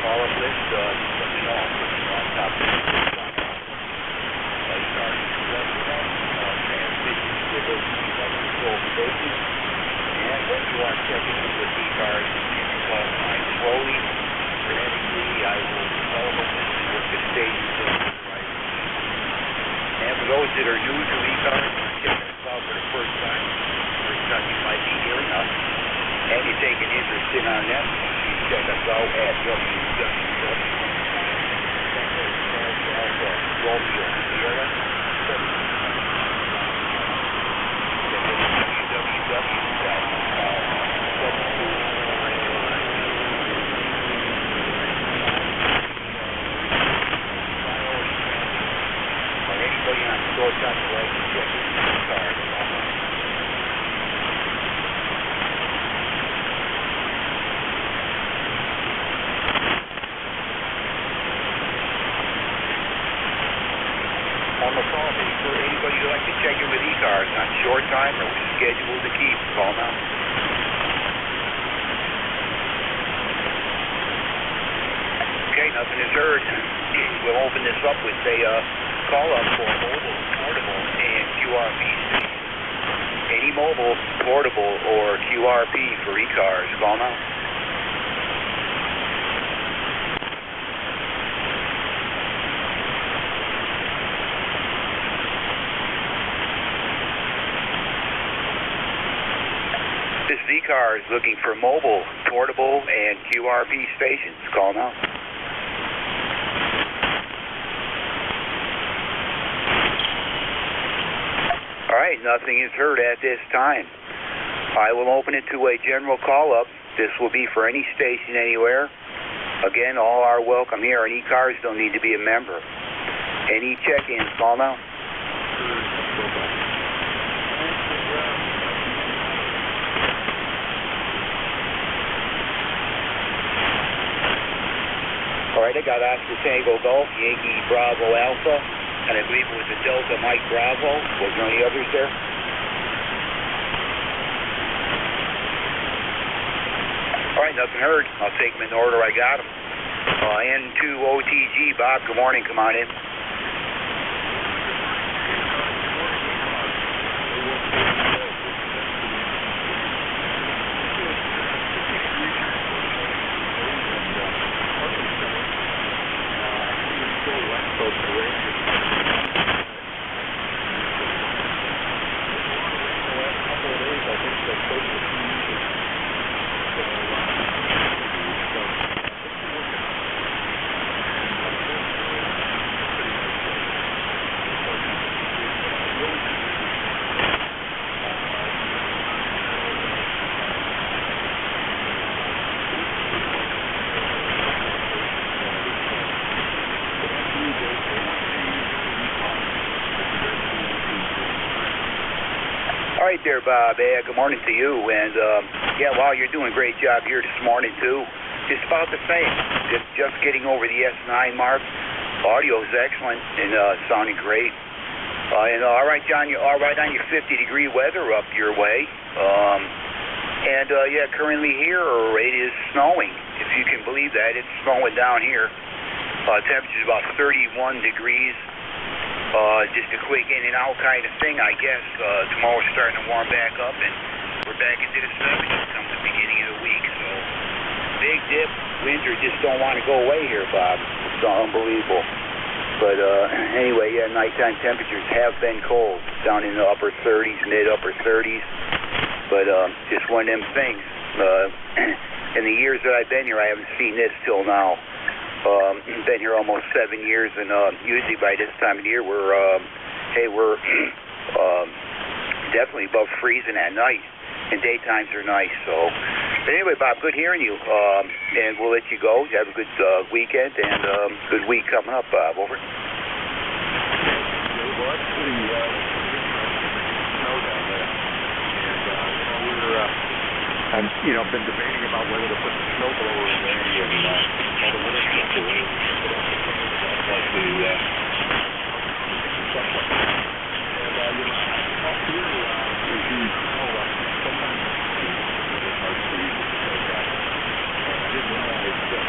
call-up list, let me know. I'll put you on top of it. Transmissions with those control stations. And when you are checking in with e-cars, you can call mine slowly. Phonetically, I will develop a list and work the stations in the right. And for those that are new to e-cars, checking us out for the first time you might be hearing us, and you take an interest in our net, you check us out at anybody on short time to like to check in the car. On the phone, for anybody who'd like to check in with e-cars on short time or schedule to keep, call now. Okay, nothing is heard. We'll open this up with a call-up for mobile, portable, and QRP stations. Any mobile, portable, or QRP for e-cars, call now. This Z-Car is looking for mobile, portable, and QRP stations. Call now. All right, nothing is heard at this time. I will open it to a general call-up. This will be for any station anywhere. Again, all are welcome here, and e-cars don't need to be a member. Any check-ins, call now. All right, I got Oscar Tango Golf, Yankee Bravo Alpha, and I believe it was a Delta Mike Bravo. Was there any others there? All right, nothing heard. I'll take them in the order I got them. N2OTG, Bob, good morning. Come on in. All right there, Bob. Good morning to you. And, yeah, wow, you're doing a great job here this morning, too. Just about the same. Just getting over the S9 mark. Audio is excellent and sounding great. And all right, John, you're all right on your 50-degree weather up your way. Yeah, currently here it is snowing. If you can believe that, it's snowing down here. Temperature's about 31 degrees. Just a quick in and out kind of thing, I guess. Tomorrow's starting to warm back up, and we're back into the 70s come the beginning of the week. So, big dip. Winter just don't want to go away here, Bob. It's unbelievable. But anyway, yeah, nighttime temperatures have been cold, down in the upper 30s, mid-upper 30s. But just one of them things. In the years that I've been here, I haven't seen this till now. Been here almost 7 years, and usually by this time of the year we're definitely above freezing at night, and daytimes are nice. So, but anyway, Bob, good hearing you, and we'll let you go. Have a good weekend and good week coming up, Bob. Over. Well, that's pretty snow down there, and I've been debating about whether to put the snow blower in there and all the winter stuff away. Like the stuff like that. And up here, there's huge snow. Sometimes it's hard to see. I didn't realize that.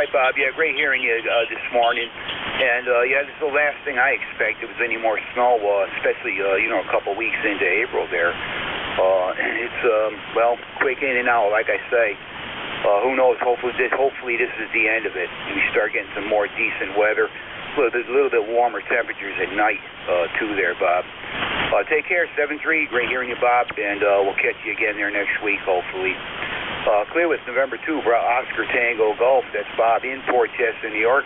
right, Bob. Yeah, great hearing you this morning. And, yeah, this is the last thing I expected was any more snow, especially, you know, a couple weeks into April there. It's, well, quick in and out, like I say. Who knows? Hopefully this is the end of it. And we start getting some more decent weather. A little bit warmer temperatures at night, too there, Bob. Take care, 7-3. Great hearing you, Bob. And we'll catch you again there next week, hopefully. Clear with November 2, Oscar Tango Golf. That's Bob in Port Chester, New York.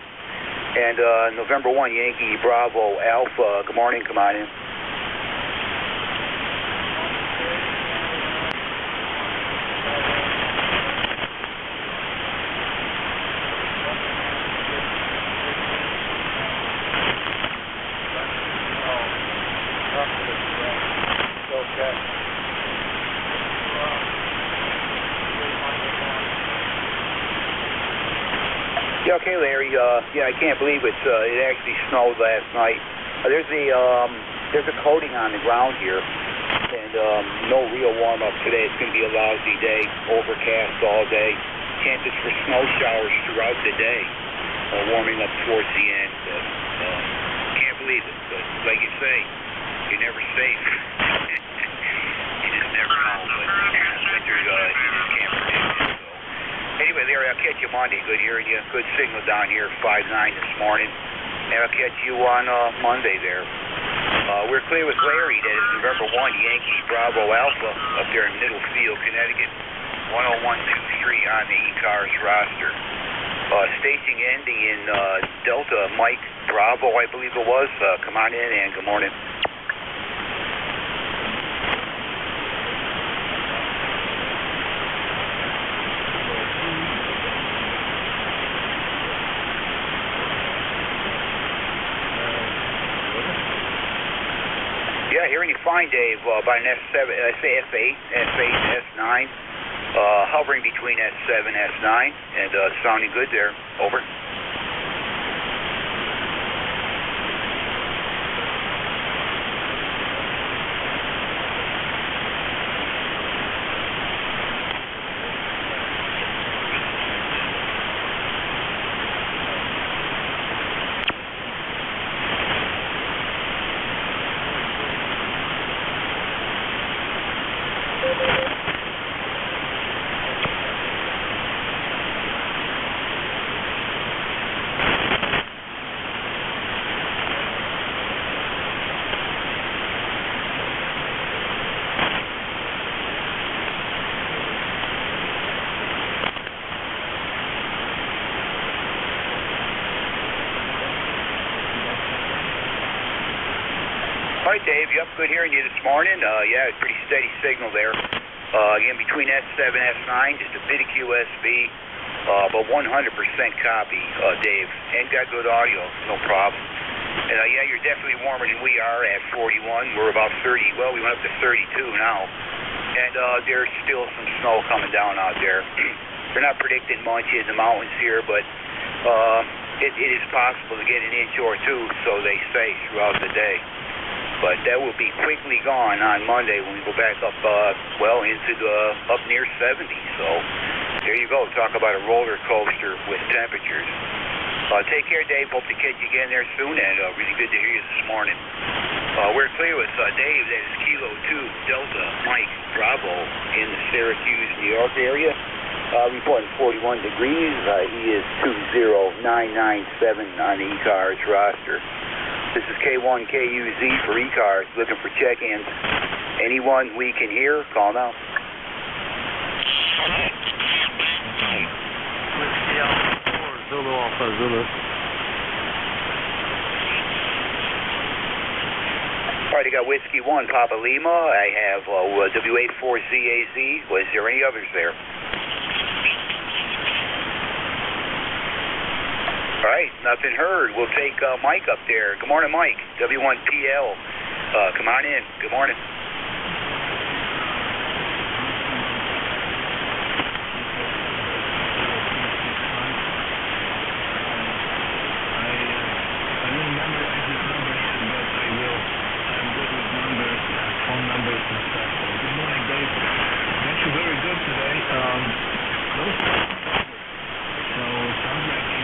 And November 1, Yankee Bravo Alpha. Good morning. Come on in. Yeah, okay, Larry. Yeah, I can't believe it actually snowed last night. There's a coating on the ground here, and no real warm up today. It's going to be a lousy day, overcast all day. Chances for snow showers throughout the day, warming up towards the end. Can't believe it, but like you say, you're never safe. You just never know. But winter, you just can't predict it. Anyway, Larry, I'll catch you Monday. Good hearing you. Good signal down here, 5-9 this morning. And I'll catch you on Monday there. We're clear with Larry. That is November 1, Yankee Bravo Alpha up there in Middlefield, Connecticut. 10123 on the E-Cars roster. Station ending in Delta Mike Bravo, I believe it was. Come on in and good morning. Yeah, hearing you fine, Dave, about an S7, say F8, S8, S9, hovering between S7, S9, and sounding good there. Over. All right, Dave. Yep, good hearing you this morning. Yeah, pretty steady signal there. Again, between S7, S9, just a bit of QSB, but 100% copy, Dave. And got good audio, no problem. And yeah, you're definitely warmer than we are at 41. We're about 30. Well, we went up to 32 now. And there's still some snow coming down out there. They're not predicting much in the mountains here, but it is possible to get an inch or two, so they say, throughout the day. But that will be quickly gone on Monday when we go back up, well, into up near 70. So there you go. Talk about a roller coaster with temperatures. Take care, Dave. Hope to catch you again there soon, and really good to hear you this morning. We're clear with Dave. That is Kilo 2 Delta Mike Bravo in the Syracuse, New York area. Reporting 41 degrees. He is 20997 on the E-Cars roster. This is K1KUZ for E-Cars, looking for check-ins. Anyone we can hear, call now. Zulu Alpha Zulu. All right, I got Whiskey 1, Papa Lima. I have W84ZAZ. Was there any others there? All right, nothing heard. We'll take Mike up there. Good morning, Mike. W1PL. Come on in. Good morning. Very good today. Those so it sounds like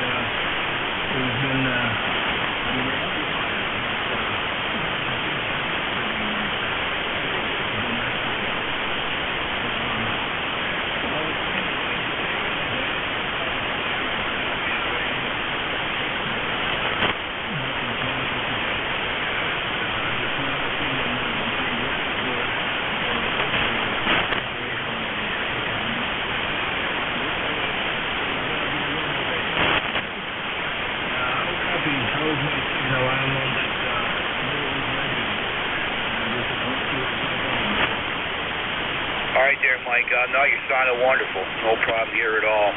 No, you're sounding wonderful. No problem here at all.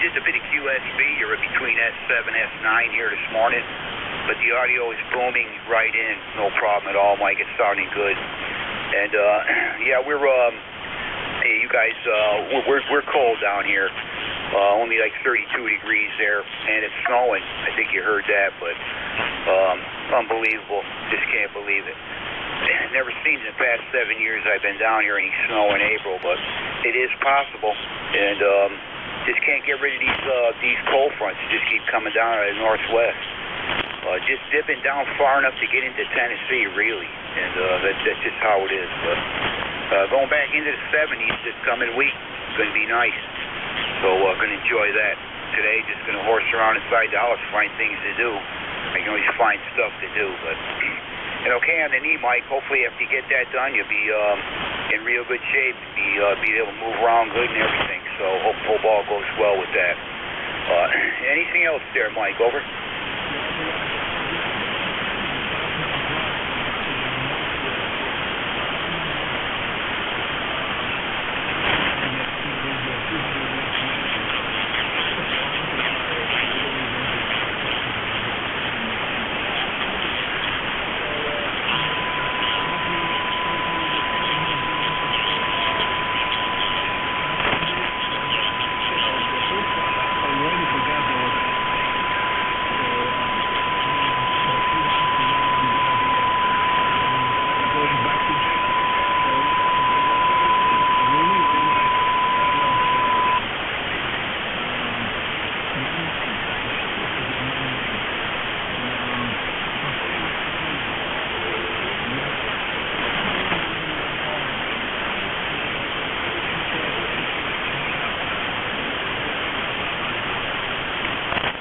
Just a bit of QSB. You're between S7, S9 here this morning, but the audio is booming right in. No problem at all, Mike. It's sounding good. And yeah, we're hey, you guys, we're cold down here. Only like 32 degrees there, and it's snowing. I think you heard that, but unbelievable. Just can't believe it. Never seen in the past 7 years I've been down here any snow in April, but it is possible, and just can't get rid of these cold fronts. They just keep coming down out of the northwest. Just dipping down far enough to get into Tennessee, really, and that's just how it is. But going back into the 70s this coming week is going to be nice, so going to enjoy that. Today, just going to horse around inside the house, find things to do. I can always find stuff to do, but... And okay, on the knee, Mike, hopefully after you get that done, you'll be in real good shape, be able to move around good and everything. So hope all goes well with that. Anything else there, Mike? Over?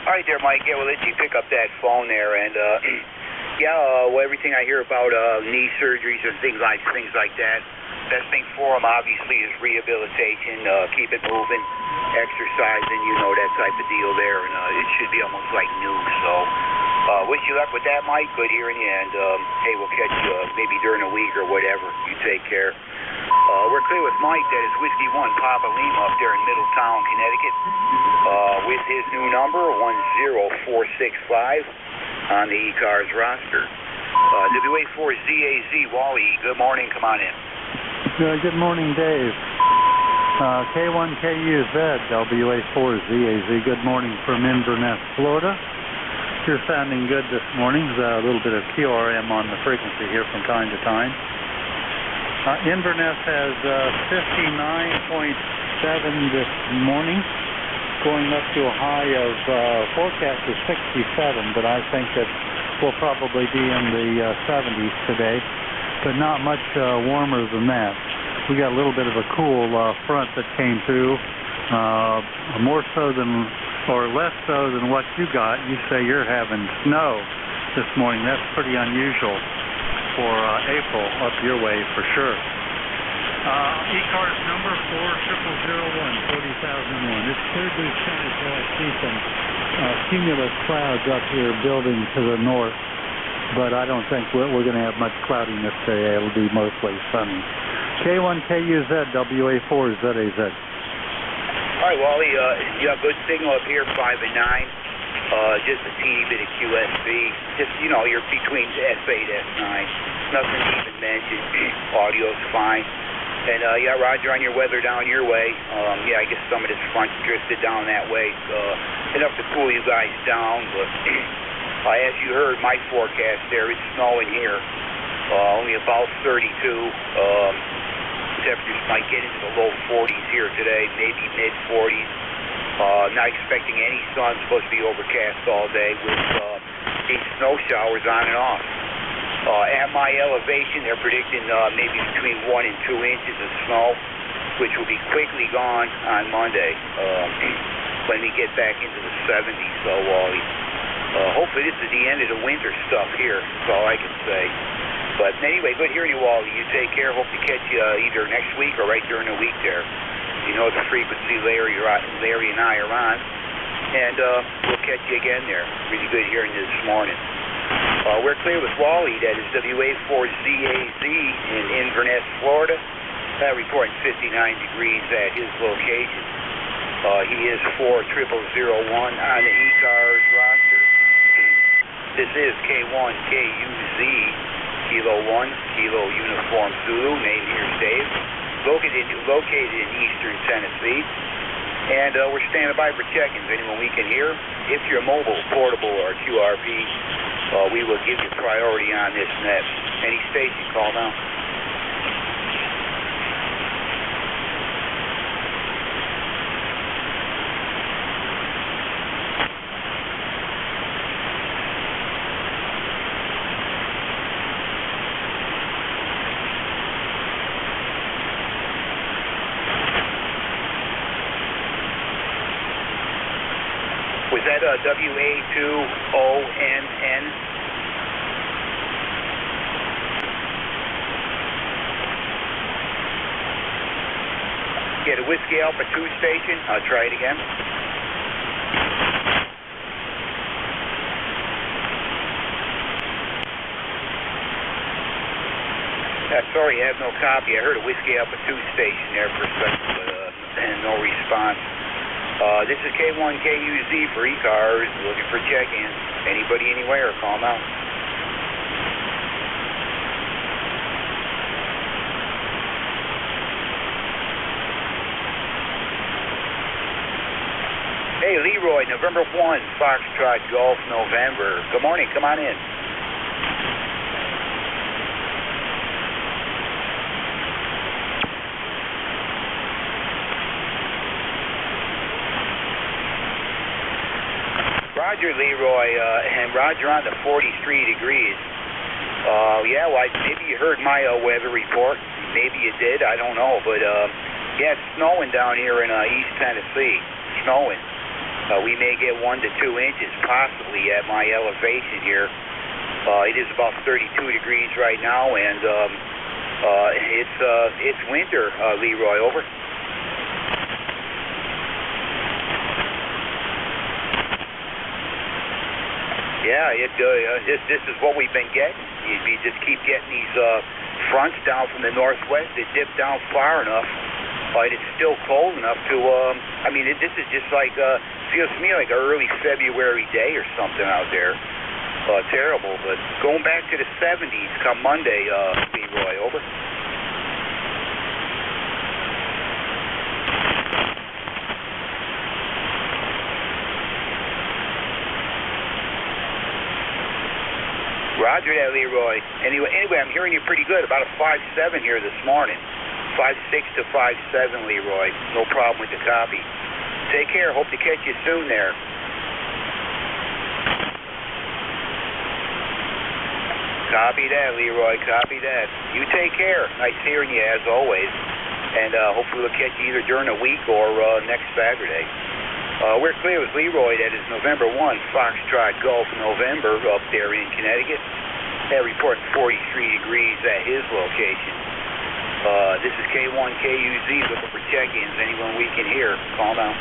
All right there, Mike. Yeah, we'll let you pick up that phone there, and yeah, well, everything I hear about knee surgeries and things like that. Best thing for them, obviously, is rehabilitation. Keep it moving, exercising, you know, that type of deal there, and it should be almost like new. So, wish you luck with that, Mike. Good hearing you, and hey, we'll catch you maybe during the week or whatever. You take care. We're clear with Mike. That is Whiskey 1 Papa Lima up there in Middletown, Connecticut, with his new number, 10465, on the E-Cars roster. WA4ZAZ, Wally, good morning. Come on in. Good morning, Dave. K1KUZ, WA4ZAZ, good morning from Inverness, Florida. You're sounding good this morning. There's a little bit of QRM on the frequency here from time to time. Inverness has 59.7 this morning, going up to a high of forecast of 67, but I think that we'll probably be in the 70s today, but not much warmer than that. We got a little bit of a cool front that came through, more so than, or less so than what you got. You say you're having snow this morning. That's pretty unusual for April up your way for sure. E-Cars number 40001, 40,001. It's clear blue sky, so I see some cumulus clouds up here building to the north, but I don't think we're going to have much cloudiness today. It'll be mostly sunny. K1KUZ, WA4ZAZ. All right, Wally, you have good signal up here, 5 and 9. Just a teeny bit of QSB. Just, you know, you're between S8, S9. Nothing to even mention. Audio's fine. And, yeah, Roger, on your weather down your way. Yeah, I guess some of this front drifted down that way. Enough to cool you guys down. But as you heard my forecast there, it's snowing here. Only about 32. Temperatures might get into the low 40s here today, maybe mid-40s. Not expecting any sun. Supposed to be overcast all day with these snow showers on and off. At my elevation, they're predicting maybe between 1 and 2 inches of snow, which will be quickly gone on Monday when we get back into the 70s. So hopefully this is the end of the winter stuff here. That's all I can say. But anyway, good hearing you, Wally. You take care. Hope to catch you either next week or right during the week there. You know the frequency Larry and I are on. And we'll catch you again there. Really good hearing you this morning. We're clear with Wally. That is WA4ZAZ in Inverness, Florida. Reporting 59 degrees at his location. He is 40001 on the E-Cars roster. This is K1KUZ, Kilo 1, Kilo Uniform Zulu, name here's Dave, located in eastern Tennessee. And we're standing by for check-ins. Anyone we can hear. If you're mobile, portable, or QRP, we will give you priority on this net. Any station, call now. Was that WA2ONN? Yeah, the Whiskey Alpha 2 station. I'll try it again. Sorry, I have no copy. I heard a Whiskey Alpha 2 station there for a second, but and no response. This is K1KUZ for E-Cars, looking for check-ins. Anybody, anywhere, call them out. Hey, Leroy, November 1, Foxtrot Golf, November. Good morning, come on in. Roger, Leroy, and Roger on the 43 degrees. Yeah, well, maybe you heard my weather report. Maybe you did, I don't know. But, yeah, it's snowing down here in East Tennessee. Snowing. We may get 1 to 2 inches, possibly, at my elevation here. It is about 32 degrees right now, and it's winter, Leroy, over. Yeah, this is what we've been getting. You just keep getting these fronts down from the northwest. They dip down far enough, but it's still cold enough to, I mean, this is just like, feels to me like an early February day or something out there. Terrible, but going back to the 70s come Monday, Leroy, over. Roger that, Leroy. Anyway, I'm hearing you pretty good. About a 5.7 here this morning. 5.6 to 5.7, Leroy. No problem with the copy. Take care. Hope to catch you soon there. Copy that, Leroy. Copy that. You take care. Nice hearing you, as always. And hopefully we'll catch you either during the week or next Saturday. We're clear with Leroy. That is November 1, Foxtrot Golf, November, up there in Connecticut. That reporting 43 degrees at his location. This is K1KUZ looking for check-ins. Anyone we can hear, call now.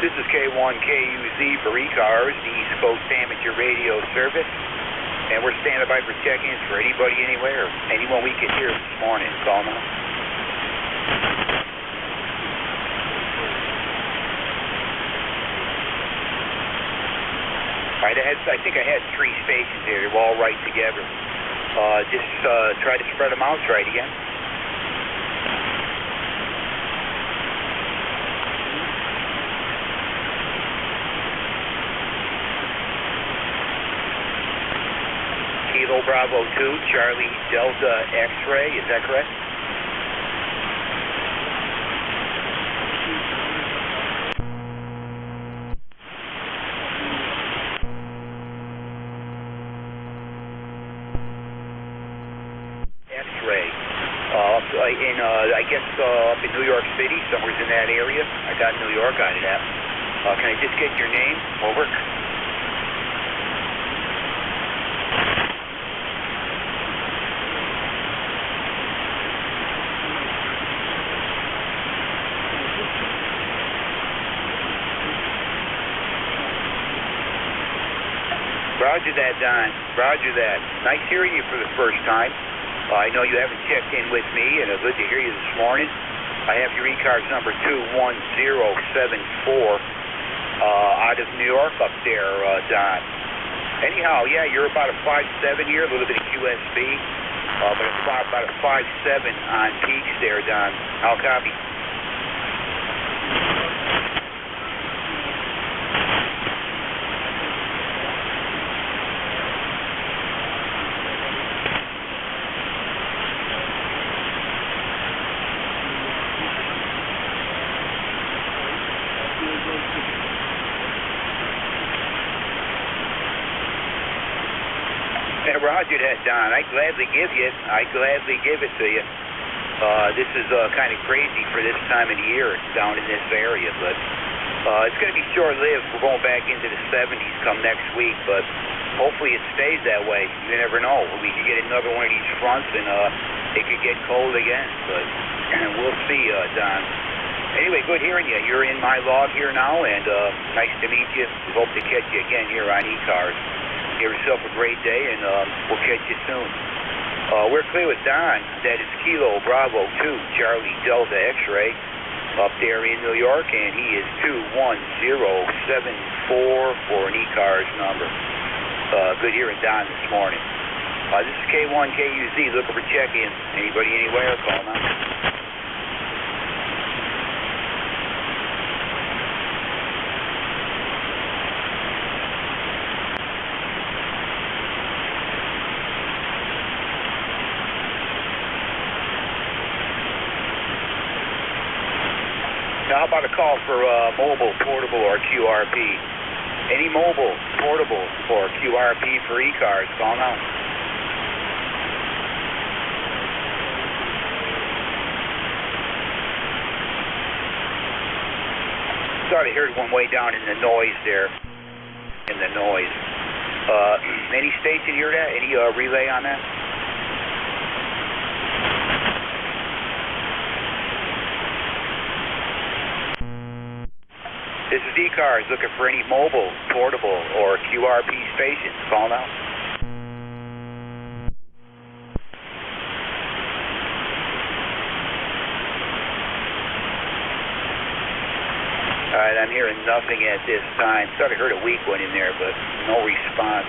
This is K1KUZ for E-Cars, the East Coast Amateur Radio Service, and we're standing by for check-ins for anybody, anywhere. Anyone we can hear this morning, call now. All right, I think I had 3 stations here. They were all right together. Just try to spread them out. Try it again. Kilo Bravo 2, Charlie Delta X-Ray, is that correct? I guess up in New York City, somewhere's in that area. I got New York out of that. Can I just get your name? Over. Roger that, Don. Roger that. Nice hearing you for the first time. I know you haven't checked in with me, and it's good to hear you this morning. I have your e-cars number 21074 out of New York up there, Don. Anyhow, yeah, you're about a 5'7" here, a little bit of QSB, but about a 5'7" on peaks there, Don. I'll copy. Yeah, roger that, Don. I'd gladly give it to you. This is kind of crazy for this time of the year down in this area, but it's going to be short-lived. We're going back into the 70s come next week, but hopefully it stays that way. You never know. We could get another one of these fronts, and it could get cold again, but we'll see, Don. Anyway, good hearing you. You're in my log here now, and nice to meet you. We hope to catch you again here on e-cars. Give yourself a great day, and we'll catch you soon. We're clear with Don. That is Kilo Bravo 2, Charlie Delta X-Ray, up there in New York, and he is 21074 for an e-cars number. Good hearing Don this morning. This is K1KUZ looking for check-in. Anybody anywhere, call now. Now, how about a call for mobile, portable, or QRP? Any mobile, portable, or QRP for e-cars, call now. Sorry, I heard one way down in the noise there. In the noise. Any station hear that? Any relay on that? This is e-cars looking for any mobile, portable, or QRP stations. Call now. All right, I'm hearing nothing at this time. Thought I heard a weak one in there, but no response.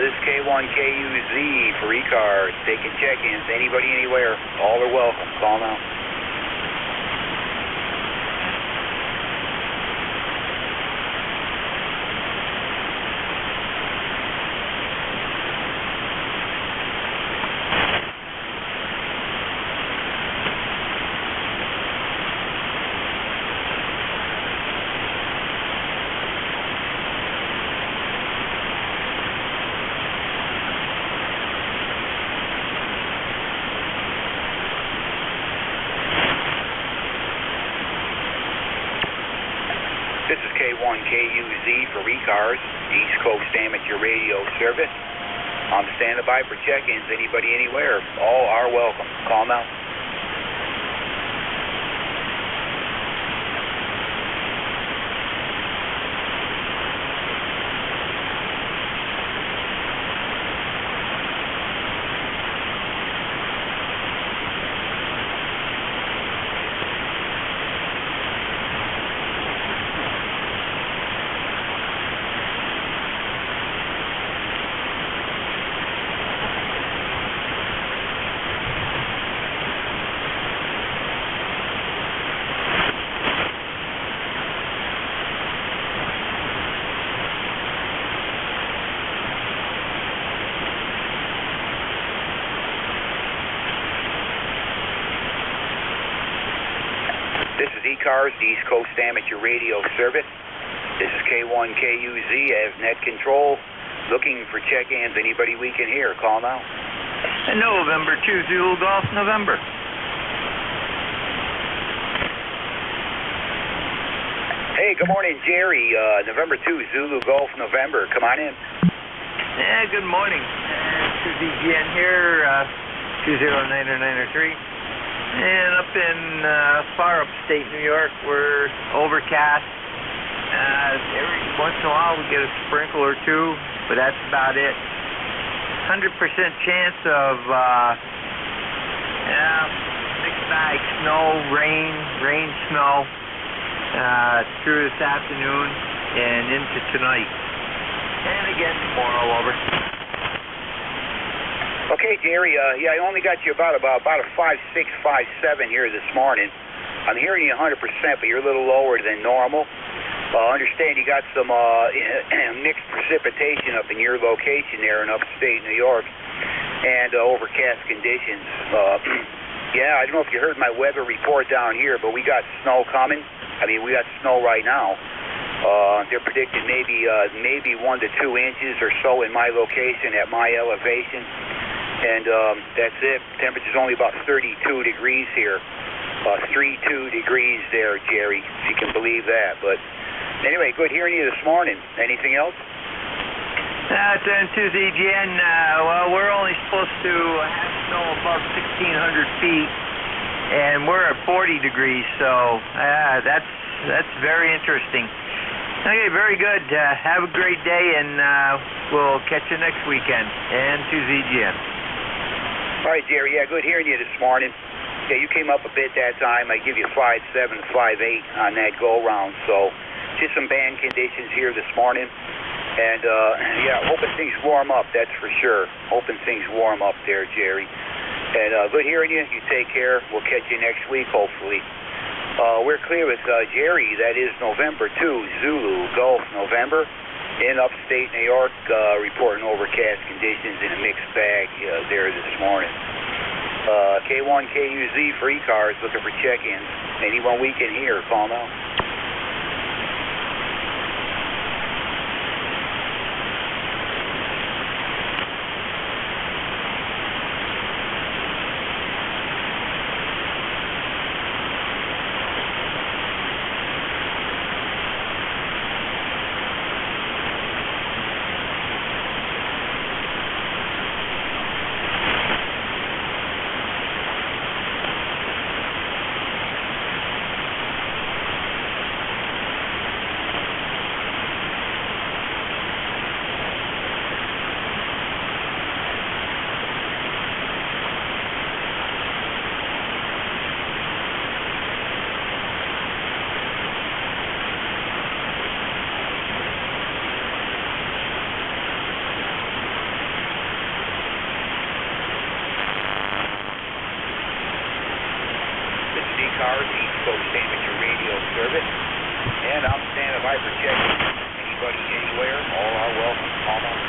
This is K1KUZ for e-cars, taking check-ins. Anybody, anywhere, all are welcome. Call now. This is K1KUZ for e-cars, East Coast Amateur Radio Service. I'm standing by for check-ins. Anybody, anywhere, all are welcome. Call now. This is e-cars, the East Coast Amateur Radio Service. This is K1KUZ as net control. Looking for check-ins. Anybody we can hear, call now. November 2 Zulu Golf November. Hey, good morning, Jerry. November 2, Zulu Golf, November. Come on in. Yeah, good morning. ZGN here, 2090903. And up in far upstate New York, we're overcast. Every once in a while we get a sprinkle or two, but that's about it. 100% chance of mixed bag snow, rain, snow through this afternoon and into tonight. And again tomorrow, over. Okay, Jerry. Yeah, I only got you about a 5.6, 5.7 here this morning. I'm hearing you 100%, but you're a little lower than normal. Understand you got some mixed precipitation up in your location there in upstate New York, and overcast conditions. Yeah, I don't know if you heard my weather report down here, but we got snow coming. I mean, we got snow right now. They're predicting maybe 1 to 2 inches or so in my location at my elevation. And that's it. Temperature's only about 32 degrees here. 32 degrees there, Jerry, if you can believe that. But anyway, good hearing you this morning. Anything else? Turn to ZGN. Well, we're only supposed to have snow above 1,600 feet, and we're at 40 degrees, so that's very interesting. Okay, very good. Have a great day, and we'll catch you next weekend. And to ZGN. All right, Jerry. Yeah, good hearing you this morning. Yeah, you came up a bit that time. I give you 5.7, 5.8 on that go-round. So just some bad conditions here this morning. And, yeah, hoping things warm up, that's for sure. Hoping things warm up there, Jerry. And good hearing you. You take care. We'll catch you next week, hopefully. We're clear with Jerry. That is November 2, Zulu Golf, November. In upstate New York, reporting overcast conditions in a mixed bag there this morning. K1 KUZ free cars looking for check-ins. Anyone we can hear, call now. Cars, East Coast Amateur Radio Service, and I'm standing by for checking. Anybody, anywhere, all are welcome. Call on.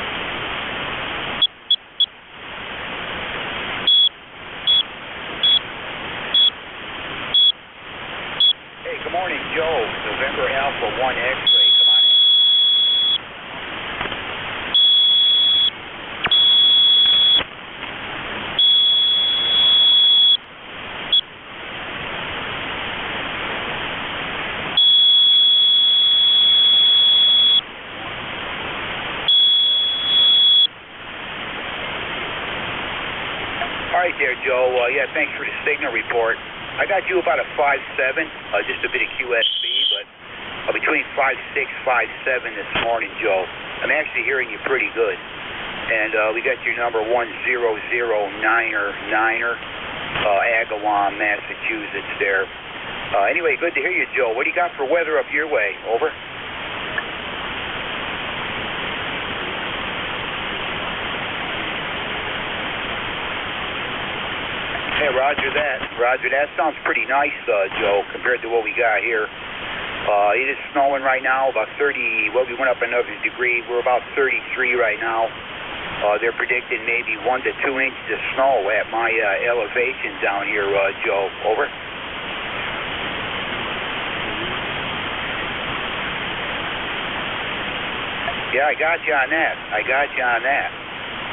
Hey, good morning, Joe. November Alpha 1 X-Ray. Come on in. All right there, Joe. Yeah, thanks for the signal report. I got you about a 5.7, just a bit of QSB, but between 5.6, 5.7 this morning, Joe. I'm actually hearing you pretty good. And we got your number 1009er, Agawam, Massachusetts there. Anyway, good to hear you, Joe. What do you got for weather up your way? Over. Hey, roger that. Roger that. Sounds pretty nice, Joe, compared to what we got here. It is snowing right now, about 30, well, we went up another degree. We're about 33 right now. They're predicting maybe 1 to 2 inches of snow at my elevation down here, Joe. Over. Yeah, I got you on that.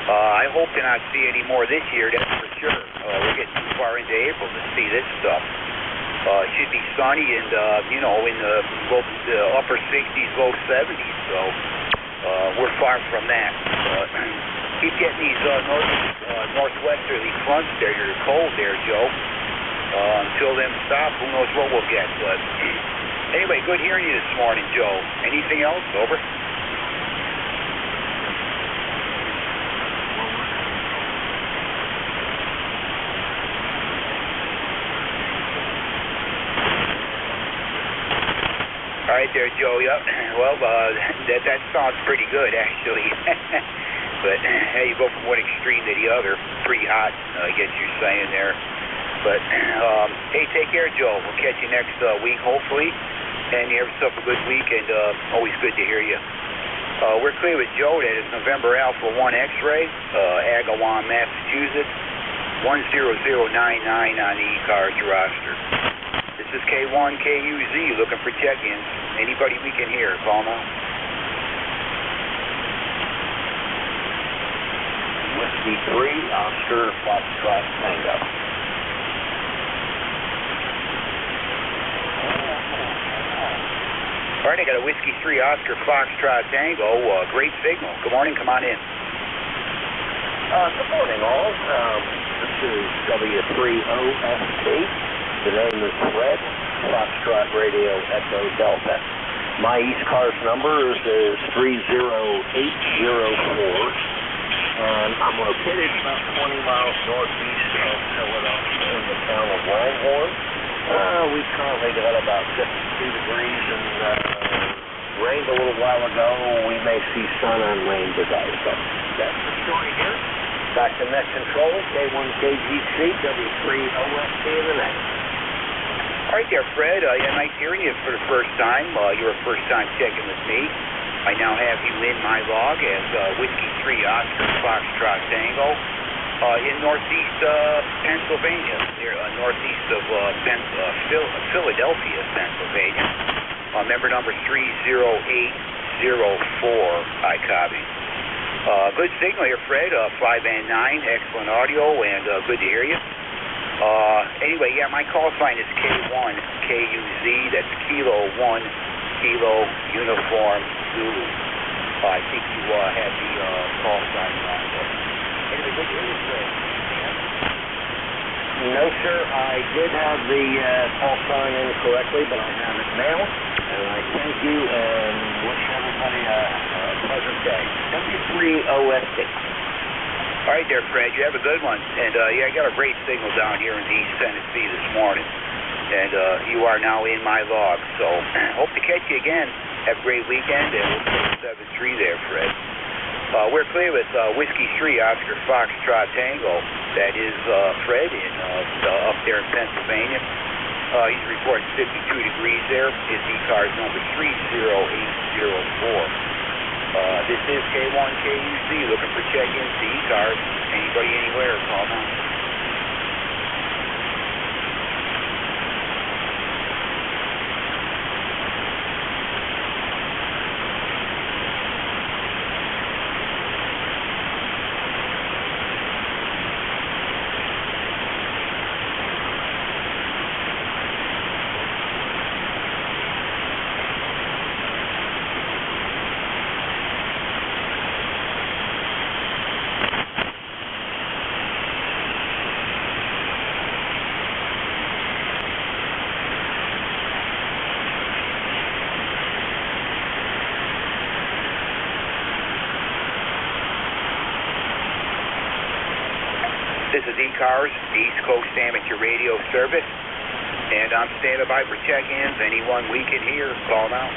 I hope to not see any more this year, that's for sure. We're getting too far into April to see this stuff. It should be sunny and, you know, in the upper 60s, low 70s. So we're far from that. Keep getting these northwesterly fronts there. You're cold there, Joe. Until them stop, who knows what we'll get. But anyway, good hearing you this morning, Joe. Anything else? Over. All right there, Joe. Yep. Well, that sounds pretty good, actually. But hey, you go from one extreme to the other. Pretty hot, I guess you're saying there. But hey, take care, Joe. We'll catch you next week, hopefully. And you have yourself a good week, and always good to hear you. We're clear with Joe. That is November Alpha 1 X-Ray, Agawam, Massachusetts, 10099 on the e-cards roster. This is K1KUZ looking for check-ins. Anybody we can hear, call now. Whiskey 3, Oscar, Foxtrot, Tango. All right, I got a Whiskey 3, Oscar, Foxtrot, Tango. Great signal. Good morning. Come on in. Good morning, all. This is W3OST. The name is Fred, Foxtrot Radio Echo Delta. My East Cars number is 30804, and I'm located about 20 miles northeast of Philadelphia in the town of Langhorne. We've currently got about 52 degrees and rained a little while ago. We may see sun and rain today, so that's the story here. Back to net control, K1KGC, W3OST in the net. All right there, Fred. Yeah, nice hearing you for the first time. You're a first-time checking with me. I now have you in my log as Whiskey 3 Oscar Foxtrot Tango in northeast Pennsylvania, near northeast of Philadelphia, Pennsylvania. Member number 30804. I copy. Good signal here, Fred. 5 and 9, excellent audio, and good to hear you. Anyway, yeah, my call sign is K1KUZ. That's Kilo 1, Kilo Uniform Zulu. I think you had the call sign wrong. Anyway, good to hear you, Fred. No, sir, I did have the call sign in correctly, but I have it now. And I thank you and wish everybody a pleasant day. W3OST. All right there, Fred. You have a good one. And, yeah, I got a great signal down here in East Tennessee this morning. And you are now in my log. So hope to catch you again. Have a great weekend. And we'll put 7-3 there, Fred. We're clear with Whiskey 3, Oscar Foxtrot Tango. That is Fred up there in Pennsylvania. He's reporting 52 degrees there. His E-card number 30804. This is K1KUZ looking for check-ins to E-cards. Anybody anywhere, call now. This is E-Cars, the East Coast Amateur Radio Service, and I'm standing by for check-ins. Anyone we can hear, call now.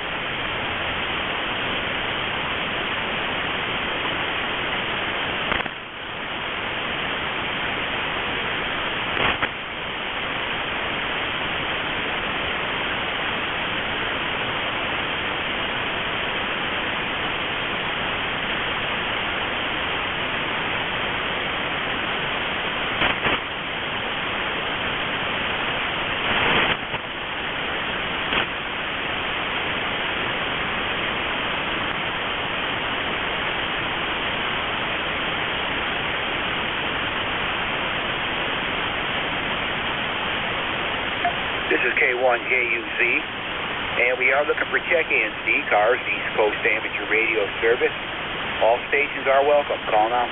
This is K1JUZ, and we are looking for check-ins, cars, East Coast Amateur Radio Service. All stations are welcome. Call now.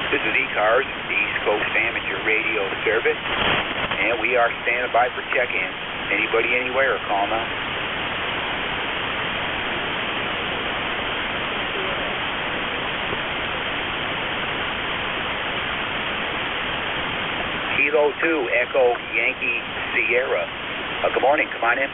This is E-Cars, the East Coast Amateur Radio Service, and we are standing by for check-ins. Anybody, anywhere, call now. Kilo 2, Echo Yankee Sierra. Good morning, come on in.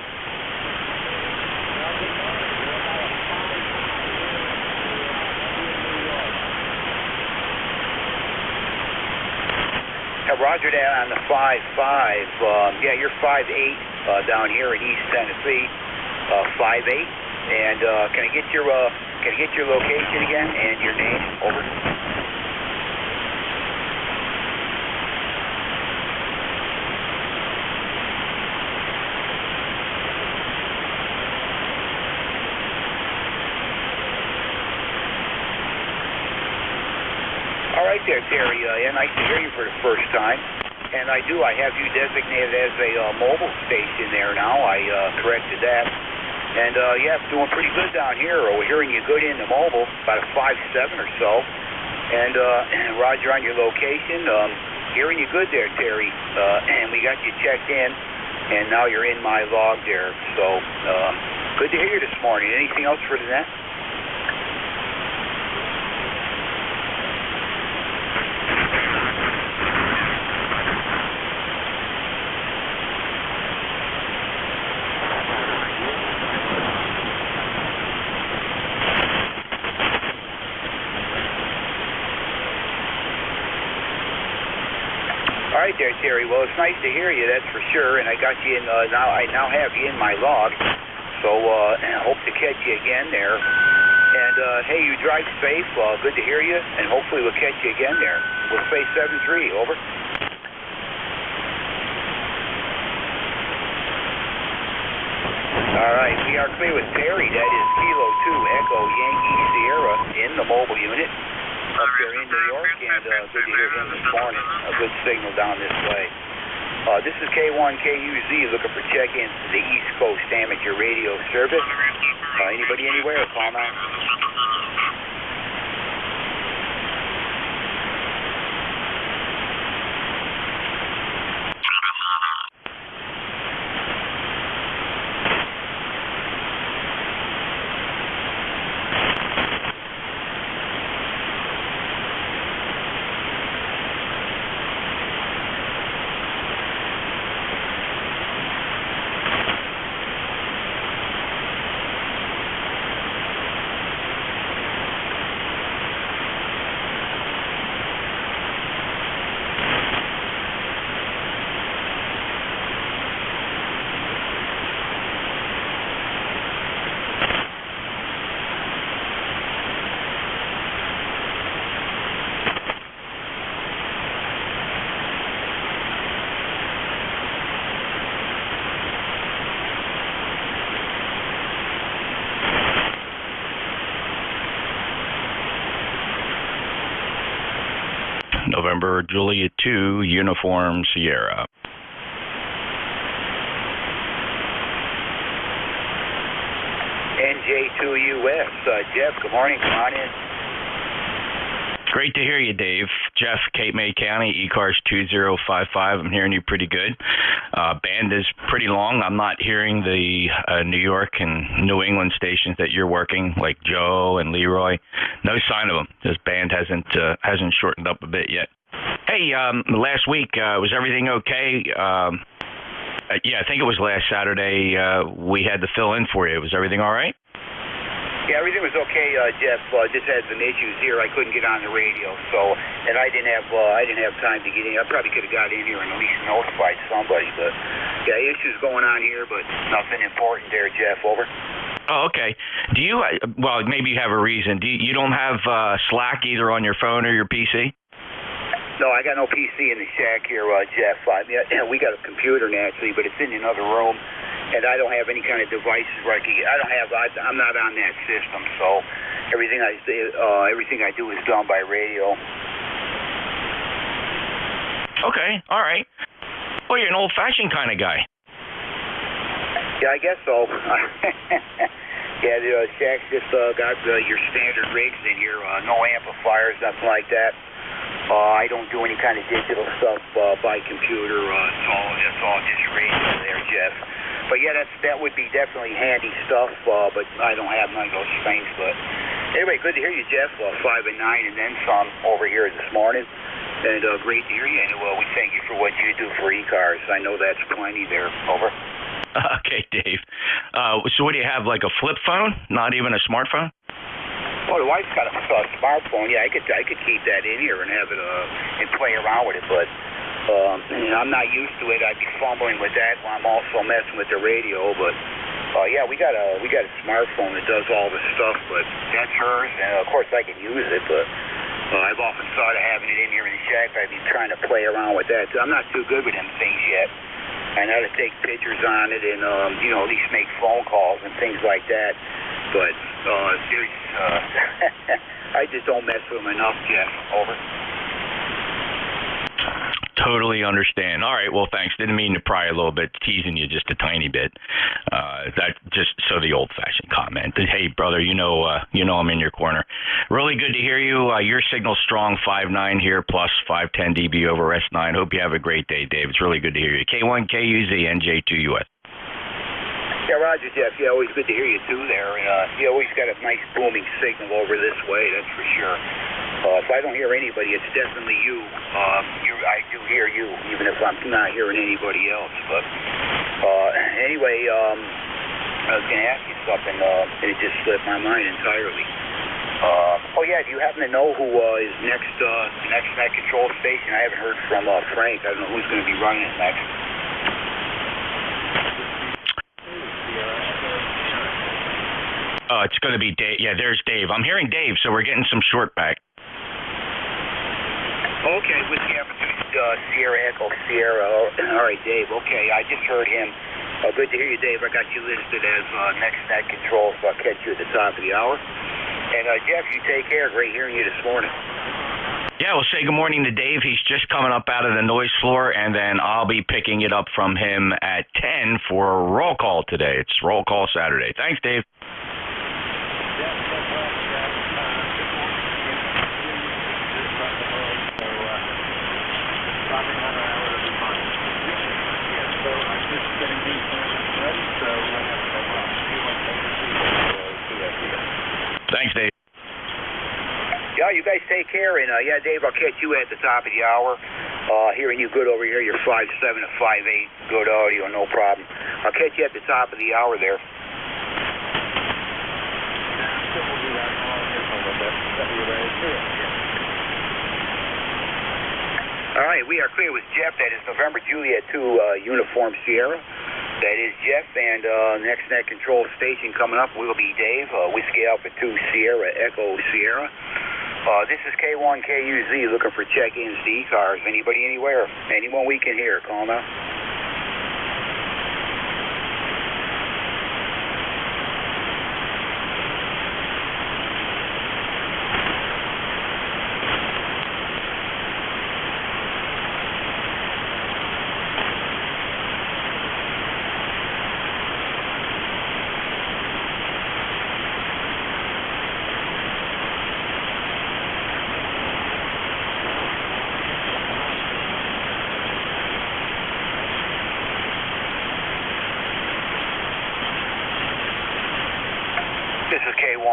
Roger that on the 5-5. Yeah, you're 5'8" down here in East Tennessee. 5'8". And can I get your location again and your name? Over. Right there, Terry. Yeah, nice to hear you for the first time. And I have you designated as a mobile station there now. I corrected that. And yeah, doing pretty good down here. We're hearing you good in the mobile, about a 5.7 or so. And Roger on your location. Hearing you good there, Terry. And we got you checked in, and now you're in my log there. So good to hear you this morning. Anything else for the net? All right there, Terry. Well, it's nice to hear you, that's for sure. And I got you in now. I now have you in my log. So hope to catch you again there. And hey, you drive safe. Good to hear you. And hopefully we'll catch you again there. We'll say 7-3. Over. All right, we are clear with Terry. That is Kilo 2 Echo Yankee Sierra in the mobile unit. Up there in New York, and good to hear him this morning. A good signal down this way. This is K1KUZ looking for check-ins to the East Coast Amateur Radio Service. Anybody, anywhere, call now. November Juliet 2, Uniform Sierra. NJ2US, Jeff, good morning, come on in. Great to hear you, Dave. Jeff, Cape May County, eCars 2055. I'm hearing you pretty good. Band is pretty long. I'm not hearing the New York and New England stations that you're working, like Joe and Leroy. No sign of them. This band hasn't shortened up a bit yet. Hey, last week, was everything okay? Yeah, I think it was last Saturday. We had to fill in for you. Was everything all right? Yeah, everything was okay, Jeff. Just had some issues here. I couldn't get on the radio, and I didn't have time to get in. I probably could have got in here and at least notified somebody, but yeah, issues going on here, but nothing important there, Jeff. Over. Oh, okay. Do you? Well, maybe you have a reason. You don't have Slack either on your phone or your PC? No, I got no PC in the shack here, Jeff. We got a computer naturally, but it's in another room. And I don't have any kind of devices where I'm not on that system, so everything I do is done by radio. Okay, all right. Well, you're an old-fashioned kind of guy. Yeah, I guess so. Yeah, the shack's just got your standard rigs in here, no amplifiers, nothing like that. I don't do any kind of digital stuff by computer. It's all just radio there, Jeff. But yeah, that would be definitely handy stuff, but I don't have none of those things. But anyway, good to hear you, Jeff. 5 and 9 and then some over here this morning. And great to hear you. And we thank you for what you do for eCars. I know that's plenty there. Over. Okay, Dave. So what do you have, like a flip phone? Not even a smartphone? Oh, the wife's got a smartphone. Yeah, I could keep that in here and have it and play around with it, but I'm not used to it. I'd be fumbling with that while I'm also messing with the radio. But yeah, we got a smartphone that does all the stuff, but that's hers, and of course I can use it. But I've often thought of having it in here in the shack. I'd be trying to play around with that. I'm not too good with them things yet. I know how to take pictures on it and at least make phone calls and things like that. But I just don't mess with them enough, Jeff. Over. Totally understand. All right, well, thanks. Didn't mean to pry a little bit, teasing you just a tiny bit. That just so the old-fashioned comment. Hey, brother, you know I'm in your corner. Really good to hear you. Your signal's strong, 5.9 here, plus 510 dB over S9. Hope you have a great day, Dave. It's really good to hear you. K1KUZ, NJ2US. Yeah, Roger, Jeff. Yeah, always good to hear you, too, there. And you always got a nice booming signal over this way, that's for sure. If I don't hear anybody, it's definitely you. I do hear you, even if I'm not hearing anybody else. But anyway, I was going to ask you something, and it just slipped my mind entirely. Oh, yeah, do you happen to know who is next net control station? I haven't heard from Frank. I don't know who's going to be running it next. It's going to be Dave. Yeah, there's Dave. I'm hearing Dave, so we're getting some short back. Okay, with the Sierra Echo Sierra. All right, Dave. Okay, I just heard him. Good to hear you, Dave. I got you listed as next net control, so I'll catch you at the top of the hour. And Jeff, you take care. Great hearing you this morning. Yeah, well, say good morning to Dave. He's just coming up out of the noise floor, and then I'll be picking it up from him at 10 for a roll call today. It's roll call Saturday. Thanks, Dave. Thanks, Dave. Yeah, you guys take care, and yeah, Dave, I'll catch you at the top of the hour. Hearing you good over here, you're 5.7 to 5.8, good audio, no problem. I'll catch you at the top of the hour there. All right, we are clear with Jeff. That is November Juliet 2 Uniform Sierra. That is Jeff, and next net control station coming up will be Dave, Whiskey Alpha 2 Sierra Echo Sierra. This is K1KUZ looking for check-ins to eCars. Anybody, anywhere, anyone we can hear, call now.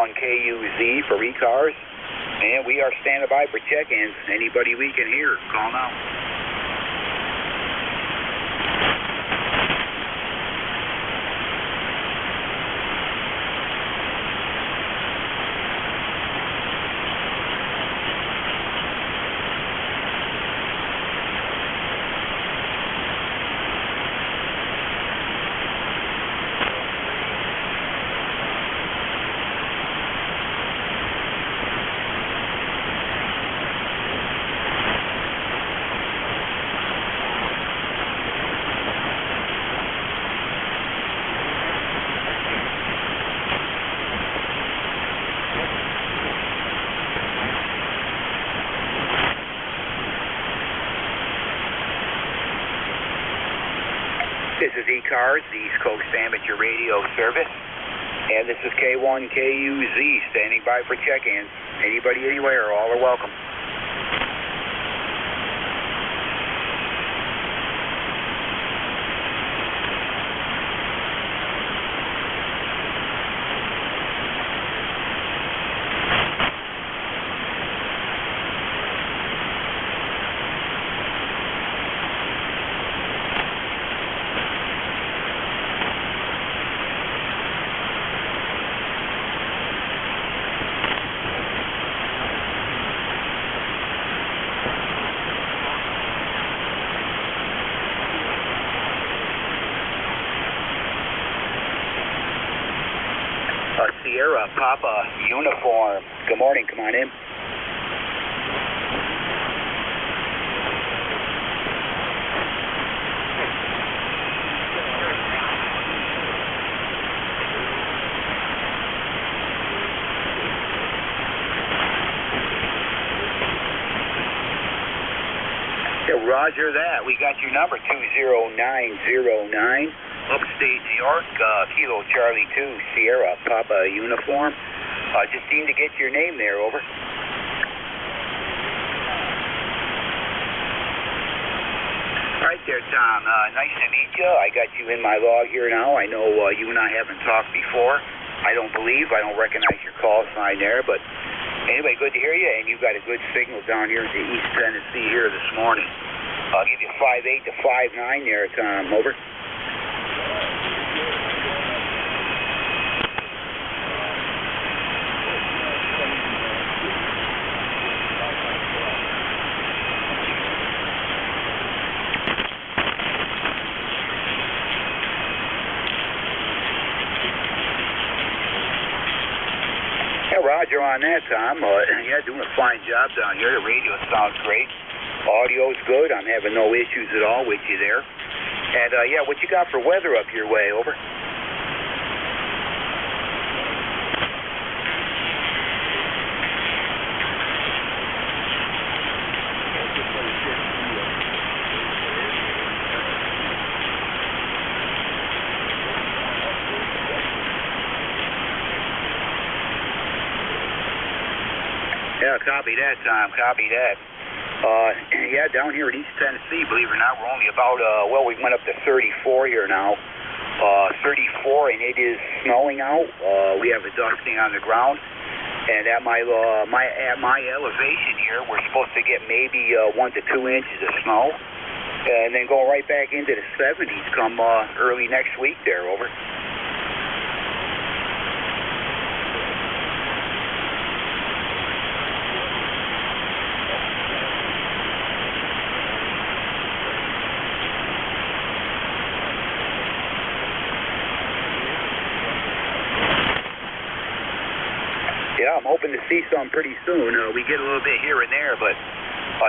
K1KUZ for e-cars. And we are standing by for check-ins. Anybody we can hear, call now. This is E-Cars, the East Coast Amateur Radio Service. And this is K1KUZ standing by for check-ins. Anybody, anywhere, all are welcome. Sierra Papa Uniform. Good morning, come on in. Yeah, roger that. We got your number, 20909. Upstate New York, Kilo Charlie 2, Sierra Papa Uniform. Just seemed to get your name there, over. All right there, Tom. Nice to meet you. I got you in my log here now. I know you and I haven't talked before. I don't recognize your call sign there, but anyway, good to hear you, and you got a good signal down here in the East Tennessee here this morning. I'll give you 5.8 to 5.9 there, Tom, over. Roger on that, Tom. Yeah, doing a fine job down here. The radio sounds great. Audio's good. I'm having no issues at all with you there. And, yeah, what you got for weather up your way, over? Yeah, copy that, Tom. Copy that. Yeah, down here in East Tennessee, believe it or not, we're only about, well, we went up to 34 here now. 34, and it is snowing out. We have a dusting on the ground. And at my elevation here, we're supposed to get maybe 1 to 2 inches of snow. And then going right back into the 70s come early next week there, over. Yeah, I'm hoping to see some pretty soon. We get a little bit here and there, but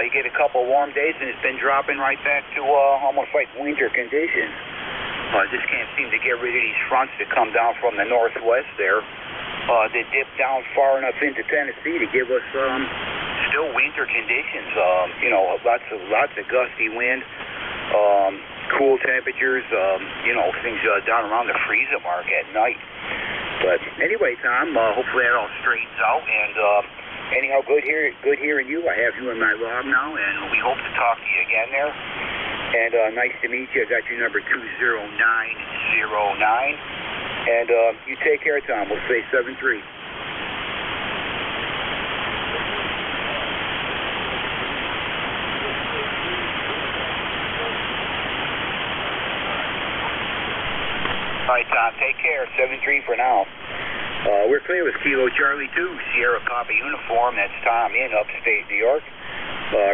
you get a couple warm days, and it's been dropping right back to almost like winter conditions. Just can't seem to get rid of these fronts that come down from the northwest there. They dip down far enough into Tennessee to give us still winter conditions. You know, lots of gusty wind, cool temperatures. You know, things down around the freezer mark at night. But anyway, Tom, hopefully that all straightens out. And anyhow, good hearing you. I have you in my log now, and we hope to talk to you again there. And nice to meet you. I got your number 20909. And you take care, Tom. We'll say 73. take care. 7-3 for now. We're clear with Kilo Charlie 2, Sierra Copy Uniform. That's Tom in upstate New York.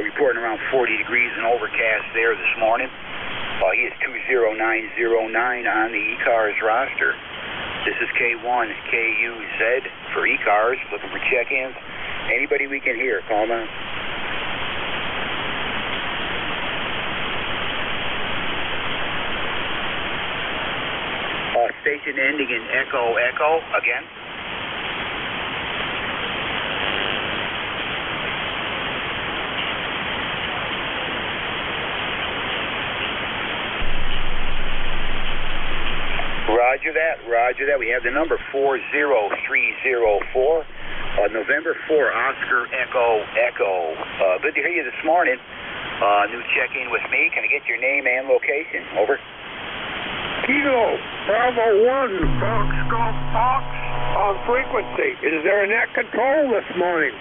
Reporting around 40 degrees and overcast there this morning. He is 20909 on the E-Cars roster. This is K1KUZ for E-Cars, looking for check-ins. Anybody we can hear, call now. Station ending in Echo Echo again. Roger that, roger that. We have the number 40304. November 4, Oscar Echo Echo. Good to hear you this morning. New check-in with me. Can I get your name and location? Over. Kilo Bravo 1, Fox Golf Fox on frequency. Is there a net control this morning?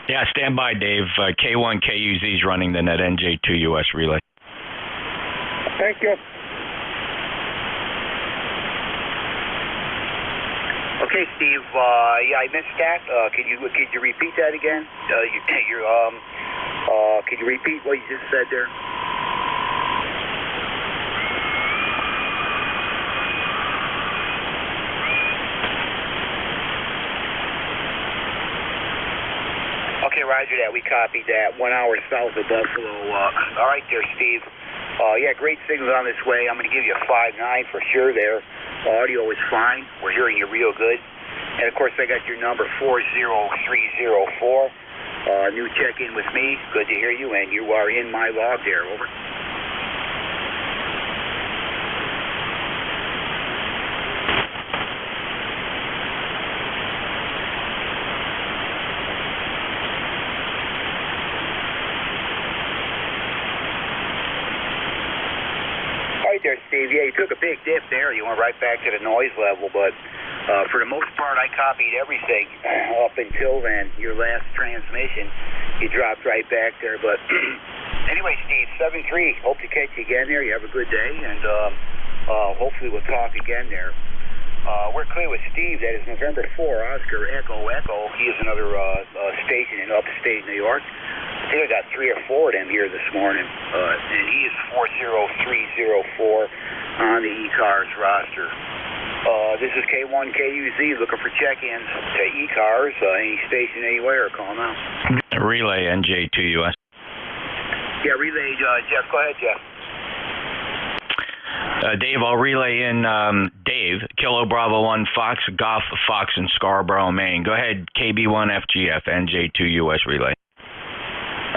Yeah, stand by, Dave. K1KUZ is running the net NJ2US relay. Thank you. Okay, Steve. Yeah, I missed that. Could you repeat that again? Could you repeat what you just said there? Okay, roger that. We copied that. 1 hour south of Buffalo. All right there, Steve. Yeah, great signals on this way. I'm going to give you a 5.9 for sure there. Audio is fine. We're hearing you real good. And, of course, I got your number 40304. New check-in with me. Good to hear you, and you are in my log there. Over. There, Steve. Yeah, you took a big dip there. You went right back to the noise level, but for the most part, I copied everything up until then. Your last transmission, you dropped right back there. But anyway, Steve, 7-3. Hope to catch you again there. You have a good day, and hopefully we'll talk again there. We're clear with Steve. That is November 4, Oscar Echo Echo. He is another station in upstate New York. I think I got 3 or 4 of them here this morning, and he is 40304 on the E-Cars roster. This is K1KUZ looking for check-ins to E-Cars, any station anywhere. Call now. Relay NJ2US. Yeah, relay, Jeff. Go ahead, Jeff. Dave, I'll relay in Dave, Kilo Bravo 1, Fox, Golf, Fox in Scarborough, Maine. Go ahead, KB1FGF, NJ2US relay.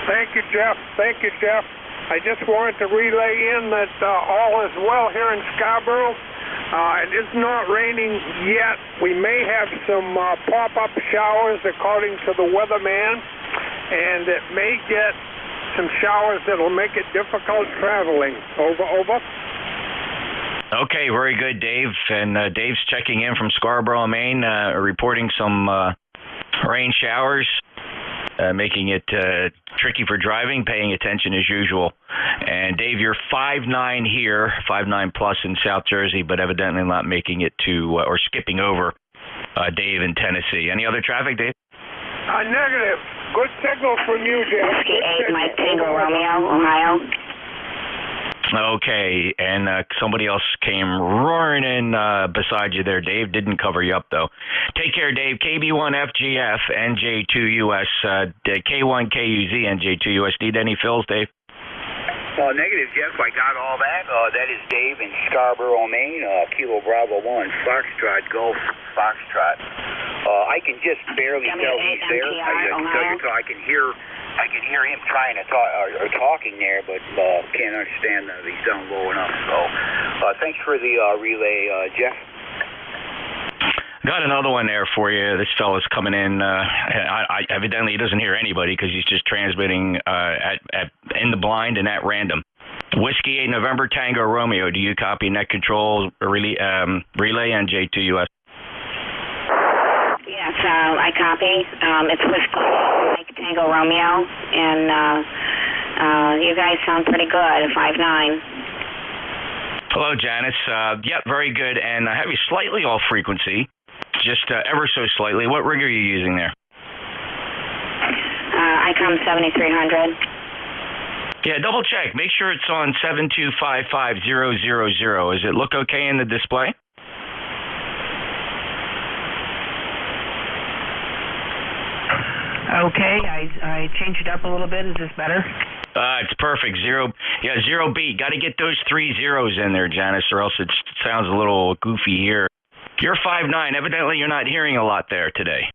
Thank you, Jeff. Thank you, Jeff. I just wanted to relay in that all is well here in Scarborough. It is not raining yet. We may have some pop-up showers according to the weatherman, and it may get some showers that will make it difficult traveling. Over, over. Okay, very good, Dave. And Dave's checking in from Scarborough, Maine, reporting some rain showers, making it tricky for driving, paying attention as usual. And Dave, you're 5'9" here, 5'9" plus in South Jersey, but evidently not making it to or skipping over Dave in Tennessee. Any other traffic, Dave? Negative. Good signal from you, Jeff. Whiskey 8, Mike Tango Romeo, Ohio. Okay, and somebody else came roaring in beside you there, Dave. Didn't cover you up, though. Take care, Dave. KB1FGF, NJ2US, K1KUZ, NJ2US. Need any fills, Dave? Negative, Jeff. I got all that. That is Dave in Scarborough, Maine. Kilo Bravo 1, Foxtrot, Golf, Foxtrot. I can just barely tell he's there. I can hear him trying to talk or talking there, but can't understand that he's down low enough. So, thanks for the relay, Jeff. Got another one there for you. This fella's coming in. Evidently, he doesn't hear anybody because he's just transmitting in the blind and at random. Whiskey 8 November Tango Romeo. Do you copy net control relay NJ2US? Yes, I copy. It's Whiskey 8 Tango Romeo, and you guys sound pretty good at 5'9". Hello, Janice. Yeah, very good. And I have you slightly off frequency, just ever so slightly. What rig are you using there? ICOM 7300. Yeah, double check. Make sure it's on 7255000. Does it look okay in the display? Okay, I changed it up a little bit. Is this better? It's perfect. Zero B. Got to get those 3 zeros in there, Janice, or else it sounds a little goofy here. You're 5'9". Evidently, you're not hearing a lot there today.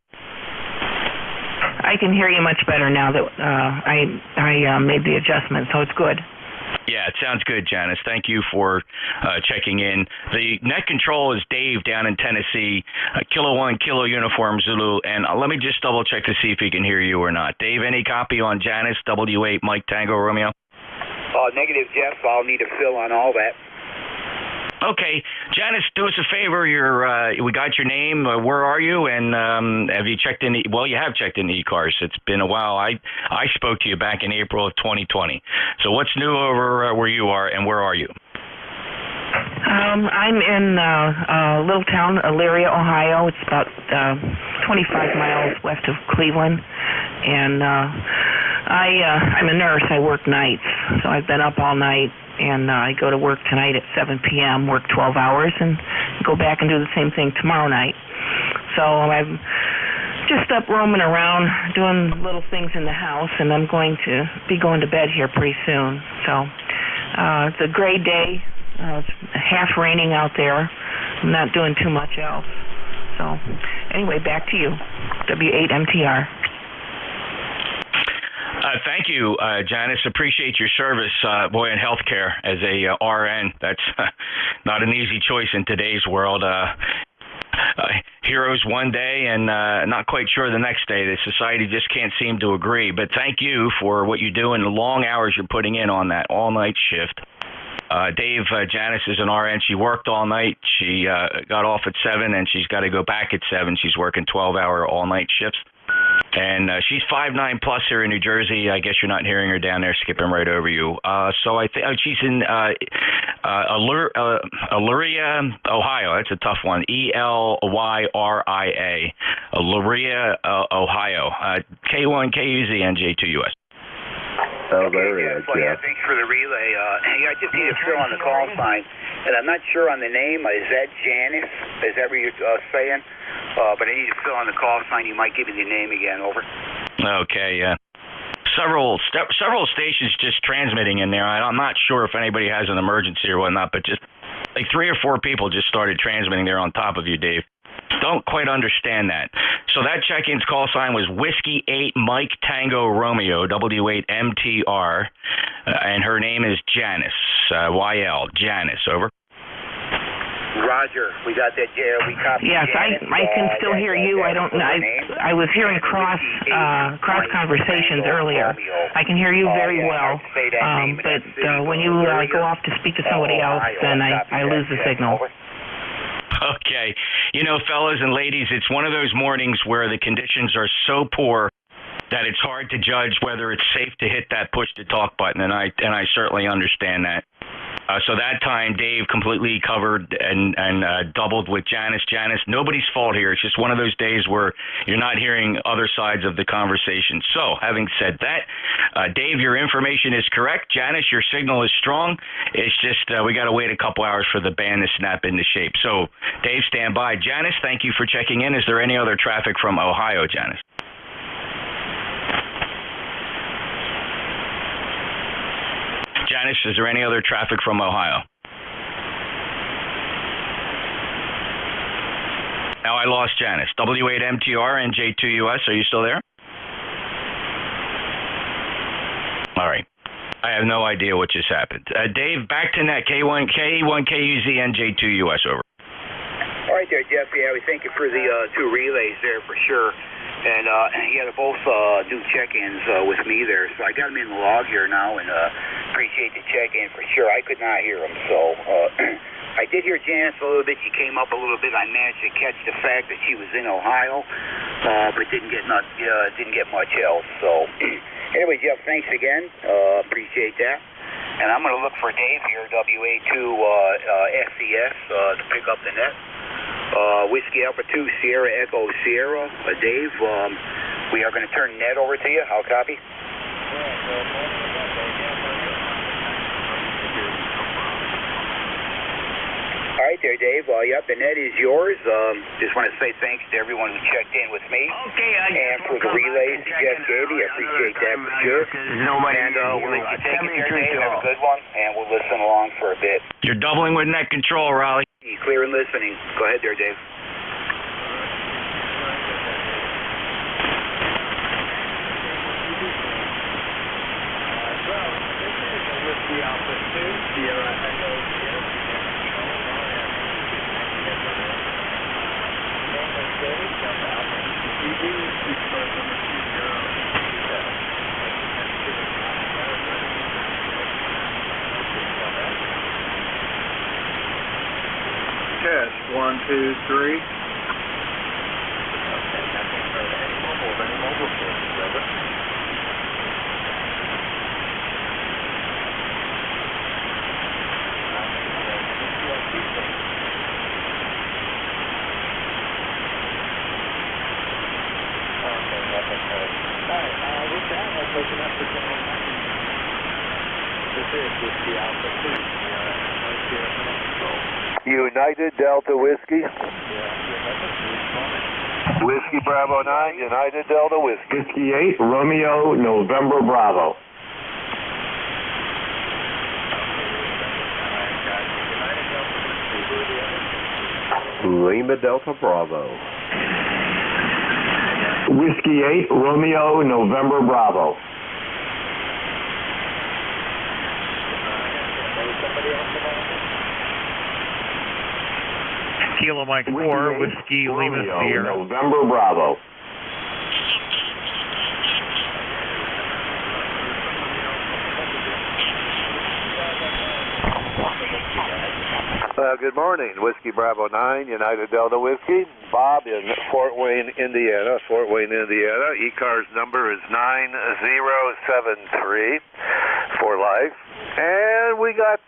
I can hear you much better now that I made the adjustment, so it's good. Yeah, it sounds good, Janice. Thank you for checking in. The net control is Dave down in Tennessee, Kilo 1, Kilo Uniform Zulu, and let me just double check to see if he can hear you or not. Dave, any copy on Janice, W8 Mike Tango Romeo? Negative, Jeff. I'll need a fill on all that. Okay, Janice, do us a favor. We got your name. Where are you? And have you checked in? Well, you have checked in eCars. It's been a while. I spoke to you back in April of 2020. So what's new over where you are, and where are you? I'm in a little town, Elyria, Ohio. It's about 25 miles west of Cleveland, and I'm a nurse. I work nights, so I've been up all night. And I go to work tonight at 7 p.m., work 12 hours, and go back and do the same thing tomorrow night. So I'm just up roaming around, doing little things in the house, and I'm going to be going to bed here pretty soon. So it's a gray day. It's half raining out there. I'm not doing too much else. So anyway, back to you, W8MTR. Thank you, Janice. Appreciate your service, boy, in healthcare as a RN. That's not an easy choice in today's world. Heroes one day and not quite sure the next day. The society just can't seem to agree. But thank you for what you do and the long hours you're putting in on that all-night shift. Dave, Janice is an RN. She worked all night. She got off at 7, and she's got to go back at 7. She's working 12-hour all-night shifts. And she's 5'9" plus here in New Jersey. I guess you're not hearing her down there, skipping right over you. So I think she's in Elyria, Ohio. That's a tough one. Elyria, Elyria, Ohio. K1 KUZ NJ2US. Yeah, thanks for the relay. I just need to fill on the call sign, and I'm not sure on the name. Is that Janice? Is that what you're saying? But I need to fill on the call sign. You might give me the name again. Over. Okay, yeah. Several stations just transmitting in there. I'm not sure if anybody has an emergency or whatnot, but just like 3 or 4 people just started transmitting there on top of you, Dave. Don't quite understand that. So that check-in's call sign was Whiskey 8 Mike Tango Romeo, W8MTR, and her name is Janice, YL, Janice, over. Roger, we got that. We copied. Yes, Janice, I can still hear you. I don't know. I was hearing cross conversations earlier. I can hear you very well, but when you go off to speak to somebody else, then I lose the signal. Okay. You know, fellas and ladies, it's one of those mornings where the conditions are so poor that it's hard to judge whether it's safe to hit that push-to-talk button, and I certainly understand that. So that time, Dave completely covered and doubled with Janice. Janice, nobody's fault here. It's just one of those days where you're not hearing other sides of the conversation. So, having said that, Dave, your information is correct. Janice, your signal is strong. It's just we got to wait a couple hours for the band to snap into shape. So, Dave, stand by. Janice, thank you for checking in. Is there any other traffic from Ohio, Janice? Janice, is there any other traffic from Ohio? Now I lost Janice. W8MTR, NJ2US, are you still there? All right. I have no idea what just happened. Dave, back to net, K1 KUZ, NJ2US, over. All right there, Jeff. Yeah, we thank you for the 2 relays there for sure. And yeah, they both do check-ins with me there, so I got them in the log here now, and appreciate the check-in for sure. I could not hear them, so I did hear Janice a little bit. She came up a little bit. I managed to catch the fact that she was in Ohio, but didn't get much else. So anyway, Jeff, thanks again. Appreciate that. And I'm going to look for Dave here, WA2SES, to pick up the net. Whiskey Alpha 2, Sierra Echo Sierra. Dave, we are going to turn net over to you. How copy? All right there, Dave. Yep, the net is yours. Just want to say thanks to everyone who checked in with me. Okay, and for the relays that Jeff gave me. I appreciate that for sure. And we'll let you take it there, Dave. Have a good one, and we'll listen along for a bit. You're doubling with net control, Raleigh. Clear and listening. Go ahead there, Dave. Whiskey Alpha 2, Sierra Echo Sierra. Test 1, 2, 3. United Delta Whiskey. Whiskey Bravo 9, United Delta Whiskey. Whiskey 8, Romeo November Bravo. Lima Delta Bravo. Whiskey 8, Romeo November Bravo. Kilo Mike 4, Whiskey Lima Sierra. November Bravo. Good morning, Whiskey Bravo 9, United Delta Whiskey. Bob in Fort Wayne, Indiana. Fort Wayne, Indiana. E-car's number is 9073 for life. And we got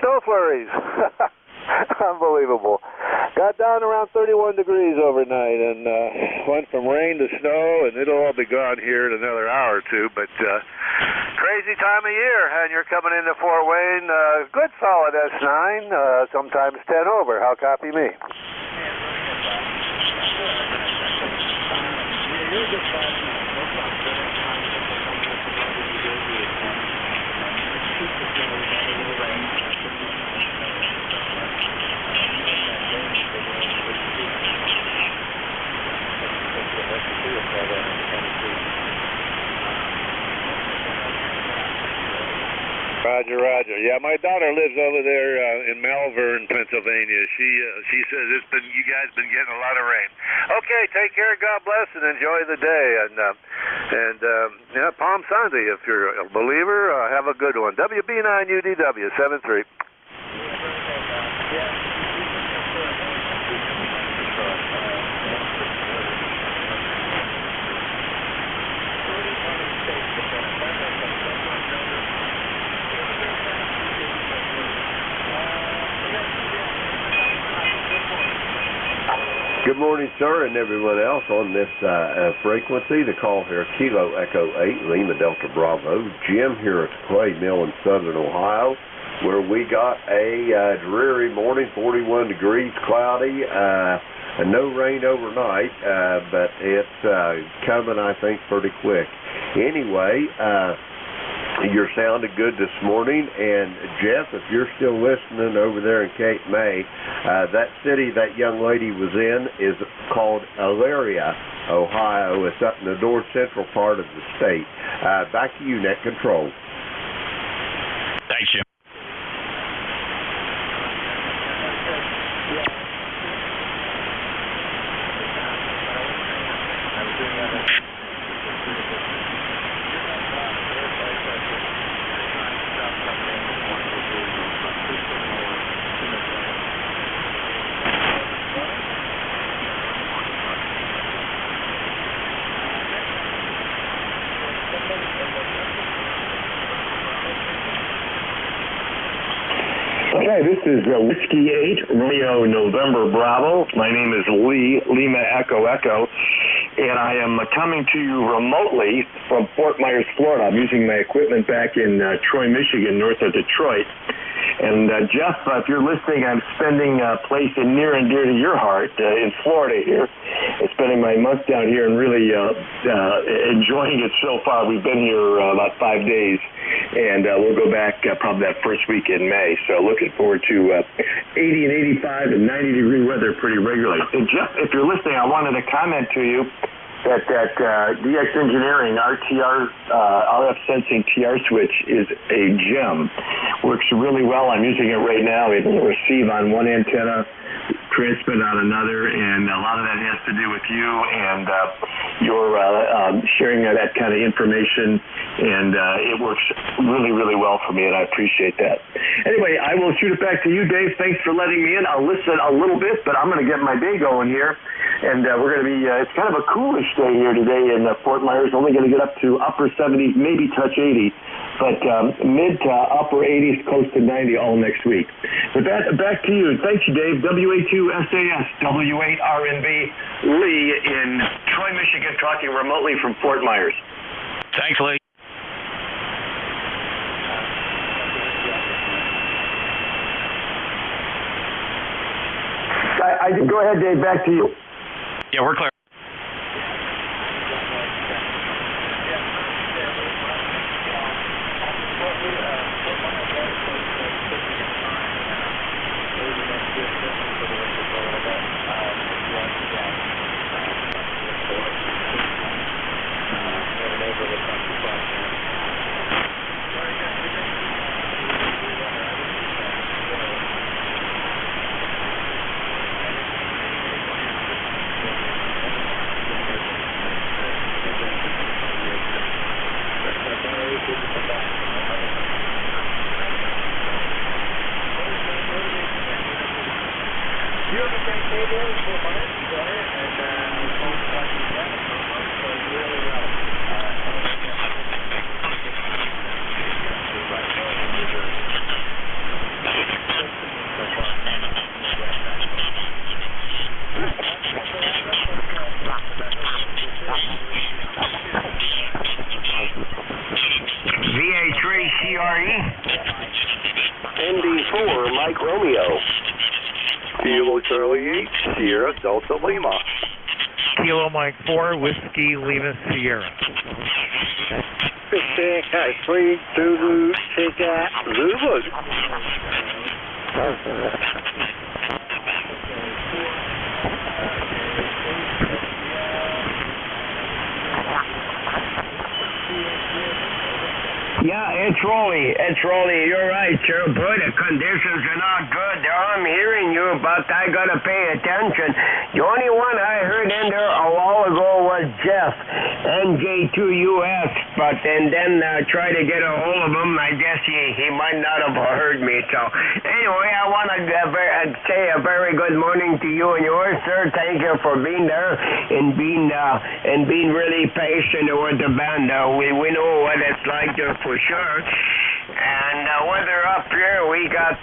snow flurries. Unbelievable. Got down around 31 degrees overnight and went from rain to snow, and it'll all be gone here in another hour or two. But crazy time of year, and you're coming into Fort Wayne, good solid S9, sometimes 10 over. How copy me? Roger, Roger. Yeah, my daughter lives over there in Malvern, Pennsylvania. She says you guys been getting a lot of rain. Okay, take care. God bless and enjoy the day. And yeah, Palm Sunday. If you're a believer, have a good one. WB9UDW 73. Good morning, sir, and everyone else on this frequency. The call here, Kilo Echo 8, Lima Delta Bravo. Jim here at the Clay Mill in southern Ohio, where we got a dreary morning, 41 degrees, cloudy, no rain overnight, but it's coming, I think, pretty quick. Anyway, you're sounding good this morning, and Jeff, if you're still listening over there in Cape May, that city that young lady was in is called Elyria, Ohio. It's up in the north central part of the state. Back to you, Net Control. Thanks, Jim. This is Whiskey 8, Romeo November Bravo. My name is Lee, Lima Echo Echo, and I am coming to you remotely from Fort Myers, Florida. I'm using my equipment back in Troy, Michigan, north of Detroit. And Jeff, if you're listening, I'm spending a place near and dear to your heart in Florida here. I'm spending my month down here and really enjoying it so far. We've been here about 5 days, and we'll go back probably that first week in May. So looking forward to 80 and 85 and 90-degree weather pretty regularly. And Jeff, if you're listening, I wanted to comment to you that DX Engineering RF sensing TR switch is a gem. Works really well. I'm using it right now. It'll receive on one antenna, transmit on another, and a lot of that has to do with you and your sharing that kind of information, and it works really, really well for me, and I appreciate that. Anyway, I will shoot it back to you, Dave. Thanks for letting me in. I'll listen a little bit, but I'm going to get my day going here, and we're going to be, it's kind of a coolish day here today in Fort Myers, only going to get up to upper 70s, maybe touch 80, but mid to upper 80s, close to 90 all next week. With that, back to you. Thank you, Dave. WA2SAS, W8RNB, Lee in Troy, Michigan, talking remotely from Fort Myers. Thanks, Lee. Go ahead, Dave. Back to you. Yeah, we're clear. ND4, Mike Romeo. Kilo Charlie 8, Sierra Delta Lima. Kilo Mike 4, Whiskey Lima Sierra. 15, 3, Zulu, Ticket, Zulu. Yeah, it's Rolly. It's Rolly. You're right, sir. Boy, the conditions are not good. I'm hearing you, but I gotta pay attention. The only one I heard in there a while ago was Jeff, NJ2US, but and then try to get a hold of him. I guess he might not have heard me. So anyway, I want to say a very good morning to you and yours, sir. Thank you for being there and being really patient with the band. We know what it's like there for sure. And weather up here, we got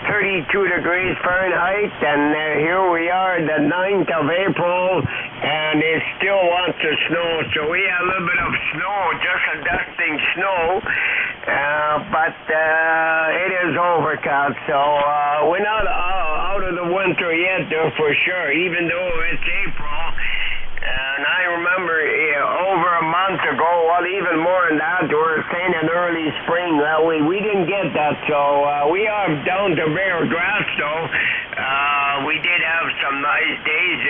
32 degrees Fahrenheit, and here we are, the 9th of April, and it still wants to snow. So we had a little bit of snow, just a dusting snow, but it is overcast. So we're not out of the winter yet, there for sure, even though it's April. And I remember over a month ago, well, even more than that, we were saying in early spring. Well, we didn't get that, so we are down to bare grass, though. We did have some nice days,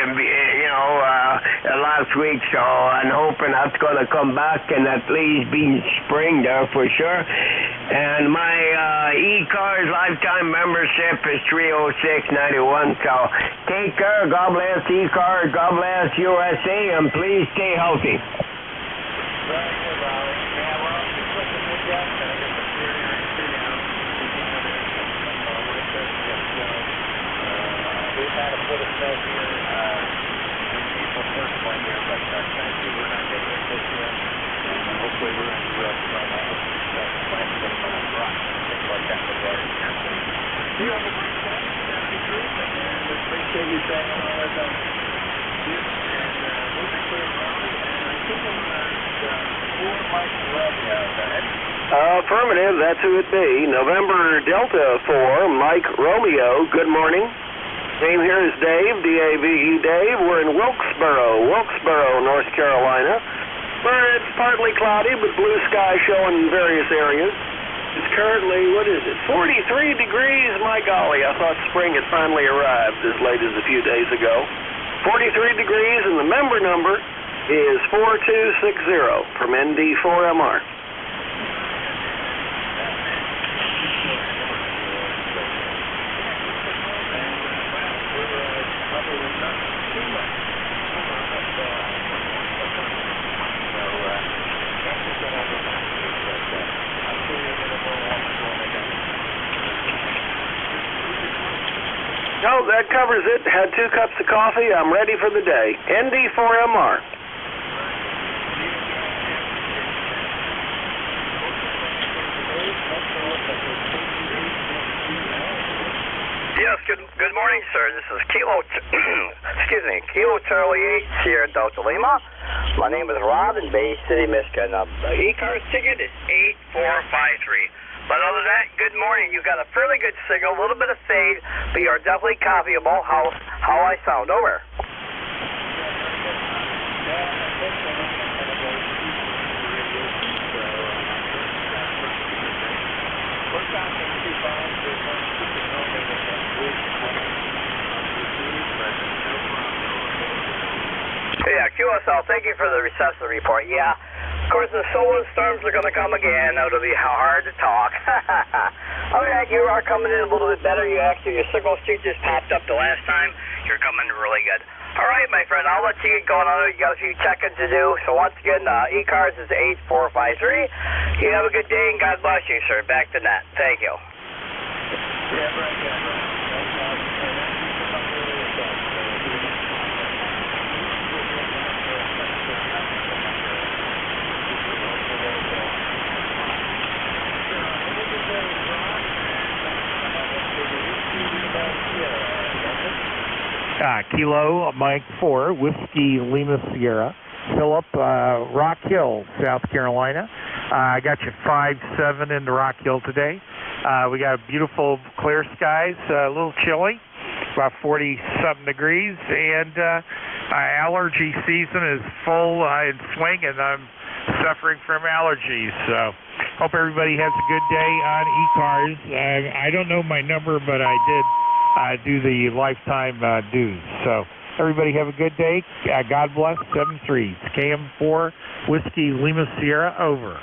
last week, so I'm hoping that's going to come back and at least be spring there for sure. And my e-cars lifetime membership is 306.91, so take care. God bless e-cars. God bless USA, and please stay healthy. You Affirmative, that's who it be. November Delta 4, Mike Romeo, good morning. Name here is Dave, D-A-V-E, Dave. We're in Wilkesboro, North Carolina, where it's partly cloudy but blue sky showing in various areas. It's currently, 43 degrees? My golly, I thought spring had finally arrived as late as a few days ago. 43 degrees, and the member number is 4260 from ND4MR. No, that covers it. Had 2 cups of coffee. I'm ready for the day. ND4MR. Yes, good morning, sir. This is Kilo Charlie 8 Sierra Delta Lima. My name is Rob in Bay City, Michigan. E-card ticket is 8453. But other than that, good morning. You've got a fairly good signal, a little bit of fade, but you are definitely copyable. How I sound. Over. Yeah, QSL, thank you for the reception report. Yeah. Of course, the solar storms are going to come again. It'll be hard to talk. Oh, yeah, you are coming in a little bit better. Your signal streak just popped up the last time. You're coming really good. All right, my friend, I'll let you get going on. You got a few check-ins to do. So once again, E-Cars is 8453. You have a good day, and God bless you, sir. Back to net. Thank you. Kilo Mike 4, Whiskey Lima Sierra, Philip, Rock Hill, South Carolina. I got you 5-7 into Rock Hill today. We got beautiful clear skies, a little chilly, about 40-something degrees, and allergy season is full in swing, and I'm suffering from allergies. So hope everybody has a good day on E-Cars. I don't know my number, but I did do the lifetime dues. So everybody have a good day. God bless. 7-3. KM4 Whiskey Lima Sierra, over.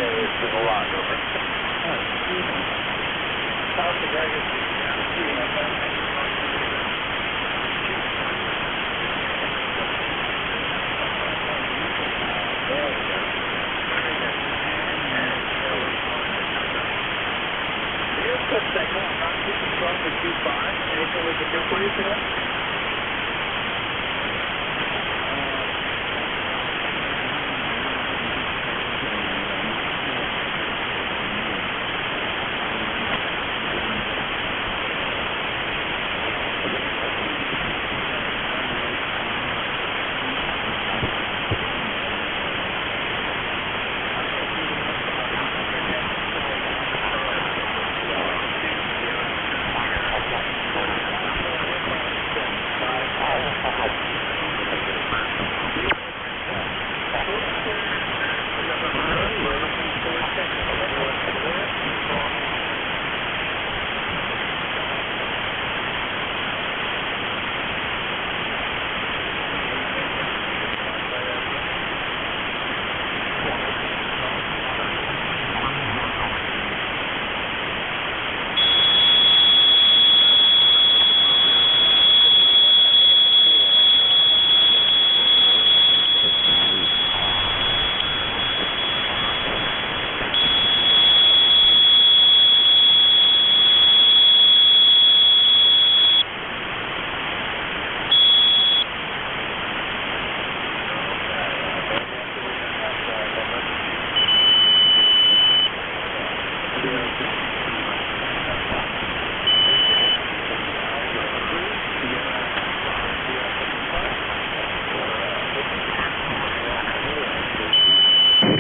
to the lot number. Anything we can do for you today?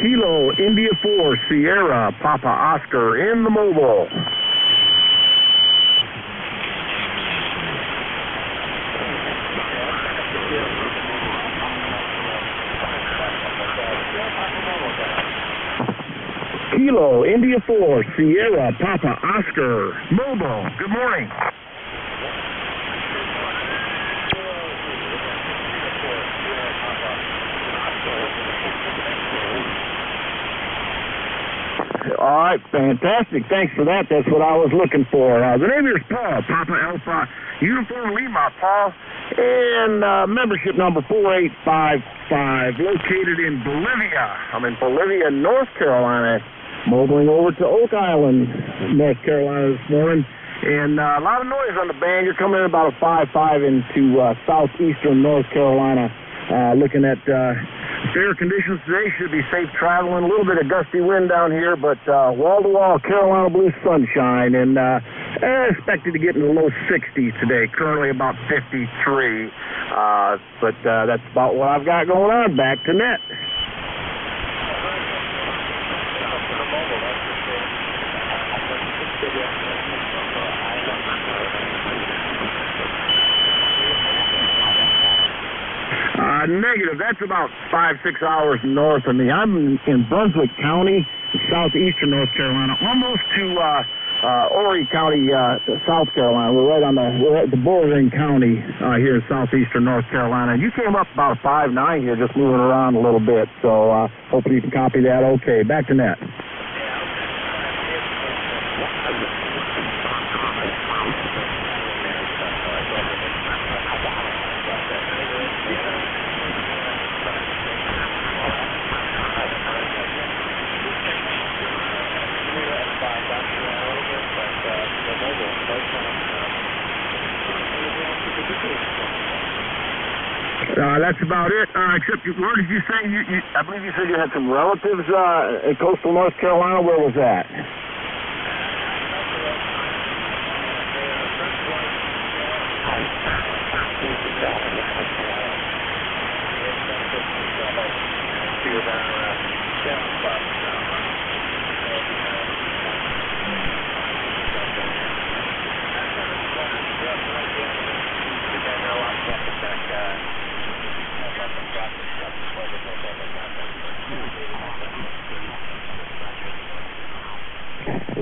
Kilo India 4 Sierra Papa Oscar in the mobile. Kilo India 4 Sierra Papa Oscar mobile. Good morning. All right, fantastic. Thanks for that. That's what I was looking for. The name here is Paul, Papa Alpha, Uniform Lima, Paul, and membership number 4855, located in Bolivia. I'm in Bolivia, North Carolina, mobiling over to Oak Island, North Carolina this morning. And a lot of noise on the band. You're coming in about a 5.5 into southeastern North Carolina. Looking at fair conditions today, should be safe traveling. A little bit of gusty wind down here, but wall-to-wall Carolina blue sunshine, and expected to get in the low 60s today. Currently about 53, but that's about what I've got going on. Back to net. Negative. That's about 5-6 hours north of me. I'm in Brunswick County, southeastern North Carolina, almost to Horry County, South Carolina. We're at the bordering county here in southeastern North Carolina. You came up about a 5.9 here, just moving around a little bit. So hopefully you can copy that. Okay, back to net. That's about it. Except, where did you say I believe you said you had some relatives in coastal North Carolina. Where was that?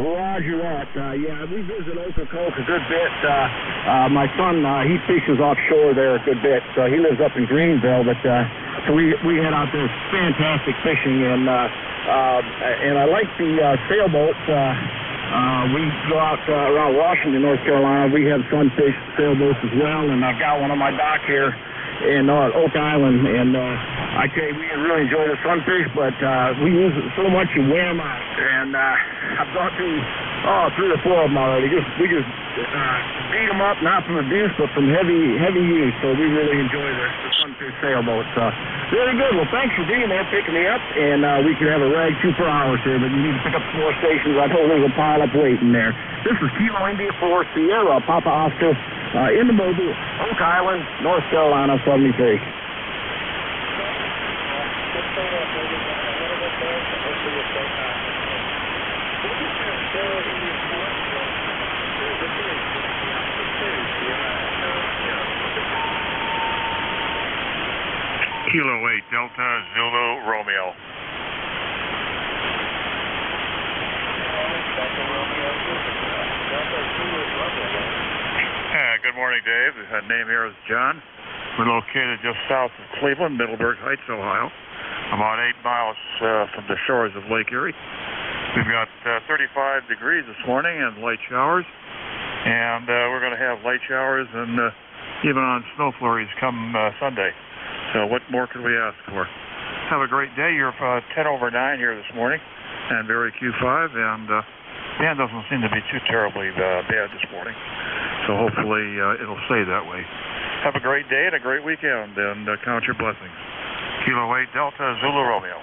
Roger that. Yeah, we visit Ocracoke a good bit. My son, he fishes offshore there a good bit. He lives up in Greenville, but so we head out there. Fantastic fishing, and And I like the sailboats. We go out around Washington, North Carolina. We have sunfish sailboats as well, and I've got one on my dock here in Oak Island. And I tell you, we really enjoy the sunfish, but we use it so much you wear them out. And I've gone through 3 or 4 of them already. We just beat them up, not from abuse, but from heavy use. So we really enjoy the sunfish sailboats. Very good. Well, thanks for being there, picking me up, and we could have a rag 2 per hour here, but you need to pick up some more stations. I know there's a pile up waiting there. This is Kilo India 4 Sierra Papa Oscar in the Mobile, Oak Island, North Carolina, 73. Kilo 8 Delta Zulu Romeo. Good morning, Dave. The name here is John. We're located just south of Cleveland, Middleburg Heights, Ohio, about 8 miles from the shores of Lake Erie. We've got 35 degrees this morning and light showers, and we're going to have light showers and even on snow flurries come Sunday. So what more could we ask for? Have a great day. You're 10 over 9 here this morning, and Barry Q5, and band doesn't seem to be too terribly bad this morning. So hopefully it'll stay that way. Have a great day and a great weekend, and count your blessings. Kilo 8 Delta Zulu Romeo.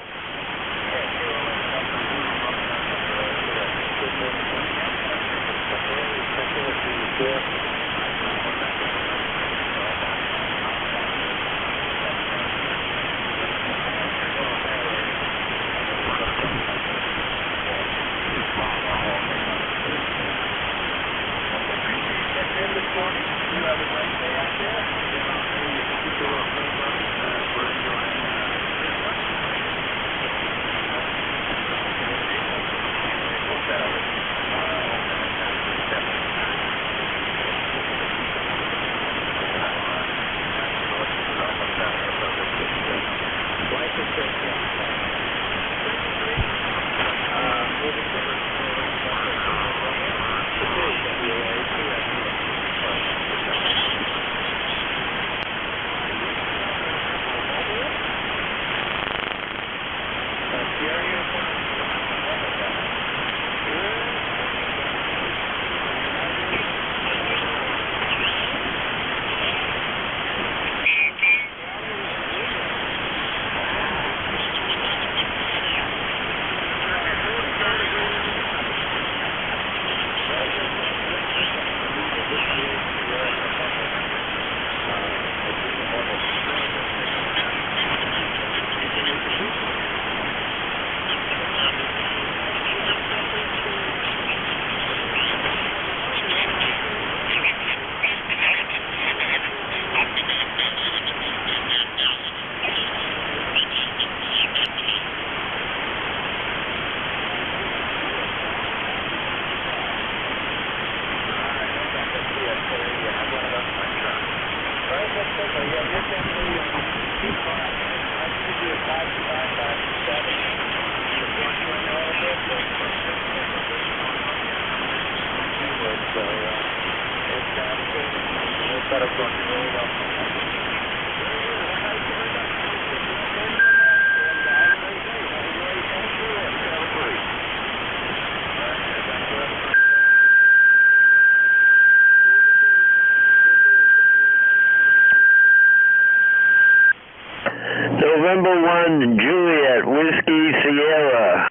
November 1, Juliet, Whiskey, Sierra.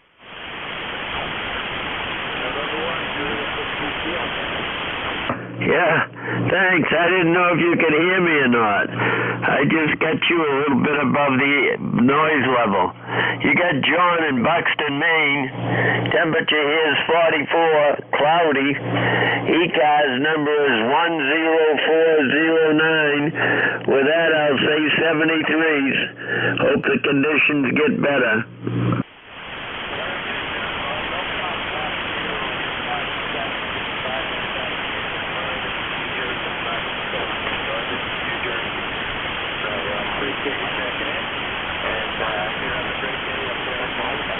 Yeah, thanks. I didn't know if you could hear me or not. I just got you a little bit above the noise level. You got John in Buxton, Maine. Temperature here is 44, cloudy. ECAS number is 10409. With that, I'll say 73s. Hope the conditions get better. Appreciate you checking in, and you have a great day up there in Florida.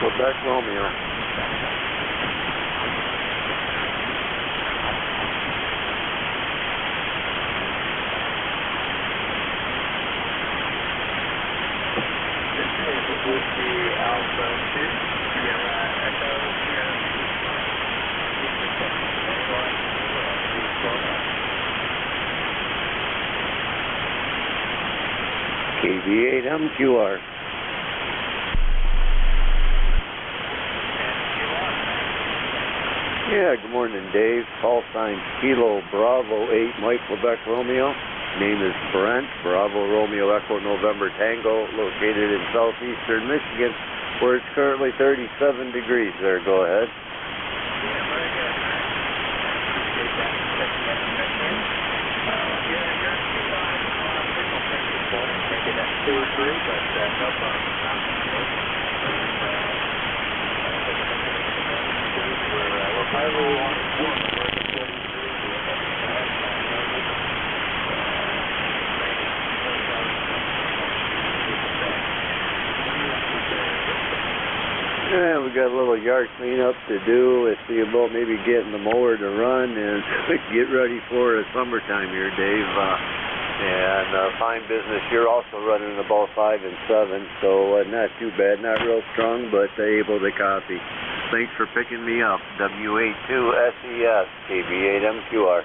Quebec Romeo. KB8MQR. Yeah, good morning, Dave. Call sign Kilo Bravo 8 Mike Quebec Romeo. Name is Brent. Bravo Romeo Echo November Tango, located in southeastern Michigan, where it's currently 37 degrees there. Go ahead. Yeah, we got a little yard cleanup to do. Let's see about maybe getting the mower to run and get ready for summertime here, Dave. And fine business. You're also running about 5 and 7, so not too bad. Not real strong, but able to copy. Thanks for picking me up. W82SES, KB8MQR.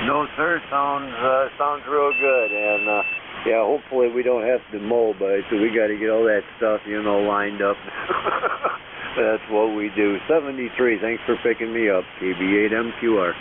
No, sir. Sounds real good, and yeah, hopefully we don't have to mow, but we got to get all that stuff, lined up. That's what we do. 73. Thanks for picking me up. KB8MQR.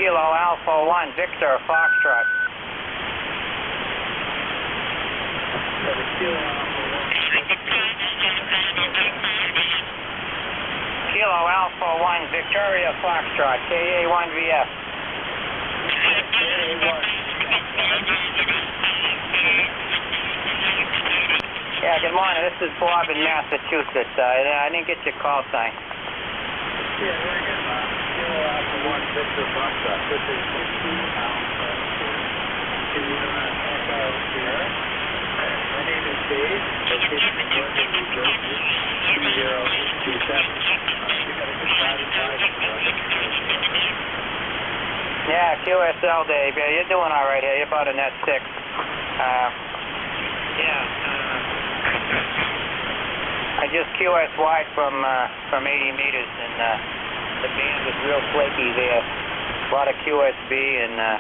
Kilo Alpha 1, Victor Foxtrot. Kilo Alpha 1, Victoria Foxtrot, KA1VF. Yeah, good morning. This is Bob in Massachusetts. I didn't get your call sign. Yeah, very good, Bob. Kilo Alpha 1, Victor Foxtrot. This is Whiskey Alpha 2, Echo Sierra. My name is Dave. Location in Georgia, New Jersey, 20827. You got a good driving license, Yeah, QSL, Dave. Yeah, you're doing all right here. You're about a net 6. I just QS wide from 80 meters, and the band is real flaky there. A lot of QSB and a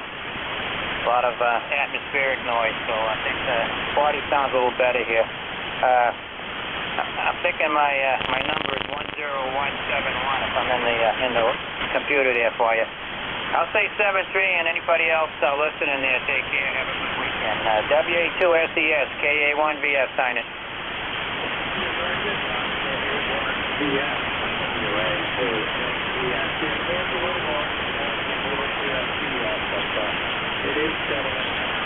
lot of atmospheric noise, so I think the 40 sounds a little better here. I'm thinking my number is 10171 if I'm in the computer there for you. I'll say 73, and anybody else listening there, take care. Have a good weekend. WA2SES, KA1VF signing. It is settling down.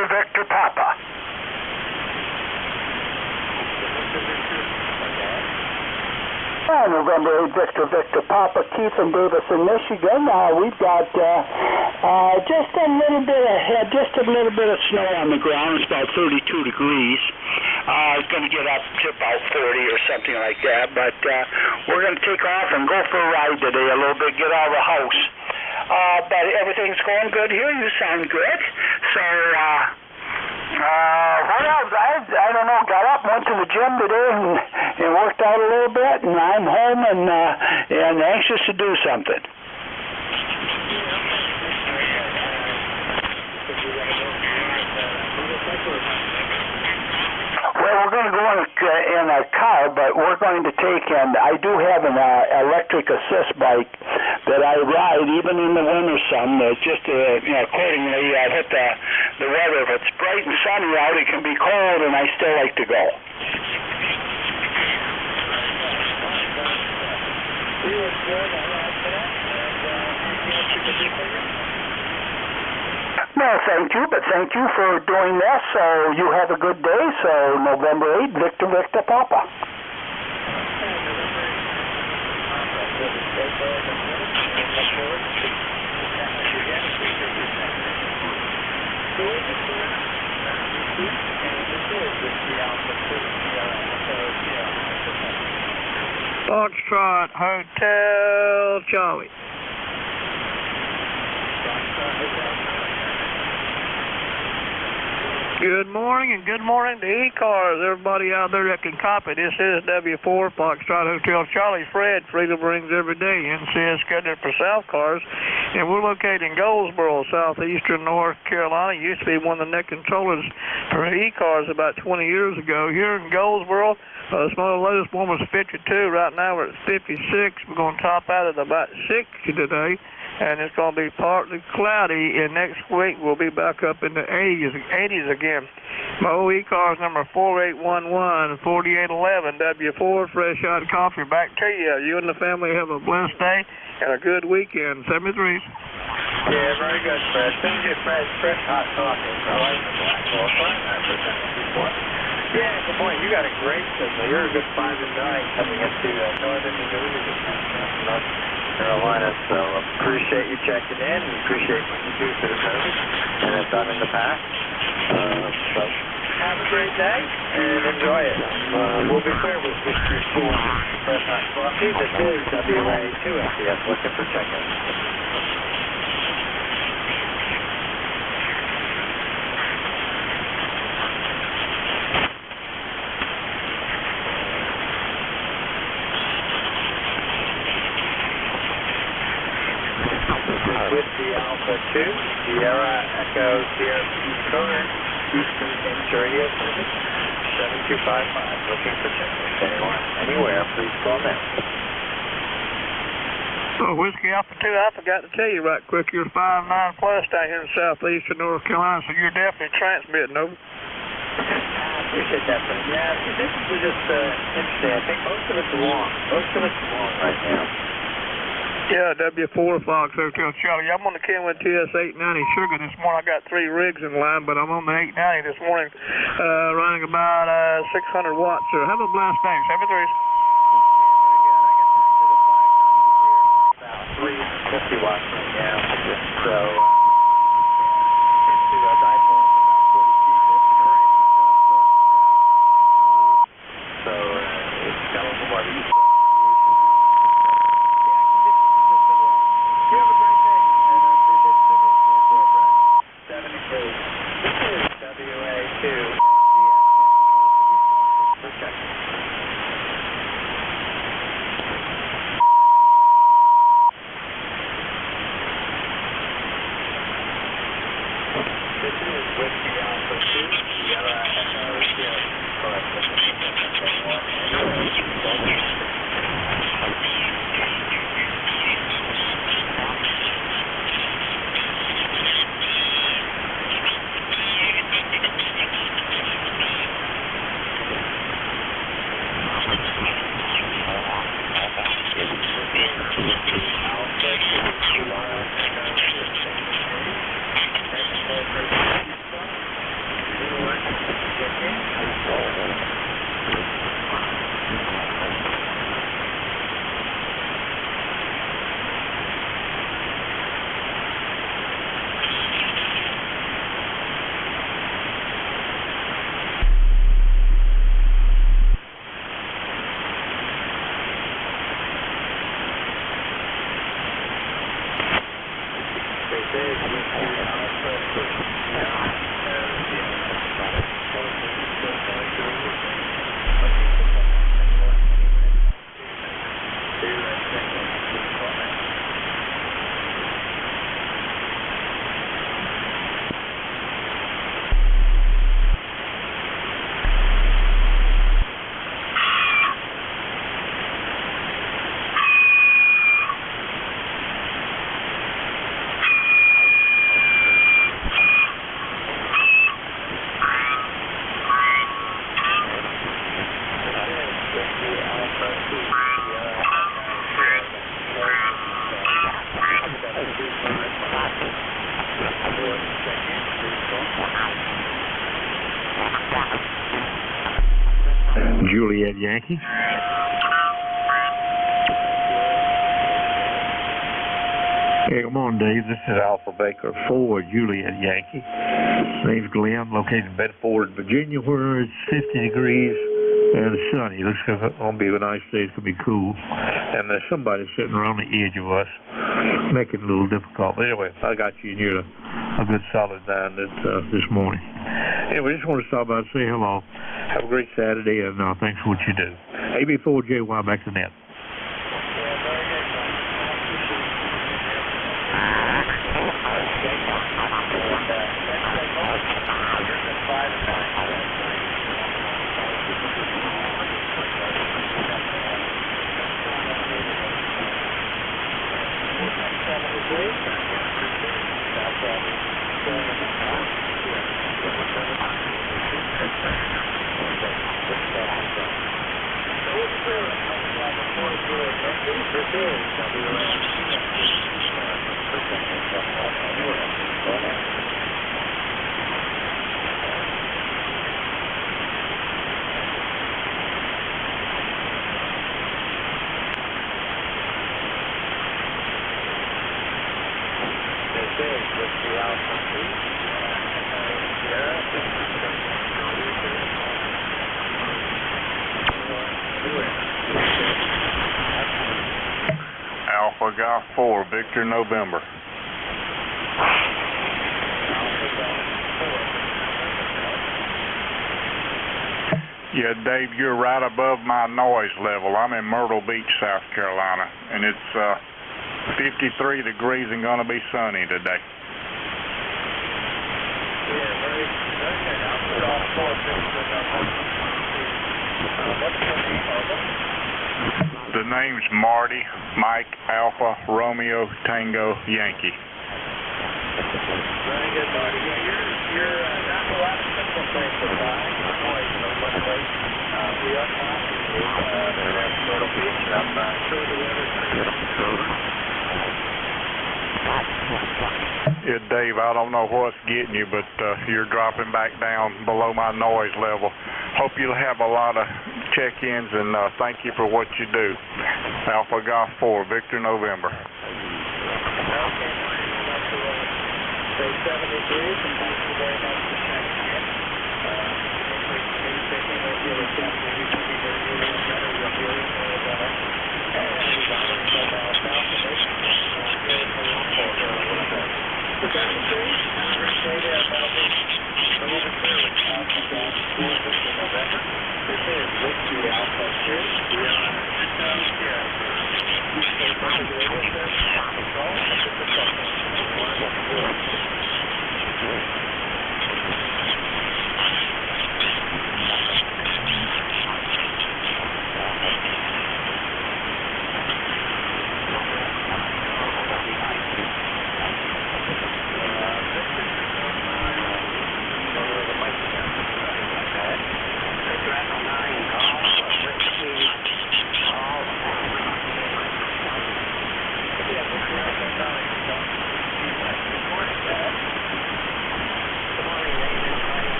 Victor Papa. November 8, Victor Papa, Keith and Davis in Michigan. We've got just a little bit of snow on the ground. It's about 32 degrees. It's going to get up to about 40 or something like that. But we're going to take off and go for a ride today a little bit, get out of the house. But everything's going good here. You sound good. So, what else? I don't know. Got up, went to the gym today and worked out a little bit, and I'm home and anxious to do something. Well, we're going to go in a car, but we're going to take, and I do have an electric assist bike that I ride even in the winter sun, just accordingly hit the weather. If it's bright and sunny out, it can be cold, and I still like to go. No, thank you, but thank you for doing this. So you have a good day. So November 8, Victor Papa. Foxtrot Hotel Charlie. Good morning and good morning to E-Cars, everybody out there that can copy. This is W4 Foxtrot Hotel Charlie. Fred, freedom rings every day. NCS scheduled for South Cars, and we're located in Goldsboro, southeastern North Carolina. Used to be one of the net controllers for E-Cars about 20 years ago. Here in Goldsboro, the lowest one was 52. Right now we're at 56. We're going to top out at about 60 today. And it's going to be partly cloudy, and next week we'll be back up in the 80s again. My OE car is number 4811-4811, W4, fresh hot coffee. Back to you. You and the family have a blessed day and a good weekend. 73. Yeah, very good, Fred. Send you Fred's fresh hot coffee. I like the black before. Yeah, good morning. You got a great signal. You're a good 5 and 9 coming into northern New Jersey, North Carolina, so appreciate you checking in and appreciate what you do for the service and have done in the past. So have a great day and enjoy it. We'll be clear with Whiskey 4 fresh hot coffee. This is WA2SES looking for check-in. Whiskey Alpha 2, Sierra Echo Sierra Coder, Houston Games Radio Service, 7255. Looking for checkers. Anyone, anywhere, please call now. Oh, Whiskey Alpha 2, I forgot to tell you right quick, you're 5.9 plus down here in southeastern North Carolina, so you're definitely transmitting over. I appreciate that, friend. Yeah, this is just interesting. I think most of it's wrong. Most of it's wrong right now. Yeah, W4 Fox Hotel Charlie. I'm on the Kenwood TS 890 Sugar this morning. I got 3 rigs in line, but I'm on the 890 this morning, running about 600 watts. So have a blessed day. 73. 350 watts right now. So, it's got a little more east. You have a great day, and I appreciate the signal for Brad. 73. This is WA2. Juliet Yankee. Hey, good morning, Dave. This is Alpha Baker 4, Juliet Yankee. Name's Glenn, located in Bedford, Virginia, where it's 50 degrees and sunny. Looks like it's going to be a nice day. It's going to be cool. And there's somebody sitting around the edge of us, making it a little difficult. But anyway, I got you, and you're a good solid 9 this morning. Anyway, just want to stop by and say hello. Have a great Saturday, and thanks for what you do. AB4JY, back to net. Alpha Golf 4, Victor November. Yeah, Dave, you're right above my noise level. I'm in Myrtle Beach, South Carolina, and it's 53 degrees and going to be sunny today. Yeah, very good. I'll put all 4 pictures up. What's the name of it? The name's Marty, Mike, Alpha, Romeo, Tango, Yankee. Very good, Marty. Yeah, you're not a lot of simple things to find. I'm always so much late. We are talking to they're at Myrtle Beach. I'm sure the weather's Yeah, Dave, I don't know what's getting you, but you're dropping back down below my noise level. Hope you'll have a lot of check-ins, and thank you for what you do. Alpha Golf 4, Victor November. Okay, say 70 degrees, and thank you very much for checking in.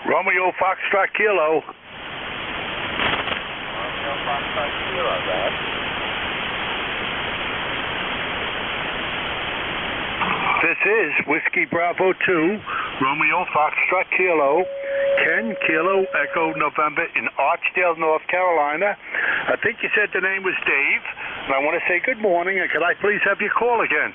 Romeo Foxtrot Kilo. Romeo Foxtrot Kilo, Dad. This is Whiskey Bravo 2, Romeo Foxtrot Kilo, 10 Kilo Echo November in Archdale, North Carolina. I think you said the name was Dave, and I want to say good morning, and could I please have your call again?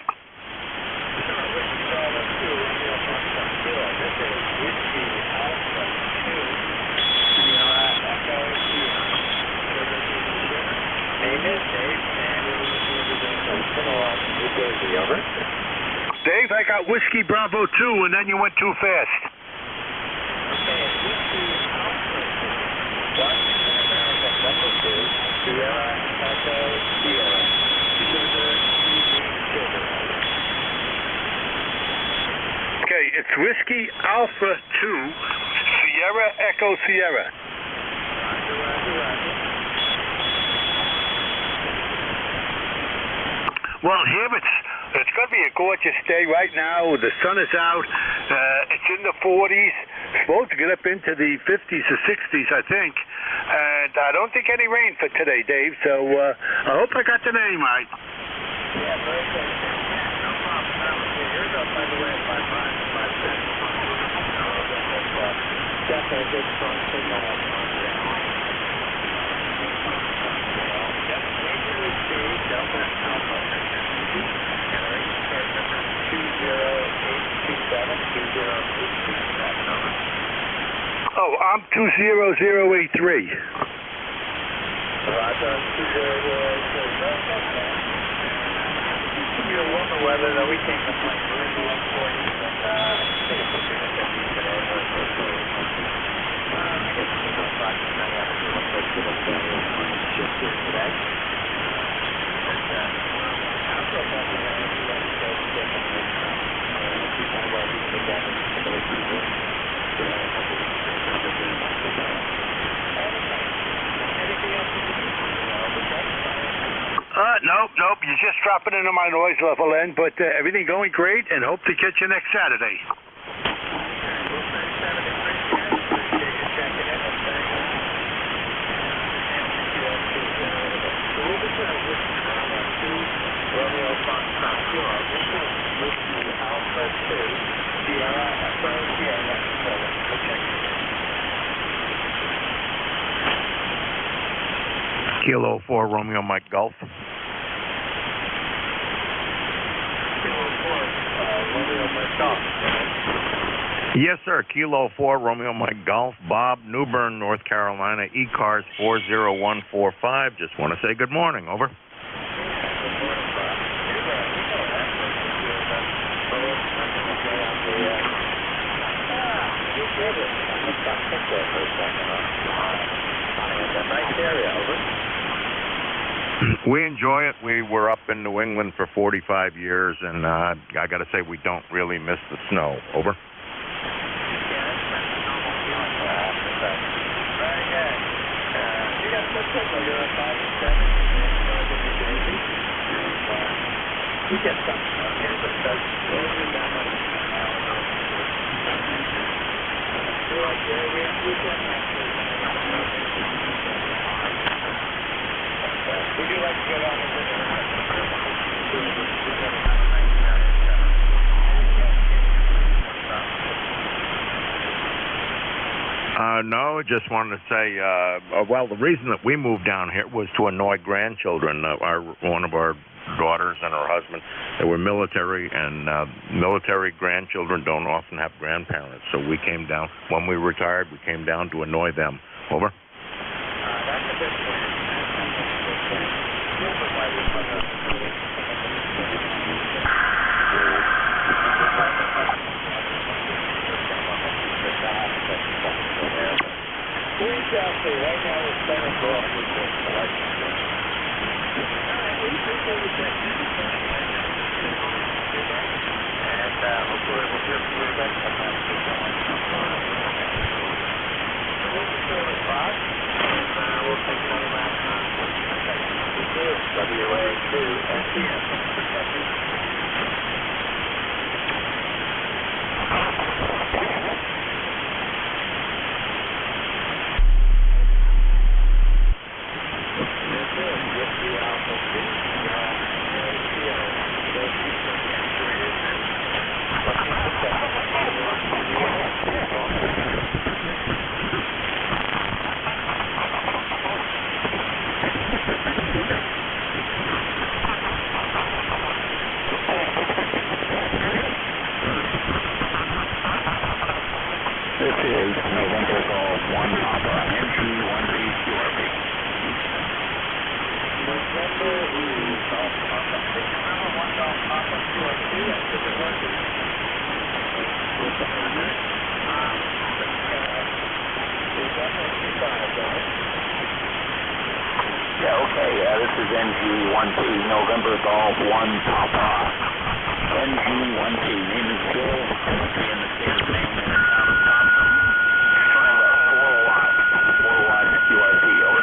Dave, I got Whiskey Bravo 2, and then you went too fast. Okay, it's Whiskey Alpha 2, Sierra Echo Sierra. Well, here it's going to be a gorgeous day right now. The sun is out. It's in the 40s. It's supposed to get up into the 50s or 60s, I think. And I don't think any rain for today, Dave. So I hope I got the name right. Yeah, very good. No problem. Here's up, by the way, 5 miles, 5 cents. Definitely a good strong signal up on there. Delta Alpha. Oh, I'm 20083. Warmer weather, though, we can't complain. We're in the 140s, and I think it's looking at 50 today. I guess it's approximately up to 140 shift here today. Nope. You're just dropping into my noise level end, but everything going great, and hope to catch you next Saturday. Romeo Foxtrot Kilo. This is Whiskey Alpha 2, Sierra Echo Sierra. Kilo 4 Romeo Mike Golf. Kilo 4 Romeo Mike Golf. Yes, sir. Kilo 4 Romeo Mike Golf. Bob, New Bern, North Carolina. E-Cars 40145. Just want to say good morning. Over. Nice area, over. We enjoy it. We were up in New England for 45 years, and I got to say we don't really miss the snow. Over. Very good. You got some signal. You're at 5 and 7 in New Jersey. You get some here, but that's only that much. You're like, we can would you like to get on with it? No, just wanted to say, well, the reason that we moved down here was to annoy grandchildren. One of our daughters and her husband, they were military, and military grandchildren don't often have grandparents. So we came down, when we retired, we came down to annoy them. Over. That's a good point. Okay, right now we're spinning for off with this. I like this. And hopefully we'll get some respect from that. We'll take another lap. WA2 SPM. This is November Golf 1 Papa, NJ2US QRP. November Golf Papa. November 1 Golf Papa QRP. That's the working. Yeah, okay. This is NJ1P, November Golf 1 Papa. NJ1P, name is Bill, in the state of Maine, in the town of Thompson. Trying about 4 watts QRP, over.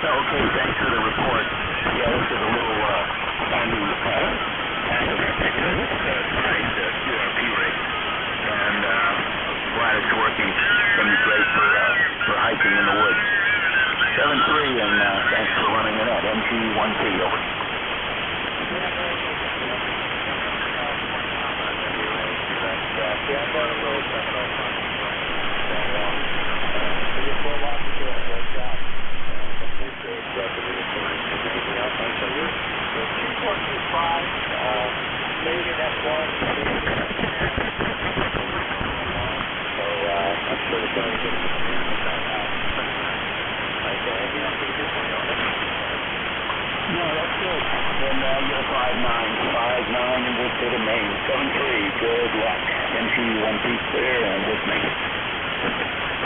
Okay, thanks for the report. Yeah, this is a little handy nice QRP rig, and glad it's working. It's going to be great for hiking in the woods. 7-3, and thanks for running it up. NJ1P, over. Maybe that's one. So I'm sure it's going to get No, that's good. Then you're 5-9 in the state of Maine. 7-3, good luck. NJ1P clear and with me.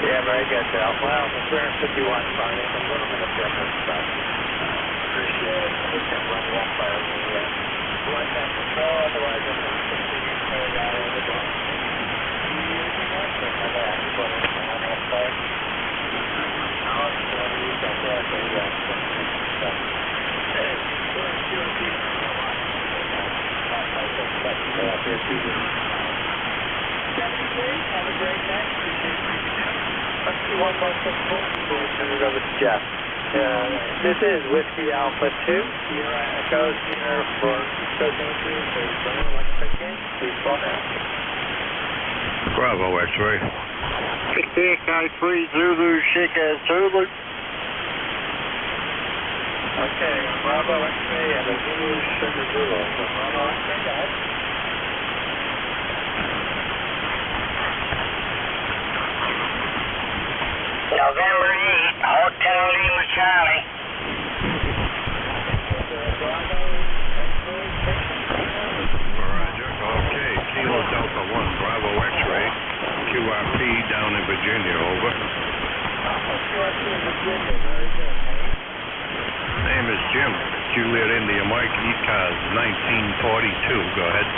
Yeah, very good, Bill. Well, the 350 watts fine. It's a little bit of difference, but appreciate it. We can run that by the blood test control, otherwise I'm going to continue to play that over the block. Have a great night. Let's do one more quick call before we turn it over to Jeff. This is Whiskey Alpha 2, Sierra Echo Sierra for East Coast Entry, so you're going to like a quick game. Please call now. Bravo, X-ray. 6893 Zulu, Chica Zulu. Okay, Bravo X-ray and a Zulu Sugar Zulu. So Bravo X-ray, guys. November 8, Hotel Lima Charlie. Roger. Okay, Kilo Delta 1, Bravo X-ray. QRP down in Virginia, over. Name is Jim. Juliet India Mike, E-Cars 1942. Go ahead.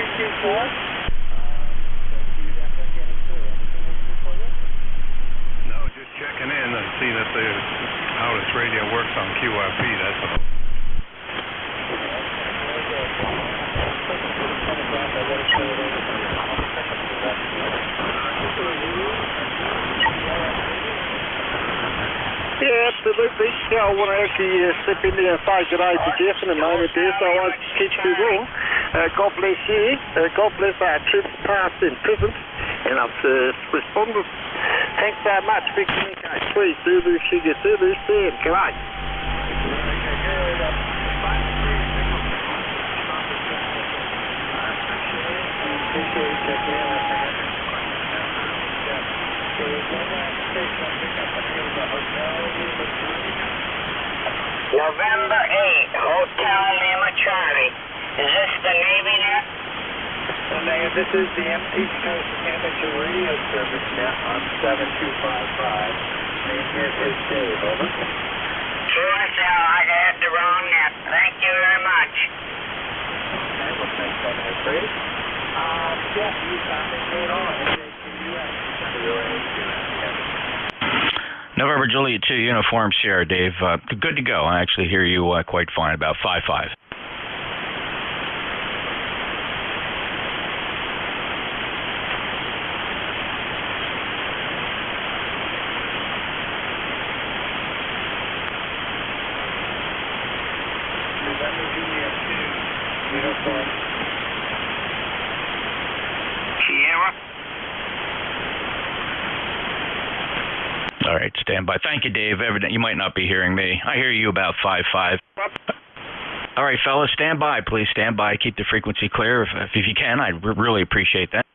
1942. No, just checking in and see that how this radio works on QRP, that's all. Yeah, absolutely. Yeah, I want to actually step in there and say good day to Jeff in a moment there, so I won't keep too long. God bless you. God bless our troops past and present. And I've responded. Thanks so much. Big communication. Please, Zulu, Sugar, Zulu, Sam. Good night. Charlie. Is this the Navy net? Well, ma'am, this is the East Coast Amateur Radio Service net on 7255. Name here is Dave, over. QSL, I had the wrong net. Thank you very much. Okay, well, thanks for that, please. Jeff, you found it going on. NJ2US Studio. November Juliet 2, Uniform Sierra, Dave. Good to go. I actually hear you quite fine, about 5.5. November Juliet 2, Uniform Sierra. All right, stand by. Thank you, Dave. Evident you might not be hearing me. I hear you about 5.5. All right, fellas, stand by. Please stand by. Keep the frequency clear if you can. I'd really appreciate that.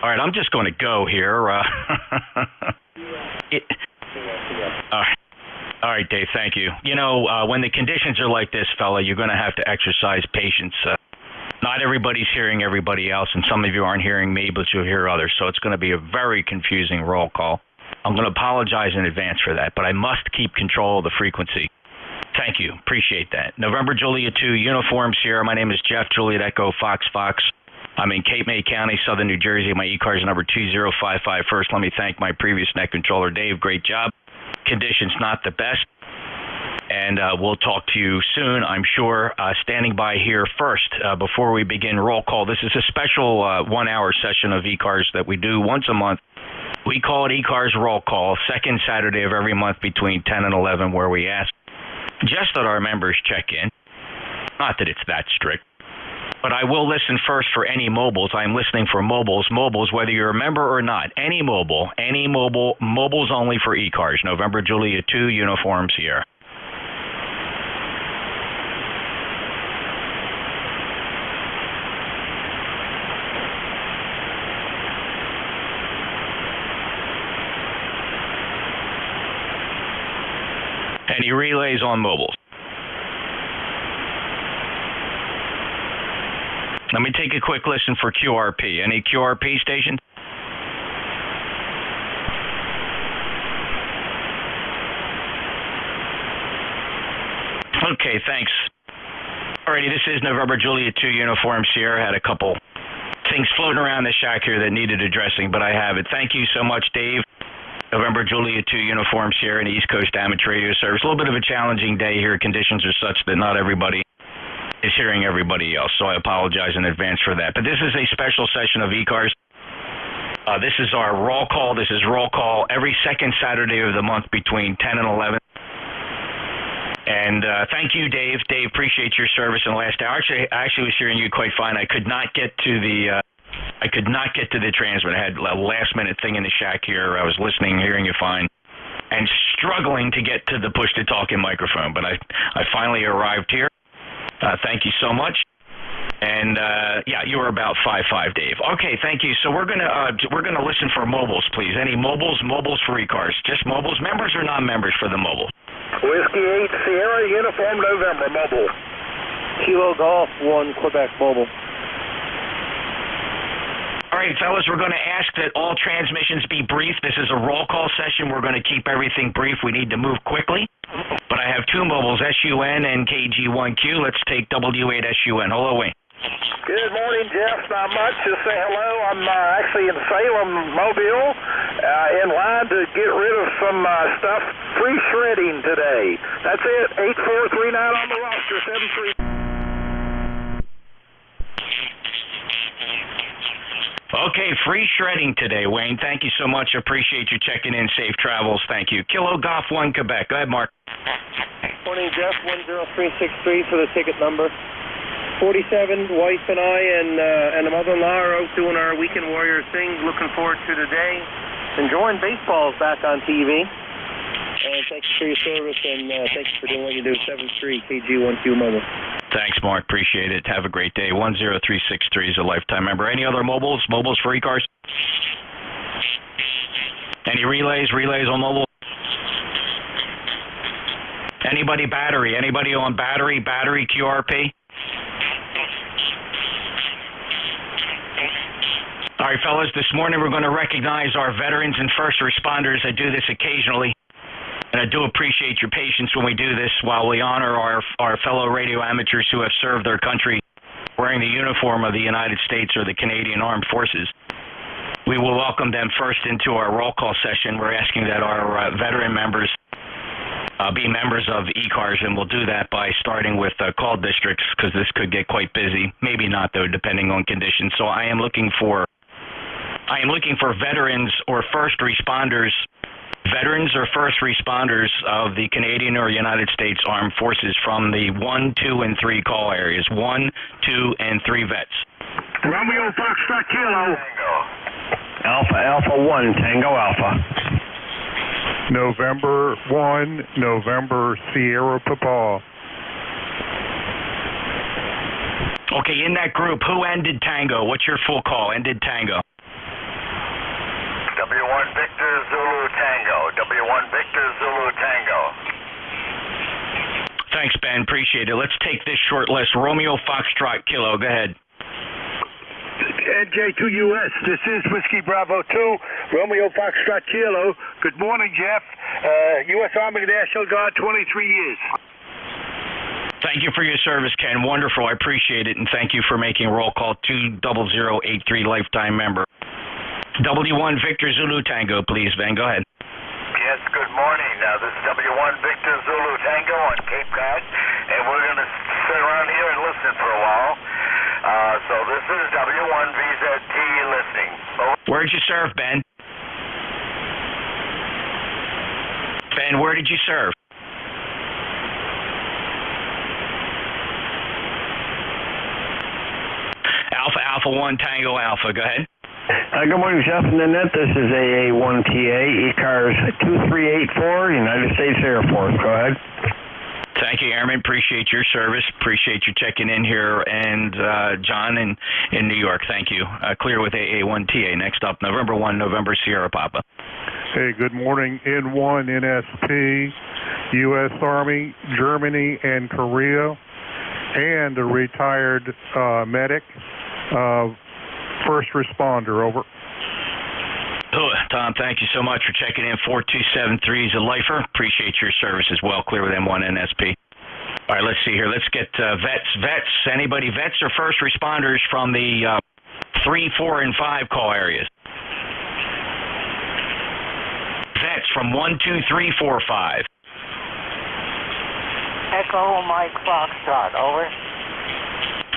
All right, I'm just going to go here. All right, Dave, thank you. You know, when the conditions are like this, fella, you're going to have to exercise patience. Not everybody's hearing everybody else, and some of you aren't hearing me, but you'll hear others. So it's going to be a very confusing roll call. I'm going to apologize in advance for that, but I must keep control of the frequency. Thank you. Appreciate that. November Juliet 2, Uniform Sierra. My name is Jeff, Juliet Echo, Fox. I'm in Cape May County, Southern New Jersey. My E-car is number 2055. First, let me thank my previous net controller, Dave. Great job. Conditions not the best. And we'll talk to you soon, I'm sure. Standing by here first, before we begin roll call. This is a special 1-hour session of E-Cars that we do once a month. We call it E-Cars Roll Call, second Saturday of every month between 10 and 11, where we ask just that our members check in. Not that it's that strict. But I will listen first for any mobiles. I'm listening for mobiles, whether you're a member or not. Any mobile, mobiles only for E-Cars. November Juliet 2, Uniform Sierra. Any relays on mobiles? Let me take a quick listen for QRP. Any QRP stations? Okay, thanks. Alrighty, this is November Juliet 2, Uniform Sierra. Had a couple things floating around the shack here that needed addressing, but I have it. Thank you so much, Dave. November Juliet 2, Uniform Sierra, and East Coast Amateur Radio Service. A little bit of a challenging day here. Conditions are such that not everybody is hearing everybody else, so I apologize in advance for that. But this is a special session of E-Cars. This is our roll call. This is roll call every second Saturday of the month between 10 and 11. And thank you, Dave. Dave, appreciate your service in the last hour. I actually was hearing you quite fine. I could not get to the transmitter. I had a last-minute thing in the shack here. I was listening, hearing you fine, and struggling to get to the push-to-talk-in microphone. But I finally arrived here. Thank you so much. And yeah, you were about 5.5, Dave. Okay, thank you. So we're gonna listen for mobiles, please. Any mobiles for E-Cars? Just mobiles, members or non-members for the mobile? Whiskey 8 Sierra, Uniform November, mobile. Kilo Golf 1, Quebec, mobile. All right, fellas, we're going to ask that all transmissions be brief. This is a roll call session. We're going to keep everything brief. We need to move quickly. But I have two mobiles, SUN and KG1Q. Let's take W8SUN. Hello, Wayne. Good morning, Jeff. Not much. Just say hello. I'm actually in Salem, Mobile, in line to get rid of some stuff. Free shredding today. That's it. 8439 on the roster. 73. Okay, free shredding today, Wayne. Thank you so much. Appreciate you checking in. Safe travels. Thank you. Kilo Golf 1, Quebec. Go ahead, Mark. Morning, Jeff. 10363 for the ticket number. 47, wife and I and the mother-in-law are out doing our Weekend Warriors thing. Looking forward to the day. Enjoying baseball back on TV. And thank you for your service, and thank you for doing what you do. 73 KG1Q Mobile. Thanks, Mark. Appreciate it. Have a great day. 10363 is a lifetime member. Any other mobiles for E-Cars? Any relays on mobile? Anybody battery? Anybody on battery QRP? All right, fellas, this morning we're going to recognize our veterans and first responders. I do this occasionally, and I do appreciate your patience when we do this while we honor our fellow radio amateurs who have served their country wearing the uniform of the United States or the Canadian Armed Forces. We will welcome them first into our roll call session. We're asking that our veteran members be members of ECARS, and we'll do that by starting with call districts because this could get quite busy. Maybe not, though, depending on conditions. So I am looking for veterans or first responders of the Canadian or United States Armed Forces from the 1, 2, and 3 call areas. 1, 2, and 3 vets. Romeo Foxtrot Kilo. Alpha 1, Tango Alpha. November 1, November Sierra Papa. Okay, in that group, who ended Tango? What's your full call? Ended Tango. W1 Victor Zulu Tango. W1 Victor Zulu Tango. Thanks, Ben. Appreciate it. Let's take this short list. Romeo Foxtrot Kilo. Go ahead. NJ2US, this is Whiskey Bravo 2, Romeo Foxtrot Kilo. Good morning, Jeff. U.S. Army National Guard, 23 years. Thank you for your service, Ken. Wonderful. I appreciate it, and thank you for making roll call 20083 lifetime member. W1 Victor Zulu Tango, please, Ben. Go ahead. Yes, good morning. This is W1 Victor Zulu Tango on Cape Cod, and we're going to sit around here and listen for a while. So this is W1 VZT listening. Where'd you serve, Ben? Ben, where did you serve? Alpha 1 Tango Alpha. Go ahead. Good morning, Jeff and Nanette. This is AA1TA, ECARS 2384, United States Air Force. Go ahead. Thank you, Airman. Appreciate your service. Appreciate you checking in here. And John in New York, thank you. Clear with AA1TA. Next up, November 1, November Sierra Papa. Hey, good morning. N1 NSP, U.S. Army, Germany, and Korea, and a retired medic, first responder, over. Tom, thank you so much for checking in. 4273 is a lifer. Appreciate your service as well. Clear with M1 NSP. All right, let's see here. Let's get vets. Anybody, vets or first responders from the 3, 4, and 5 call areas? Vets from 1, 2, 3, 4, 5. Echo Mike Foxtrot, over.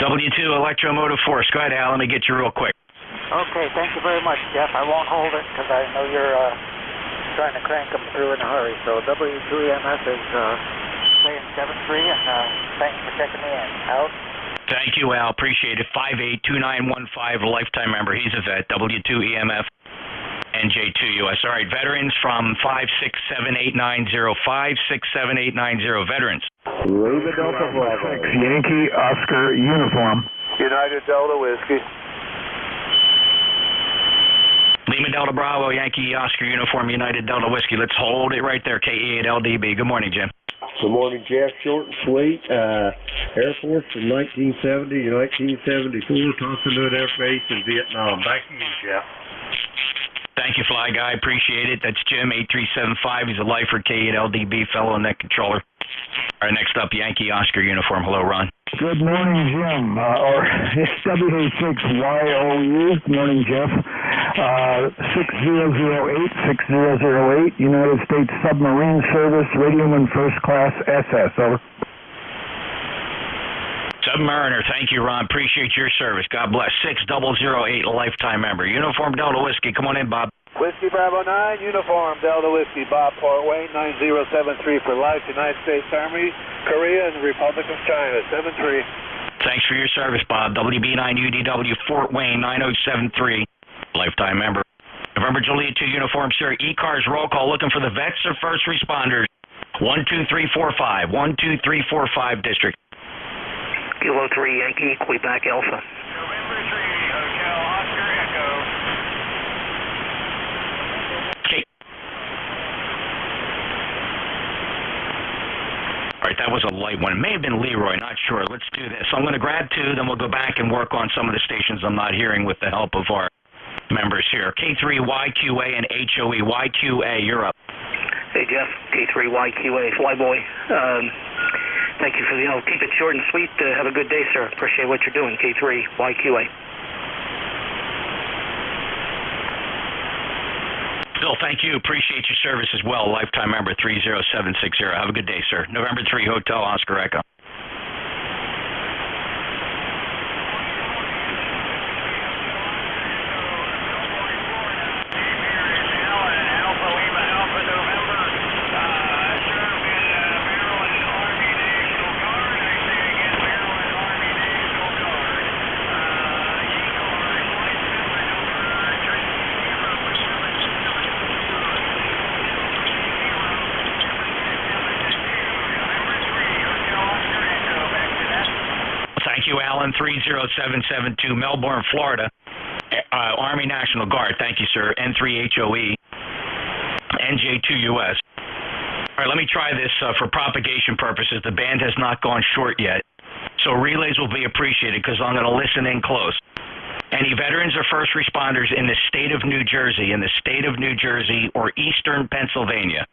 W2 Electromotive Force. Go ahead, Al. Let me get you real quick. Okay, thank you very much, Jeff. I won't hold it because I know you're trying to crank them through in a hurry. So W2EMF is saying 7-3, and thanks for checking me in. Out. Thank you, Al. Appreciate it. 582915, lifetime member. He's a vet. W2EMF, NJ2US. All right, veterans from 5678905, 67890. Veterans. Lima Delta Bravo. Yankee Oscar Uniform. United Delta Whiskey. Lima Delta Bravo, Yankee Oscar Uniform, United Delta Whiskey. Let's hold it right there. KE8LDB. Good morning, Jim. Good morning, Jeff. Short and sweet. Air Force from 1970 to 1974, Thompson Air Base in Vietnam. Back to you, Jeff. Thank you, Fly Guy. Appreciate it. That's Jim, 8375. He's a lifer, K8LDB, fellow net controller. All right, next up, Yankee Oscar Uniform. Hello, Ron. Good morning, Jim. It's WA6YOU. Good morning, Jeff. 6008, United States Submarine Service, Radioman First Class SS. Over. Submariner, thank you, Ron. Appreciate your service. God bless. 6008, lifetime member. Uniform Delta Whiskey. Come on in, Bob. Whiskey Bravo 9, Uniform Delta Whiskey, Bob Portway, 9073 for life, United States Army, Korea, and the Republic of China, 73. Thanks for your service, Bob. WB9UDW, Fort Wayne, 9073, lifetime member. November Juliet 2 Uniform, sir. ECARS roll call looking for the vets or first responders. 12345, 12345 district. Kilo 3 Yankee, Quebec Alpha. November 3, Hotel Oscar Echo. All right, that was a light one. It may have been Leroy, not sure. Let's do this. I'm going to grab two, then we'll go back and work on some of the stations I'm not hearing with the help of our members here. K3YQA and HOE. YQA, you're up. Hey, Jeff. K3YQA, Flyboy. Thank you for the, keep it short and sweet. Have a good day, sir. Appreciate what you're doing, K3YQA. Bill, thank you. Appreciate your service as well. Lifetime member 30760. Have a good day, sir. November 3, Hotel Oscar Echo. Alan 30772, Melbourne, Florida. Army National Guard. Thank you, sir. N3HOE. NJ2US. All right, let me try this for propagation purposes. The band has not gone short yet, so relays will be appreciated because I'm going to listen in close. Any veterans or first responders in the state of New Jersey, or eastern Pennsylvania?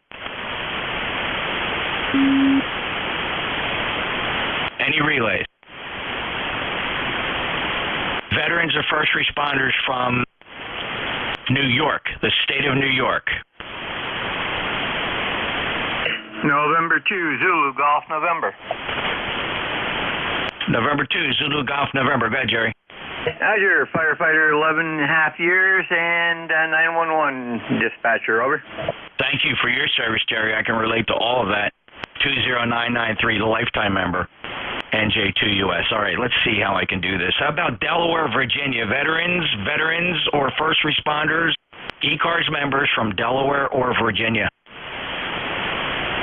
Any relays? Veterans or first responders from New York, the state of New York. November 2, Zulu, Golf, November. November 2, Zulu, Golf, November. Go ahead, Jerry. Azure, firefighter, 11.5 years, and 911 dispatcher, over. Thank you for your service, Jerry. I can relate to all of that. 20993, the lifetime member. NJ2US. All right, let's see how I can do this. How about Delaware, Virginia? Veterans or first responders, E-Cars members from Delaware or Virginia?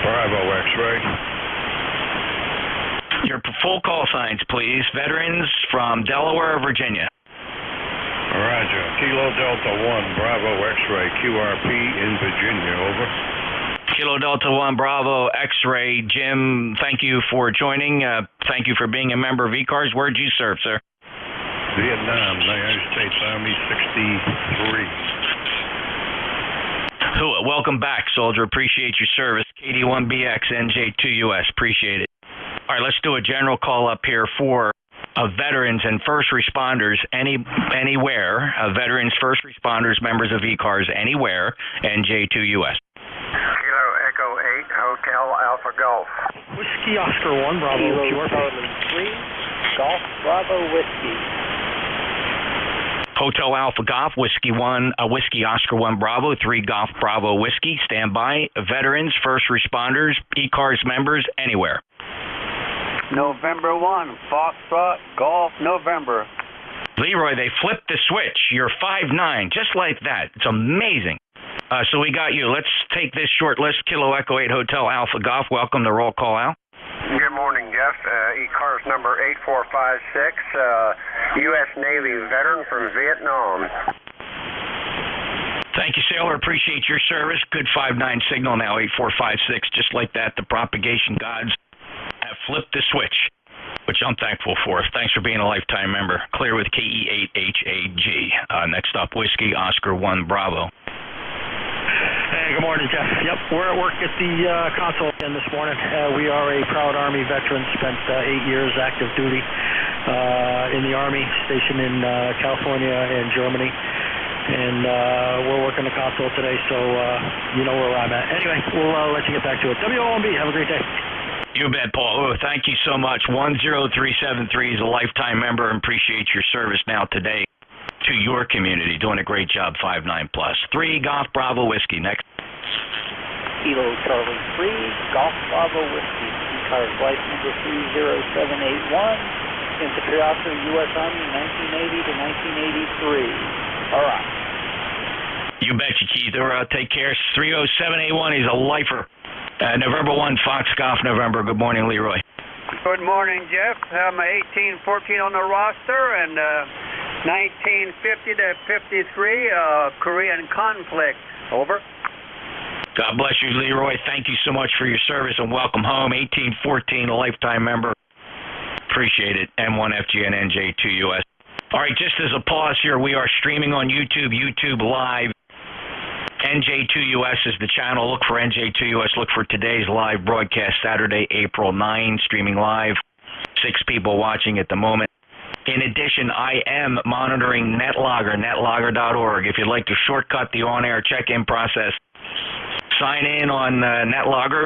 Bravo, X-ray. Your full call signs, please. Veterans from Delaware or Virginia? Roger. Kilo Delta 1, Bravo, X-ray, QRP in Virginia, over. Kilo Delta 1, Bravo, X-ray. Jim, thank you for joining. Thank you for being a member of E-Cars. Where'd you serve, sir? Vietnam, United States Army, 63. Welcome back, soldier. Appreciate your service. KD1BX, NJ2US. Appreciate it. All right, let's do a general call up here for veterans and first responders anywhere. Veterans, first responders, members of E-Cars anywhere. NJ2US. Kilo Echo 8, Hotel Alpha Golf. Whiskey Oscar 1, Bravo, Kilo Charlie 3, Golf Bravo Whiskey. Hotel Alpha Golf, Whiskey 1, Whiskey Oscar 1, Bravo, 3 Golf Bravo Whiskey. Stand by. Veterans, first responders, E-Cars members, anywhere. November 1, Foxtrot, Golf, November. Leroy, they flipped the switch. You're 5'9", just like that. It's amazing. So we got you. Let's take this short list. Kilo Echo 8, Hotel Alpha Golf. Welcome to Roll Call Al. Good morning, Jeff. E-Cars number 8456, U.S. Navy veteran from Vietnam. Thank you, sailor. Appreciate your service. Good 5'9" signal now, 8456. Just like that, the propagation gods have flipped the switch, which I'm thankful for. Thanks for being a lifetime member. Clear with KE8HAG. Next up, Whiskey Oscar 1 Bravo. Hey, good morning, Jeff. Yep, we're at work at the console again this morning. We are a proud Army veteran, spent 8 years active duty in the Army, stationed in California and Germany. And we're working the console today, so you know where I'm at. Anyway, we'll let you get back to it. WOMB, have a great day. You bet, Paul. Oh, thank you so much. 10373 is a lifetime member and appreciate your service now today to your community. Doing a great job, 5'9+. 3 Golf Bravo Whiskey. Next. Kilo Charlie 3, Golf Bravo Whiskey. E-Cars flight number 30781. Infantry officer, U.S. Army, 1980 to 1983. All right. You betcha, Keith. Take care. 30781. He's a lifer. November 1, Fox Golf, November. Good morning, Leroy. Good morning, Jeff. I'm 1814 on the roster, and 1950 to 53, Korean conflict. Over. God bless you, Leroy. Thank you so much for your service and welcome home. 1814, a lifetime member. Appreciate it. M1FG and NJ2US. All right, just as a pause here, we are streaming on YouTube Live. NJ2US is the channel. Look for NJ2US. Look for today's live broadcast, Saturday, April 9, streaming live. 6 people watching at the moment. In addition, I am monitoring NetLogger, netlogger.org. If you'd like to shortcut the on-air check-in process, sign in on NetLogger,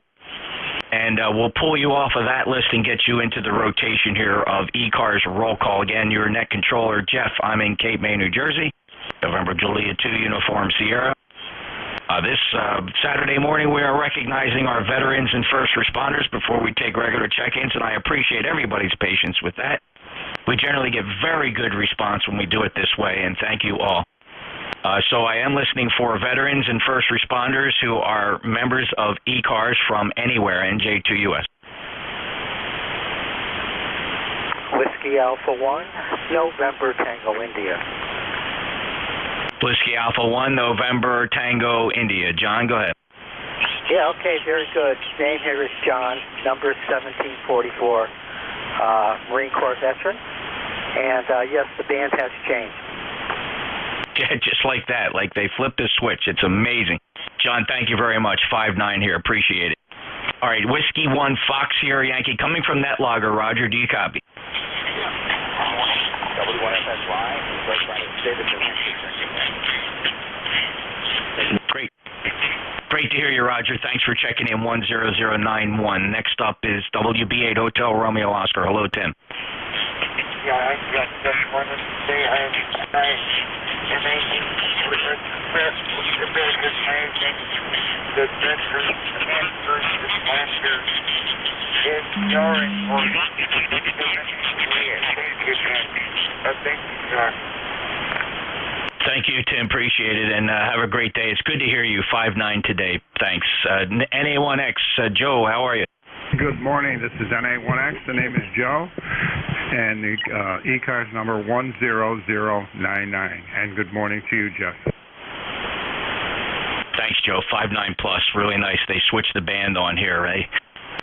and we'll pull you off of that list and get you into the rotation here of eCars roll call. Again, your net controller, Jeff. I'm in Cape May, New Jersey. November Julia 2, Uniform Sierra. This Saturday morning, we are recognizing our veterans and first responders before we take regular check-ins, and I appreciate everybody's patience with that. We generally get very good response when we do it this way, and thank you all. So I am listening for veterans and first responders who are members of eCars from anywhere, NJ2US. Whiskey Alpha 1, November Tango, India. Whiskey Alpha 1, November Tango, India. John, go ahead. Yeah, okay, very good. Name here is John, number 1744, Marine Corps veteran. And yes, the band has changed. Yeah, just like that, like they flipped the switch. It's amazing. John, thank you very much. 5-9 here, appreciate it. All right, Whiskey 1, Fox Sierra Yankee, coming from NetLogger. Roger, do you copy? Great to hear you, Roger. Thanks for checking in. 10091. Next up is WB8 Hotel Romeo Oscar. Hello, Tim. Yeah, I just wanted to say the veterans and first responders is jarring for Thank you, Tim. Appreciate it, and have a great day. It's good to hear you. 5-9 today. Thanks. NA1X, Joe, how are you? Good morning. This is NA1X. The name is Joe, and the eCars number 10099. And good morning to you, Jeff. Thanks, Joe. 5-9 plus. Really nice. They switched the band on here, right?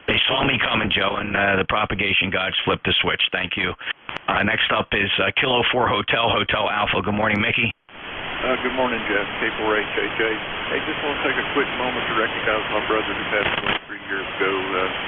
They saw me coming, Joe, and the propagation gods flipped the switch. Thank you. Next up is Kilo 4 Hotel Alpha. Good morning, Mickey. Good morning, Jeff. K4HHA. Hey, just want to take a quick moment to recognize my brother who passed away 3 years ago.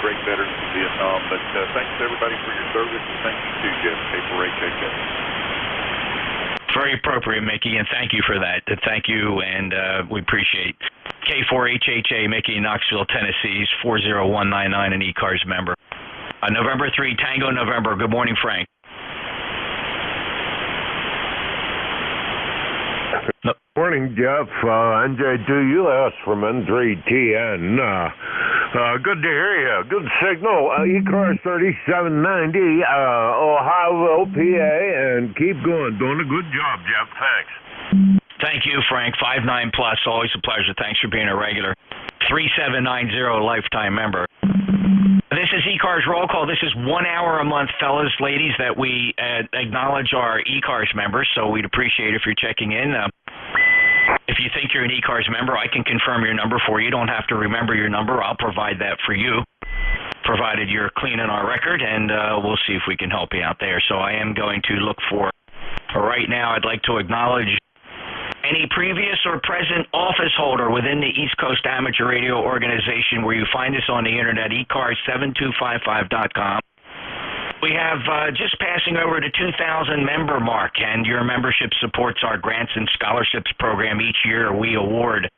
Great veteran from Vietnam. But thanks everybody for your service, and thank you too, Jeff. K4HHA. Very appropriate, Mickey, and thank you for that. Thank you, and we appreciate K4HHA, Mickey, Knoxville, Tennessee, 40199, an eCars member. November 3, Tango November. Good morning, Frank. Morning, Jeff. NJ2US from N3TN. Good to hear you. Good signal. eCars 3790, Ohio, PA, and keep going. Doing a good job, Jeff. Thanks. Thank you, Frank. 5-9 plus. Always a pleasure. Thanks for being a regular. 3790, lifetime member. This is eCars Roll Call. This is 1 hour a month, fellas, ladies, that we acknowledge our eCars members, so we'd appreciate if you're checking in. If you think you're an eCars member, I can confirm your number for you. You don't have to remember your number. I'll provide that for you, provided you're clean in our record, and we'll see if we can help you out there. So I am going to look for right now, I'd like to acknowledge any previous or present office holder within the East Coast Amateur Radio Organization, where you find us on the internet, ecars7255.com. We have just passing over the 2,000 member mark, and your membership supports our grants and scholarships program. Each year we award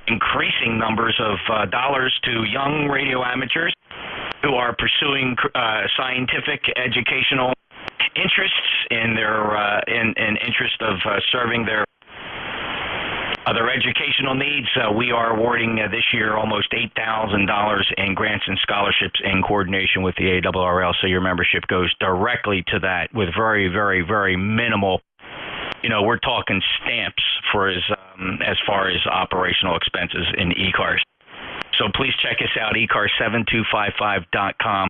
increasing numbers of dollars to young radio amateurs who are pursuing scientific, educational interests in their in interest of serving their educational needs. We are awarding this year almost $8,000 in grants and scholarships in coordination with the ARRL. So your membership goes directly to that with very, very, very minimal. You know, we're talking stamps for as far as operational expenses in eCars. So please check us out, ecars7255.com.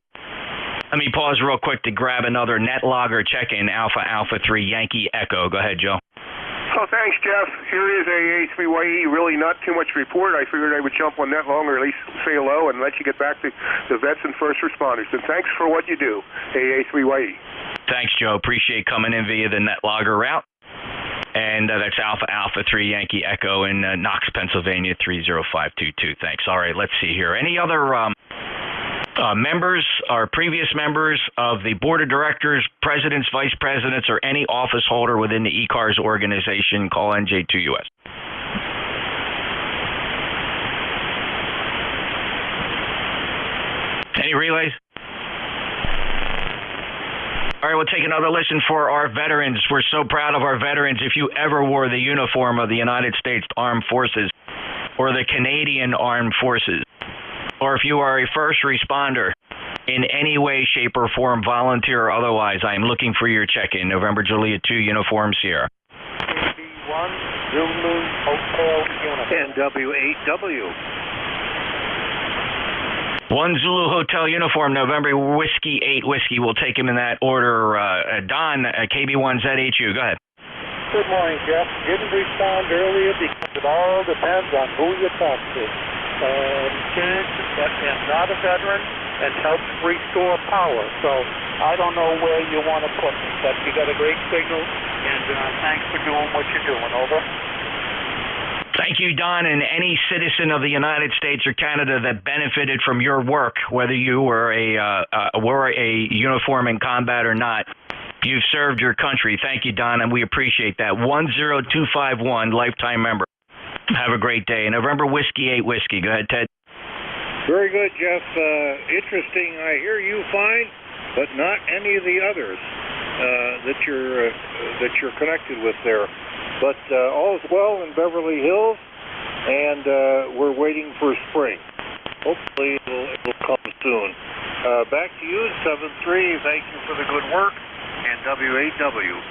Let me pause real quick to grab another NetLogger check-in, Alpha 3 Yankee Echo. Go ahead, Joe. Oh, thanks, Jeff. Here is AA3YE. Really not too much to report. I figured I would jump on that long, or at least say hello and let you get back to the vets and first responders. And thanks for what you do, AA3YE. Thanks, Joe. Appreciate coming in via the NetLogger route. And that's Alpha 3 Yankee Echo in Knox, Pennsylvania, 30522. Thanks. All right, let's see here. Any other members or previous members of the board of directors, presidents, vice presidents, or any office holder within the eCars organization? Call NJ2US. Any relays? All right, we'll take another listen for our veterans. We're so proud of our veterans. If you ever wore the uniform of the United States Armed Forces or the Canadian Armed Forces, or if you are a first responder in any way, shape, or form, volunteer or otherwise, I am looking for your check-in. November Juliet 2, Uniform Sierra. KB1, Zulu Hotel Uniform. NW8W. 1 Zulu Hotel Uniform, November Whiskey 8 Whiskey. We'll take him in that order. Don, KB1ZHU, go ahead. Good morning, Jeff. Didn't respond earlier because it all depends on who you talk to. But am not a veteran and helps restore power. So I don't know where you want to put me, but you got a great signal, and thanks for doing what you're doing. Over. Thank you, Don, and any citizen of the United States or Canada that benefited from your work, whether you were a uniform in combat or not, you've served your country. Thank you, Don, and we appreciate that. 10251, lifetime member. Have a great day. November Whiskey 8 Whiskey. Go ahead, Ted. Very good, Jeff. Interesting. I hear you fine, but not any of the others that you're connected with there. But all's well in Beverly Hills, and we're waiting for spring. Hopefully it'll come soon. Back to you, 7-3. Thank you for the good work, and W8W.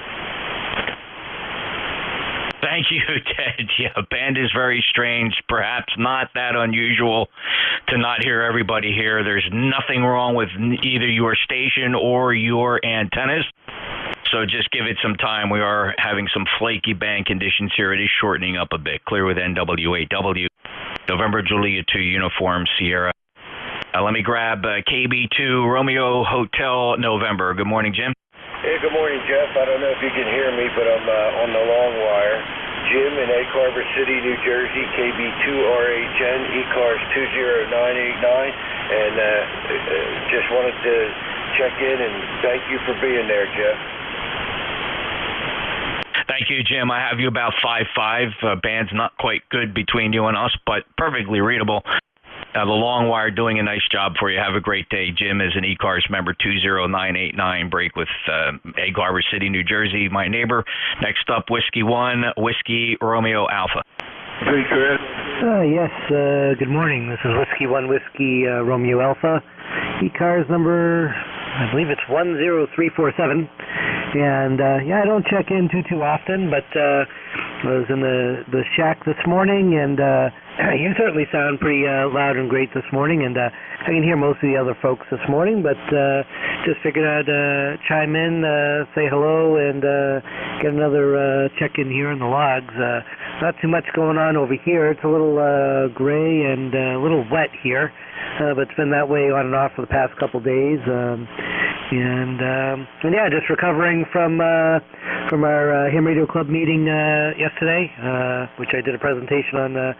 Thank you, Ted. Yeah, band is very strange. Perhaps not that unusual to not hear everybody here. There's nothing wrong with either your station or your antennas. So just give it some time. We are having some flaky band conditions here. It is shortening up a bit. Clear with NW8W. November Juliet 2 Uniform Sierra. Let me grab KB2 Romeo Hotel November. Good morning, Jim. Hey, good morning, Jeff. I don't know if you can hear me, but I'm on the long wire. Jim in Egg Harbor City, New Jersey, KB2RHN, eCars 20989, and just wanted to check in and thank you for being there, Jeff. Thank you, Jim. I have you about 5'5". Band's not quite good between you and us, but perfectly readable. The long wire doing a nice job for you. Have a great day. Jim is an eCars member, 20989, break with Egg Harbor City, New Jersey, my neighbor. Next up, Whiskey 1, Whiskey Romeo Alpha. Hey, Chris. Yes, good morning. This is Whiskey 1, Whiskey Romeo Alpha. eCars number, I believe it's 10347. And, I don't check in too often, but I was in the shack this morning, and you certainly sound pretty loud and great this morning, and I can hear most of the other folks this morning, but just figured I'd chime in, say hello, and get another check-in here in the logs. Not too much going on over here. It's a little gray and a little wet here, but it's been that way on and off for the past couple days. And just recovering from our Ham Radio Club meeting yesterday, which I did a presentation on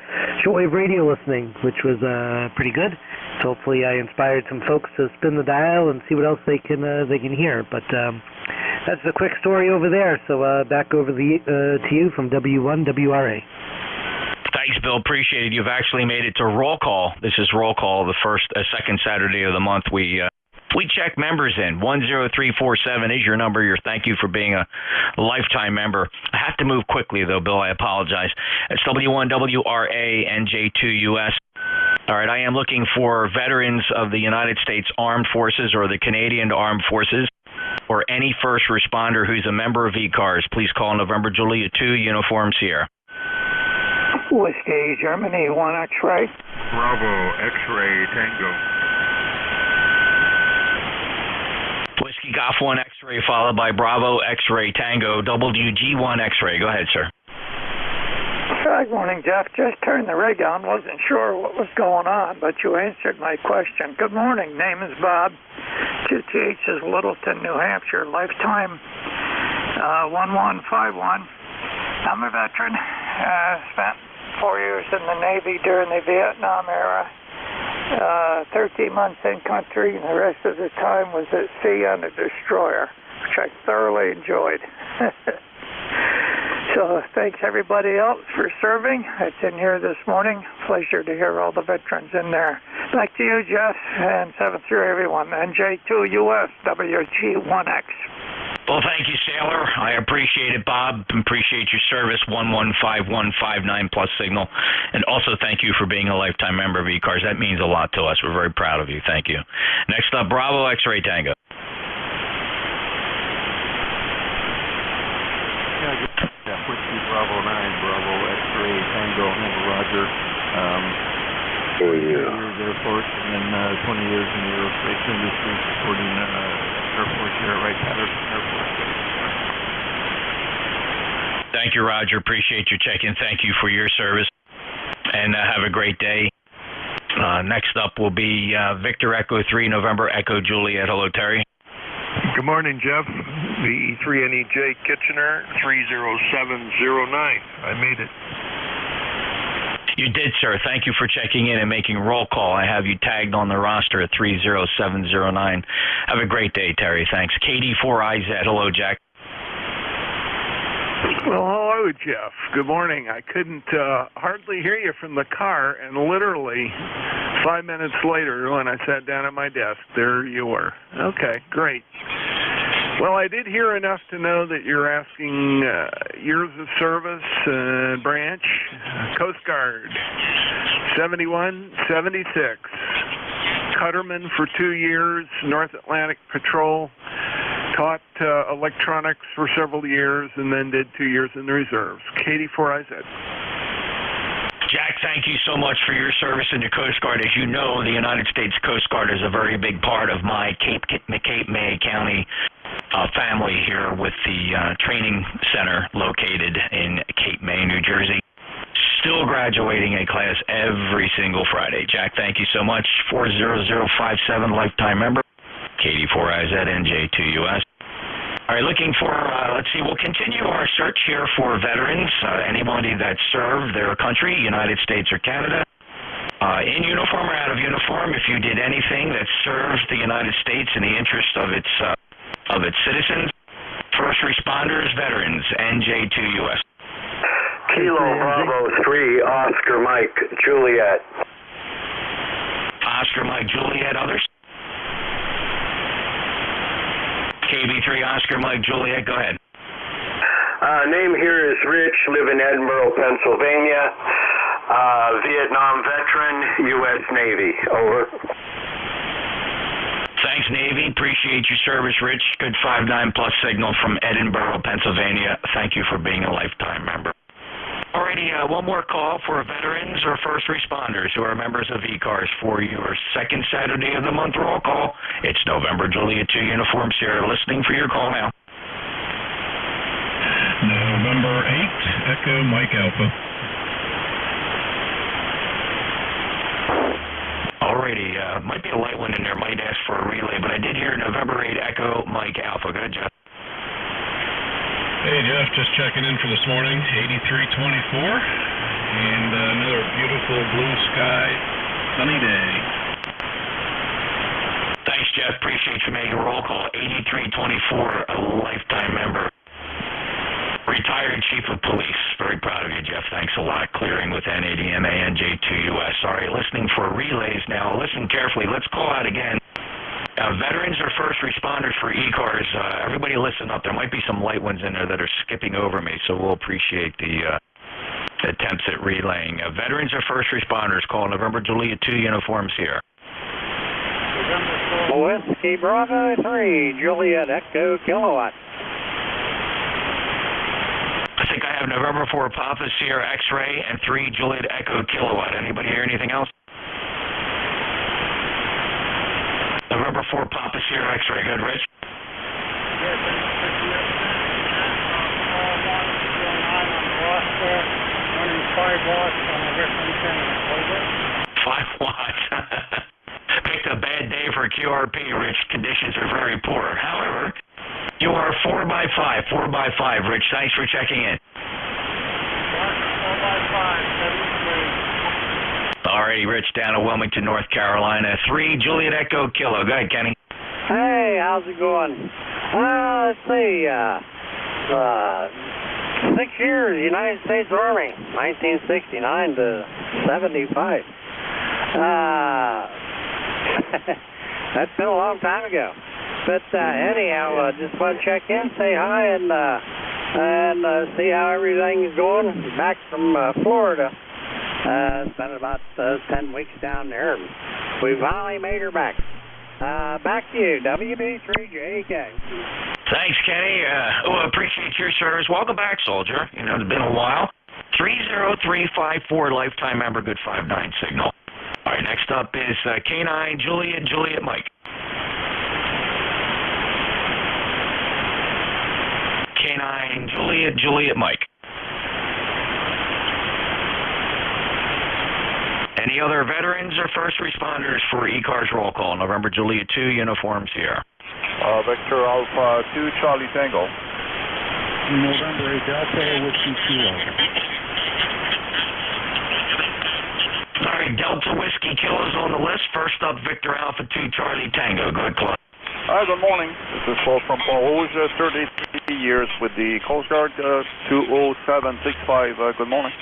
shortwave radio listening, which was pretty good. So hopefully I inspired some folks to spin the dial and see what else they can hear. But that's a quick story over there. So back over to you from W1WRA. Thanks, Bill. Appreciate it. You've actually made it to roll call. This is roll call, the second Saturday of the month. We check members in. 10347 is your number. Thank you for being a lifetime member. I have to move quickly, though, Bill. I apologize. It's W1WRA NJ2US. All right, I am looking for veterans of the United States Armed Forces or the Canadian Armed Forces or any first responder who's a member of eCars. Please call November Juliet 2 Uniform Sierra. Whiskey, Germany, 1 X-ray. Bravo, X-ray, Tango. Whiskey Golf 1 X-ray followed by Bravo X-ray Tango WG1 X-ray. Go ahead, sir. Good morning, Jeff. Just turned the rig on. Wasn't sure what was going on, but you answered my question. Good morning. Name is Bob. 2TH is Littleton, New Hampshire. Lifetime 1151. I'm a veteran. Spent 4 years in the Navy during the Vietnam era. 13 months in country, and the rest of the time was at sea on a destroyer, which I thoroughly enjoyed. So thanks everybody else for serving. It's in here this morning. Pleasure to hear all the veterans in there. Back to you, Jeff, and 7-3 everyone. NJ2US WG1X. Well, thank you, Sailor. I appreciate it, Bob. Appreciate your service, 115159 plus signal. And also thank you for being a lifetime member of eCars. That means a lot to us. We're very proud of you. Thank you. Next up, Bravo X-Ray Tango. Whiskey Bravo 9, Bravo X-Ray Tango, Handle Roger. 4 years Air Force, and then 20 years in the aerospace industry, supporting Air Force here at Wright-Patterson Air Force Base. Thank you, Roger. Appreciate your check-in. Thank you for your service, and have a great day. Next up will be Victor Echo 3, November Echo Juliet. Hello, Terry. Good morning, Jeff. VE3NEJ Kitchener 30709. I made it. You did, sir. Thank you for checking in and making roll call. I have you tagged on the roster at 30709. Have a great day, Terry. Thanks. KD4IZ. Hello, Jack. Well, hello, Jeff. Good morning. I couldn't hardly hear you from the car, and literally 5 minutes later, when I sat down at my desk, there you were. Okay, great. Well, I did hear enough to know that you're asking years of service, branch, Coast Guard, 71, 76, Cutterman for 2 years, North Atlantic Patrol, taught electronics for several years, and then did 2 years in the reserves. KD4IZ. Jack, thank you so much for your service in the Coast Guard. As you know, the United States Coast Guard is a very big part of my Cape May County family here with the training center located in Cape May, New Jersey. Still graduating a class every single Friday. Jack, thank you so much. 40057, lifetime member. KD4IZ, NJ2US. All right, looking for, let's see, we'll continue our search here for veterans, anybody that served their country, United States or Canada, in uniform or out of uniform. If you did anything that served the United States in the interest of its citizens, first responders, veterans, NJ2US. Kilo Bravo 3, Oscar Mike Juliet. Oscar Mike Juliet, others? KB3 Oscar Mike Juliet, go ahead. Name here is Rich, live in Edinburgh, Pennsylvania. Vietnam veteran, U.S. Navy. Over. Thanks, Navy. Appreciate your service, Rich. Good 5-9 plus signal from Edinburgh, Pennsylvania. Thank you for being a lifetime member. Alrighty, one more call for veterans or first responders who are members of eCars for your second Saturday of the month roll call. It's November Juliet 2 Uniform Sierra. Listening for your call now. November 8, Echo Mike Alpha. Alrighty, might be a light one in there, might ask for a relay, but I did hear November 8, Echo Mike Alpha. Go ahead, Jeff. Hey, Jeff, just checking in for this morning, 8324, and another beautiful blue sky, sunny day. Thanks, Jeff. Appreciate you making a roll call. 8324, a lifetime member. Retired Chief of Police. Very proud of you, Jeff. Thanks a lot. Clearing with N80MA, NJ2US. Sorry, listening for relays now. Listen carefully. Let's call out again. Veterans or first responders for eCars, everybody listen up. There might be some light ones in there that are skipping over me, so we'll appreciate the attempts at relaying. Veterans or first responders, call November Juliet 2 uniforms here. Whiskey Bravo 3, Juliet Echo Kilowatt. I think I have November 4 Papa Sierra X-Ray and 3 Juliet Echo Kilowatt. Anybody hear anything else? November 4 Papa Sierra X-Ray. Good, Rich? Yes, What? Picked a bad day for QRP, Rich. Conditions are very poor. However, you are 4x5, 4x5, Rich. Thanks for checking in. 4x5, Alrighty, Rich, down in Wilmington, North Carolina. 3, Juliet Echo Kilo. Go ahead, Kenny. Hey, how's it going? Let's see, 6 years, United States Army, 1969 to 75. That's been a long time ago. But anyhow, just want to check in, say hi, and see how everything's going. Back from Florida. Spent about 10 weeks down there. We finally made her back. Back to you, WB3JK. Thanks, Kenny. Appreciate your service. Welcome back, soldier. You know, it's been a while. 30354, lifetime member, good 59 signal. All right, next up is K9 Juliet Mike. K9 Juliet Mike. Any other veterans or first responders for E-Cars roll call? November Juliet 2, uniforms here. Vector Alpha 2, Charlie Tango. November 8 Delta, Whiskey Kilo. All right, Delta Whiskey Kilo's on the list. First up, Victor Alpha 2, Charlie Tango. Go ahead, Claude. Hi, good morning. This is Paul from Paul, who's 33 years with the Coast Guard 20765. Good morning.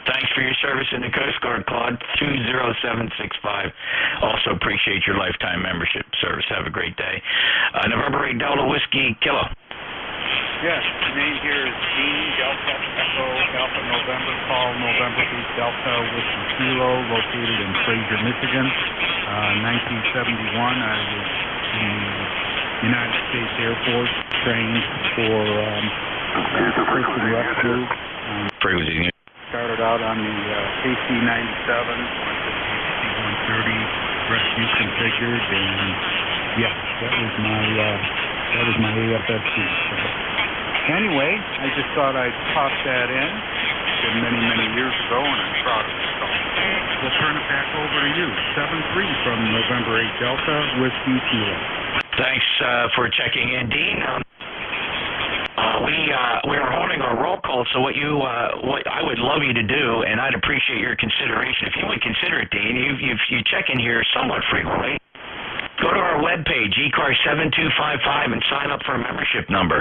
Thanks for your service in the Coast Guard, Claude. 20765. Also appreciate your lifetime membership service. Have a great day. November 8 Delta Whiskey Kilo. Yes, the name here is Dean Delta Echo Alpha November. Call November 8 Delta Whiskey Kilo, located in Fraser, Michigan. 1971, I was in the United States Air Force, trained for search and rescue. Started out on the KC-97, went to the KC-130, rescue configured, and yeah, that was my AFSC. So, anyway, I just thought I'd pop that in. It's been many, many years ago, and I'm proud of it. So we'll turn it back over to you. 7-3 from November 8 Delta Whiskey Kilo. Thanks for checking in, Dean. We are holding our roll call, so what I would love you to do, and I'd appreciate your consideration. If you would consider it, Dean, you check in here somewhat frequently. Go to our webpage, eCar7255, and sign up for a membership number.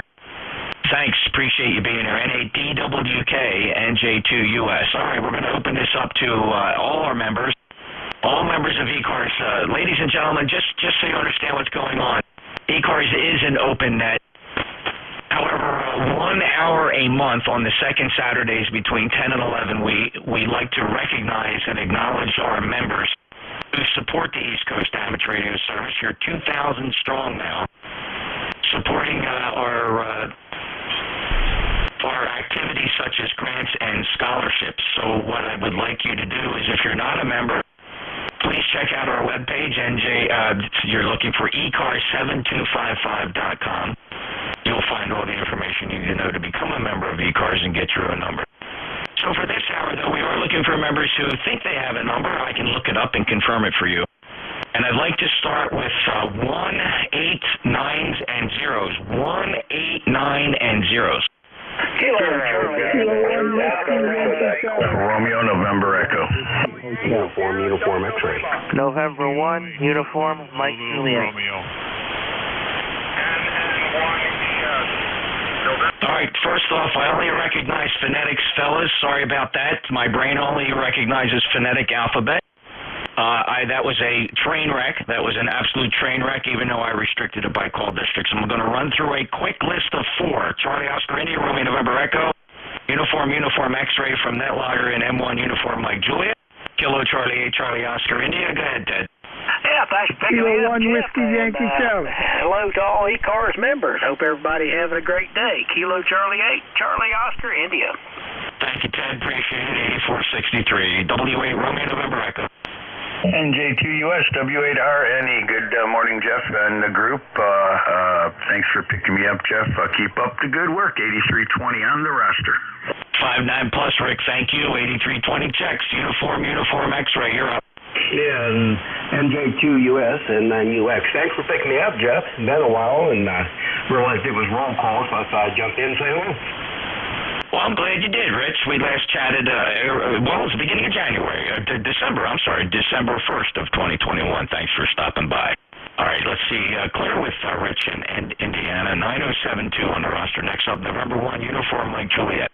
Thanks, appreciate you being here. NADWK NJ2US. All right, we're going to open this up to all our members, all members of eCars. Ladies and gentlemen, just so you understand what's going on, eCars is an open net. However, 1 hour a month on the second Saturdays between 10 and 11, we like to recognize and acknowledge our members who support the East Coast Amateur Radio Service. You're 2,000 strong now, supporting our activities such as grants and scholarships. So what I would like you to do is, if you're not a member, please check out our webpage, you're looking for eCar7255.com. You'll find all the information you need to know to become a member of eCars and get your own number. So for this hour, though, we are looking for members who think they have a number. I can look it up and confirm it for you. And I'd like to start with 1, 8, 9s, and 0s. 1, 8, 9, and 0s. Romeo, November Echo. Uniform X-ray. November 1, uniform, Mike Juliet. Romeo. All right, first off, I only recognize phonetics, fellas. Sorry about that. My brain only recognizes phonetic alphabet. That was a train wreck. That was an absolute train wreck, even though I restricted it by call districts. I'm going to run through a quick list of 4. Charlie Oscar India, Romeo November Echo, uniform X-ray from Netlogger, and M1 uniform Mike Juliet. Kilo Charlie 8 Charlie Oscar India. Go ahead, Ted. Yeah, thanks for picking me up, Kilo 1 Jeff, Whiskey Yankee Charlie. Hello to all eCars members. Hope everybody having a great day. Kilo Charlie 8, Charlie Oscar, India. Thank you, Ted. Appreciate it. 8463. W8 Romeo November Echo. NJ2US W8RNE. Good morning, Jeff and the group. Thanks for picking me up, Jeff. Keep up the good work. 8320 on the roster. 59 plus, Rick. Thank you. 8320 checks. Uniform X-ray. You're up. in NJ2US and 9UX. Thanks for picking me up, Jeff. It's been a while, and realized it was roll call, so I thought I'd jump in and say hello. Well, I'm glad you did, Rich. We last chatted, it was the beginning of January, December 1st of 2021. Thanks for stopping by. All right, let's see. Clear with Rich in Indiana, 9072 on the roster. Next up, November 1, Uniform Mike Juliet.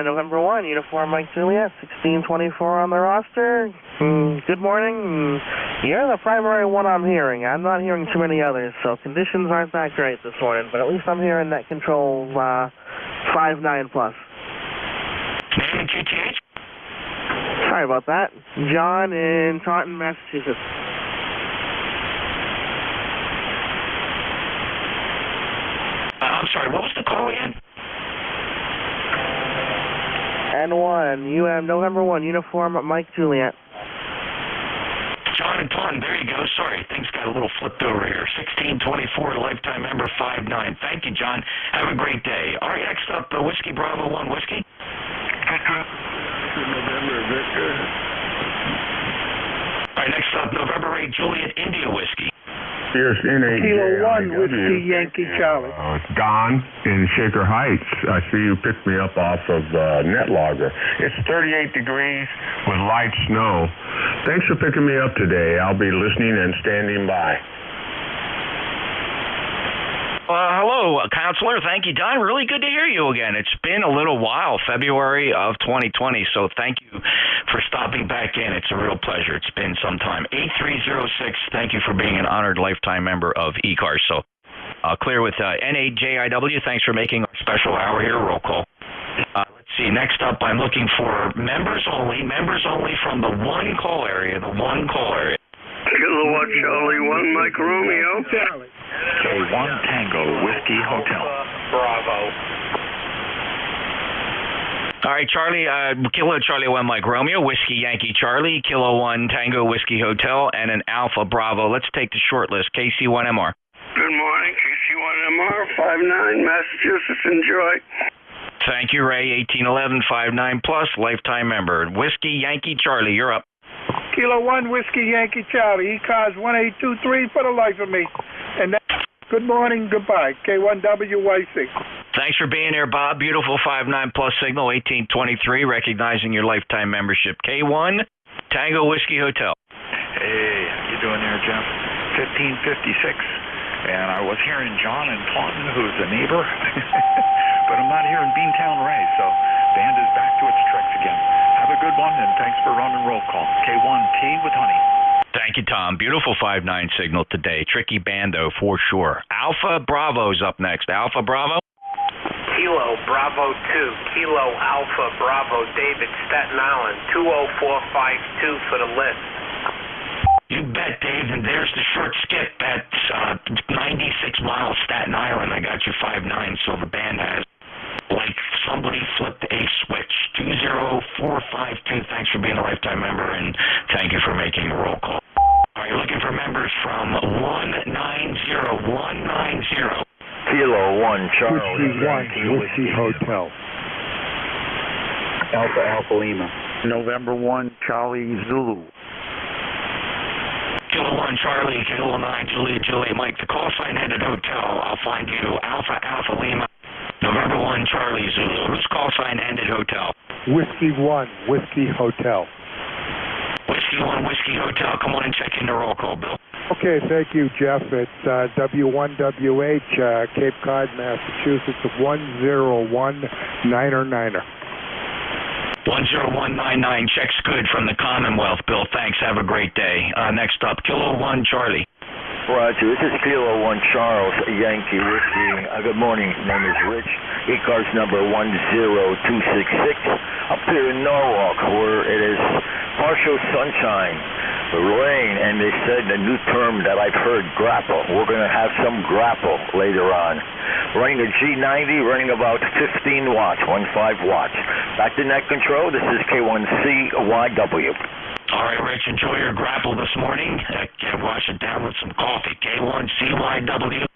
November 1, Uniform Mike Juliet, 1624 on the roster. Good morning. You're the primary one I'm hearing. I'm not hearing too many others, so conditions aren't that great this morning, but at least I'm hearing net control 5-9 plus. Name and QTH? Sorry about that. John in Taunton, Massachusetts. I'm sorry, what was the call again? N1, November 1, Uniform Mike Juliet. John and Taunton, there you go. Sorry, things got a little flipped over here. 1624, lifetime member 5-9. Thank you, John. Have a great day. All right, next up, Whiskey Bravo 1 Whiskey. November Victor. All right, next up, November 8 Juliet India Whiskey. Here's NJ. Kilo 1, Whiskey Yankee Charlie. Don in Shaker Heights. I see you picked me up off of NetLogger. It's 38 degrees with light snow. Thanks for picking me up today. I'll be listening and standing by. Hello, Counselor. Thank you, Don. Really good to hear you again. It's been a little while, February of 2020, so thank you for stopping back in. It's a real pleasure. It's been some time. 8306, thank you for being an honored lifetime member of eCars. So clear with NJIW. Thanks for making our special hour here. Roll call. Let's see. Next up, I'm looking for members only from the one call area, Kilo 1 Charlie 1 Mike Romeo. Charlie. K1 Tango Whiskey Hotel. Bravo. All right, Charlie, Kilo Charlie 1 Mike Romeo, Whiskey Yankee Charlie, Kilo 1 Tango Whiskey Hotel, and an Alpha Bravo. Let's take the short list. KC1MR. Good morning, KC1MR 5-9 Massachusetts. Enjoy. Thank you, Ray. 1811 5-9 plus, lifetime member. Whiskey Yankee Charlie, you're up. Kilo 1, Whiskey Yankee Charlie, ECARS 1823 for the life of me. And then, good morning, goodbye, K1WYC. Thanks for being here, Bob. Beautiful 5-9 plus signal, 1823, recognizing your lifetime membership. K1, Tango Whiskey Hotel. Hey, how you doing there, Jeff? 1556. And I was hearing John in Taunton, who's a neighbor, but I'm not hearing Beantown Ray, so band is back to its tricks again. Have a good one, and thanks for running roll call. K1T with honey. Thank you, Tom. Beautiful 5-9 signal today. Tricky band, though, for sure. Alpha Bravo's up next. Alpha Bravo. Kilo Bravo 2, Kilo Alpha Bravo, David, Staten Island, 20452 for the list. You bet, Dave, and there's the short skip at 96 miles, Staten Island. I got you 5-9, so the band has, like somebody flipped a switch. 20452, thanks for being a lifetime member, and thank you for making a roll call. Are you looking for members from 190? Kilo 1 Charlie. Whiskey Hotel. Alpha Lima. November 1, Charlie Zulu. Kilo 1 Charlie, Kilo 9 Juliet Mike. The call sign ended hotel. I'll find you. Alpha Lima. November 1 Charlie Zulu. Whose call sign ended hotel? Whiskey 1, Whiskey Hotel. Whiskey 1 Whiskey Hotel. Come on and check in the roll call, Bill. Okay, thank you, Jeff. It's W1WH, Cape Cod, Massachusetts, 10199er. 10199. Checks good from the Commonwealth, Bill. Thanks. Have a great day. Next up, Kilo 1 Charlie. Roger, this is Kilo 1 Charles, Yankee Whiskey. Good morning. Name is Rich. ECARS number 10266. Up here in Norwalk, where it is partial sunshine, rain, and they said the new term that I've heard, grapple. We're going to have some grapple later on. Running a G90, running about 15 watts, 15 watts. Back to net control. This is K1CYW. All right, Rich, enjoy your grapple this morning. Wash it down with some coffee. K1CYW,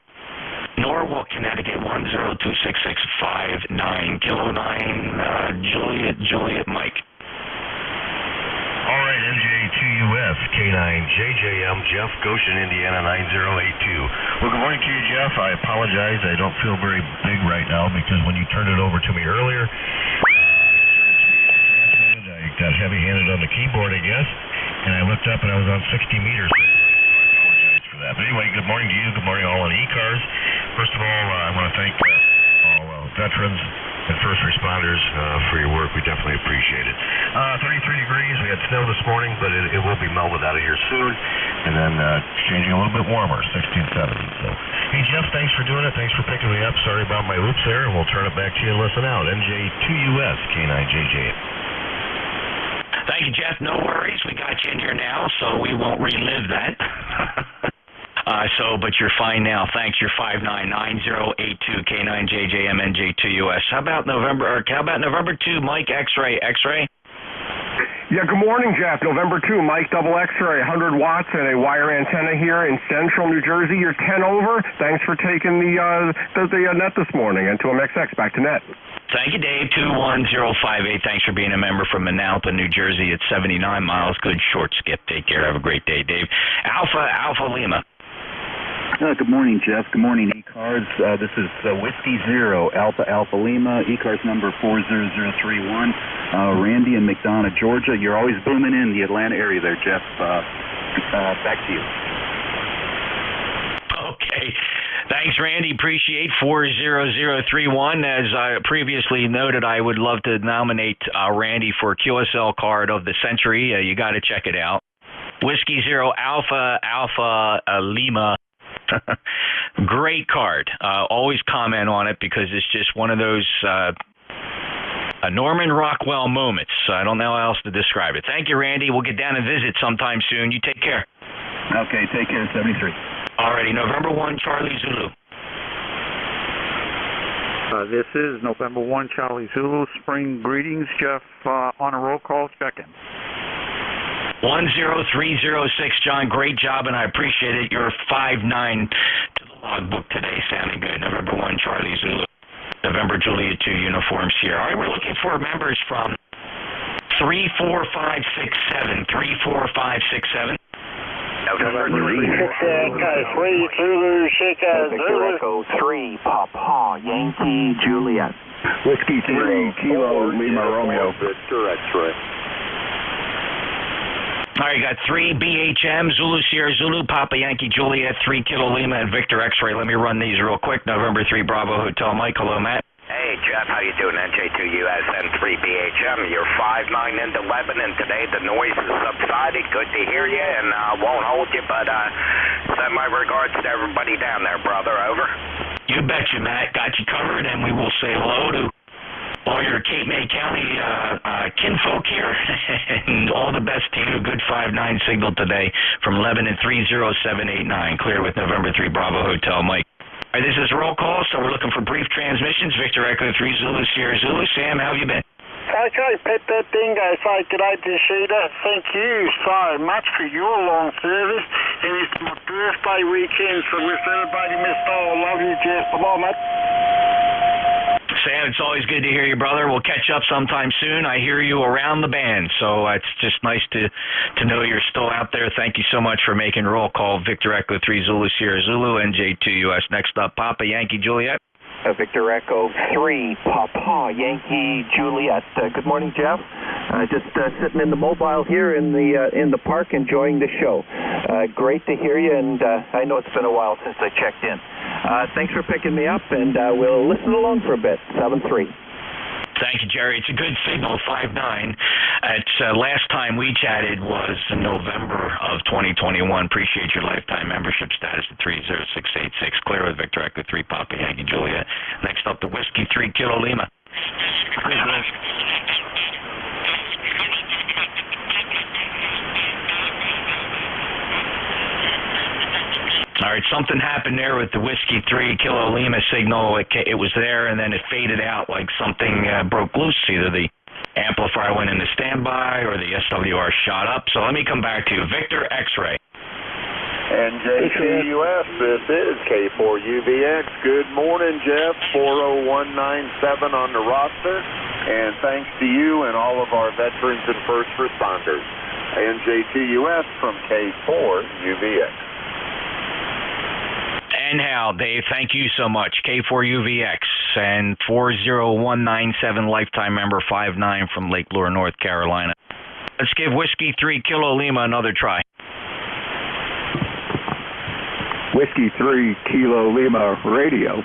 Norwalk, Connecticut, 1026659, Kilo 9, Juliet Mike. All right, NJ2US, K9JJM, Jeff, Goshen, Indiana, 9082. Well, good morning to you, Jeff. I apologize. I don't feel very big right now because when you turned it over to me earlier, I got heavy-handed on the keyboard, I guess, and I looked up and I was on 60 meters. I apologize for that. But anyway, good morning to you. Good morning all on e-cars. First of all, I want to thank all veterans and first responders for your work. We definitely appreciate it. 33 degrees. We had snow this morning, but it will be melted out of here soon. And then changing a little bit warmer, 16, 17. So, hey, Jeff, thanks for doing it. Thanks for picking me up. Sorry about my oops there, and we'll turn it back to you and listen out. NJ2US, K9JJ. Thank you, Jeff. No worries. We got you in here now, so we won't relive that. But you're fine now. Thanks. You're 599082 K9JJM NJ2US. How about November 2, Mike X-Ray? Yeah, good morning, Jeff. November 2, Mike Double X-Ray, 100 watts and a wire antenna here in central New Jersey. You're 10 over. Thanks for taking the net this morning. And to MXX, back to net. Thank you, Dave. 21058. Thanks for being a member from Manalpa, New Jersey. It's 79 miles. Good short skip. Take care. Have a great day, Dave. Alpha Lima. Good morning, Jeff. Good morning, E-Cars. This is Whiskey Zero, Alpha Lima, E-Cars number 40031. Randy in McDonough, Georgia. You're always booming in the Atlanta area there, Jeff. Back to you. Okay. Thanks, Randy. Appreciate 40031. As I previously noted, I would love to nominate Randy for QSL card of the century. You got to check it out. Whiskey Zero Alpha Lima. Great card. Always comment on it because it's just one of those Norman Rockwell moments. I don't know how else to describe it. Thank you, Randy. We'll get down and visit sometime soon. You take care. Okay, take care. 73. Alrighty, November 1, Charlie Zulu. This is November 1, Charlie Zulu. Spring greetings, Jeff. On a roll call, check-in. 10306, John. Great job, and I appreciate it. You're 5'9" to the logbook today. Sounding good. November 1, Charlie Zulu. November Juliet 2 uniforms here. All right, we're looking for members from 34567. 34567. November 3, Zulu, Victor Echo 3, Papa, Yankee, Juliet. Whiskey 3, Kilo, Lima, Romeo. Victor X-Ray. All right, you got 3 BHM, Zulu, Sierra, Zulu, Papa, Yankee, Juliet, 3 Kilo Lima, and Victor X-Ray. Let me run these real quick. November 3, Bravo Hotel Mike. Hello, Matt. Hey, Jeff, how you doing? NJ2US and 3BHM. You're 5'9" into Lebanon today. The noise has subsided. Good to hear you, and won't hold you, but send my regards to everybody down there, brother. Over. You betcha, Matt. Got you covered, and we will say hello to all your Cape May County kinfolk here, and all the best to you. Good 5'9" signal today from Lebanon 30789. Clear with November 3 Bravo Hotel Mike. All right, this is roll call, so we're looking for brief transmissions. Victor Echo 3 Zulu, Sierra Zulu. Sam, how have you been? Okay, Pet that dingo. Say good day to Sheeta. Thank you so much for your long service. And it's my birthday weekend, so we're celebrating Miss Doll. Love you, Jeff. Bye-bye, mate. Sam, it's always good to hear you, brother. We'll catch up sometime soon. I hear you around the band, so it's just nice to know you're still out there. Thank you so much for making roll call. Victor Echo 3 Zulu, Sierra Zulu, NJ2US. Next up, Papa, Yankee, Juliet. Victor Echo 3, Papa, Yankee, Juliet. Good morning, Jeff. Just sitting in the mobile here in the park, enjoying the show. Great to hear you, and I know it's been a while since I checked in. Thanks for picking me up, and we'll listen along for a bit. 7-3. Thank you, Jerry. It's a good signal, 5'9". It's last time we chatted was in November of 2021. Appreciate your lifetime membership status at 30686. Clear with Victor Echo 3 Papa Yankee Julia. Next up, the Whiskey 3 Kilo Lima. All right, something happened there with the Whiskey 3 Kilo Lima signal. It was there, and then it faded out like something broke loose. Either the amplifier went into standby or the SWR shot up. So let me come back to you. Victor X-Ray. NJ2US, this is K4UVX. Good morning, Jeff. 40197 on the roster. And thanks to you and all of our veterans and first responders. NJ2US from K4UVX. And Hal, Dave, thank you so much. K4UVX and 40197 lifetime member 59 from Lake Lure, North Carolina. Let's give Whiskey 3 Kilo Lima another try. Whiskey 3 Kilo Lima radio.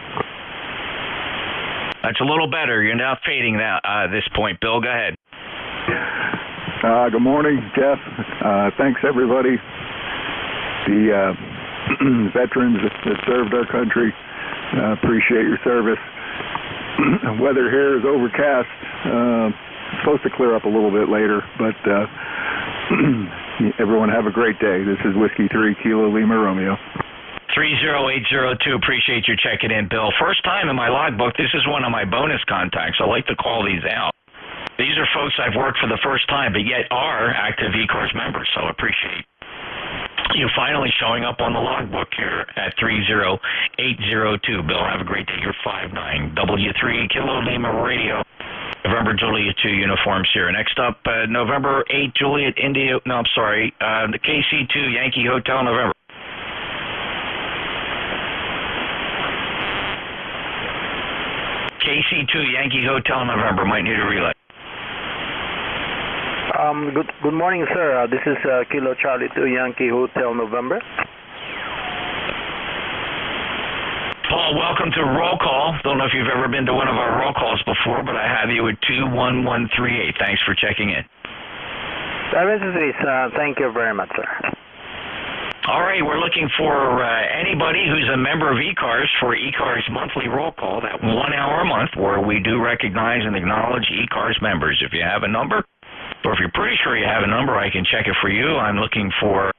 That's a little better. You're not fading that this point. Bill, go ahead. Good morning, Jeff. Thanks, everybody. The veterans that served our country. Appreciate your service. Weather here is overcast. It's supposed to clear up a little bit later, but everyone have a great day. This is Whiskey 3 Kilo Lima Romeo. 30802, appreciate you checking in, Bill. First time in my logbook, this is one of my bonus contacts. I like to call these out. These are folks I've worked for the first time, but yet are active eCars members, so appreciate you finally showing up on the logbook here at 30802. Bill, have a great day. You're 59. W3 Kilo Lima Radio. November Juliet 2 uniforms here. Next up, November 8 Juliet India. No, I'm sorry. The KC2 Yankee Hotel November. KC2 Yankee Hotel November. Might need a relay. Good morning, sir. This is Kilo Charlie 2 Yankee Hotel November. Paul, welcome to Roll Call. Don't know if you've ever been to one of our roll calls before, but I have you at 21138. Thanks for checking in. Thank you very much, sir. All right, we're looking for anybody who's a member of eCars for eCars Monthly Roll Call, that 1 hour a month where we do recognize and acknowledge eCars members. If you have a number, or if you're pretty sure you have a number, I can check it for you. I'm looking for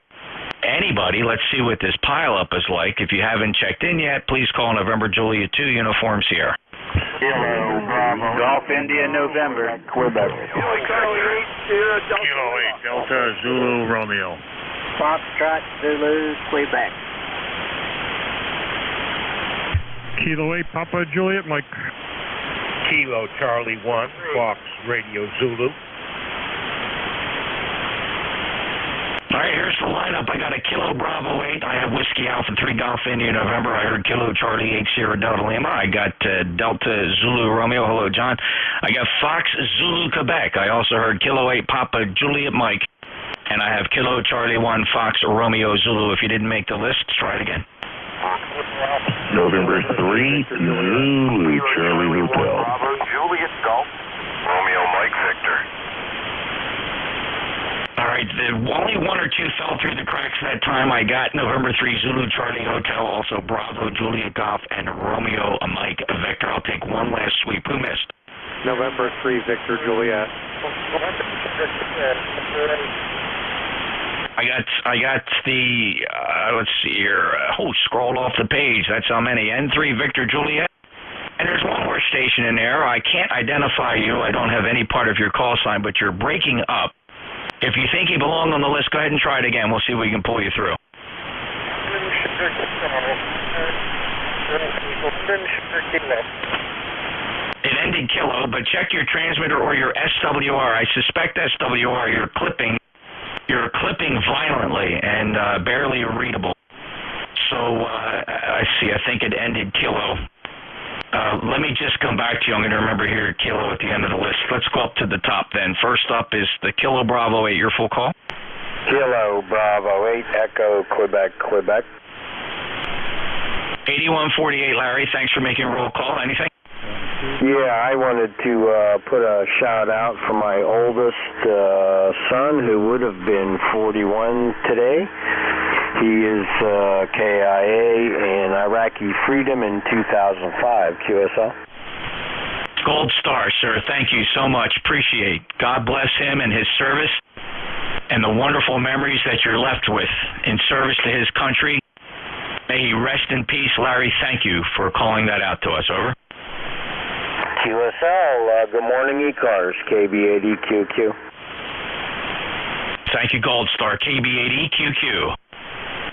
anybody. Let's see what this pileup is like. If you haven't checked in yet, please call November Juliet 2 Uniform Sierra. Kilo Bravo. Golf India November. Quebec. Kilo 8 Delta Zulu Romeo. Foxtrot Zulu Quebec. Kilo 8 Papa Juliet Mike. Kilo Charlie 1 Fox Radio Zulu. All right, here's the lineup. I got a Kilo Bravo 8. I have Whiskey Alpha 3 Golf India November. I heard Kilo Charlie 8 Sierra Delta Lima. I got Delta Zulu Romeo. Hello, John. I got Fox Zulu Quebec. I also heard Kilo 8 Papa Juliet Mike. And I have Kilo Charlie 1 Fox Romeo Zulu. If you didn't make the list, try it again. November 3 Zulu Charlie Hotel. Bravo Juliet Golf Romeo Mike Victor. All right, only one or two fell through the cracks that time. I got November 3 Zulu Charlie Hotel, also Bravo Juliet Golf, and Romeo Mike Victor. I'll take one last sweep. Who missed? November 3 Victor Juliet. I got the, let's see here, scrolled off the page. That's how many. N3 Victor Juliet. And there's one more station in there. I can't identify you. I don't have any part of your call sign, but you're breaking up. If you think you belong on the list, go ahead and try it again. We'll see if we can pull you through. It ended Kilo, but check your transmitter or your SWR. I suspect SWR. You're clipping violently and barely readable. So I see. I think it ended Kilo. Let me just come back to you. I'm going to remember here Kilo at the end of the list. Let's go up to the top then. First up is the Kilo Bravo 8. Your full call? Kilo Bravo 8 Echo Quebec, Quebec. 8148, Larry. Thanks for making a roll call. Anything? Yeah, I wanted to put a shout out for my oldest son, who would have been 41 today. He is KIA in Iraqi Freedom in 2005, QSL. Gold Star, sir. Thank you so much. Appreciate. God bless him and his service and the wonderful memories that you're left with in service to his country. May he rest in peace. Larry, thank you for calling that out to us. Over. QSL, good morning, eCars, KB8EQQ. Thank you, Gold Star, KB8EQQ.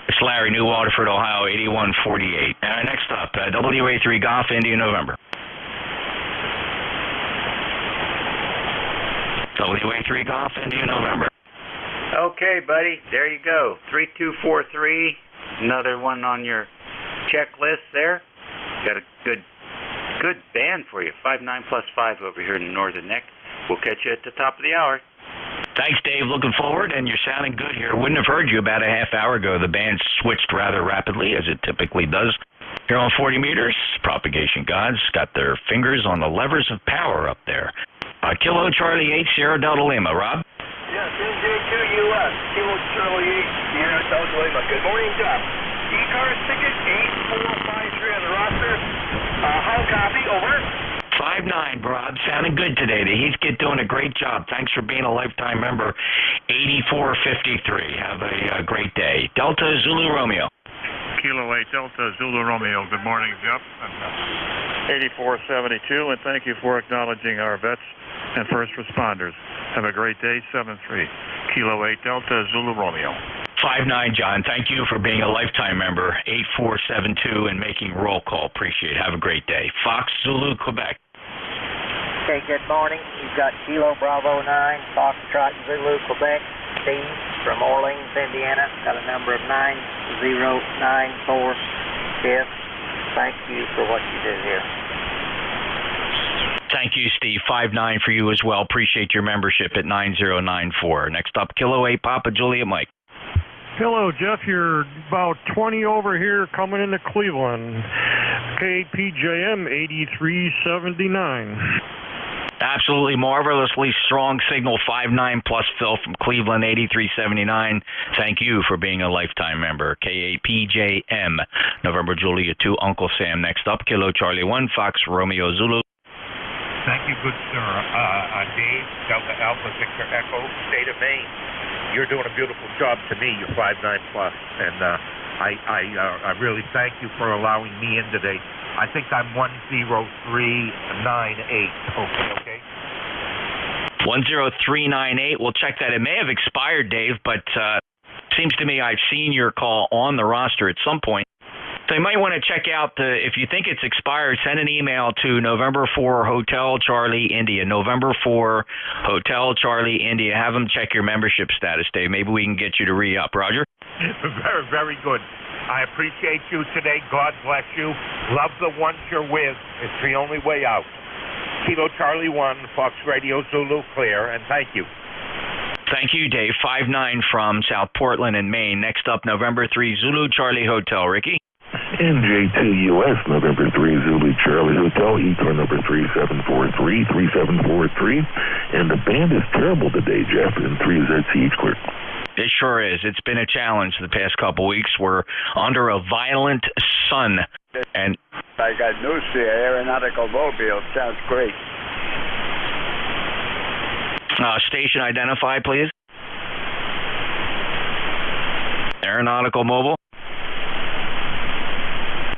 It's Larry, New Waterford, Ohio, 8148. Next up, WA3 Golf India November. WA3 Golf India November. Okay, buddy, there you go. 3243, another one on your checklist there. Got a good band for you. 59+5 over here in the northern neck. We'll catch you at the top of the hour. Thanks, Dave. Looking forward, and you're sounding good here. Wouldn't have heard you about a half hour ago. The band switched rather rapidly, as it typically does. Here on 40 meters, propagation gods got their fingers on the levers of power up there. Kilo Charlie 8 Sierra Delta Lima. Rob? Yes, NJ2US, Kilo Charlie 8 Sierra Delta Lima. Good morning, Jeff. E-cars ticket 8453 on the roster. How copy? Over. 5'9", Rob. Sounding good today. The Heath Kid doing a great job. Thanks for being a lifetime member. 8453. Have a great day. Delta Zulu Romeo. Kilo 8 Delta Zulu Romeo. Good morning, Jeff. 8472, and thank you for acknowledging our vets and first responders. Have a great day. 73. Kilo 8 Delta Zulu Romeo. 5'9", John. Thank you for being a lifetime member. 8472 and making roll call. Appreciate it. Have a great day. Fox Zulu, Quebec. Okay, good morning. You've got Kilo Bravo 9, Foxtrot Zulu, Quebec. Steve from Orleans, Indiana. Got a number of 9094. Jeff, thank you for what you did here. Thank you, Steve. 5'9" for you as well. Appreciate your membership at 9094. Next up, Kilo 8 Papa Juliet Mike. Hello, Jeff. You're about 20 over here coming into Cleveland. KPJM 8379. Absolutely marvelously strong signal. 5'9" plus Phil from Cleveland 8379. Thank you for being a lifetime member. KAPJM November Julia 2 Uncle Sam. Next up, Kilo Charlie 1 Fox Romeo Zulu. Thank you, good sir. Dave, Delta Alpha Victor Echo, State of Maine. You're doing a beautiful job to me. You're 5'9 plus, and I really thank you for allowing me in today. I think I'm 10398. Okay. 10398. We'll check that. It may have expired, Dave, but seems to me I've seen your call on the roster at some point. So you might want to check out if you think it's expired, send an email to November 4 Hotel Charlie India. November 4 Hotel Charlie India. Have them check your membership status, Dave. Maybe we can get you to re-up. Roger? Very, very good. I appreciate you today. God bless you. Love the ones you're with. It's the only way out. Kilo Charlie 1, Fox Radio Zulu clear, and thank you. Thank you, Dave. 5'9" from South Portland in Maine. Next up, November 3 Zulu Charlie Hotel. Ricky? NJ2US, November 3 Zulu Charlie Hotel, ECAR number 3743, and the band is terrible today, Jeff, and 3ZC each clear. It sure is. It's been a challenge the past couple weeks. We're under a violent sun, and I got news here. Aeronautical Mobile sounds great. Station identify, please. Aeronautical Mobile.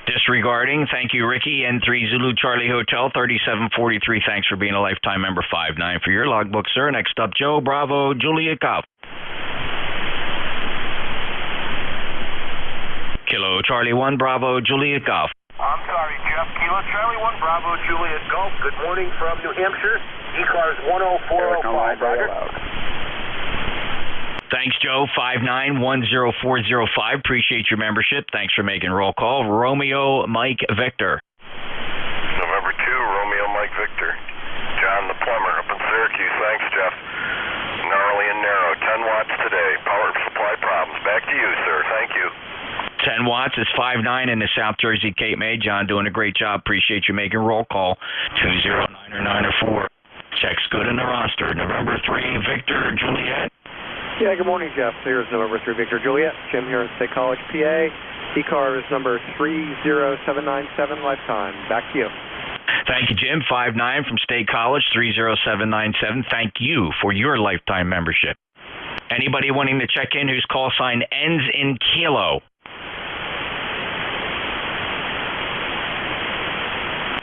Disregarding. Thank you, Ricky. N3 Zulu Charlie Hotel 3743. Thanks for being a lifetime member. 5'9" for your logbook, sir. Next up, Joe Bravo Juliet Golf. Kilo Charlie 1 Bravo Juliet Golf. I'm sorry, Jeff. Kilo Charlie 1 Bravo Juliet Golf. Good morning from New Hampshire. E-cars 10405. Roger. Thanks, Joe. 5'9", 10405. Appreciate your membership. Thanks for making roll call. Romeo Mike Victor. November 2, Romeo Mike Victor. John the plumber up in Syracuse. Thanks, Jeff. Gnarly and narrow. 10 watts today. Power supply problems. Back to you, sir. Thank you. 10 watts is 5'9" in the South Jersey Cape May. John doing a great job. Appreciate you making roll call. 209 or 904. Checks good in the roster. November 3, Victor Juliet. Yeah, good morning, Jeff. Here's November 3 Victor Juliet. Jim here at State College, PA. E-car is number 30797, lifetime. Back to you. Thank you, Jim. 5'9" from State College, 30797. Thank you for your lifetime membership. Anybody wanting to check in whose call sign ends in Kilo?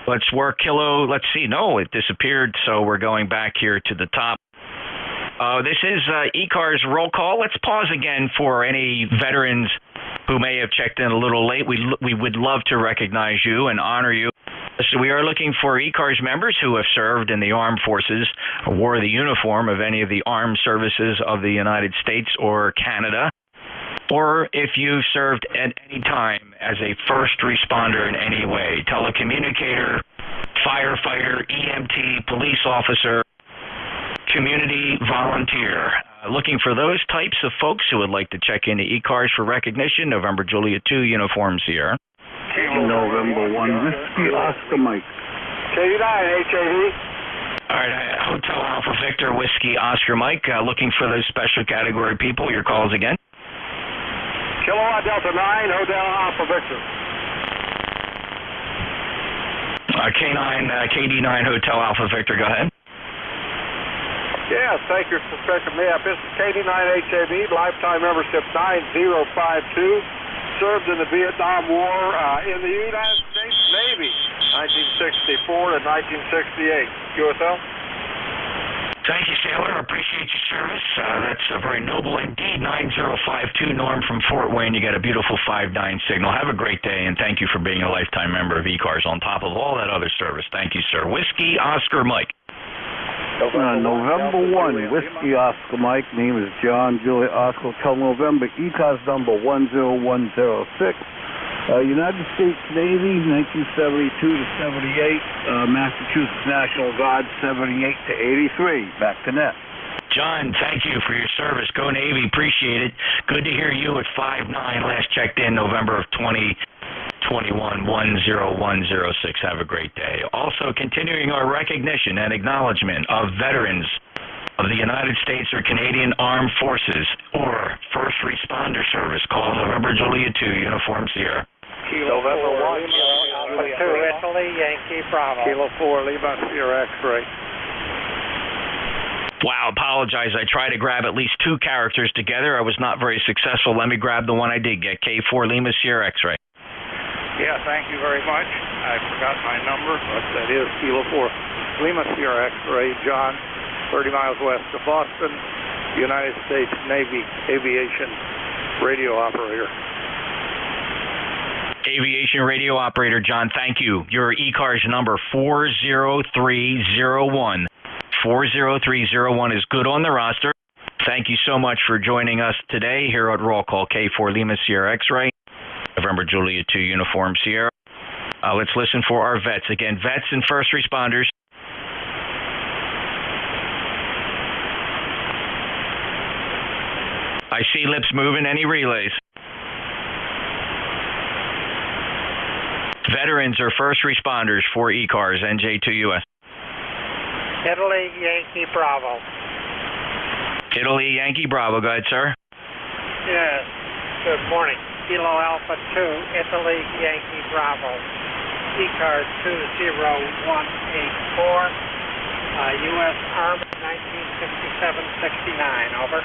Let's work Kilo. Let's see. No, it disappeared, so we're going back here to the top. This is E-Car's roll call. Let's pause again for any veterans who may have checked in a little late. We would love to recognize you and honor you. So we are looking for E-Cars members who have served in the armed forces, wore the uniform of any of the armed services of the United States or Canada, or if you served at any time as a first responder in any way, telecommunicator, firefighter, EMT, police officer, community volunteer. Looking for those types of folks who would like to check into E-Cars for recognition. November Juliet 2 uniforms here. November 1, Whiskey Oscar Mike. K9, HAV. All right, Hotel Alpha Victor, Whiskey Oscar Mike. Looking for those special category people. Your calls again. Kilowatt Delta 9, Hotel Alpha Victor. KD9 Hotel Alpha Victor, go ahead. Yes, thank you for picking me up. This is KD9HAV, lifetime membership 9052. Served in the Vietnam War in the United States Navy, 1964 to 1968. USL? Thank you, Sailor. I appreciate your service. That's very noble indeed. 9052 Norm from Fort Wayne. You got a beautiful 5-9 signal. Have a great day, and thank you for being a lifetime member of E-Cars on top of all that other service. Thank you, sir. Whiskey Oscar Mike. November 1, Whiskey Oscar Mike. Name is John Juliet Oscar. Hotel November, E-Cars number 10106. United States Navy, 1972 to 78. Massachusetts National Guard, 78 to 83. Back to net. John, thank you for your service. Go Navy. Appreciate it. Good to hear you at 5-9. Last checked in November of 2021, 10106. Have a great day. Also, continuing our recognition and acknowledgement of veterans of the United States or Canadian Armed Forces or First Responder Service. Call November Juliet 2, Uniform Sierra. November 1, Alpha 2, Italy, Yankee Bravo. Kilo 4, Lima, Sierra X-ray. Wow, apologize. I tried to grab at least two characters together. I was not very successful. Let me grab the one I did get. K4 Lima Sierra X-ray. Yeah, thank you very much. I forgot my number, but that is Kilo 4 Lima Sierra X-ray, John, 30 miles west of Boston, United States Navy Aviation Radio Operator. Aviation Radio Operator, John, thank you. Your E-Cars number 40301. 40301 is good on the roster. Thank you so much for joining us today here at Roll Call K4 Lima Sierra X-Ray, November Juliet 2 Uniform Sierra. Let's listen for our vets. Again, vets and first responders. I see lips moving. Any relays? Veterans or first responders for E-Cars, NJ2US. Italy, Yankee Bravo. Italy, Yankee Bravo. Go ahead, sir. Yes, good morning. Kilo Alpha 2, Italy, Yankee Bravo. E-Cars 20184, U.S. Army, 1967-69, over.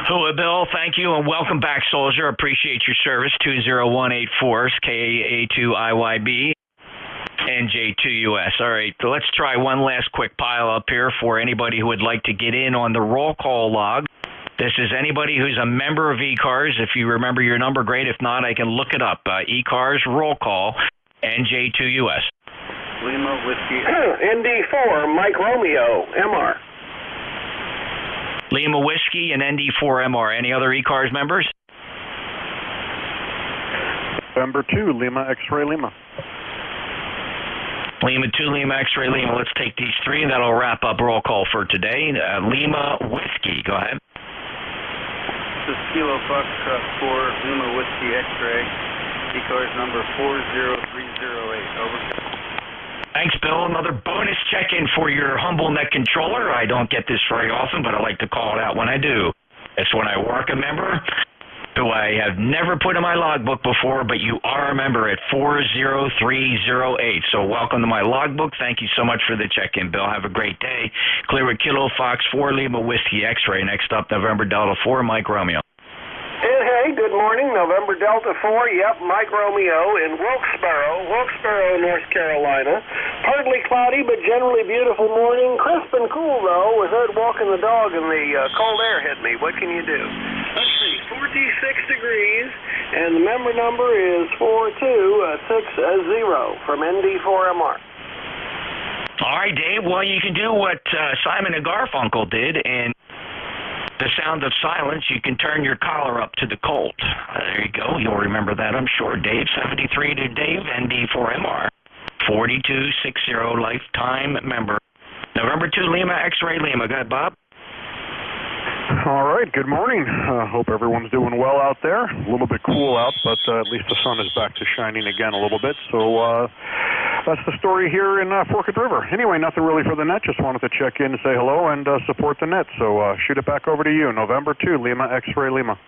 Hello, Bill. Thank you, and welcome back, soldier. Appreciate your service. 20184, KA2IYB, NJ2US. All right, so let's try one last quick pile up here for anybody who would like to get in on the roll call log. This is anybody who's a member of E-Cars. If you remember your number, great. If not, I can look it up. E-Cars roll call, NJ2US. Lima Whiskey. ND4, Mike Romeo, MR. Lima Whiskey and ND4MR. Any other E-Cars members? November 2, Lima X-Ray Lima. Lima 2, Lima X-Ray Lima. Let's take these three, and that'll wrap up roll call for today. Lima Whiskey, go ahead. This is Kilo Foxtrot 4, Lima Whiskey X-Ray. E-Cars number 40308, over. Thanks, Bill. Another bonus check-in for your humble net controller. I don't get this very often, but I like to call it out when I do. It's when I work a member who I have never put in my logbook before, but you are a member at 40308. So welcome to my logbook. Thank you so much for the check-in, Bill. Have a great day. Clear with Kilo Fox 4, Lima Whiskey X-Ray. Next up, November Delta 4, Mike Romeo. Hey, good morning. November Delta 4, yep, Mike Romeo in Wilkesboro, North Carolina. Partly cloudy, but generally beautiful morning. Crisp and cool, though. Was out walking the dog and the cold air hit me. What can you do? Let's see, 14 degrees, and the member number is 4260 from ND4MR. All right, Dave. Well, you can do what Simon and Garfunkel did, and The Sound of Silence, you can turn your collar up to the Colt. There you go. You'll remember that, I'm sure. Dave, 73 to Dave, ND4MR. 4260 lifetime member. November 2 Lima, X-Ray Lima. Go ahead, Bob. All right, good morning. Hope everyone's doing well out there. A little bit cool out, but at least the sun is back to shining again a little bit. So that's the story here in Forked River. Anyway, nothing really for the net. Just wanted to check in and say hello and support the net. So shoot it back over to you. November 2 Lima, X-Ray Lima.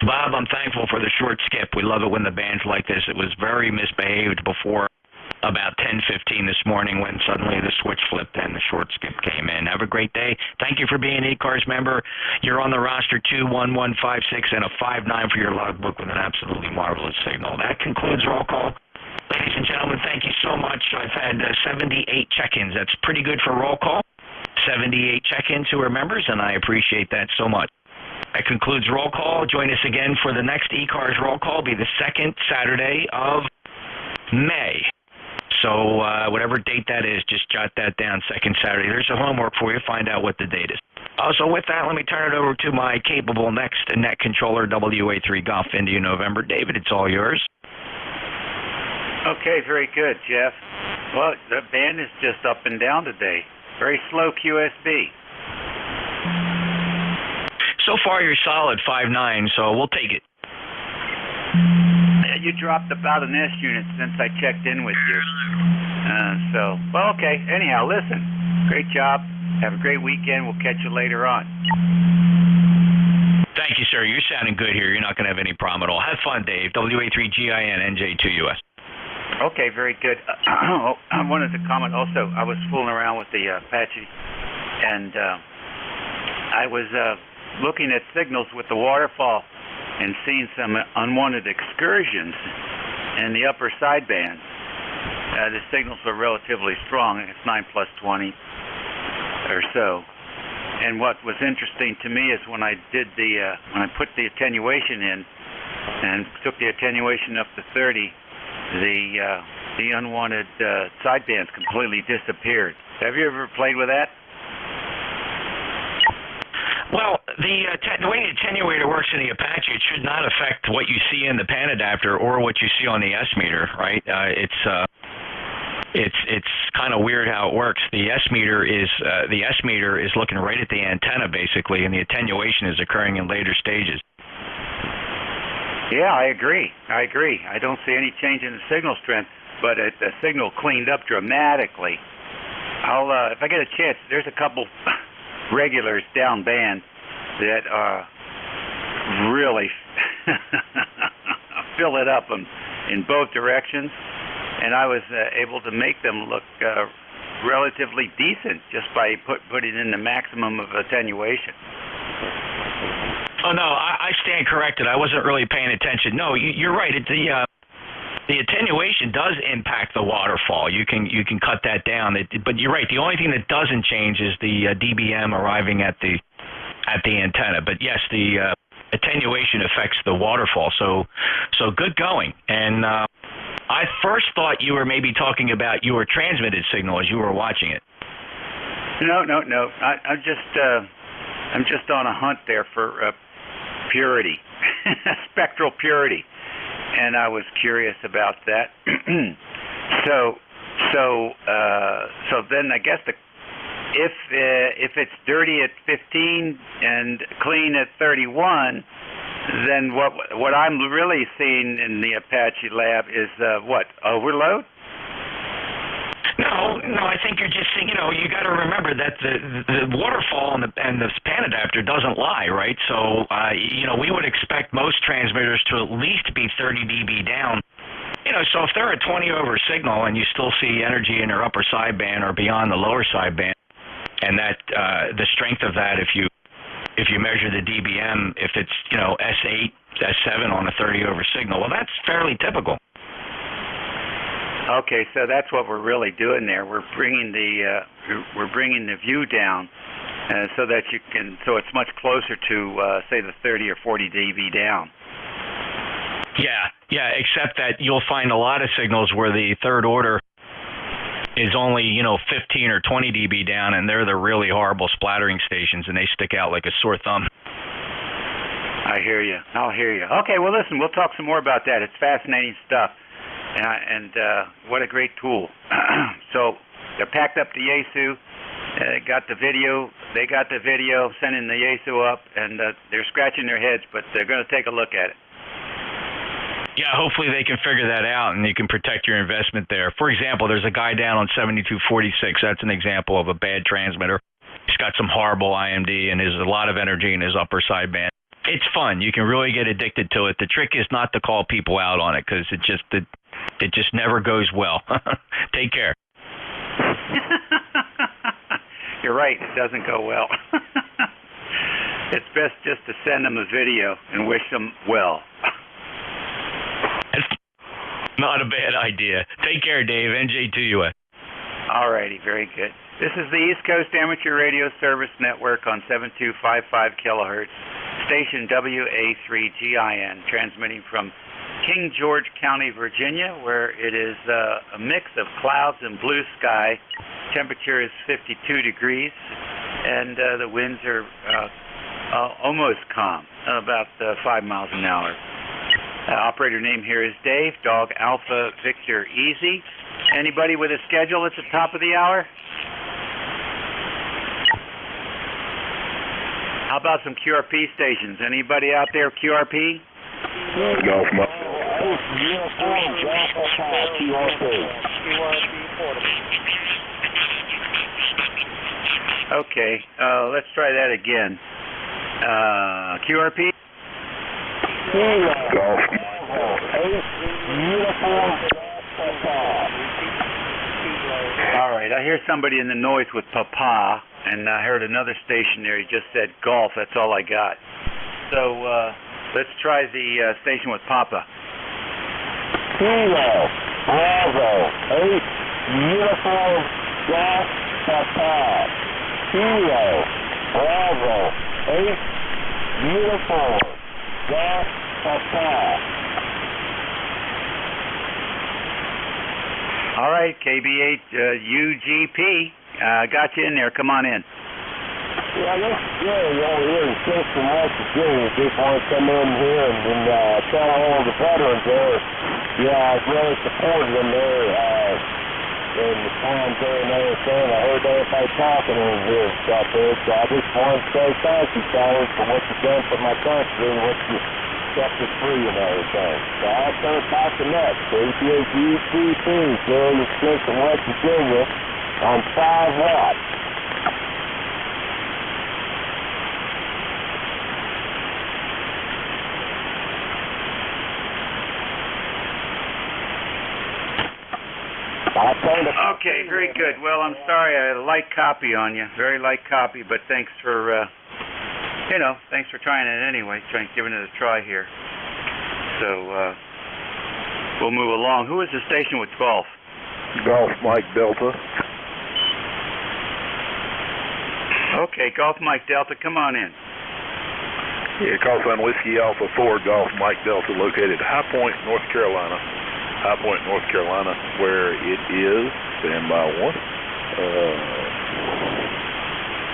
Bob, I'm thankful for the short skip. We love it when the band's like this. It was very misbehaved before about 10:15 this morning when suddenly the switch flipped and the short skip came in. Have a great day. Thank you for being an E-Cars member. You're on the roster 21156 and a 59 for your logbook with an absolutely marvelous signal. That concludes roll call. Ladies and gentlemen, thank you so much. I've had 78 check-ins. That's pretty good for roll call. 78 check-ins who are members, and I appreciate that so much. That concludes roll call. Join us again for the next E-Cars roll call. It'll be the second Saturday of May. So whatever date that is, just jot that down, second Saturday. There's a homework for you. Find out what the date is. So with that, let me turn it over to my capable next net controller, WA3 Golf India November. David, it's all yours. Okay, very good, Jeff. Well, the band is just up and down today. Very slow QSB. So far, you're solid 5.9, so we'll take it. You dropped about an S unit since I checked in with you. Well, okay. Anyhow, listen. Great job. Have a great weekend. We'll catch you later on. Thank you, sir. You're sounding good here. You're not going to have any problem at all. Have fun, Dave. WA3GIN, NJ2US. Okay, very good. I wanted to comment also. I was fooling around with the Apache, and I was looking at signals with the waterfall and seeing some unwanted excursions in the upper sideband. The signals are relatively strong. It's 9+20 or so. And what was interesting to me is when I did when I put the attenuation in and took the attenuation up to 30, the unwanted sidebands completely disappeared. Have you ever played with that? Well, the way the attenuator works in the Apache, it should not affect what you see in the pan adapter or what you see on the S meter, right? It's kind of weird how it works. The S meter is looking right at the antenna basically, and the attenuation is occurring in later stages. Yeah, I agree. I don't see any change in the signal strength, but the signal cleaned up dramatically. I'll if I get a chance, there's a couple regulars down band that really fill it up in both directions, and I was able to make them look relatively decent just by putting in the maximum of attenuation. Oh no, I stand corrected. I wasn't really paying attention. No, you're right. The attenuation does impact the waterfall. You can cut that down. But you're right. The only thing that doesn't change is the dBm arriving at the antenna. But yes, the attenuation affects the waterfall. So good going. And I first thought you were maybe talking about your transmitted signal as you were watching it. No. I'm just on a hunt there for purity, spectral purity. And I was curious about that. So then I guess if it's dirty at 15 and clean at 31, then what I'm really seeing in the Apache lab is what, overload? No, I think you're just saying, you got to remember that the waterfall and the pan adapter doesn't lie, right? So, we would expect most transmitters to at least be 30 dB down. So if they're a 20 over signal and you still see energy in their upper sideband or beyond the lower sideband, and that the strength of that, if you measure the dBm, if it's S8, S7 on a 30 over signal, well, that's fairly typical. Okay, so that's what we're really doing there. We're bringing the view down, so that so it's much closer to say the 30 or 40 dB down. Yeah, except that you'll find a lot of signals where the third order is only, 15 or 20 dB down, and they're the really horrible splattering stations, and they stick out like a sore thumb. I hear you. I'll hear you. Okay, well, listen, we'll talk some more about that. It's fascinating stuff, and what a great tool. So they're packed up to Yaesu. Got the video. They got the video, sending the Yaesu up, and they're scratching their heads, but they're going to take a look at it. Yeah, hopefully they can figure that out, and you can protect your investment there. For example, there's a guy down on 7246. That's an example of a bad transmitter. He's got some horrible IMD and has a lot of energy in his upper sideband. It's fun. You can really get addicted to it. The trick is not to call people out on it, because it just never goes well. Take care. You're right. It doesn't go well. It's best just to send them a video and wish them well. Not a bad idea. Take care, Dave. NJ2US. All righty. Very good. This is the East Coast Amateur Radio Service Network on 7255 kilohertz, station WA3GIN, transmitting from King George County, Virginia, where it is a mix of clouds and blue sky. Temperature is 52 degrees, and the winds are almost calm, about 5 miles an hour. Operator name here is Dave, Dog Alpha Victor Easy. Anybody with a schedule at the top of the hour? How about some QRP stations? Anybody out there, QRP? Golf Mike. Okay, let's try that again. QRP? Golf. All right, I hear somebody in the noise with Papa, and I heard another station there. He just said golf. That's all I got. So let's try the station with Papa. Kilo, Bravo, 8, uniform, Golf, Papa. Kilo, Bravo, 8, uniform, Golf, Papa. All right, KB8 UGP. Got you in there. Come on in. Yeah, this is Jerry over here in Kingston, West Virginia. Just want to come in here and tell all the veterans there, I really supported them there in the times there and everything. I heard everybody talking in here and stuff there, so I just want to say thank you, fellas, for what you've done for my country and what you kept us free and everything. So I'll turn it back to next. APHUCC, there in Kingston, West Virginia, on 5 watts. Okay, very good. Well, I'm sorry, I had a light copy on you, very light copy, but thanks for, thanks for trying it anyway, giving it a try here. So, we'll move along. Who is the station with Golf? Golf Mike Delta. Okay, Golf Mike Delta, come on in. Yeah, call sign Whiskey Alpha 4, Golf Mike Delta, located High Point, North Carolina. High Point, North Carolina, where it is, stand by one.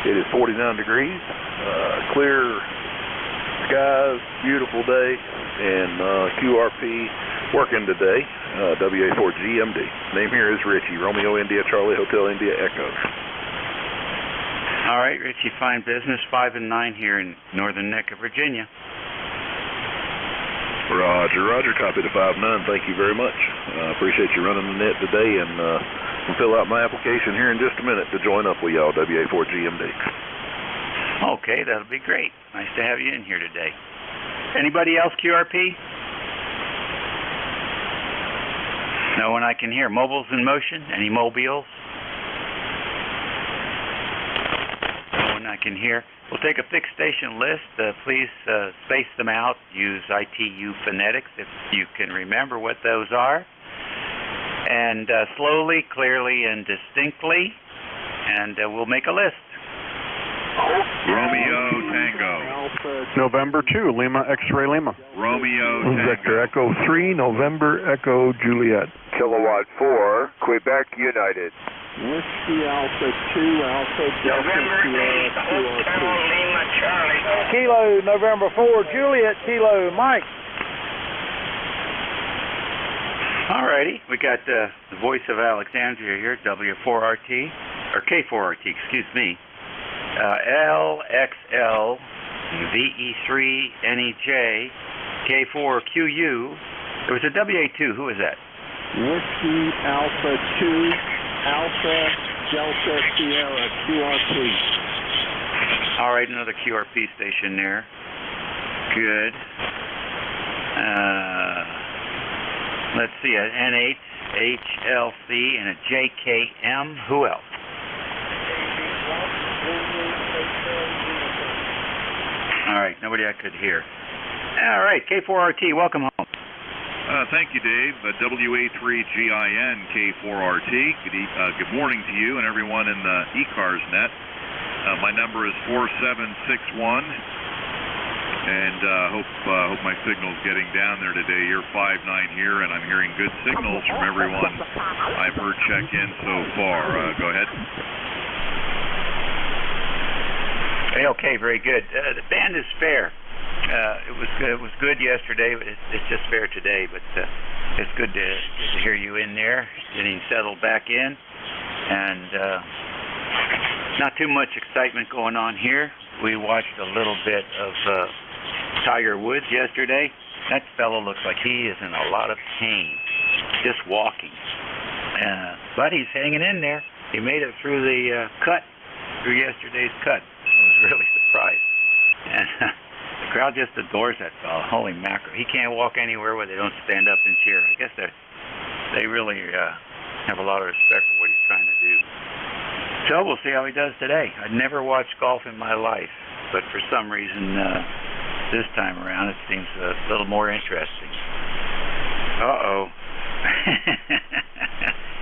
It is 49 degrees, clear skies, beautiful day, and QRP working today, WA4GMD. Name here is Richie, Romeo India, Charlie Hotel India Echo. All right, Richie, fine business, 5 and 9 here in Northern Neck of Virginia. Roger, roger. Copy to 5-9. Thank you very much. Appreciate you running the net today, and I'll fill out my application here in just a minute to join up with y'all, WA4GMD. Okay, that'll be great. Nice to have you in here today. Anybody else, QRP? No one I can hear. Mobiles in motion? Any mobiles? No one I can hear. We'll take a fixed station list. Please space them out. Use ITU phonetics if you can remember what those are. And slowly, clearly, and distinctly. And we'll make a list. Romeo Tango. November 2, Lima X-ray Lima. Romeo Vector Echo 3, November Echo Juliet. Kilowatt 4, Quebec United. Whiskey Alpha 2, Alpha Delta Sierra QRT. Lima Charlie. Kilo November 4, Juliet, Kilo Mike. Alrighty, we got the voice of Alexandria here, W4RT, or K4RT, excuse me. LXL, VE3, NEJ, K4QU. There was a WA2, who is that? Whiskey Alpha 2, Alpha Delta Sierra QRT. Alright, another QRP station there. Good. Let's see, an N8, HLC, and a JKM. Who else? All right, nobody I could hear. All right, K4RT, welcome home. Thank you, Dave. WA3GIN K4RT. Good morning to you and everyone in the eCars net. My number is 4761. And hope my signal's getting down there today. You're 5-9 here, and I'm hearing good signals from everyone I've heard check in so far. Go ahead. Okay, very good. The band is fair. It was good yesterday. It's just fair today, but it's good to hear you in there, getting settled back in, and not too much excitement going on here. We watched a little bit of Tiger Woods yesterday. That fellow looks like he is in a lot of pain, just walking. But he's hanging in there. He made it through the through yesterday's cut. I was really surprised. And the crowd just adores that fellow. Holy mackerel. He can't walk anywhere where they don't stand up and cheer. I guess they really have a lot of respect for what he's trying to do. So we'll see how he does today. I'd never watched golf in my life, but for some reason this time around it seems a little more interesting. Uh-oh.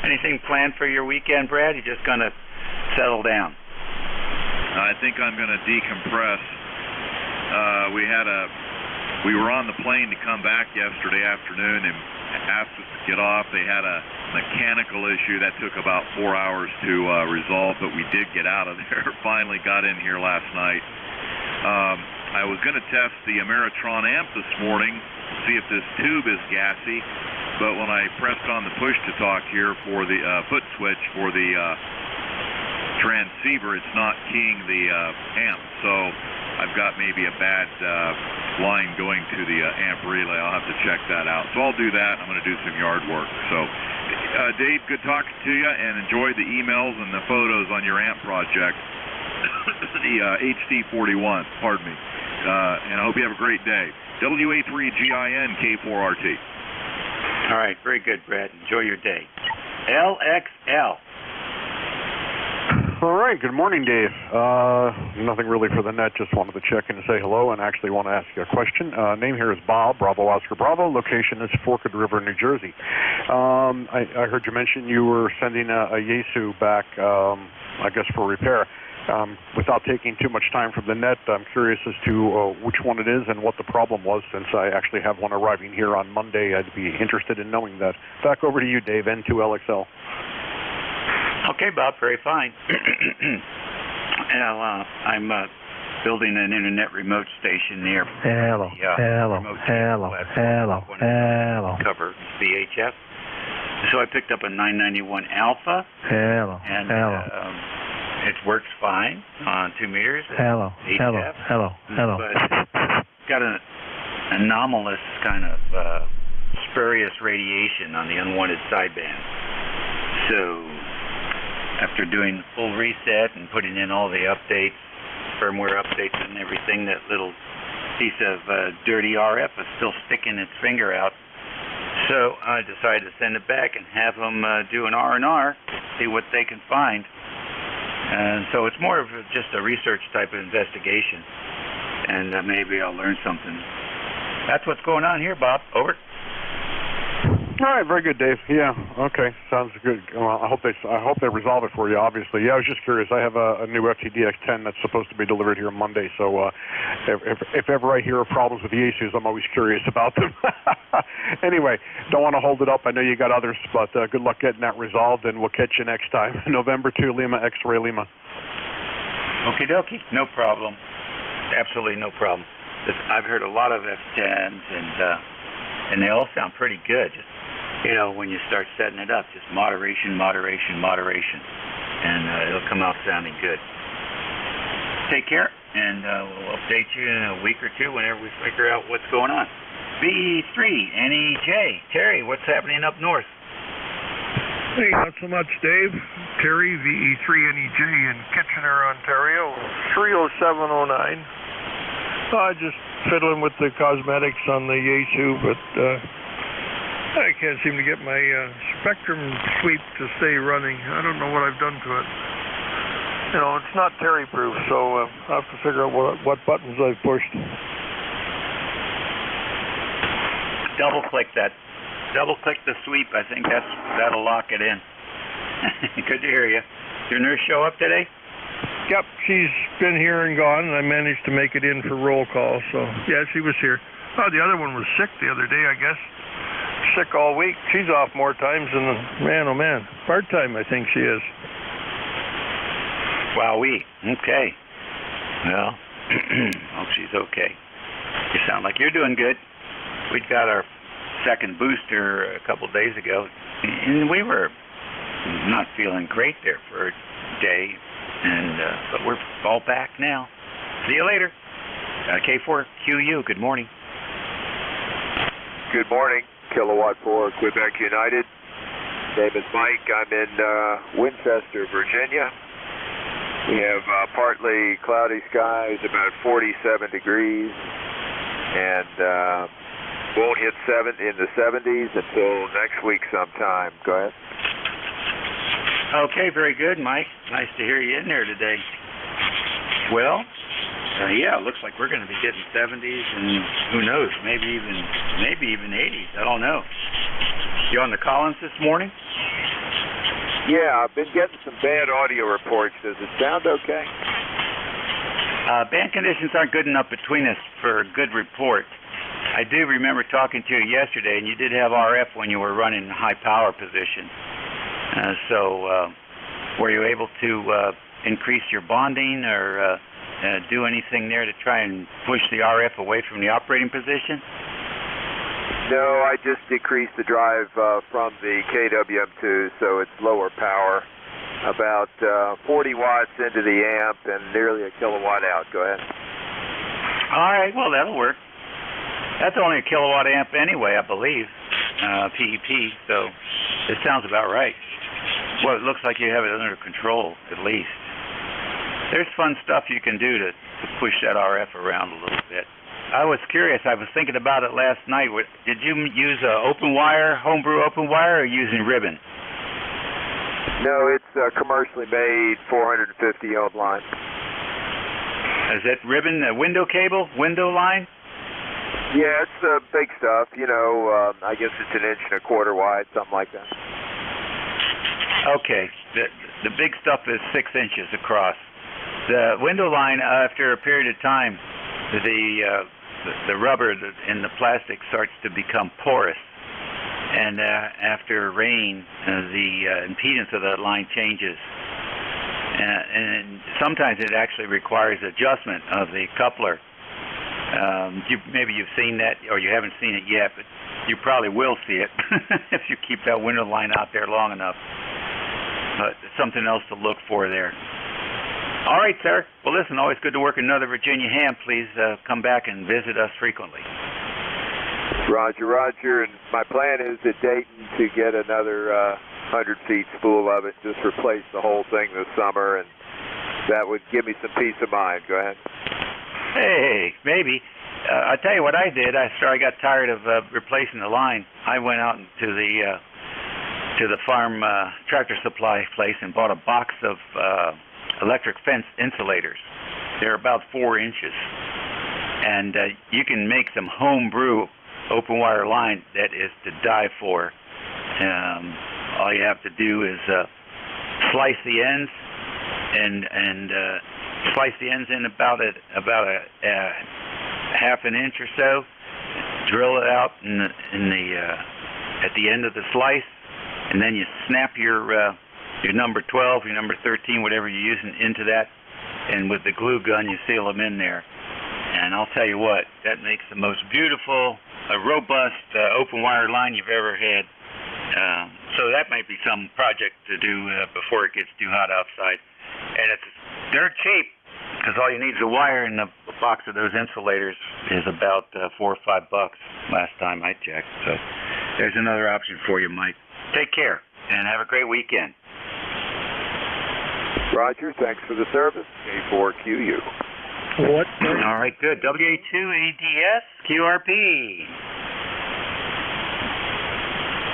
Anything planned for your weekend, Brad? You're just going to settle down? I think I'm going to decompress. We were on the plane to come back yesterday afternoon and asked us to get off. They had a mechanical issue that took about 4 hours to resolve, but we did get out of there. Finally got in here last night. I was going to test the Ameritron amp this morning, see if this tube is gassy, but when I pressed on the push-to-talk here for the foot switch for the transceiver, it's not keying the amp, so I've got maybe a bad line going to the amp relay. I'll have to check that out. So I'll do that. I'm going to do some yard work. So, Dave, good talking to you, and enjoy the emails and the photos on your amp project, the HC41, pardon me. And I hope you have a great day. WA3GIN K4RT. All right, very good, Brad. Enjoy your day. LXL. All right, good morning, Dave. Nothing really for the net, just wanted to check in and say hello and actually want to ask you a question. Name here is Bob, Bravo Oscar Bravo. Location is Forked River, New Jersey. I heard you mention you were sending a Yaesu back, I guess, for repair. Without taking too much time from the net, I'm curious as to which one it is and what the problem was, since I actually have one arriving here on Monday. I'd be interested in knowing that. Back over to you, Dave, N2LXL. Okay, Bob, very fine. I'm building an internet remote station near hello. cover VHF. So I picked up a 991 Alpha. And it works fine on 2 meters. Hello. But it's got an anomalous kind of spurious radiation on the unwanted sideband. So after doing full reset and putting in all the updates, firmware updates and everything, that little piece of dirty RF is still sticking its finger out. So I decided to send it back and have them do an R&R, see what they can find. And so it's more of just a research type of investigation, and maybe I'll learn something. That's what's going on here, Bob. Over. All right, very good, Dave. Yeah, okay, sounds good. Well, I hope they resolve it for you. Obviously, yeah. I was just curious. I have a new FTDX10 that's supposed to be delivered here Monday. So if ever I hear of problems with the issues, I'm always curious about them. Anyway, don't want to hold it up. I know you got others, but good luck getting that resolved, and we'll catch you next time. November 2, Lima, X-Ray Lima. Okie dokie, no problem. Absolutely no problem. I've heard a lot of F10s, and they all sound pretty good. Just, when you start setting it up, just moderation, moderation, moderation, and it'll come out sounding good. Take care, and we'll update you in a week or two whenever we figure out what's going on. VE3, NEJ. Terry, what's happening up north? Hey, not so much, Dave. Terry, VE3NEJ in Kitchener, Ontario, 30709. Just fiddling with the cosmetics on the Yaesu, but I can't seem to get my Spectrum sweep to stay running. I don't know what I've done to it. It's not Terry-proof, so I have to figure out what buttons I've pushed. Double-click that. Double-click the sweep. I think that'll lock it in. Good to hear you. Did your nurse show up today? Yep, she's been here and gone, and I managed to make it in for roll call, so yeah, she was here. Oh, the other one was sick the other day, I guess. Sick all week. She's off more times than, oh man, part-time I think she is. Wowee. Okay. Well, hope she's okay. You sound like you're doing good. We got our second booster a couple days ago, and we were not feeling great there for a day, but we're all back now. See you later. K4QU, good morning. Good morning, Kilowatt 4, Quebec United. Name is Mike. I'm in Winchester, Virginia. We have partly cloudy skies, about 47 degrees, and won't hit in the 70s until next week sometime. Go ahead. Okay, very good, Mike. Nice to hear you in there today. Well, yeah, it looks like we're going to be getting 70s, and who knows, maybe even 80s. I don't know. You on the Collins this morning? Yeah, I've been getting some bad audio reports. Does it sound okay? Band conditions aren't good enough between us for a good report. I do remember talking to you yesterday, and you did have RF when you were running high power position. So were you able to increase your bonding or do anything there to try and push the RF away from the operating position? No, I just decreased the drive from the KWM2, so it's lower power, about 40 watts into the amp and nearly a kilowatt out. Go ahead. All right, well, that'll work. That's only a kilowatt amp anyway, I believe, PEP, so it sounds about right. Well, it looks like you have it under control, at least. There's fun stuff you can do to push that RF around a little bit. I was curious. I was thinking about it last night. Did you use open wire, homebrew open wire, or using ribbon? No, it's a commercially made 450 ohm line. Is that ribbon a window cable, window line? Yeah, it's the big stuff. I guess it's 1.25 inches wide, something like that. Okay, the big stuff is 6 inches across. The window line, after a period of time, the rubber in the plastic starts to become porous, and after rain, the impedance of that line changes, and sometimes it actually requires adjustment of the coupler. Maybe you've seen that, or you haven't seen it yet, but you probably will see it if you keep that window line out there long enough. But something else to look for there. All right, sir. Well, listen, always good to work in Northern Virginia ham. Please come back and visit us frequently. Roger, Roger. And my plan is at Dayton to get another 100 feet spool of it, just replace the whole thing this summer, and that would give me some peace of mind. Go ahead. Hey, maybe. I'll tell you what I did. I got tired of replacing the line. I went out to the farm tractor supply place and bought a box of electric fence insulators. They're about 4 inches. And you can make some home brew open wire line that is to die for. All you have to do is slice the ends and slice the ends in about a half an inch or so. Drill it out at the end of the slice, and then you snap your number 12, your number 13, whatever you're using, into that, and with the glue gun you seal them in there. And I'll tell you what, that makes the most beautiful, robust open wire line you've ever had. So that might be some project to do before it gets too hot outside. And it's dirt cheap, because all you need is a wire, and a box of those insulators is about $4 or $5 last time I checked. So there's another option for you, Mike. Take care, and have a great weekend. Roger, thanks for the service. A4QU. What? All right, good. WA2ADS QRP.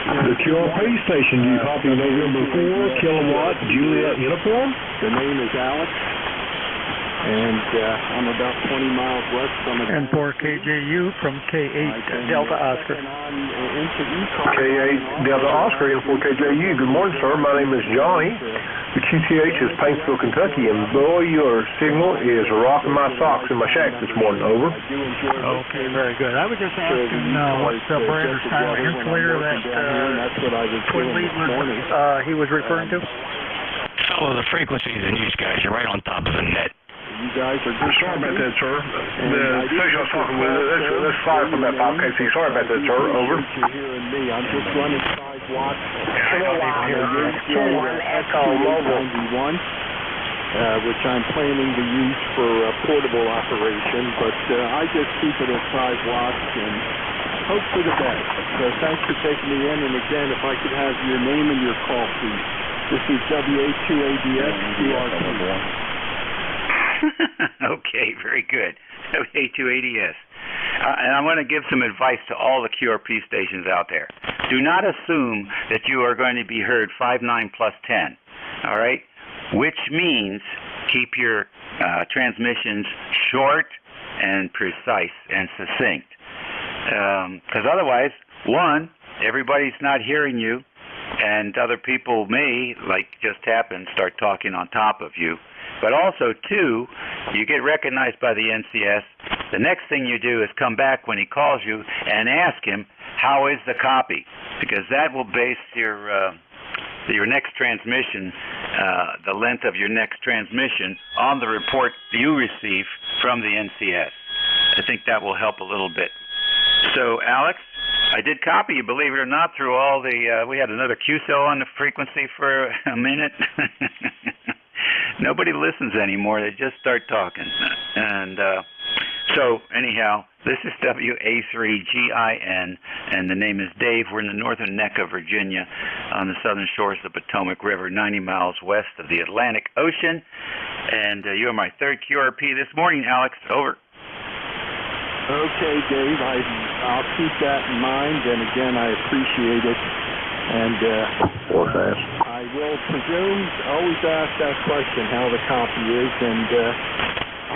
The QRP station, you copy November 4, kilowatt, Juliet uniform. The name is Alex, and I'm about 20 miles west from it. And 4KJU from K8 Delta Oscar. K8 Delta Oscar and 4KJU. Good morning, sir. My name is Johnny. The QTH is Paintsville, Kentucky, and boy, your signal is rocking my socks in my shack this morning. Over. Okay, very good. I was just asking what brand or style of insulator that twin lead was he was referring to. Oh, the frequencies in these guys, you're right on top of the net. You guys are good. Sorry about that, sir. The station I was talking with, that's fire from that 5KC. Sorry about that, sir. Over. You're hearing me. I'm just running 5 watts. One Echo Mobile. 91, which I'm planning to use for portable operation, but I just keep it at 5 watts and hope for the best. So thanks for taking me in, and again, if I could have your name and your call, please. This is WA2ADS QRP. Okay, very good. WA2ADS. And I want to give some advice to all the QRP stations out there. Do not assume that you are going to be heard 5.9 plus 10, all right? Which means keep your transmissions short and precise and succinct. Because otherwise, one, everybody's not hearing you, and other people may, like just happened, start talking on top of you. But also, two, you get recognized by the NCS. The next thing you do is come back when he calls you and ask him, how is the copy? Because that will base your next transmission, the length of your next transmission, on the report you receive from the NCS. I think that will help a little bit. So, Alex, I did copy you, believe it or not, through all the, we had another QCell on the frequency for a minute. Nobody listens anymore. They just start talking. And so, anyhow, this is WA3GIN, and the name is Dave. We're in the northern neck of Virginia on the southern shores of the Potomac River, 90 miles west of the Atlantic Ocean. And you are my third QRP this morning, Alex. Over. Okay, Dave, I'll keep that in mind, and again, I appreciate it. And I will presume, always ask that question, how the copy is, and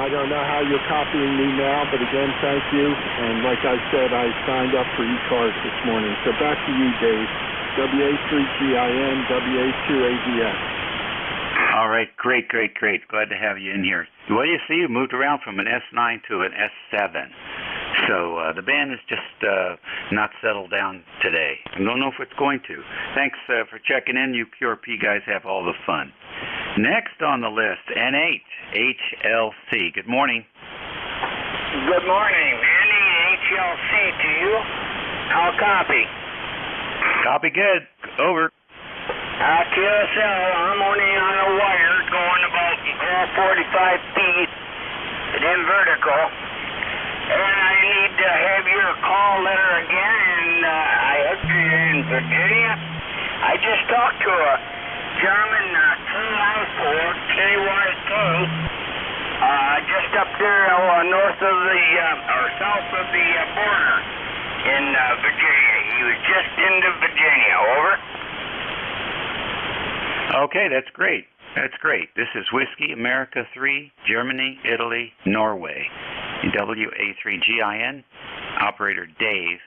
I don't know how you're copying me now, but again, thank you. And like I said, I signed up for e-cards this morning. So back to you, Dave. WA3GIN, WA2ADS. All right, great. Glad to have you in here. Well, you see, you moved around from an S9 to an S7. So the band is just not settled down today. I don't know if it's going to. Thanks for checking in. You QRP guys have all the fun. Next on the list, N8HLC. Good morning. Good morning. N8HLC to you. I'll copy. Copy good. Over. QSL, I'm only on a wire going about 45 feet in vertical. And I need to have your call letter again, and I hope you're in Virginia. I just talked to a German KYK, just up there north of the, or south of the border in Virginia. He was just into Virginia. Over. Okay, that's great. This is Whiskey America 3, Germany, Italy, Norway. WA3GIN, operator Dave.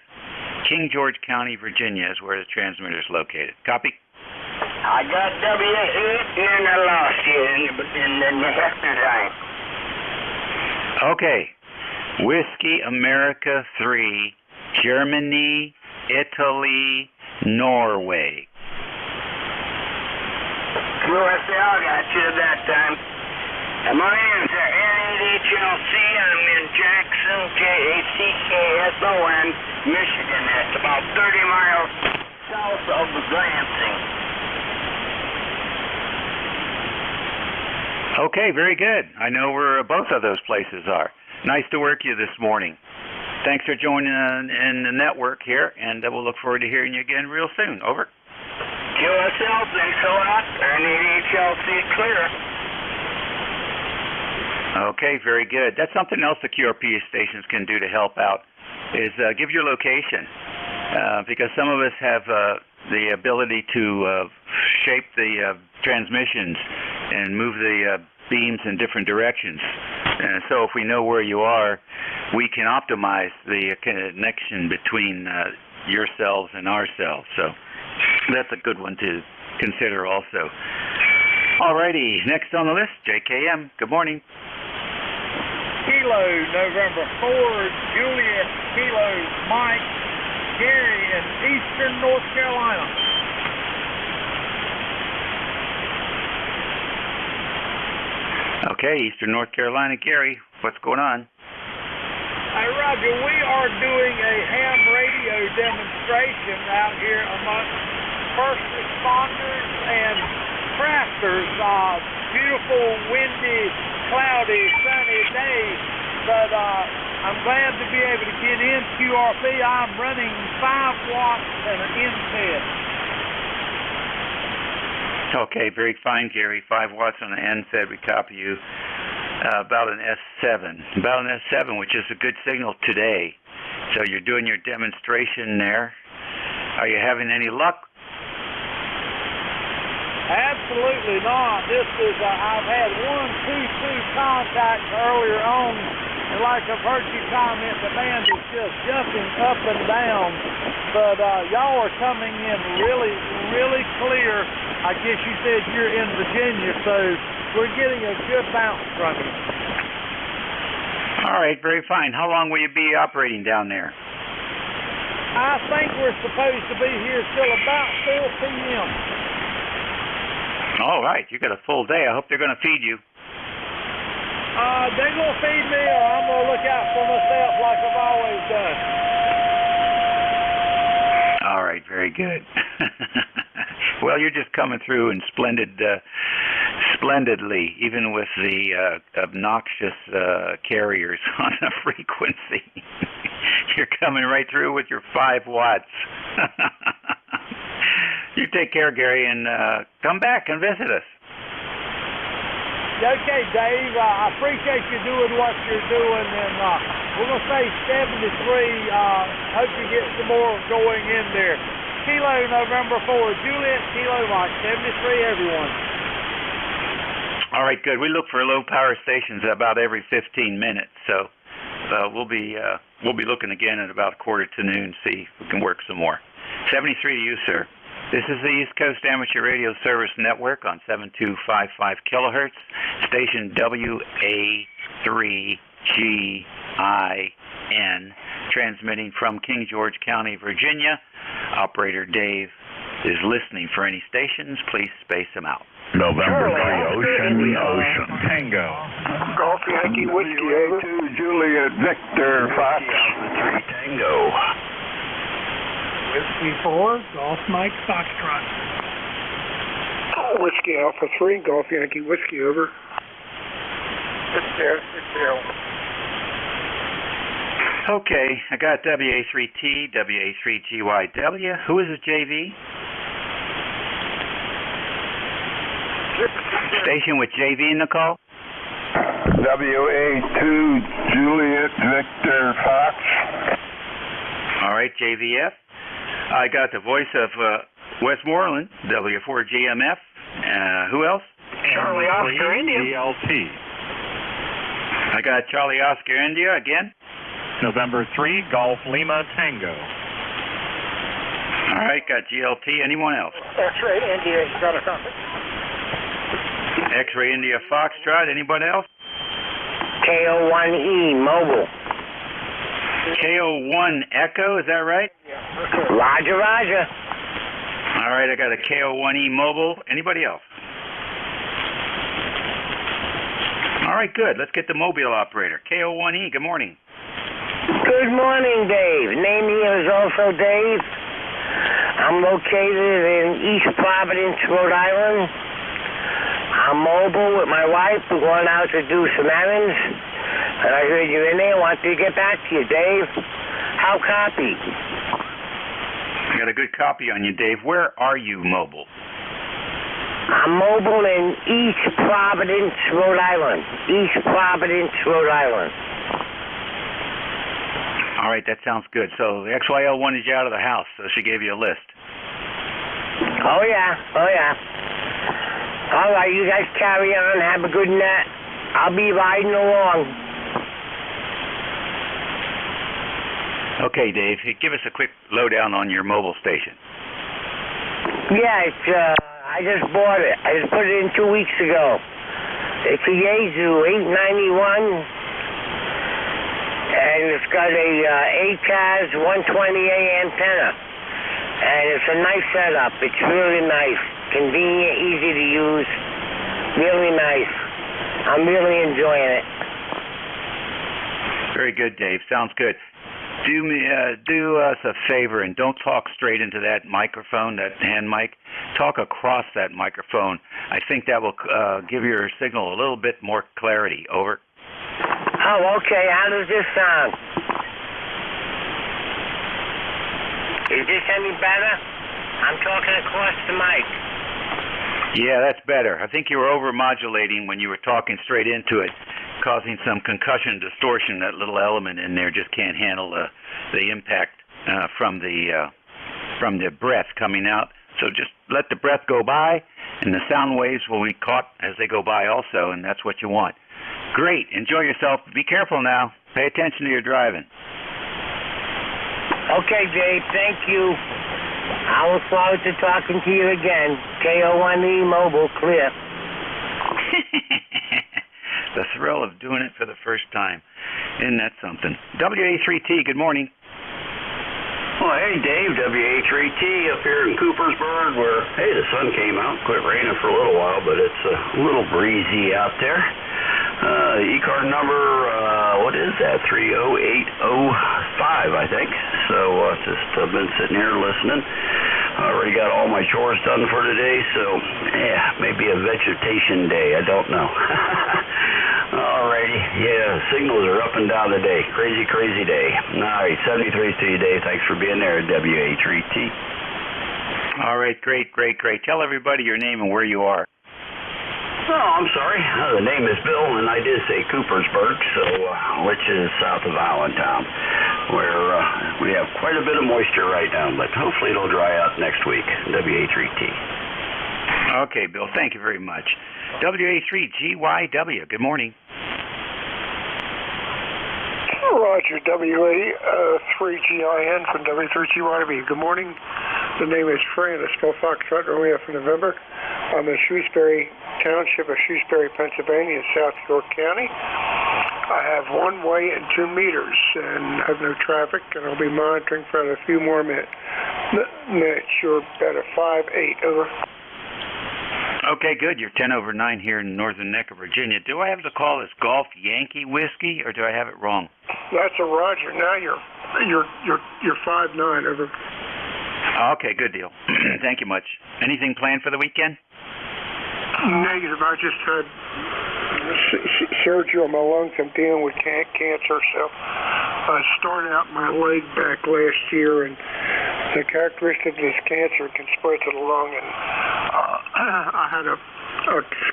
King George County, Virginia is where the transmitter is located. Copy? I got W8 and then I lost you in the Hector time. Okay. Whiskey America 3, Germany, Italy, Norway. QSL got you that time. And my name's N8HLC. I'm in Jackson, JACKSON, Michigan. That's about 30 miles south of Lansing. Okay, very good. I know where both of those places are. Nice to work you this morning. Thanks for joining in the network here, and we'll look forward to hearing you again real soon. Over. QSL, thanks a lot. N8HLC clear. Okay, very good. That's something else the QRP stations can do to help out, is give your location. Because some of us have the ability to shape the transmissions and move the beams in different directions. And so if we know where you are, we can optimize the connection between your cells and our cells. So that's a good one to consider also. Alrighty, next on the list, JKM. Good morning. Kilo, November 4, Juliet, Kilo, Mike, Gary in Eastern North Carolina. Okay, Eastern North Carolina, Gary, what's going on? Hey, Roger, we are doing a ham radio demonstration out here amongst first responders and crafters. Beautiful, windy, cloudy, sunny day, but I'm glad to be able to get in QRP. I'm running 5 watts and an NFED. Okay, very fine, Gary. 5 watts on the NFED. We copy you. About an S7. About an S7, which is a good signal today. So you're doing your demonstration there. Are you having any luck? Absolutely not. This is, I've had 1-2 contacts earlier on, and like I've heard you comment, the band is just jumping up and down. But y'all are coming in really, really clear. I guess you said you're in Virginia, so we're getting a good bounce from you. All right, very fine. How long will you be operating down there? I think we're supposed to be here till about 4 p.m. All right, you got a full day. I hope they're going to feed you. They're going to feed me, or I'm going to look out for myself like I've always done. All right, very good. Well, you're just coming through in splendidly, even with the obnoxious carriers on the frequency. You're coming right through with your 5 watts. You take care, Gary, and come back and visit us. Okay, Dave. I appreciate you doing what you're doing, and we're going to say 73. Hope you get some more going in there. Kilo, November 4, Juliet, Kilo, Mike, 73, everyone. All right, good. We look for low power stations about every 15 minutes, so we'll be looking again at about 12:45, see if we can work some more. 73 to you, sir. This is the East Coast Amateur Radio Service Network on 7255 kilohertz, station WA3GIN, transmitting from King George County, Virginia. Operator Dave is listening for any stations. Please space them out. November 3, Ocean, Tango. Golf Yankee Whiskey A2, Juliet Victor Fox. 3 Tango. Whiskey 4, Golf Mike Foxtrot. Whiskey Alpha 3, Golf Yankee Whiskey over. It's there. Okay, I got WA3T, WA3GYW. Who is it, JV? Station with JV in the call? WA2 Juliet Victor Fox. All right, JVF. I got the voice of Westmoreland, W4GMF. Who else? Charlie Oscar India. DLT. I got Charlie Oscar India again. November 3, Golf Lima Tango. right, got GLT. Anyone else? X-ray India, you got a copy? X-ray India Foxtrot. Anybody else? KO1E mobile. KO1 Echo, is that right? Roger, roger. All right, I got a KO1E mobile. Anybody else? All right, good. Let's get the mobile operator. KO1E, good morning. Good morning, Dave. Name here is also Dave. I'm located in East Providence, Rhode Island. I'm mobile with my wife. We're going out to do some errands. And I heard you're in there. Want to get back to you, Dave. How copy? I got a good copy on you, Dave. Where are you mobile? I'm mobile in East Providence, Rhode Island. East Providence, Rhode Island. All right, that sounds good. So the XYL wanted you out of the house, so she gave you a list. Oh, yeah. Oh, yeah. All right, you guys carry on. Have a good night. I'll be riding along. Okay, Dave, give us a quick lowdown on your mobile station. Yeah, it's, I just bought it. I just put it in 2 weeks ago. It's a Yaesu 891, and it's got a ATAS 120A antenna. And it's a nice setup. It's really nice. Convenient, easy to use. Really nice. I'm really enjoying it. Very good, Dave. Sounds good. Do us a favor and don't talk straight into that microphone, that hand mic. Talk across that microphone. I think that will give your signal a little bit more clarity. Over. Oh, okay. How does this sound? Is this any better? I'm talking across the mic. Yeah, that's better. I think you were over-modulating when you were talking straight into it, causing some concussion distortion. That little element in there just can't handle the impact from the breath coming out. So just let the breath go by, and the sound waves will be caught as they go by also, and that's what you want. Great. Enjoy yourself. Be careful now. Pay attention to your driving. Okay, Dave. Thank you. I look forward to talking to you again. KO1E mobile, clear. The thrill of doing it for the first time. Isn't that something? WA3T, good morning. Well, hey, Dave, WA3T up here in Coopersburg where, hey, the sun came out, quit raining for a little while, but it's a little breezy out there. E-card number, what is that, 30805, I think. So just been sitting here listening. Already got all my chores done for today, so yeah, maybe a vegetation day, I don't know. Alrighty, yeah, signals are up and down today. Crazy, crazy day. Alright, 73 to you, Dave. Thanks for being there at WA3T. Alright, great. Tell everybody your name and where you are. Oh, I'm sorry. The name is Bill, and I did say Coopersburg, so which is south of Allentown, where we have quite a bit of moisture right now, but hopefully it'll dry out next week. WA3T. Okay, Bill. Thank you very much. WA3GYW. Good morning. Roger, WA3GIN from W3GYW. Good morning. The name is Fran. It's spelled Foxtrot Romeo for November. I'm in Shrewsbury Township of Shrewsbury, Pennsylvania, in South York County. I have 1 way and 2 meters and have no traffic, and I'll be monitoring for a few more minutes. You're about a 5-8, over. Okay, good. You're 10 over 9 here in Northern Neck of Virginia. Do I have to call this Golf Yankee Whiskey, or do I have it wrong? That's a Roger. Now you're 5-9, over. Okay, good deal. Thank you much. Anything planned for the weekend? Negative. I just had surgery on my lungs. I'm dealing with cancer, so I started out my leg back last year, and the characteristic of this cancer can spread to the lung, and I had a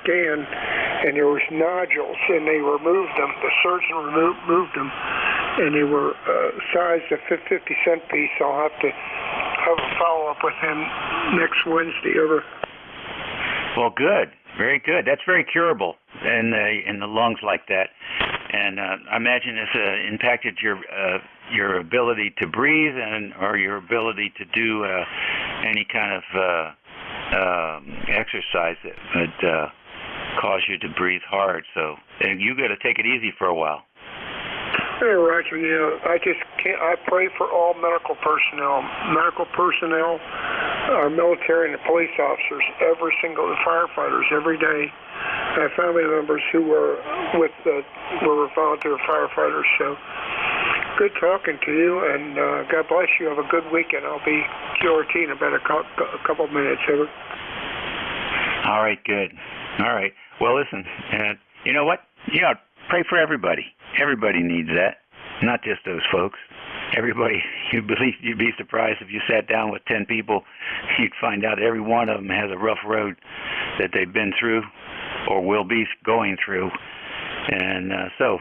scan, and there was nodules, and they removed them. The surgeon removed them, and they were sized a 50-cent piece. So I'll have to have a follow-up with him next Wednesday, over. Well, good. Very good. That's very curable in the lungs like that. And I imagine this impacted your your ability to breathe or your ability to do any kind of exercise that would cause you to breathe hard. So, and you got to take it easy for a while. Hey, Roger, I just can't. I pray for all medical personnel, our military and the police officers, the firefighters every day. I have family members who were volunteer firefighters. So, good talking to you, and God bless you. Have a good weekend. I'll be QRT in about a couple of minutes. Over. All right, good. All right. Well, listen, you know what? Pray for everybody. Everybody needs that, not just those folks. Everybody, you'd be surprised if you sat down with 10 people, you'd find out every one of them has a rough road that they've been through or will be going through. And so,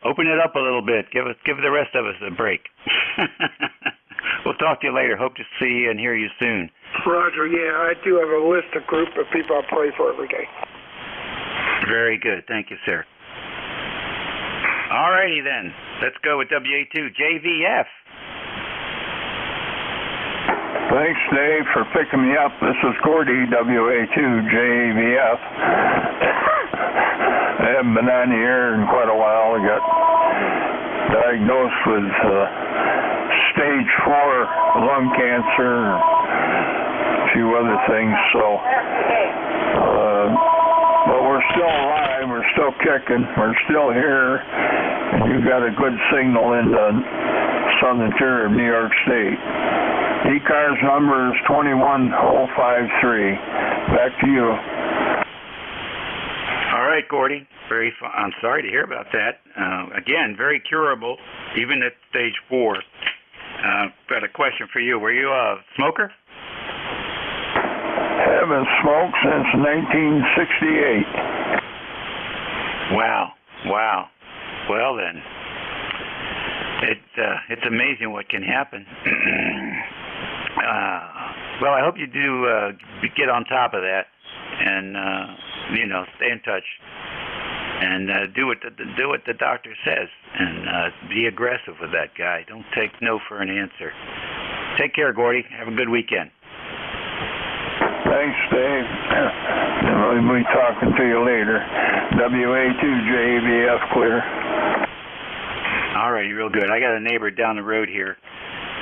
open it up a little bit. Give the rest of us a break. We'll talk to you later. Hope to see you and hear you soon. Roger, I do have a list of group of people I pray for every day. Very good. Thank you, sir. All righty then. Let's go with WA2 JVF. Thanks, Dave, for picking me up. This is Gordy, WA2 JVF. I haven't been on the air in quite a while. I got diagnosed with stage 4 lung cancer, a few other things. So, but we're still alive. We're still kicking. We're still here. And you got a good signal in the southern interior of New York State. E-car's number is 21053. Back to you. All right, Gordy. I'm sorry to hear about that. Again, very curable, even at stage 4. Got a question for you. Were you a smoker? Haven't smoked since 1968. Wow. Well then, it's amazing what can happen. Well, I hope you do get on top of that, and stay in touch, and do what the doctor says, and be aggressive with that guy. Don't take no for an answer. Take care, Gordy. Have a good weekend. Thanks, Dave. We'll be talking to you later. WA2JVF clear. All right, real good. I got a neighbor down the road here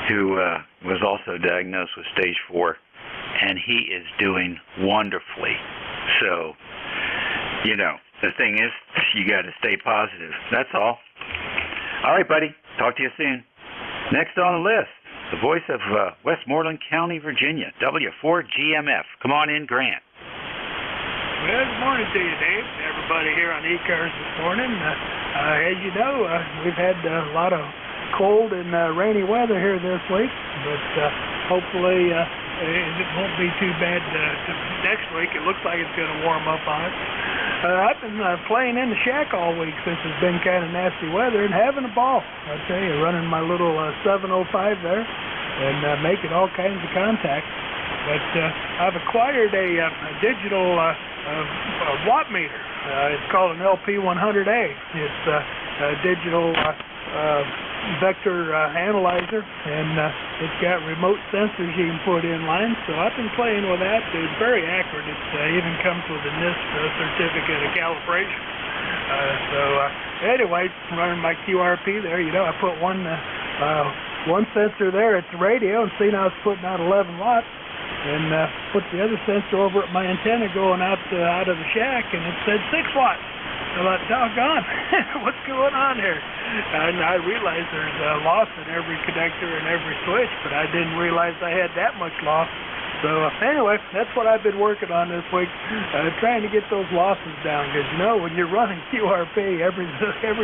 who was also diagnosed with stage 4, and he is doing wonderfully. So, the thing is, you got to stay positive. That's all. All right, buddy. Talk to you soon. Next on the list, the voice of Westmoreland County, Virginia, W4GMF. Come on in, Grant. Well, good morning to you, Dave. Everybody here on E-Cars this morning. As you know, we've had a lot of cold and rainy weather here this week, but hopefully it won't be too bad next week. It looks like it's going to warm up on us. I've been playing in the shack all week since it's been kind of nasty weather and having a ball. I tell you, running my little 705 there and making all kinds of contact. But I've acquired a digital watt meter. It's called an LP100A. It's a digital vector analyzer, and it's got remote sensors you can put in line. So I've been playing with that. It's very accurate. It even comes with a NIST certificate of calibration. Anyway, running my QRP there, I put one sensor there at the radio and see now it's putting out 11 watts. And put the other sensor over at my antenna going out of the shack, and it said 6 watts. I thought, doggone, what's going on here? And I realized there's a loss in every connector and every switch, but I didn't realize I had that much loss. So anyway, that's what I've been working on this week, trying to get those losses down, because when you're running QRP, every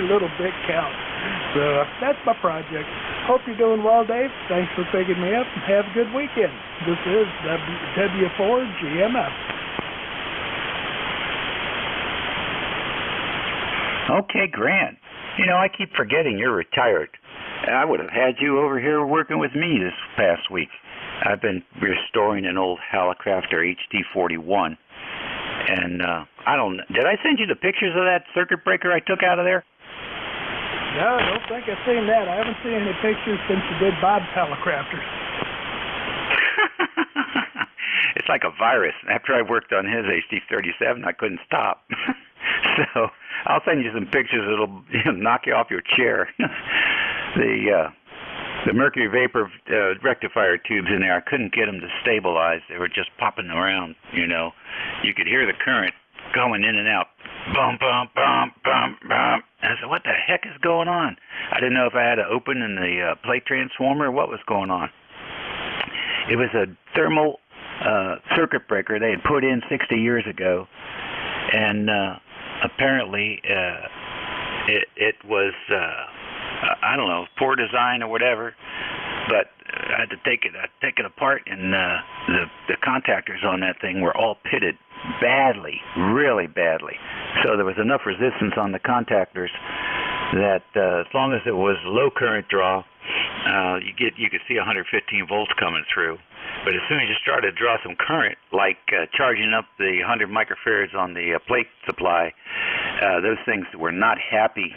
little bit counts. So that's my project. Hope you're doing well, Dave. Thanks for picking me up, and have a good weekend. This is W4GMF. Okay, Grant. I keep forgetting you're retired. I would have had you over here working with me this past week. I've been restoring an old Hallicrafter HD41, and did I send you the pictures of that circuit breaker I took out of there? No, I don't think I've seen that. I haven't seen any pictures since you did Bob's Helicopters. It's like a virus. After I worked on his HD37, I couldn't stop. So I'll send you some pictures that'll knock you off your chair. The mercury vapor rectifier tubes in there, I couldn't get them to stabilize. They were just popping around, you know. You could hear the current going in and out. Bum, bum, bum, bum, bum. And I said, what the heck is going on? I didn't know if I had to open in the plate transformer or what was going on. It was a thermal circuit breaker they had put in 60 years ago, and apparently it was, I don't know, poor design or whatever, but I had to take it apart, and the contactors on that thing were all pitted badly, really badly. So there was enough resistance on the contactors that as long as it was low current draw, you could see 115 volts coming through. But as soon as you started to draw some current, like charging up the 100 microfarads on the plate supply, those things were not happy.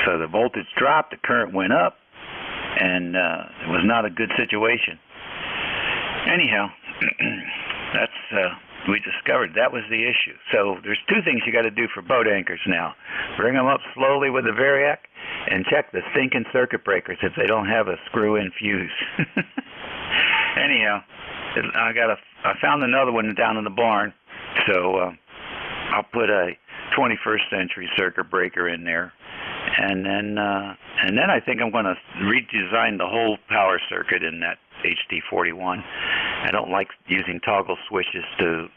So the voltage dropped, the current went up, and it was not a good situation. Anyhow, we discovered that was the issue. So there's two things you got to do for boat anchors now. Bring them up slowly with the Variac and check the stinking circuit breakers if they don't have a screw-in fuse. Anyhow, I found another one down in the barn, so I'll put a 21st century circuit breaker in there, and then I think I'm going to redesign the whole power circuit in that HD41. I don't like using toggle switches to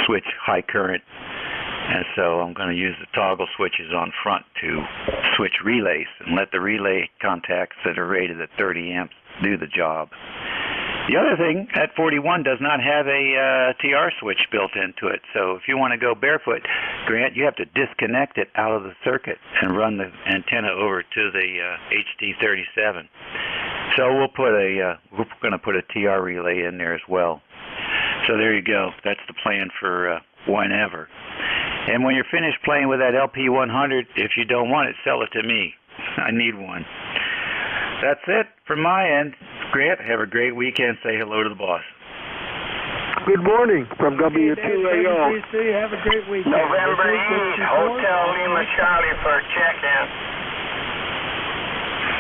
switch high current, and so I'm going to use the toggle switches on front to switch relays and let the relay contacts that are rated at 30 amps do the job. The other thing, that 41 does not have a TR switch built into it, so if you want to go barefoot, Grant, you have to disconnect it out of the circuit and run the antenna over to the HD37. So we're going to put a TR relay in there as well. So there you go. That's the plan for whenever. And when you're finished playing with that LP100, if you don't want it, sell it to me. I need one. That's it from my end. Grant, have a great weekend. Say hello to the boss. Good morning from W2AO. Have a great weekend. November Eve, Hotel Lima Charlie for a check-in.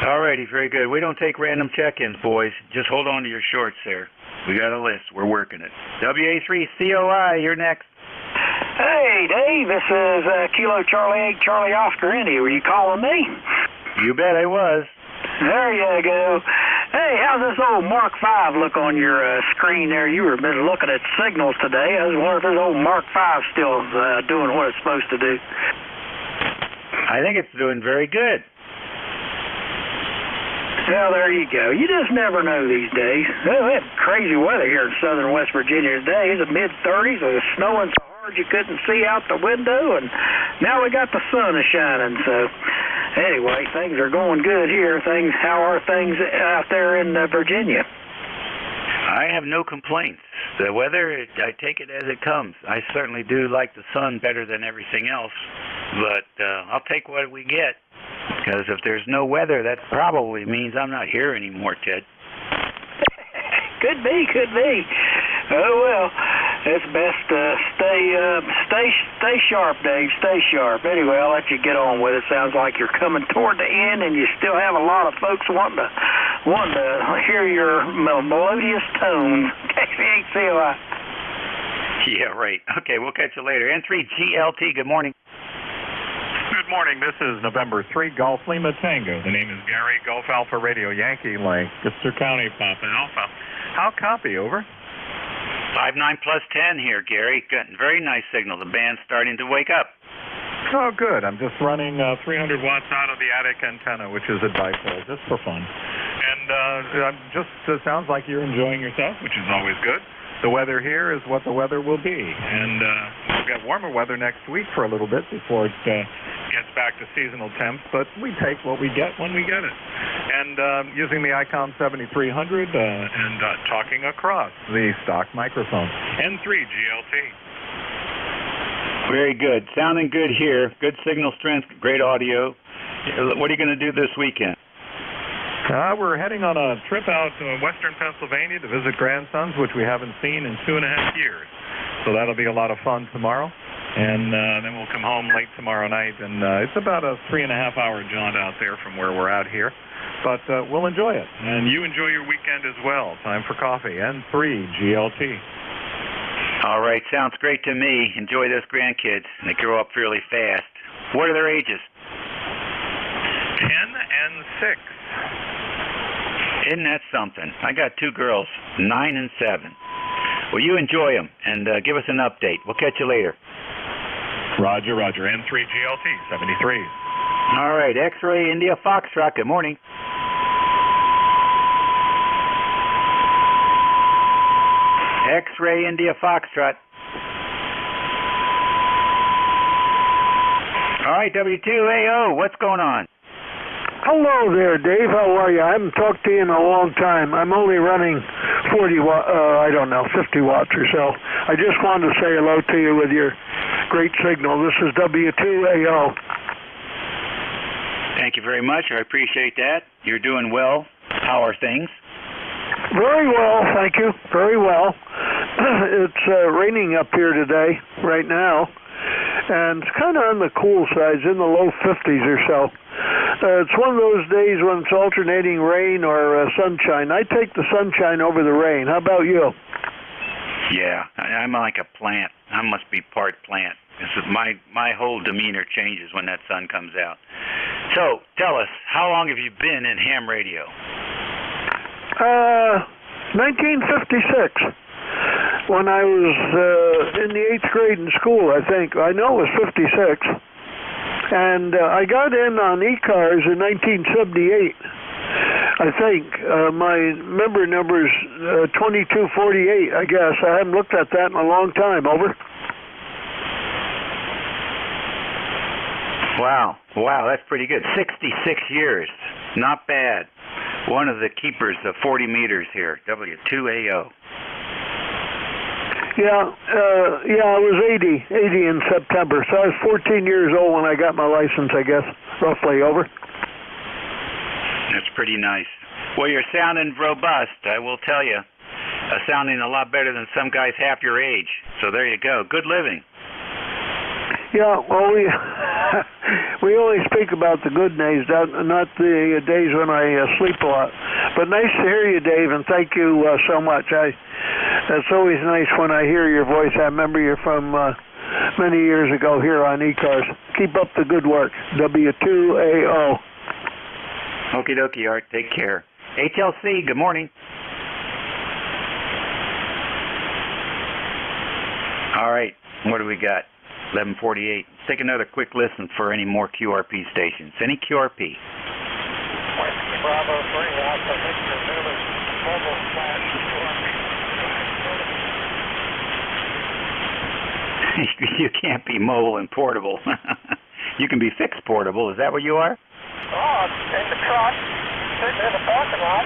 All righty, very good. We don't take random check-ins, boys. Just hold on to your shorts there. We got a list. We're working it. WA3COI, you're next. Hey, Dave, this is Kilo Charlie 8 Charlie Oscar Indy. Were you calling me? You bet I was. There you go. Hey, how's this old Mark V look on your screen there? You were been looking at signals today. I was wondering if this old Mark V still doing what it's supposed to do. I think it's doing very good. Well, there you go. You just never know these days. Well, we had crazy weather here in southern West Virginia today. It's the mid-30s. It was snowing so hard you couldn't see out the window, and now we got the sun shining. So, anyway, things are going good here. How are things out there in Virginia? I have no complaints. The weather, I take it as it comes. I certainly do like the sun better than everything else, but I'll take what we get. Because if there's no weather, that probably means I'm not here anymore, Ted. Could be. Oh, well, it's best to stay sharp, Dave. Stay sharp. Anyway, I'll let you get on with it. Sounds like you're coming toward the end, and you still have a lot of folks wanting to hear your melodious tones. KCHCOI. Yeah, right. Okay, we'll catch you later. N3GLT, good morning. Good morning. This is November 3 Golf Lima Tango. The name is Gary, Golf Alpha Radio Yankee Lancaster County, Papa Alpha. How copy, over? 59 plus 10 here, Gary. Good. Very nice signal. The band's starting to wake up. Oh, good. I'm just running 300 watts out of the attic antenna, which is a dipole, just for fun. And it sounds like you're enjoying yourself, which is always good. The weather here is what the weather will be. And we'll get warmer weather next week for a little bit before it gets back to seasonal temps, but we take what we get when we get it. And using the ICOM 7300 and talking across the stock microphone. N3GLT. Very good. Sounding good here. Good signal strength, great audio. What are you going to do this weekend? We're heading on a trip out to western Pennsylvania to visit grandsons, which we haven't seen in 2.5 years. So that'll be a lot of fun tomorrow. And then we'll come home late tomorrow night. And it's about a 3.5-hour jaunt out there from where we're out here. But we'll enjoy it. And you enjoy your weekend as well. Time for coffee. N3 GLT. All right, sounds great to me. Enjoy those grandkids. They grow up fairly fast. What are their ages? 10 and 6. Isn't that something? I got 2 girls, 9 and 7. Well, you enjoy them, and give us an update. We'll catch you later. Roger, Roger. N3 GLT, 73. All right, X-Ray India Foxtrot, good morning. X-Ray India Foxtrot. All right, W2AO, what's going on? Hello there, Dave. How are you? I haven't talked to you in a long time. I'm only running 50 watts or so. I just wanted to say hello to you with your great signal. This is W2AO. Thank you very much. I appreciate that. You're doing well. How are things? Very well, thank you. Very well. It's raining up here today, right now, and it's kind of on the cool side. It's in the low 50s or so. It's one of those days when it's alternating rain or sunshine. I take the sunshine over the rain. How about you? Yeah, I'm like a plant. I must be part plant. This is my whole demeanor changes when that sun comes out. So, tell us, how long have you been in ham radio? 1956. When I was in the 8th grade in school, I think. I know it was 56. And I got in on E-Cars in 1978. I think my member number's 2248, I guess. I haven't looked at that in a long time. Over. Wow, that's pretty good. 66 years. Not bad. One of the keepers of 40 meters here, W2AO. Yeah, I was 80 in September, so I was 14 years old when I got my license, I guess, roughly. Over. That's pretty nice. Well, you're sounding robust, I will tell you. Sounding a lot better than some guys half your age. So there you go. Good living. Yeah, well, we only speak about the good days, not the days when I sleep a lot. But nice to hear you, Dave, and thank you so much. It's always nice when I hear your voice. I remember you from many years ago here on E-Cars. Keep up the good work. W2AO. Okie dokie, Art. Take care. HLC, good morning. All right, what do we got? 11:48. Let's take another quick listen for any more QRP stations. Any QRP? Bravo 3, Alpha Victor, Village, mobile flash, QRP. You can't be mobile and portable. You can be fixed portable. Is that what you are? Oh, in the truck, sitting in the parking lot,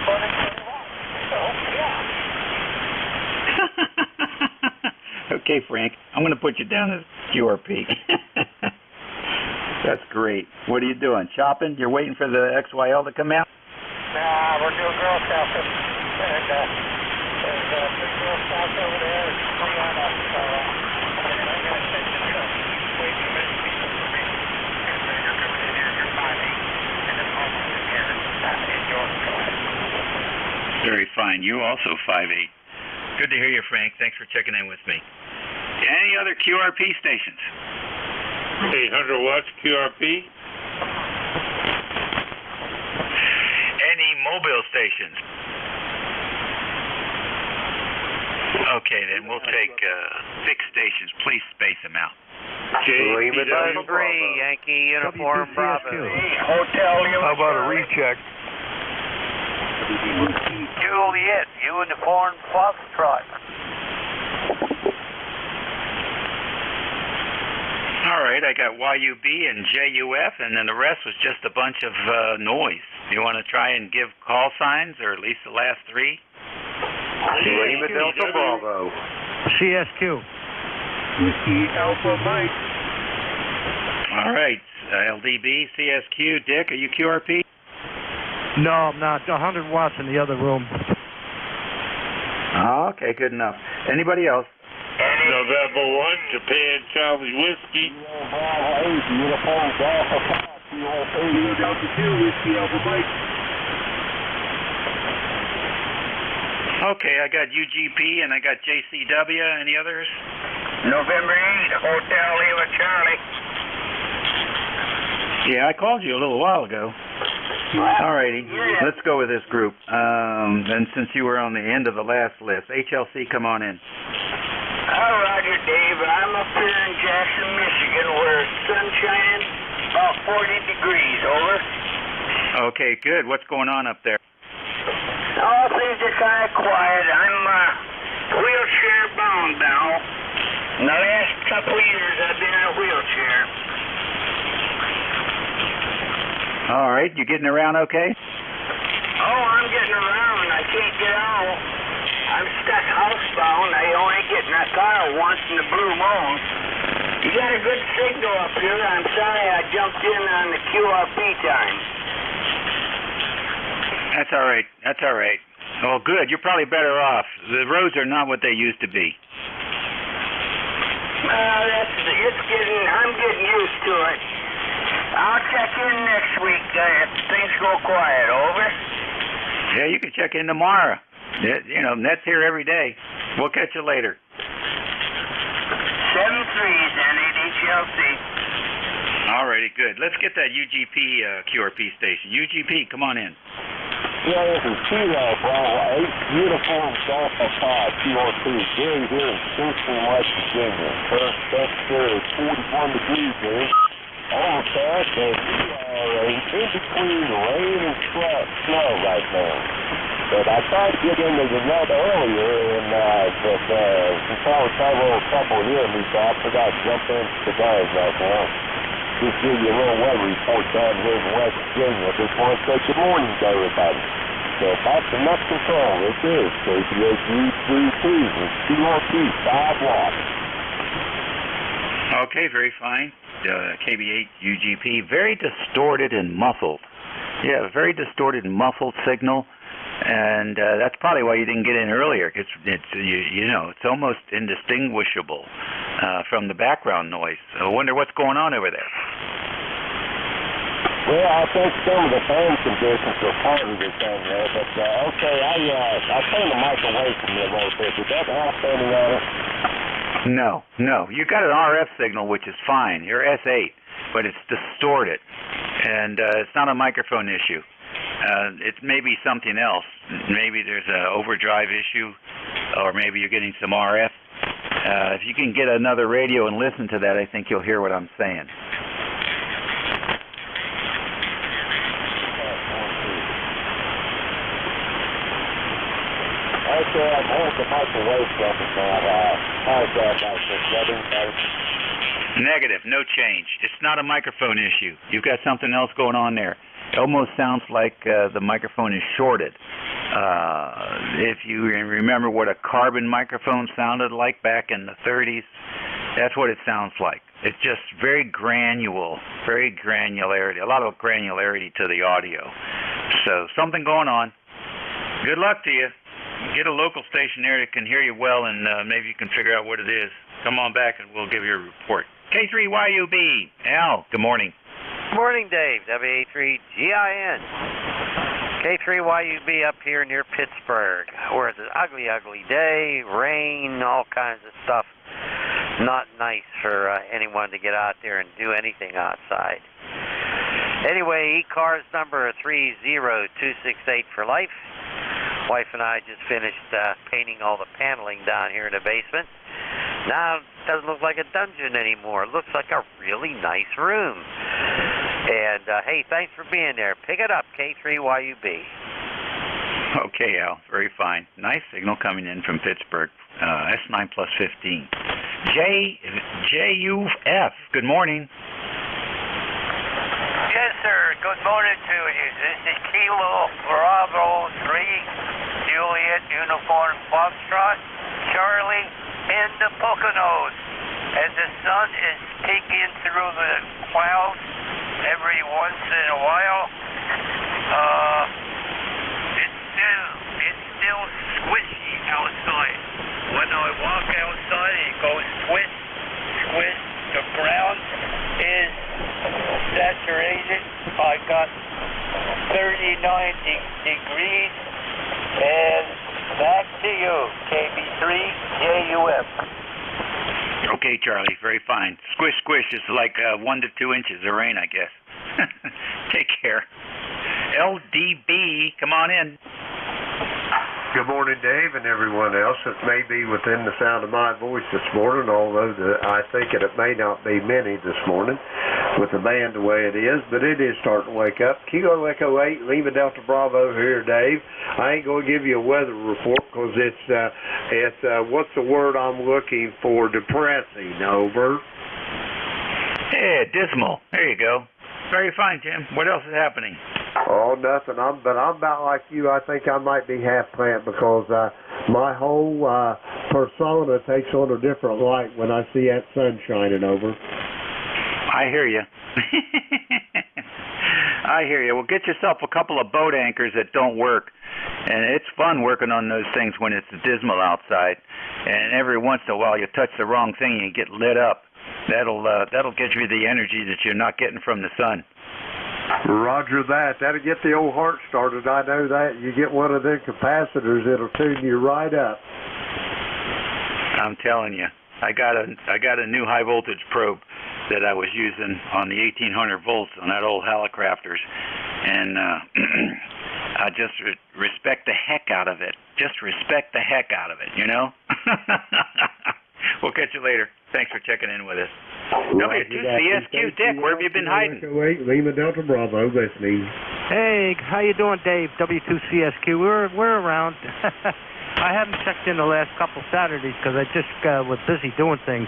burning 20 watts. So, yeah. Okay, Frank, I'm going to put you down as QRP. That's great. What are you doing? Shopping? You're waiting for the XYL to come out? Nah, we're doing Girl Scouts. And there's the Girl Scouts over there. It's free on us. So I'm going to take the truck. Way too many people for me. So you're coming in here, you're 5'8", and then home in here in your class. Very fine. You also 5'8". Good to hear you, Frank. Thanks for checking in with me. Any other QRP stations? 800 watts QRP. Any mobile stations? Okay, then we'll take fixed stations. Please space them out. Lima 3, Yankee Uniform Bravo. Hotel Uniform. How about a recheck? Juliet Uniform Foxtrot. All right, I got YUB and JUF, and then the rest was just a bunch of noise. You want to try and give call signs, or at least the last three? Lima Delta Bravo. CSQ. Alpha Mike. All right, LDB, CSQ, Dick, are you QRP? No, I'm not. 100 watts in the other room. Oh, okay, good enough. Anybody else? November 1, Japan Charlie Whiskey. Uniform Alpha 5, Whiskey Alpha Mike. Okay, I got UGP and I got JCW. Any others? November 8, Hotel Lima Charlie. Yeah, I called you a little while ago. All righty, let's go with this group. And since you were on the end of the last list, HLC, come on in. Roger, Dave. I'm up here in Jackson, Michigan, where it's sun shining, about 40 degrees, over. Okay, good. What's going on up there? All things are kind of quiet. I'm wheelchair bound now. In the last couple of years, I've been in a wheelchair. All right, you getting around okay? Oh, I'm getting around. I can't get out. I'm stuck housebound. I only get in a car once in the blue moon. You got a good signal up here. I'm sorry I jumped in on the QRP time. That's all right. That's all right. Oh, good. You're probably better off. The roads are not what they used to be. I'm getting used to it. I'll check in next week if things go quiet, over. Yeah, you can check in tomorrow. You know, Net's here every day. We'll catch you later. 7-3s, NADHLC. All righty, good. Let's get that UGP QRP station. UGP, come on in. Yeah, this is Kilo, Bravo 8, Uniform Alpha 5, QRP, Gary here in Kingston, West Virginia. Current temperature is 41 degrees here. Overcast, and we are in between rain and snow right now. But I tried to get into the net earlier, and since I was having a couple here, so I forgot to jump in today right now. Just give you a little weather report down here in West Virginia. Just want to say good morning to everybody. So back to net control. This is KPHU-32 with QRP 5 watts. Okay, very fine. KB8 UGP, very distorted and muffled. Yeah, very distorted and muffled signal, and that's probably why you didn't get in earlier. It's you know, it's almost indistinguishable from the background noise. I wonder what's going on over there. Well, I think some of the fan conditions are part of this thing there, but okay, I turned the mic away from you a little bit. Did that help any of it? No. You got an RF signal, which is fine. You're S8, but it's distorted, and it's not a microphone issue. It's maybe something else. Maybe there's an overdrive issue, or maybe you're getting some RF. If you can get another radio and listen to that, I think you'll hear what I'm saying. Okay, I'm holding the mic away from it now. How's that, Negative, no change. It's not a microphone issue. You've got something else going on there. It almost sounds like the microphone is shorted. If you remember what a carbon microphone sounded like back in the 30s, that's what it sounds like. It's just very granularity, a lot of granularity to the audio. So something going on. Good luck to you. Get a local station there that can hear you well, and maybe you can figure out what it is. Come on back, and we'll give you a report. K3YUB. Al, good morning. Morning, Dave. WA3GIN. K3YUB up here near Pittsburgh, where it's an ugly, ugly day, rain, all kinds of stuff. Not nice for anyone to get out there and do anything outside. Anyway, E-Cars number 30268 for life. Wife and I just finished painting all the paneling down here in the basement. Now it doesn't look like a dungeon anymore. It looks like a really nice room. And hey, thanks for being there. Pick it up, K3YUB. Okay, Al. Very fine. Nice signal coming in from Pittsburgh. S9 plus 15. JUF. Good morning. Yes, sir. Good morning to you. This is Kilo Bravo 3, Juliet Uniform Foxtrot, Charlie in the Poconos. As the sun is peeking through the clouds, once in a while. It's still squishy outside. When I walk outside, it goes squish, squish. The ground is saturated. I got 39 degrees. And back to you, KB3JUF. Okay, Charlie, very fine. Squish, squish is like 1 to 2 inches of rain, I guess. Take care. LDB, come on in. Good morning, Dave, and everyone else that may be within the sound of my voice this morning, although I think it may not be many this morning with the band the way it is, but it is starting to wake up. Kilo Echo 8, Lima Delta Bravo here, Dave. I ain't going to give you a weather report because it's what's the word I'm looking for? Depressing, over. Yeah, dismal. There you go. Very fine, Jim. What else is happening? Oh, nothing. But I'm about like you. I think I might be half plant because my whole persona takes on a different light when I see that sun shining over. I hear you. I hear you. Well, get yourself a couple of boat anchors that don't work. And it's fun working on those things when it's dismal outside. And every once in a while you touch the wrong thing and you get lit up. That'll get you the energy that you're not getting from the sun. Roger that. That'll get the old heart started. I know that. You get one of them capacitors, it'll tune you right up. I'm telling you. I got a new high voltage probe that I was using on the 1800 volts on that old Hallicrafters, and I just respect the heck out of it. Just respect the heck out of it, you know? We'll catch you later. Thanks for checking in with us. W2CSQ, Dick, where have you been hiding? Wait, Lima Delta Bravo, listening. Hey, how you doing, Dave? W2CSQ. We're around. I haven't checked in the last couple Saturdays because I just was busy doing things.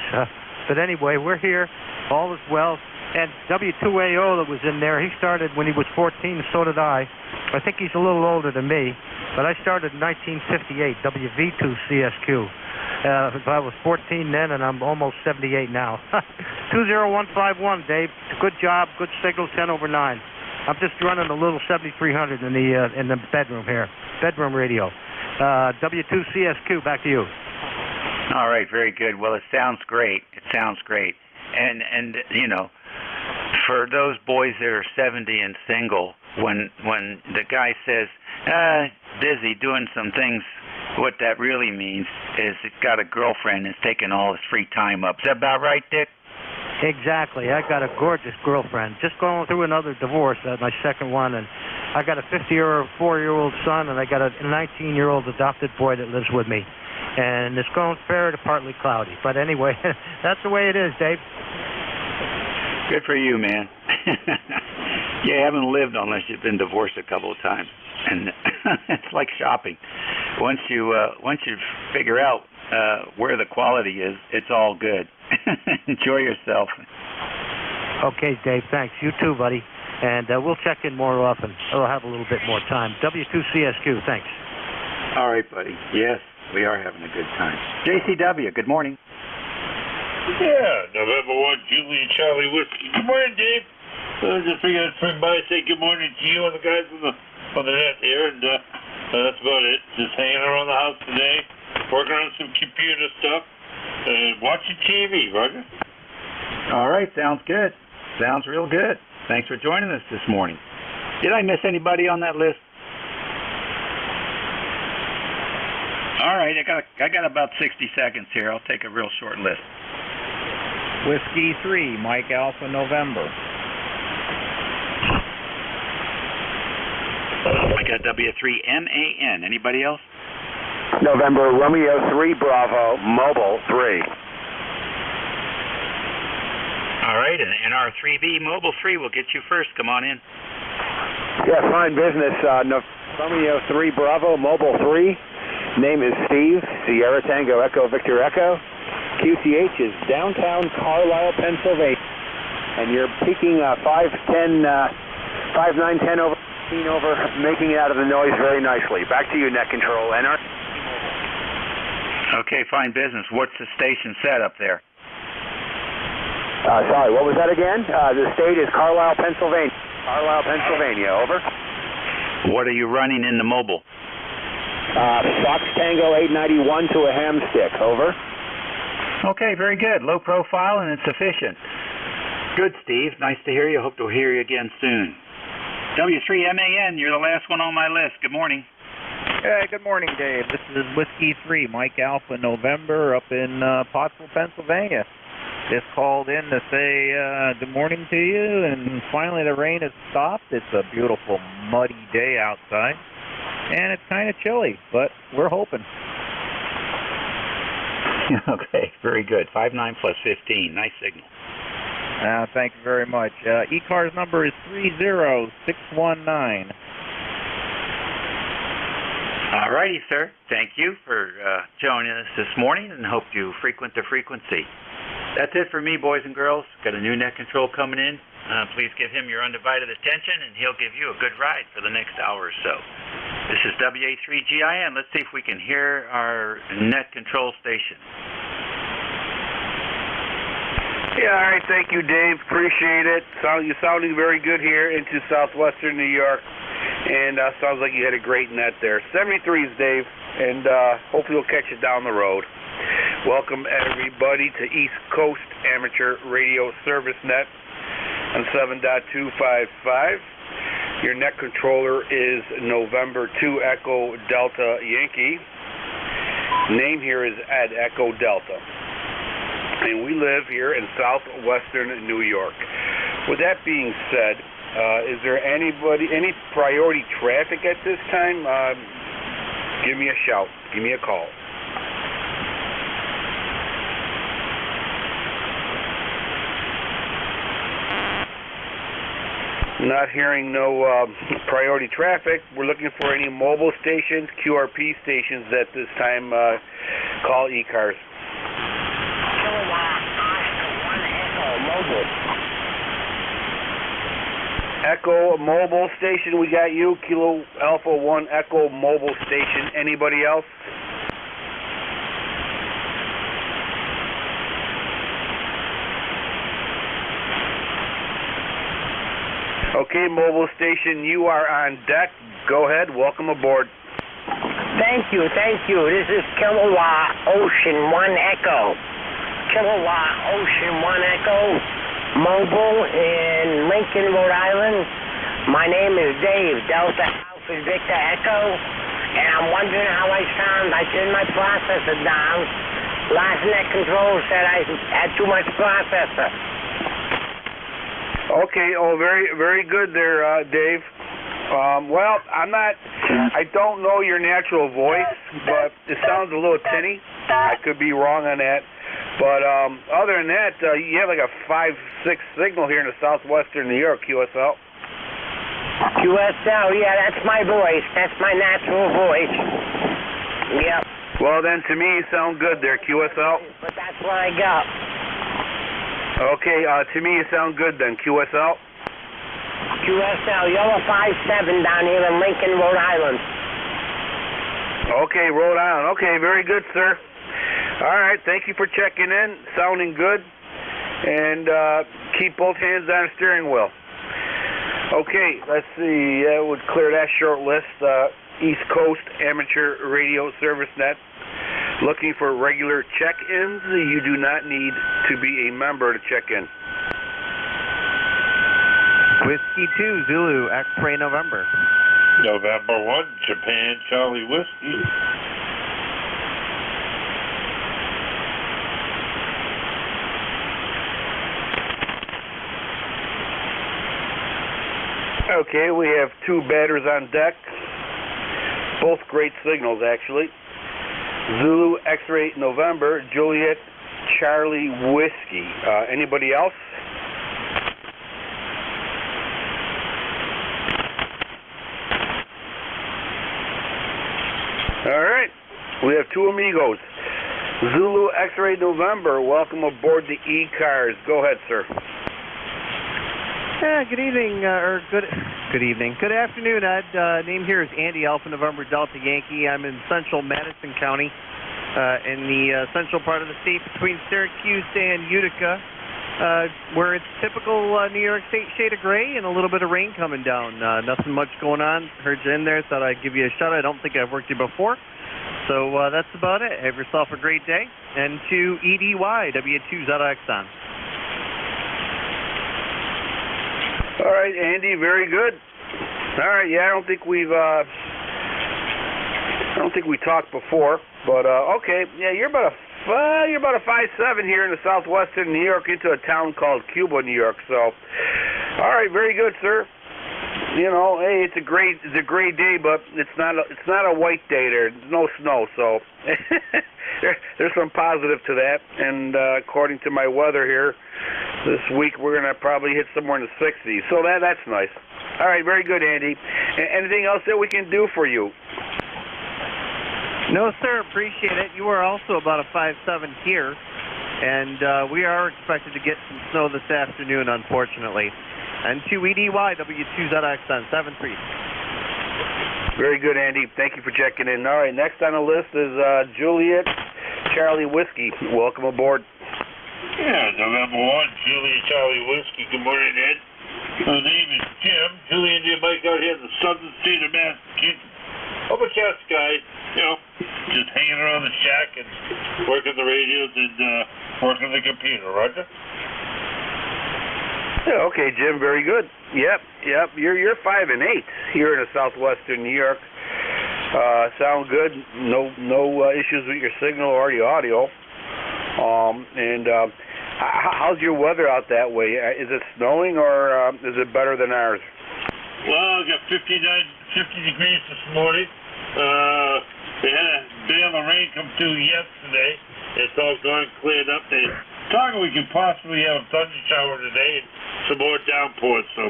But anyway, we're here. All is well. And W2AO that was in there, he started when he was 14, and so did I. I think he's a little older than me. But I started in 1958, WV2CSQ. I was 14 then, and I'm almost 78 now. 20151, Dave. Good job, good signal, 10 over 9. I'm just running a little 7300 in the bedroom here, bedroom radio. W2CSQ, back to you. All right, very good. Well, it sounds great. It sounds great. And you know, for those boys that are 70 and single, when the guy says, busy doing some things, what that really means is he's got a girlfriend that's taking all his free time up. Is that about right, Dick? Exactly. I got a gorgeous girlfriend. Just going through another divorce, my second one, and I got a 54-year-old son, and I got a 19-year-old adopted boy that lives with me. And it's going fair to partly cloudy. But anyway, that's the way it is, Dave. Good for you, man. You haven't lived unless you've been divorced a couple of times. And it's like shopping. Once you figure out where the quality is, it's all good. Enjoy yourself. Okay, Dave, thanks. You too, buddy. And we'll check in more often. We'll have a little bit more time. W2CSQ, thanks. All right, buddy. Yes, we are having a good time. JCW, good morning. Yeah, November 1, Julie and Charlie Whiskey. Good morning, Dave. I just figured I'd swing by and say good morning to you and the guys on the net here, and that's about it. Just hanging around the house today, working on some computer stuff, and watching TV, Roger. All right, sounds good. Sounds real good. Thanks for joining us this morning. Did I miss anybody on that list? All right, I got about 60 seconds here. I'll take a real short list. Whiskey 3, Mike Alpha November. I got W3MAN. Anybody else? November Romeo 3 Bravo Mobile 3. All right, and NR3B Mobile 3 will get you first. Come on in. Yeah, fine business. Romeo 3 Bravo Mobile 3. Name is Steve. Sierra Tango Echo Victor Echo. QTH is downtown Carlisle, Pennsylvania. And you're peaking 5-9-10 over 15 over, making it out of the noise very nicely. Back to you, net control. NR. Okay, fine business. What's the station set up there? Sorry, what was that again? The state is Carlisle, Pennsylvania. Carlisle, Pennsylvania, over. What are you running in the mobile? Fox Tango 891 to a ham stick, over. Okay, very good. Low profile and it's efficient. Good, Steve. Nice to hear you. Hope to hear you again soon. W3MAN, you're the last one on my list. Good morning. Hey, good morning, Dave. This is Whiskey 3, Mike Alpha November up in Pottsville, Pennsylvania. Just called in to say good morning to you, and finally the rain has stopped. It's a beautiful, muddy day outside, and it's kind of chilly, but we're hoping. Okay, very good. 59 plus 15. Nice signal. Thank you very much. E-car's number is 30619. All righty, sir. Thank you for joining us this morning, and hope you frequent the frequency. That's it for me, boys and girls. Got a new net control coming in. Please give him your undivided attention, and he'll give you a good ride for the next hour or so. This is WA3GIN. Let's see if we can hear our net control station. Yeah, all right. Thank you, Dave. Appreciate it. You're sounding very good here into southwestern New York, and sounds like you had a great net there. 73s, Dave, and hopefully we'll catch you down the road. Welcome, everybody, to East Coast Amateur Radio Service Net on 7.255. Your net controller is November 2 Echo Delta Yankee. Name here is Ed Echo Delta. And we live here in southwestern New York. With that being said, is there any priority traffic at this time? Give me a shout. Give me a call. Not hearing no priority traffic. We're looking for any mobile stations, QRP stations at this time. Call E-Cars. Echo Mobile Station, we got you. Kilo Alpha 1 Echo Mobile Station. Anybody else? Okay, Mobile Station, you are on deck. Go ahead. Welcome aboard. Thank you. This is Kilowatt Ocean 1 Echo. Kilowatt Ocean 1 Echo, mobile in Lincoln, Rhode Island. My name is Dave, Delta Alpha Victor Echo, and I'm wondering how I sound. I turned my processor down. Last net control said I had too much processor. Okay, very, very good there, Dave. Well, I don't know your natural voice, but it sounds a little tinny. I could be wrong on that. But other than that, you have like a 5-6 signal here in the southwestern New York, QSL. QSL, yeah, that's my voice. That's my natural voice. Yep. Well, then, to me, you sound good there, QSL. But that's what I got. Okay, to me, you sound good then, QSL. QSL, Yellow 57 down here in Lincoln, Rhode Island. Okay, Rhode Island. Okay, very good, sir. All right, thank you for checking in. Sounding good. And keep both hands on the steering wheel. Okay, let's see. That would clear that short list. East Coast Amateur Radio Service Net. Looking for regular check-ins. You do not need to be a member to check in. Whiskey 2, Zulu, X-Ray November. November 1, Japan, Charlie Whiskey. Okay, we have two batters on deck. Both great signals, actually. Zulu, X-Ray November, Juliet, Charlie Whiskey. Anybody else? All right, we have two amigos. Zulu, X-Ray November, welcome aboard the E-Cars. Go ahead, sir. Yeah, good evening, good evening. Good afternoon, Ed. Name here is Andy Alpha November Delta Yankee. I'm in central Madison County, in the central part of the state between Syracuse and Utica. where it's typical New York State shade of gray and a little bit of rain coming down. Nothing much going on. Heard you in there, thought I'd give you a shout. I don't think I've worked you before. So that's about it. Have yourself a great day. And to EDY, W2ZXN. All right, Andy, very good. All right, yeah, I don't think we talked before, but okay, yeah, you're about a 5'7" here in the southwestern New York into a town called Cuba, New York. So, all right, very good, sir. You know, hey, it's a great day, but it's not a white day. There's no snow, so there's some positive to that. And according to my weather here, this week we're gonna probably hit somewhere in the 60s. So that's nice. All right, very good, Andy. Anything else that we can do for you? No, sir. Appreciate it. You are also about a 5'7" here, and we are expected to get some snow this afternoon, unfortunately. And to EDY, W2ZXN, 7-3. Very good, Andy. Thank you for checking in. All right, next on the list is Juliet Charlie Whiskey. Welcome aboard. Yeah, November 1, Juliet Charlie Whiskey. Good morning, Ed. My name is Jim. Julie and Mike out here in the southern state of Massachusetts. Overcast skies, you know, just hanging around the shack and working the radios and working the computer, Roger? Yeah, okay, Jim, very good. Yep. You're 5 and 8 here in the southwestern New York. Sound good. No issues with your signal or your audio. How's your weather out that way? Is it snowing or is it better than ours? Well, I got 50 degrees this morning. They had a bit of rain come through yesterday. It's all gone cleared up. They're talking we could possibly have a thunder shower today and some more downpours, so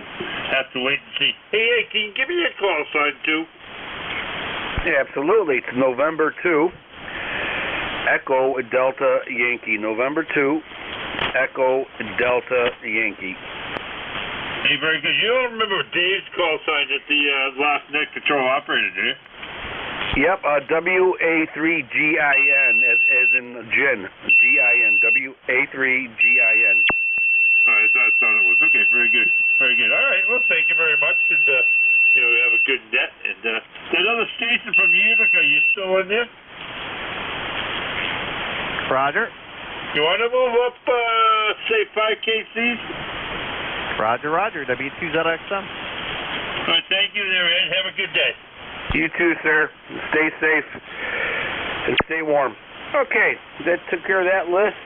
have to wait and see. Hey, can you give me a call sign, too? Yeah, absolutely. It's November 2, Echo Delta Yankee. November 2, Echo Delta Yankee. Hey, very good. You don't remember Dave's call sign at the last net control operator, do you? Yep, WA3GIN, as in gin. GIN, WA3GIN. All right, that's all it was. Okay, very good. Very good. All right, well, thank you very much, and, have a good net. And that other station from Utica, are you still in there? Roger. You want to move up, say, 5 KCs? Roger, W2ZXM. All right, thank you there, Ed. Have a good day. You too, sir. Stay safe and stay warm. Okay, that took care of that list.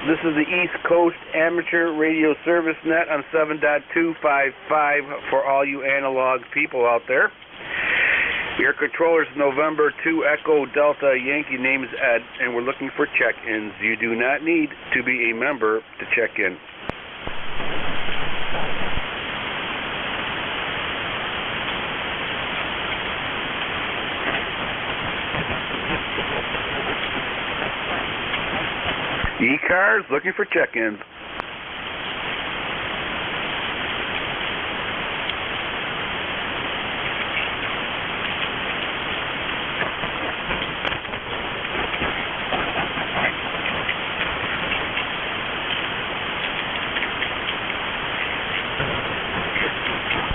This is the East Coast Amateur Radio Service Net on 7.255 for all you analog people out there. Your controller's November 2 Echo Delta Yankee. Name is Ed, and we're looking for check-ins. You do not need to be a member to check in. E-Cars looking for check-ins.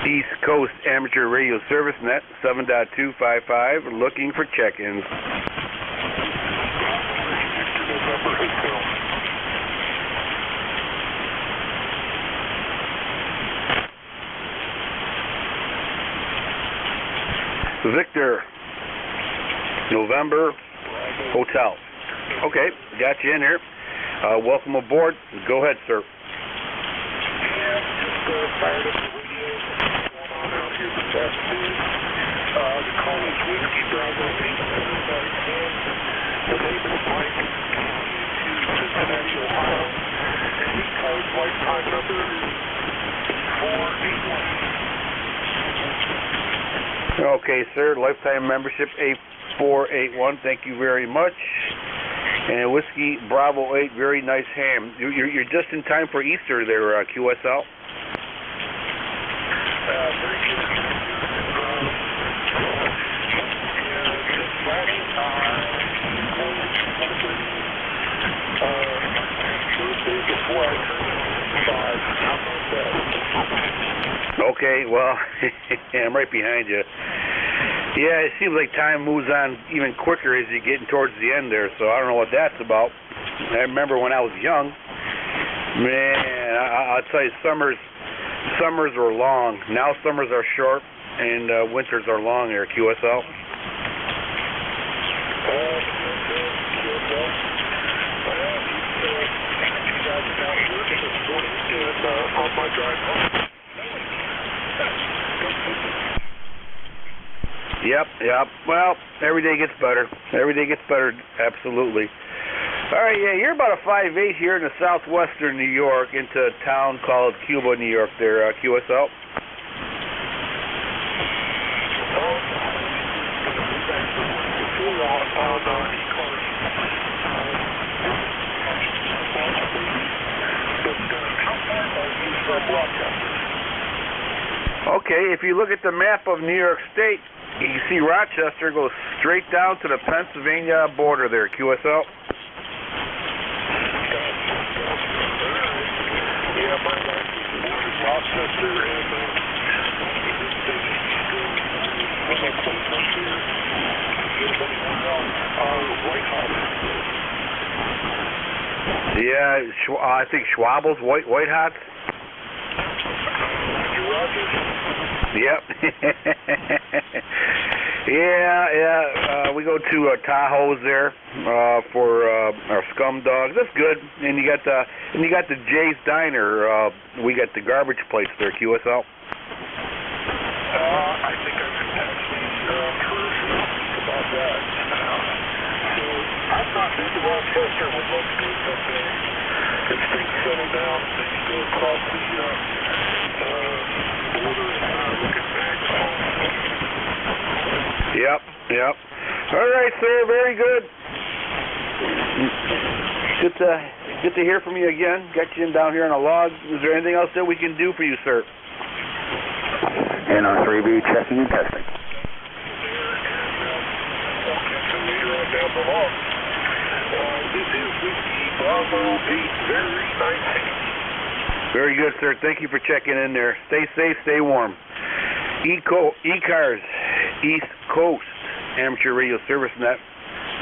East Coast Amateur Radio Service Net, 7.255, looking for check-ins. Victor, November, Hotel. Okay, got you in here. Welcome aboard. Go ahead, sir. Okay, sir. Lifetime membership 8481. Thank you very much. And Whiskey Bravo 8. Very nice ham. You're just in time for Easter there, QSL. Okay, well, I'm right behind you. Yeah, it seems like time moves on even quicker as you're getting towards the end there, so I don't know what that's about. I remember when I was young, man, I'll tell you, summers were long. Now summers are short, and winters are long here at QSL. On my drive home. Yep. Well, every day gets better. Every day gets better, absolutely. All right, yeah, you're about a 5'8" here in the southwestern New York into a town called Cuba, New York there, QSL. Okay, if you look at the map of New York State, you can see Rochester goes straight down to the Pennsylvania border there, QSL. Yeah, my Rochester and White Hot. Yeah, I think Schwabel's White Hot. Yep. yeah. We go to Tahoe's there for our Scum Dogs. That's good. And you got the Jay's Diner. We got the garbage place there, QSL. I think I could actually about that. So I'm not big to Rochester when most goes up there. As things settle down, things go across the border and looking back home. Yep. All right, sir. Very good. Good to hear from you again. Got you in down here on a log. Is there anything else that we can do for you, sir? NR3B checking and testing. Down the log. This is Whiskey Bravo 8. Very nice. Very good, sir. Thank you for checking in there. Stay safe, stay warm. E-Cars, East Coast Amateur Radio Service Net.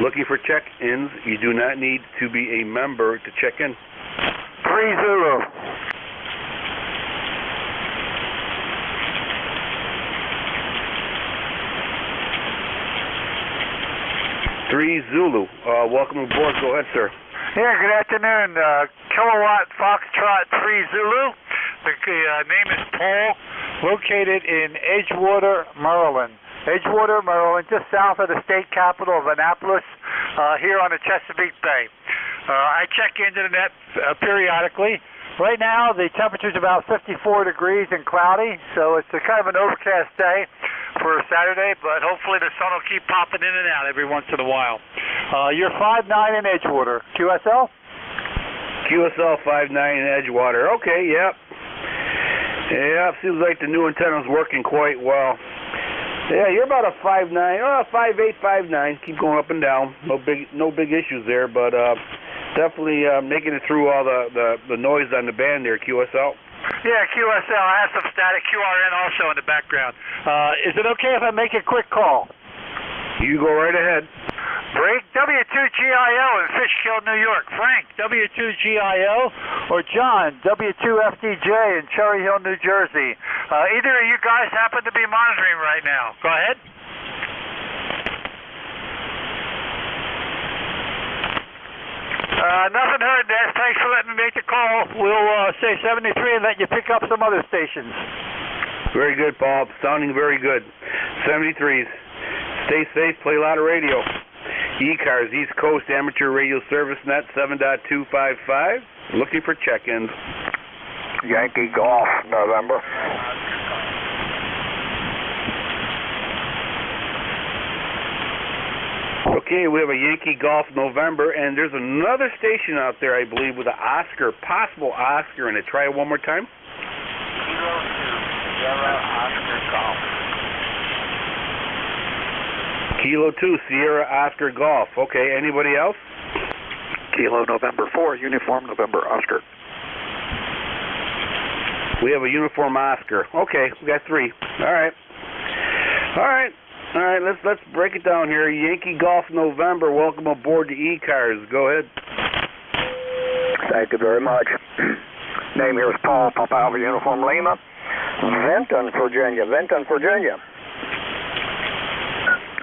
Looking for check-ins. You do not need to be a member to check in. 3-0. Zulu. Welcome aboard. Go ahead, sir. Yeah, good afternoon. Kilowatt Foxtrot 3 Zulu. The name is Paul, located in Edgewater, Maryland. Edgewater, Maryland, just south of the state capital of Annapolis, here on the Chesapeake Bay. I check into the net periodically. Right now, the temperature is about 54 degrees and cloudy, so it's a kind of an overcast day for Saturday, but hopefully the sun will keep popping in and out every once in a while. You're 5'9" in Edgewater. QSL? QSL 5'9" in Edgewater. Okay, yep. Yeah, seems like the new antenna's working quite well. Yeah, you're about a 5'9", 5'8", 5'9". Keep going up and down. No big issues there, but definitely making it through all the noise on the band there, QSL. Yeah, QSL. I have some static QRN also in the background. Is it okay if I make a quick call? You go right ahead. Break W2GIO in Fishkill, New York. Frank, W2GIO, or John, W2FDJ in Cherry Hill, New Jersey. Either of you guys happen to be monitoring right now. Go ahead. Nothing heard, Des. Thanks for letting me make the call. We'll say 73 and let you pick up some other stations. Very good, Paul. Sounding very good. 73s. Stay safe. Play a lot of radio. E-Cars, East Coast Amateur Radio Service Net 7.255. Looking for check-ins. Yankee Golf, November. Okay, we have a Yankee Golf November, and there's another station out there, I believe, with an Oscar, possible Oscar in it. Try it one more time. Kilo 2, Sierra Oscar Golf. Kilo 2, Sierra Oscar Golf. Okay, anybody else? Kilo November 4, Uniform November Oscar. We have a uniform Oscar. Okay, we got 3. All right. Let's break it down here. Yankee Golf November. Welcome aboard the E-Cars. Go ahead. Thank you very much. Name here is Paul, Papa Alpha Uniform Lima, Vinton, Virginia.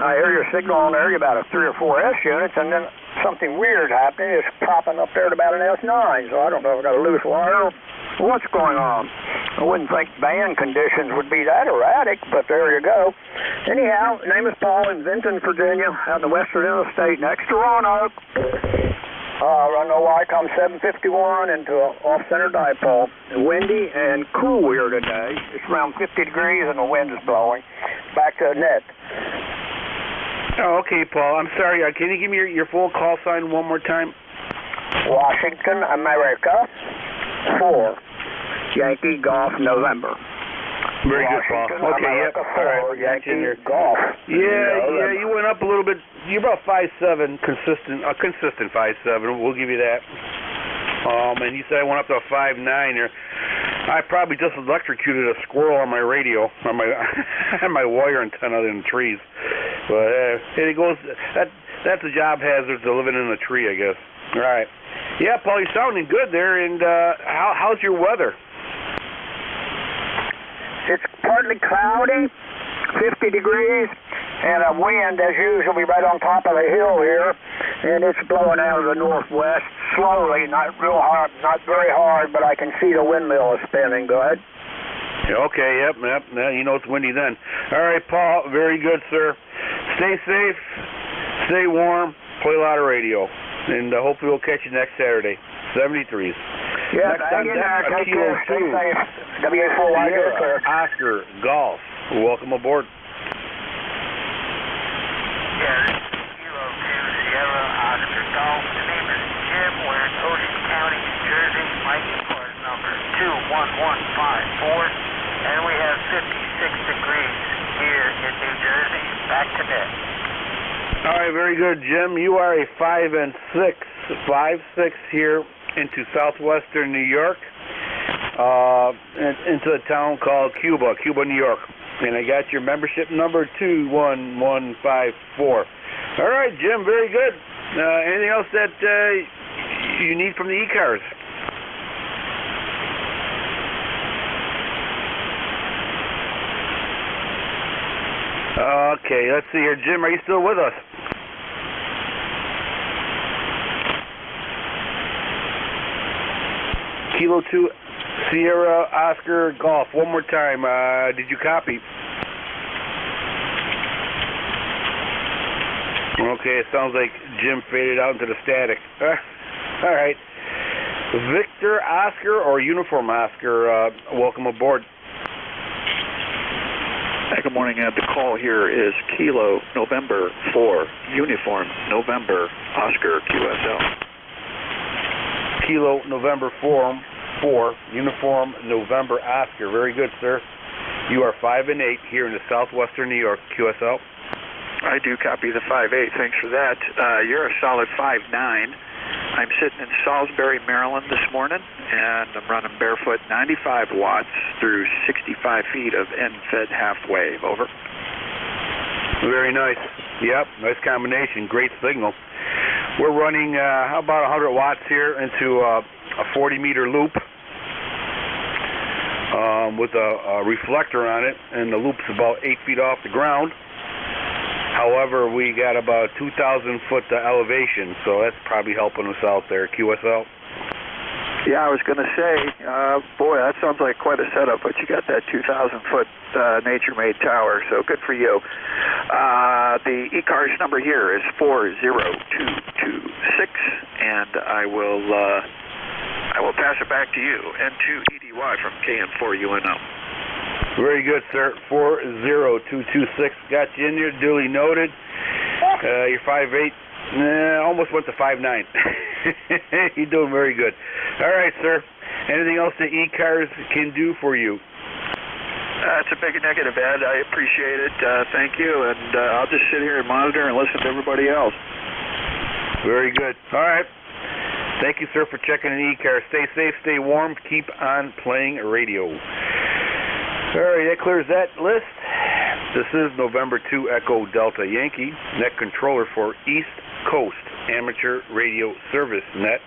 I hear your signal on there. You about a 3 or 4 S units, and then something weird happening. It's popping up there at about an S9. So I don't know if I got a loose wire or what's going on. I wouldn't think band conditions would be that erratic, but there you go. Anyhow, name is Paul in Vinton, Virginia, out in the western end of the state, next to Roanoke. Run no Wycombe 751 into an off-center dipole. Windy and cool here today. It's around 50 degrees and the wind is blowing. Back to the net. Oh, okay, Paul. I'm sorry. Can you give me your full call sign one more time? Washington, America, 4. Yankee Golf November. Very good, Paul. Okay, yep. All right, Yankee Golf. Yeah, you went up a little bit. You're about 5'7", consistent 5'7". We'll give you that. And you said I went up to a 5'9". I probably just electrocuted a squirrel on my radio, on my wire antenna in the trees. But it goes. That's a job hazard to living in a tree, I guess. All right. Yeah, Paul, you're sounding good there. And how's your weather? It's partly cloudy, 50 degrees, and a wind, as usual, be right on top of the hill here, and it's blowing out of the northwest slowly, not real hard, not very hard, but I can see the windmill is spinning. Go ahead. Okay, yep. Now you know it's windy then. All right, Paul, very good, sir. Stay safe, stay warm, play a lot of radio, and hopefully we'll catch you next Saturday, 73s. Yeah, next on deck, take care, stay safe. WA4 Oscar Golf. Welcome aboard. Yeah, this is Kilo 2 Sierra Oscar Golf. The name is Jim. We're in Ocean County, New Jersey. My card number 21154. And we have 56 degrees here in New Jersey. Back to net. All right, very good, Jim. You are a 5 and 6, 5-6 here into southwestern New York, into a town called Cuba, New York. And I got your membership number 21154. All right, Jim, very good. Anything else that you need from the E-Cars? Okay, let's see here. Jim, are you still with us? Kilo 2 Sierra Oscar Golf. One more time. Did you copy? Okay, it sounds like Jim faded out into the static. All right. Victor Oscar or Uniform Oscar, welcome aboard. Good morning. The call here is Kilo November 4, Uniform November Oscar QSL. Kilo November 4, Uniform November Oscar. Very good, sir. You are 5 and 8 here in the southwestern New York QSL. I do copy the 5'8". Thanks for that. You're a solid 5'9". I'm sitting in Salisbury, Maryland this morning, and I'm running barefoot 95 watts through 65 feet of end-fed half wave. Over. Very nice. Yep, nice combination. Great signal. We're running about 100 watts here into a 40-meter loop with a reflector on it, and the loop's about 8 feet off the ground. However, we got about 2,000 foot elevation, so that's probably helping us out there, QSL. Yeah, I was going to say, boy, that sounds like quite a setup, but you got that 2,000 foot nature-made tower, so good for you. The E-Cars number here is 40226, and I will pass it back to you, N2EDY from KN4UNO. Very good, sir. 40226. Got you in there, duly noted. You're 5'8". Almost went to 5'9". You're doing very good. All right, sir. Anything else that E-Cars can do for you? It's a big negative, Ed. I appreciate it. Thank you. And I'll just sit here and monitor and listen to everybody else. Very good. All right. Thank you, sir, for checking in E-Car. Stay safe, stay warm, keep on playing radio. All right, that clears that list. This is November 2 Echo Delta Yankee, net controller for East Coast Amateur Radio Service Net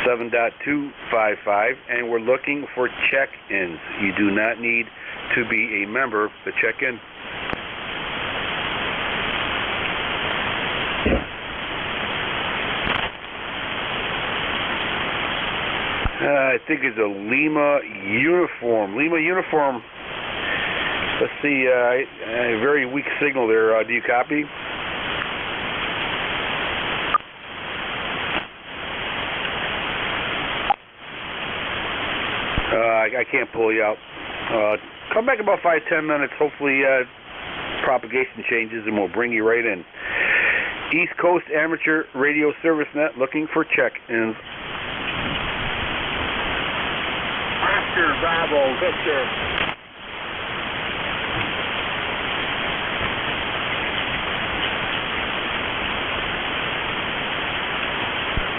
7.255, and we're looking for check-ins. You do not need to be a member to check in. I think it's a Lima uniform. Let's see, a very weak signal there. Do you copy? I can't pull you out. Come back in about 5-10 minutes. Hopefully propagation changes and we'll bring you right in. East Coast Amateur Radio Service Net looking for check-ins. Oscar Bravo Victor.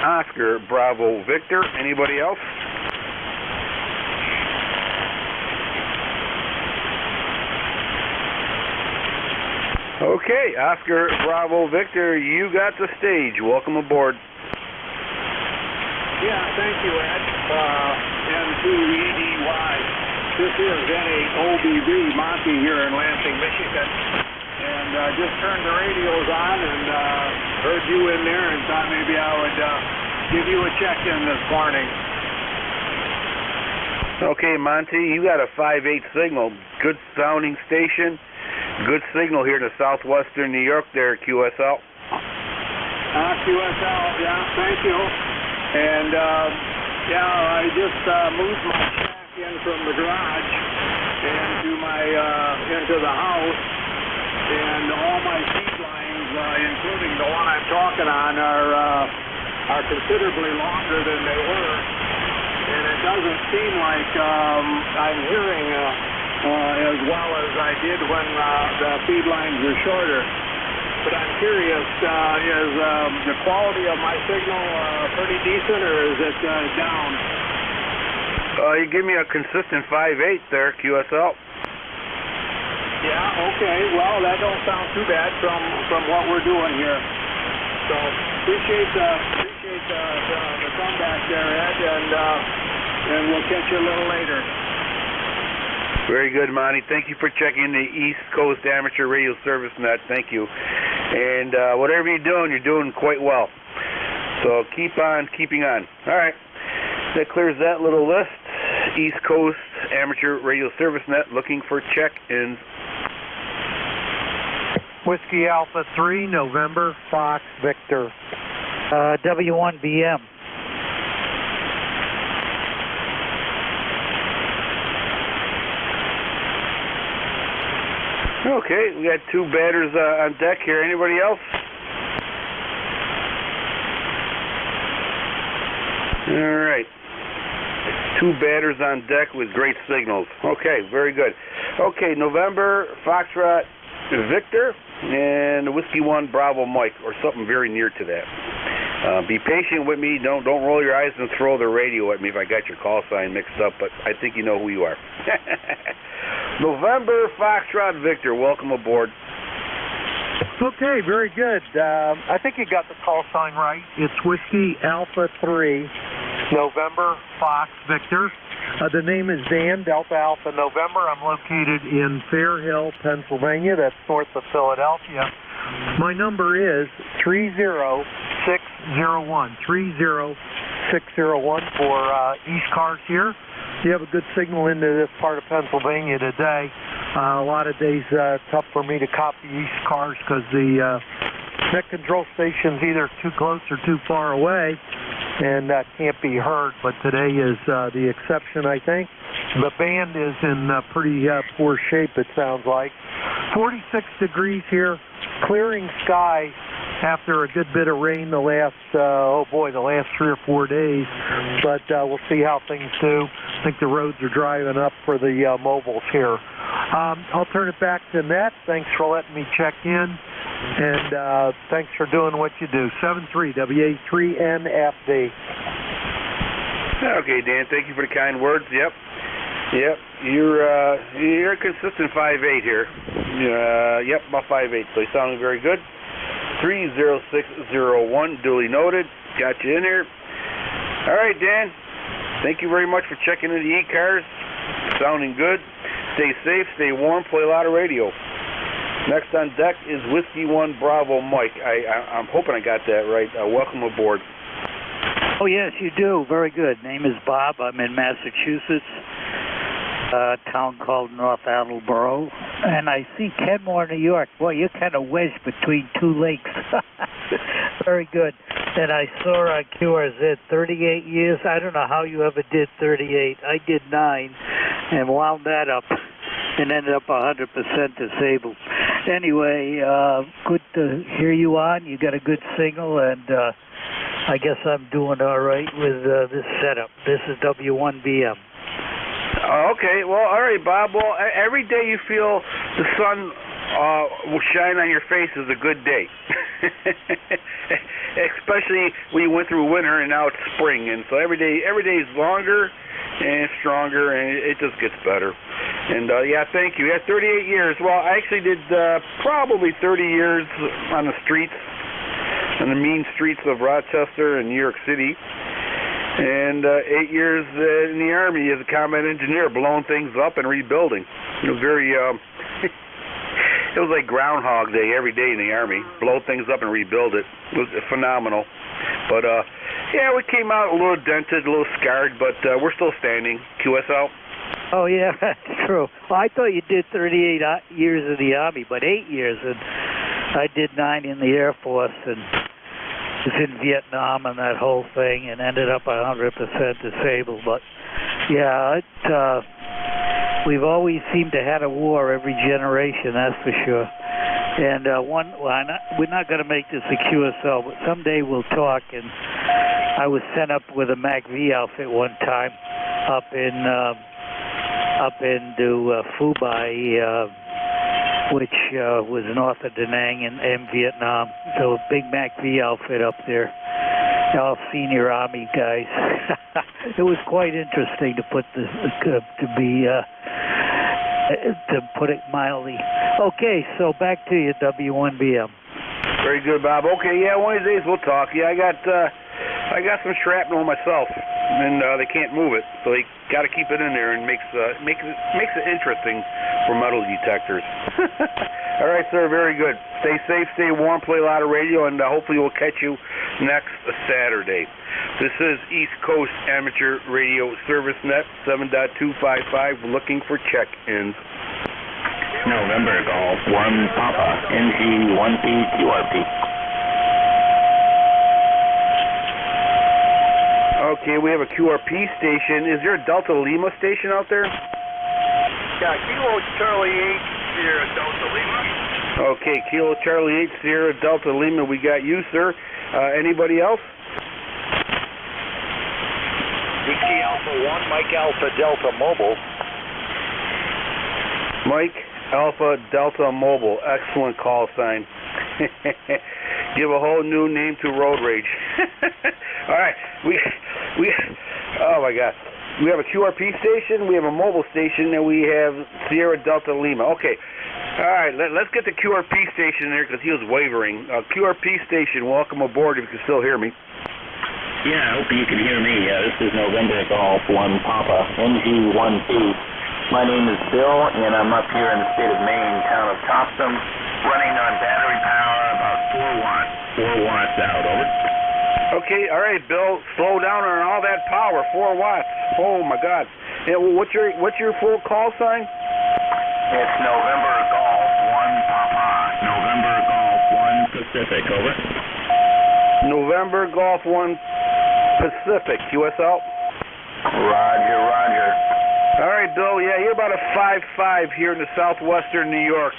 Oscar Bravo Victor. Anybody else? Okay, Oscar Bravo Victor, you got the stage. Welcome aboard. Yeah, thank you, Ed. N2EDY. This is NAOBV Monty here in Lansing, Michigan. And just turned the radios on and heard you in there and thought maybe I would give you a check-in this morning. Okay, Monty, you got a 5/8 signal. Good sounding station. Good signal here in the southwestern New York there, QSL. QSL, yeah, thank you. And, I just moved my shack in from the garage into the house. And all my feed lines, including the one I'm talking on, are considerably longer than they were. And it doesn't seem like I'm hearing as well as I did when the feed lines were shorter. But I'm curious, is the quality of my signal pretty decent, or is it down? You give me a consistent 5/8 there, QSL. Yeah, okay. Well, that don't sound too bad from what we're doing here. So appreciate the comeback there, Ed, and we'll catch you a little later. Very good, Monty. Thank you for checking the East Coast Amateur Radio Service Net. Thank you. And whatever you're doing quite well. So keep on keeping on. All right. That clears that little list. East Coast Amateur Radio Service Net looking for check-ins. Whiskey Alpha 3, November, Fox, Victor. W1BM. Okay, we got two batters on deck here. Anybody else? All right. Two batters on deck with great signals. Okay, very good. Okay, November, Foxtrot, Victor, and Whiskey 1, Bravo, Mike, or something very near to that. Be patient with me. Don't roll your eyes and throw the radio at me if I got your call sign mixed up, but I think you know who you are. November, Foxtrot, Victor, welcome aboard. Okay, very good. I think you got the call sign right. It's Whiskey Alpha 3, November, Fox, Victor. The name is Dan, Delta Alpha November. I'm located in Fair Hill, Pennsylvania. That's north of Philadelphia. My number is 30601. 30601 for East Cars here. You have a good signal into this part of Pennsylvania today. A lot of days tough for me to copy East Cars because the net control station's either too close or too far away and can't be heard. But today is the exception, I think. The band is in pretty poor shape, it sounds like. 46 degrees here, clearing sky after a good bit of rain the last, the last 3 or 4 days. But we'll see how things do. I think the roads are driving up for the mobiles here. I'll turn it back to Ned. Thanks for letting me check in. And thanks for doing what you do. 73 WA3NFD. Okay, Dan, thank you for the kind words. Yep. You're a consistent 5'8" here. Yep, about 5'8", so you sound very good. 30601, duly noted. Got you in here. All right, Dan. Thank you very much for checking in the e-cars. Sounding good. Stay safe, stay warm, play a lot of radio. Next on deck is Whiskey 1 Bravo Mike. I'm hoping I got that right. Welcome aboard. Oh, yes, you do. Very good. Name is Bob. I'm in Massachusetts, a town called North Attleboro. And I see Kenmore, New York. Boy, you're kind of wedged between two lakes. Very good. And I saw on QRZ 38 years. I don't know how you ever did 38. I did 9 and wound that up and ended up 100% disabled. Anyway, good to hear you on. You got a good signal, and I guess I'm doing all right with this setup. This is W1BM. Okay, well, all right, Bob. Well, every day you feel the sun will shine on your face is a good day. Especially when you went through winter and now it's spring, and so every day is longer and stronger, and it just gets better. And yeah, thank you. Yeah, 38 years. Well, I actually did probably 30 years on the streets, on the mean streets of Rochester and New York City. And 8 years in the Army as a combat engineer, blowing things up and rebuilding. It was very, it was like Groundhog Day every day in the Army. Blow things up and rebuild it. It was phenomenal. But, yeah, we came out a little dented, a little scarred, but we're still standing. QSL? Oh, yeah, that's true. Well, I thought you did 38 years in the Army, but 8 years. And I did 9 in the Air Force, and was in Vietnam and that whole thing, and ended up 100% disabled. But yeah, we've always seemed to have a war every generation, that's for sure. And we're not going to make this a QSL, but someday we'll talk. And I was sent up with a MAC-V outfit one time up into Phu-Bai, which was north of Da Nang in Vietnam. So a big MAC-V outfit up there. All senior Army guys. It was quite interesting to put it mildly. Okay, so back to you, W1BM. Very good, Bob. Okay, yeah, one of these days we'll talk. Yeah, I got some shrapnel myself, and they can't move it, so they got to keep it in there, and makes it interesting for metal detectors. All right, sir, very good. Stay safe, stay warm, play a lot of radio, and hopefully we'll catch you next Saturday. This is East Coast Amateur Radio Service Net 7.255, looking for check-ins. November Golf 1 Papa, NJ1P QRP. Okay, we have a QRP station. Is there a Delta Lima station out there? Yeah, Kilo Charlie 8, Sierra Delta Lima. Okay, Kilo Charlie 8, Sierra Delta Lima. We got you, sir. Anybody else? Whiskey Alpha 1, Mike Alpha Delta Mobile. Mike Alpha Delta Mobile. Excellent call sign. Give a whole new name to road rage. All right, oh my God. We have a QRP station, we have a mobile station, and we have Sierra Delta Lima. Okay, all right, let's get the QRP station there because he was wavering. QRP station, welcome aboard if you can still hear me. Yeah, I hope you can hear me. This is November Golf 1 Papa, NJ1P. My name is Bill, and I'm up here in the state of Maine, town of Topsom, running on battery power, about 4 watts out, over. Okay, all right, Bill, slow down on all that power, 4 watts. Oh my God! And what's your full call sign? It's November Golf 1 Papa, November Golf 1 Pacific, over. November Golf 1 Pacific, QSL. Roger, roger. All right, Bill. Yeah, you're about a 5'5" here in the southwestern New York.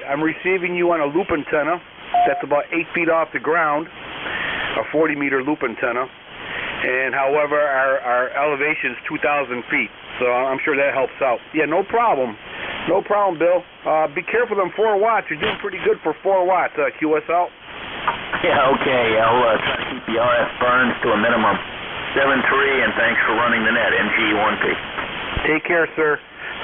I'm receiving you on a loop antenna. That's about 8 feet off the ground. A 40-meter loop antenna, and however, our elevation is 2,000 feet, so I'm sure that helps out. Yeah, no problem, Bill. Be careful, them 4 watts. You're doing pretty good for 4 watts, QSL. Yeah, okay. I'll try to keep the RF burns to a minimum. 73, and thanks for running the net, NG1P. Take care, sir.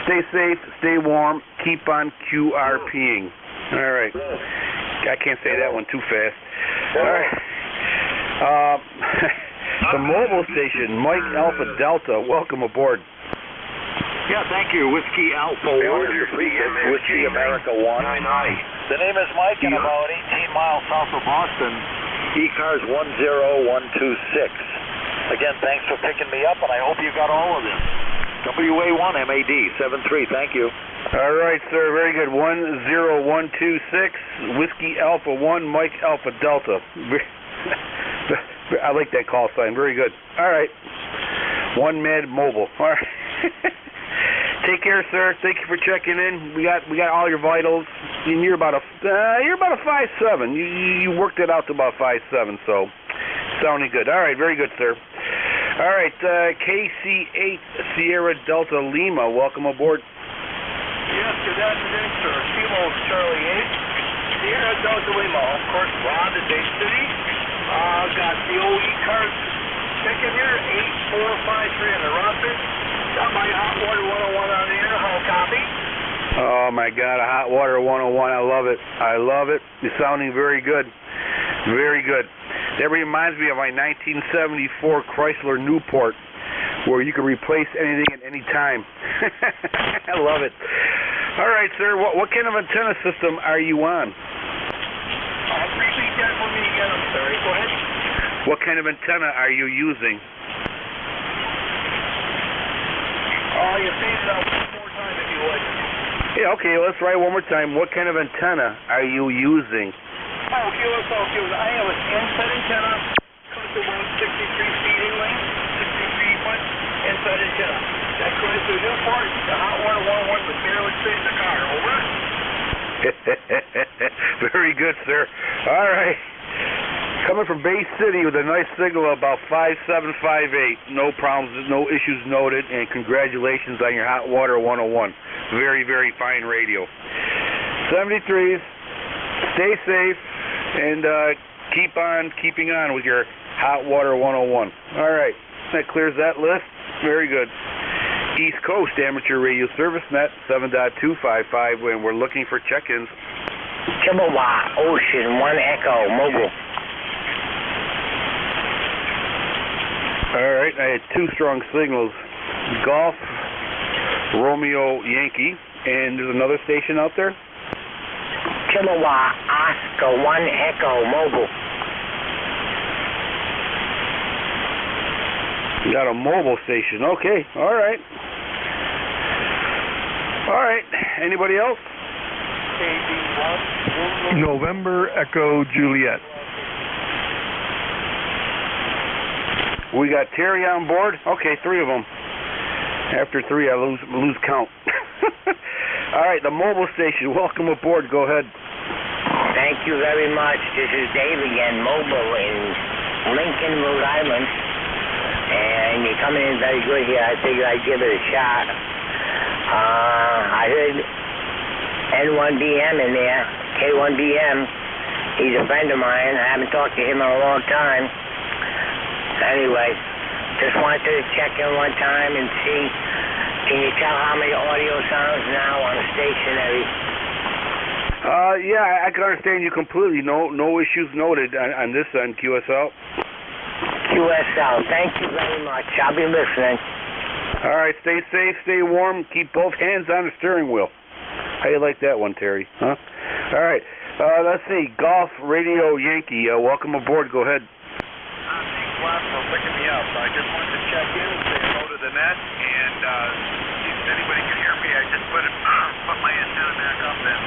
Stay safe, stay warm, keep on QRPing. All right. I can't say that one too fast. All right. The mobile station, Mike Alpha Delta, welcome aboard. Yeah, thank you. Whiskey Alpha 1. Whiskey America 1. The name is Mike, and about 18 miles south of Boston. E-Cars 10126. Again, thanks for picking me up, and I hope you got all of this. WA1 MAD 73, thank you. All right, sir, very good. 10126, Whiskey Alpha 1, Mike Alpha Delta. I like that call sign, very good. All right, One Mad Mobile. All right. Take care, sir. Thank you for checking in. We got all your vitals, and you're about a 5'7". You worked it out to about 5'7", so sounding good. All right, very good, sir. All right, KC8 Sierra Delta Lima, welcome aboard. Yes, good afternoon, sir. Kilo Charlie 8, Sierra Delta Lima, of course, Ron at Dade City. Got the OE card ticket here, 8453 in the Rockford. Got my Hot Water 101 on the air. How copy? Oh, my God, a Hot Water 101. I love it. I love it. You're sounding very good. Very good. That reminds me of my 1974 Chrysler Newport, where you can replace anything at any time. I love it. All right, sir. What kind of antenna system are you on? Repeat that for me again. I'm sorry. Go ahead. What kind of antenna are you using? You say it out one more time if you would. Yeah, okay. Let's try one more time. What kind of antenna are you using? QSL. I have an inside antenna. Comes to 163 feet in length, 63 foot inside antenna. That goes to Newport. The Hot Water 101 would barely fit in the car. Over. Very good, sir. All right. Coming from Bay City with a nice signal about 5758. No problems, no issues noted, and congratulations on your Hot Water 101. Very, very fine radio. 73s, stay safe, and keep on keeping on with your Hot Water 101. All right, that clears that list. Very good. East Coast Amateur Radio Service Net 7.255, and we're looking for check-ins. Chippewa Ocean 1 Echo Mobile. All right, I had two strong signals. Golf, Romeo, Yankee, and there's another station out there? Chippewa Oscar 1 Echo Mobile. You got a mobile station. Okay, all right. All right, anybody else? November Echo Juliet. We got Terry on board. Okay, three of them. After three, I lose count. All right, the mobile station. Welcome aboard. Go ahead. Thank you very much. This is Dave again, mobile in Lincoln, Rhode Island. And you're coming in very good here. I figured I'd give it a shot. I heard N1BM in there, K1BM. He's a friend of mine. I haven't talked to him in a long time. Anyway, just wanted to check in one time and see, can you tell how many audio sounds now on the stationary? Yeah, I can understand you completely. No issues noted on this end, QSL. QSL, thank you very much. I'll be listening. All right, stay safe, stay warm, keep both hands on the steering wheel. How you like that one, Terry? Huh? All right, let's see. Golf Radio Yankee, welcome aboard. Go ahead. Thanks a lot for picking me up. I just wanted to check in and say hello to the net, and see if anybody can hear me. I just put my antenna back up and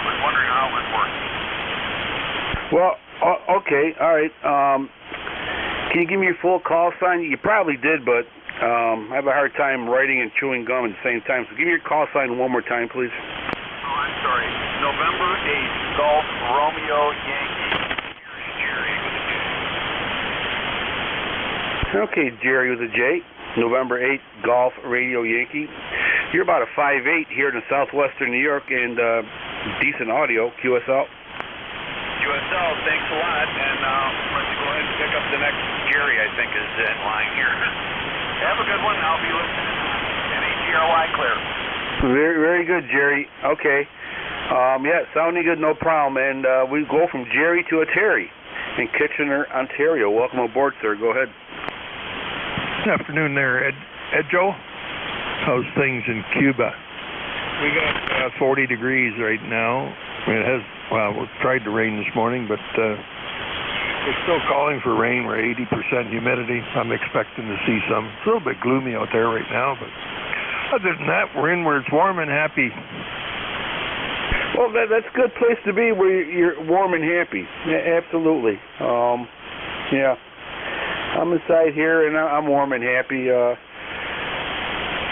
was wondering how it would work. Well, okay, all right. Can you give me your full call sign? You probably did, but I have a hard time writing and chewing gum at the same time. So give me your call sign one more time, please. Oh, I'm sorry. November 8th, Golf Romeo Yankee. Okay, Jerry with a J. November 8th, Golf Radio Yankee. You're about a 5'8" here in southwestern New York, and decent audio, QSL. QSL, thanks a lot, and let's go ahead and pick up the next Jerry, I think, is in line here. Have a good one. I'll be listening. NEGRY clear. Very, very good, Jerry. Okay. Yeah, sounding good, no problem. And we go from Jerry to a Terry in Kitchener, Ontario. Welcome aboard, sir. Go ahead. Good afternoon there, Ed Joe. How's things in Cuba? We got 40 degrees right now. It has, well, it tried to rain this morning, but we're still calling for rain. We're 80% humidity. I'm expecting to see some. It's a little bit gloomy out there right now, but other than that, we're in where it's warm and happy. Well, that's a good place to be where you're warm and happy. Yeah, absolutely. Yeah. I'm inside here and I'm warm and happy.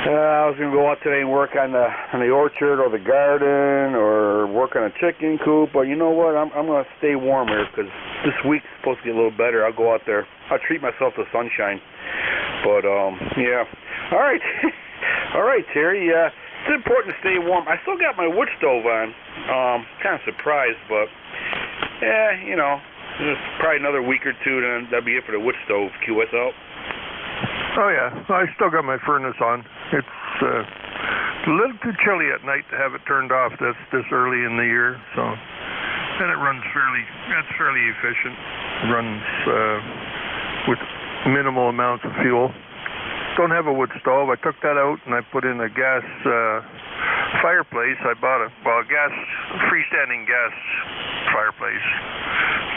I was going to go out today and work on the orchard or the garden or work on a chicken coop, but you know what? I'm going to stay warm here because this week's supposed to get a little better. I'll go out there. I'll treat myself to sunshine. But, yeah. All right. All right, Terry. It's important to stay warm. I still got my wood stove on. Kind of surprised, but, yeah, you know, there's probably another week or two, then that'll be it for the wood stove, QSL. Oh, yeah. I still got my furnace on. It's a little too chilly at night to have it turned off this early in the year, so. And it runs fairly efficient. Runs with minimal amounts of fuel. Don't have a wood stove. I took that out and I put in a gas fireplace. I bought a freestanding gas fireplace,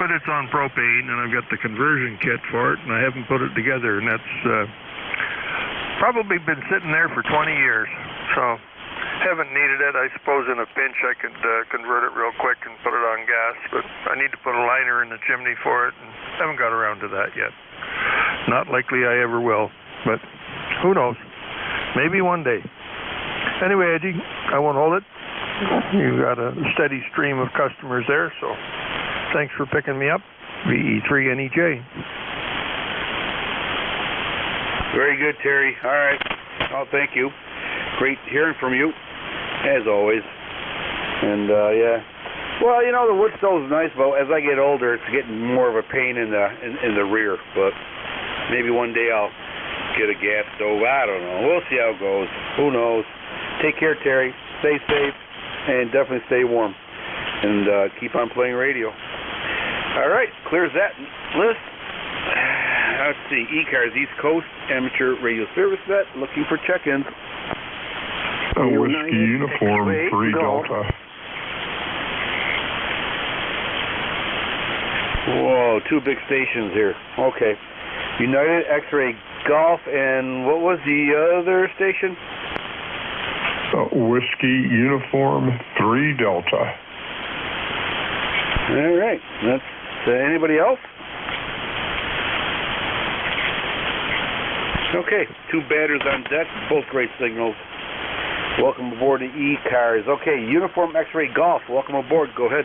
but it's on propane, and I've got the conversion kit for it, and I haven't put it together, and that's probably been sitting there for 20 years, so haven't needed it. I suppose in a pinch I could convert it real quick and put it on gas, but I need to put a liner in the chimney for it, and haven't got around to that yet. Not likely I ever will, but who knows? Maybe one day. Anyway, Eddie, I won't hold it. You got a steady stream of customers there, so thanks for picking me up. VE3NEJ. Very good, Terry. All right. Oh, thank you. Great hearing from you, as always. And, yeah. Well, you know, the wood stove's nice, but as I get older, it's getting more of a pain in the rear. But maybe one day I'll get a gas stove. I don't know. We'll see how it goes. Who knows? Take care, Terry. Stay safe, and definitely stay warm. And keep on playing radio. All right. Clears that list. Let's see. E-Cars East Coast Amateur Radio Service Vet looking for check-ins. Whiskey Uniform 3 Delta. Whoa, two big stations here. Okay. United X-Ray Golf, and what was the other station? Whiskey Uniform 3 Delta. All right. That's anybody else? Okay. Two batters on deck, both great signals. Welcome aboard the E-Cars. Okay, Uniform X-Ray Golf. Welcome aboard. Go ahead.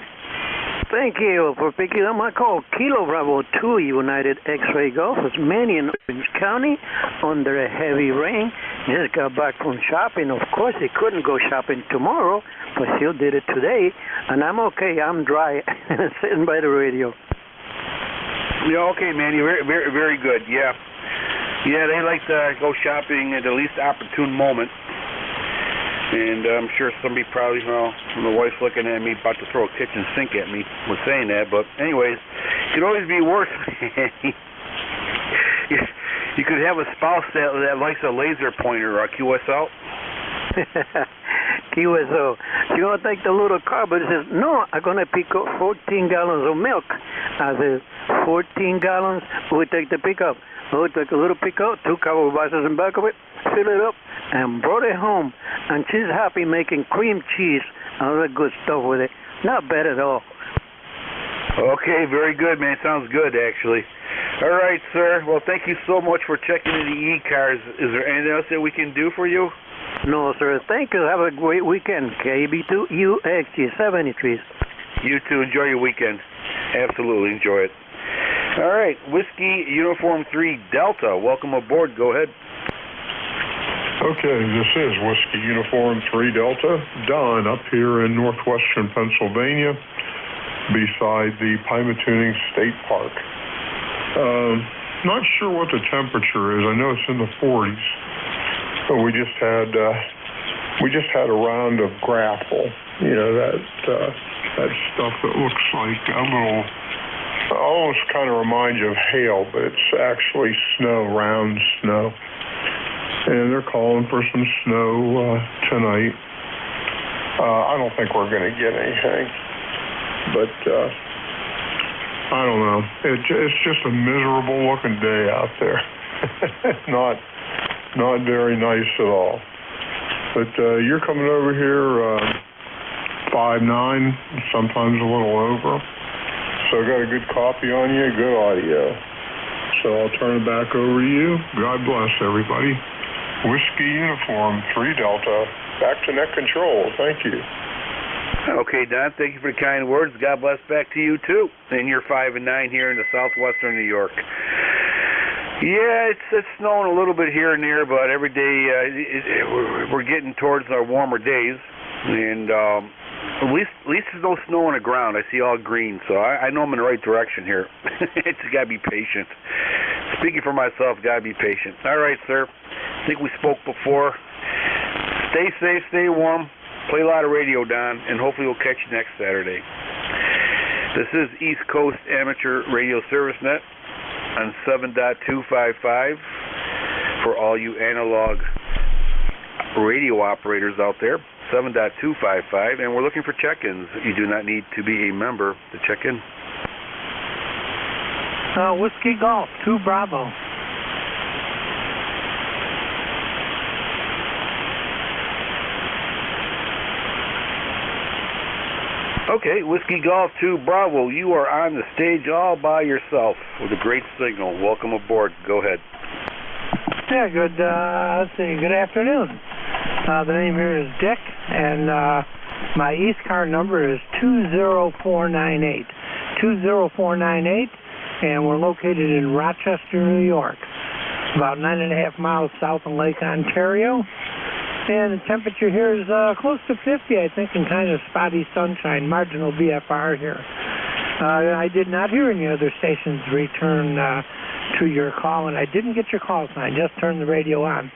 Thank you for picking up my call. Kilo Bravo 2 United X-Ray Golf was many in Orange County under a heavy rain. Just got back from shopping. Of course, he couldn't go shopping tomorrow, but still did it today. And I'm okay. I'm dry sitting by the radio. Yeah, okay, Manny. Very, very, very good. Yeah. Yeah, they like to go shopping at the least opportune moment. And I'm sure somebody probably, well, my wife's looking at me about to throw a kitchen sink at me with saying that. But anyways, it could always be worse. You could have a spouse that likes a laser pointer or a QSL. QSO. You're going to take the little car, but it says, no, I'm going to pick up 14 gallons of milk. I said, 14 gallons? We take the pickup. We took a little pickup, 2 cardboard boxes in back of it, fill it up, and brought it home. And she's happy making cream cheese and all that good stuff with it. Not bad at all. Okay, very good, man. Sounds good, actually. All right, sir. Well, thank you so much for checking in the E-Cars. Is there anything else that we can do for you? No, sir. Thank you. Have a great weekend. KB2UXG73. You too. Enjoy your weekend. Absolutely enjoy it. All right. Whiskey Uniform 3 Delta. Welcome aboard. Go ahead. Okay, this is Whiskey Uniform 3 Delta. Don up here in northwestern Pennsylvania beside the Pymatuning State Park. not sure what the temperature is. I know it's in the 40s. But we just had a round of graphel. You know, that stuff that looks like a little, almost kind of reminds you of hail, but it's actually snow, round snow. And they're calling for some snow tonight. I don't think we're going to get anything, but I don't know. It's just a miserable looking day out there. Not very nice at all. But you're coming over here 5'9", sometimes a little over. So I got a good copy on you, good audio. So I'll turn it back over to you. God bless everybody. Whiskey Uniform 3 Delta. Back to net control. Thank you. Okay, Don, thank you for the kind words. God bless back to you, too. And you're 5 and 9 here in the southwestern New York. Yeah, it's snowing a little bit here and there, but every day we're getting towards our warmer days. And at least there's no snow on the ground. I see all green, so I know I'm in the right direction here. It's got to be patient. Speaking for myself, got to be patient. All right, sir. I think we spoke before. Stay safe, stay warm. Play a lot of radio, Don, and hopefully we'll catch you next Saturday. This is East Coast Amateur Radio Service Net on 7.255 for all you analog radio operators out there. 7.255, and we're looking for check-ins. You do not need to be a member to check in. Whiskey Golf 2 Bravo. Okay, Whiskey Golf 2 Bravo, you are on the stage all by yourself with a great signal. Welcome aboard. Go ahead. Yeah, good. Let's see. Good afternoon. The name here is Dick, and my East car number is 20498. 20498, and we're located in Rochester, New York, about 9.5 miles south of Lake Ontario. And the temperature here is close to 50, I think, and kind of spotty sunshine, marginal VFR here. I did not hear any other stations return to your call, and I didn't get your call sign. Just turned the radio on.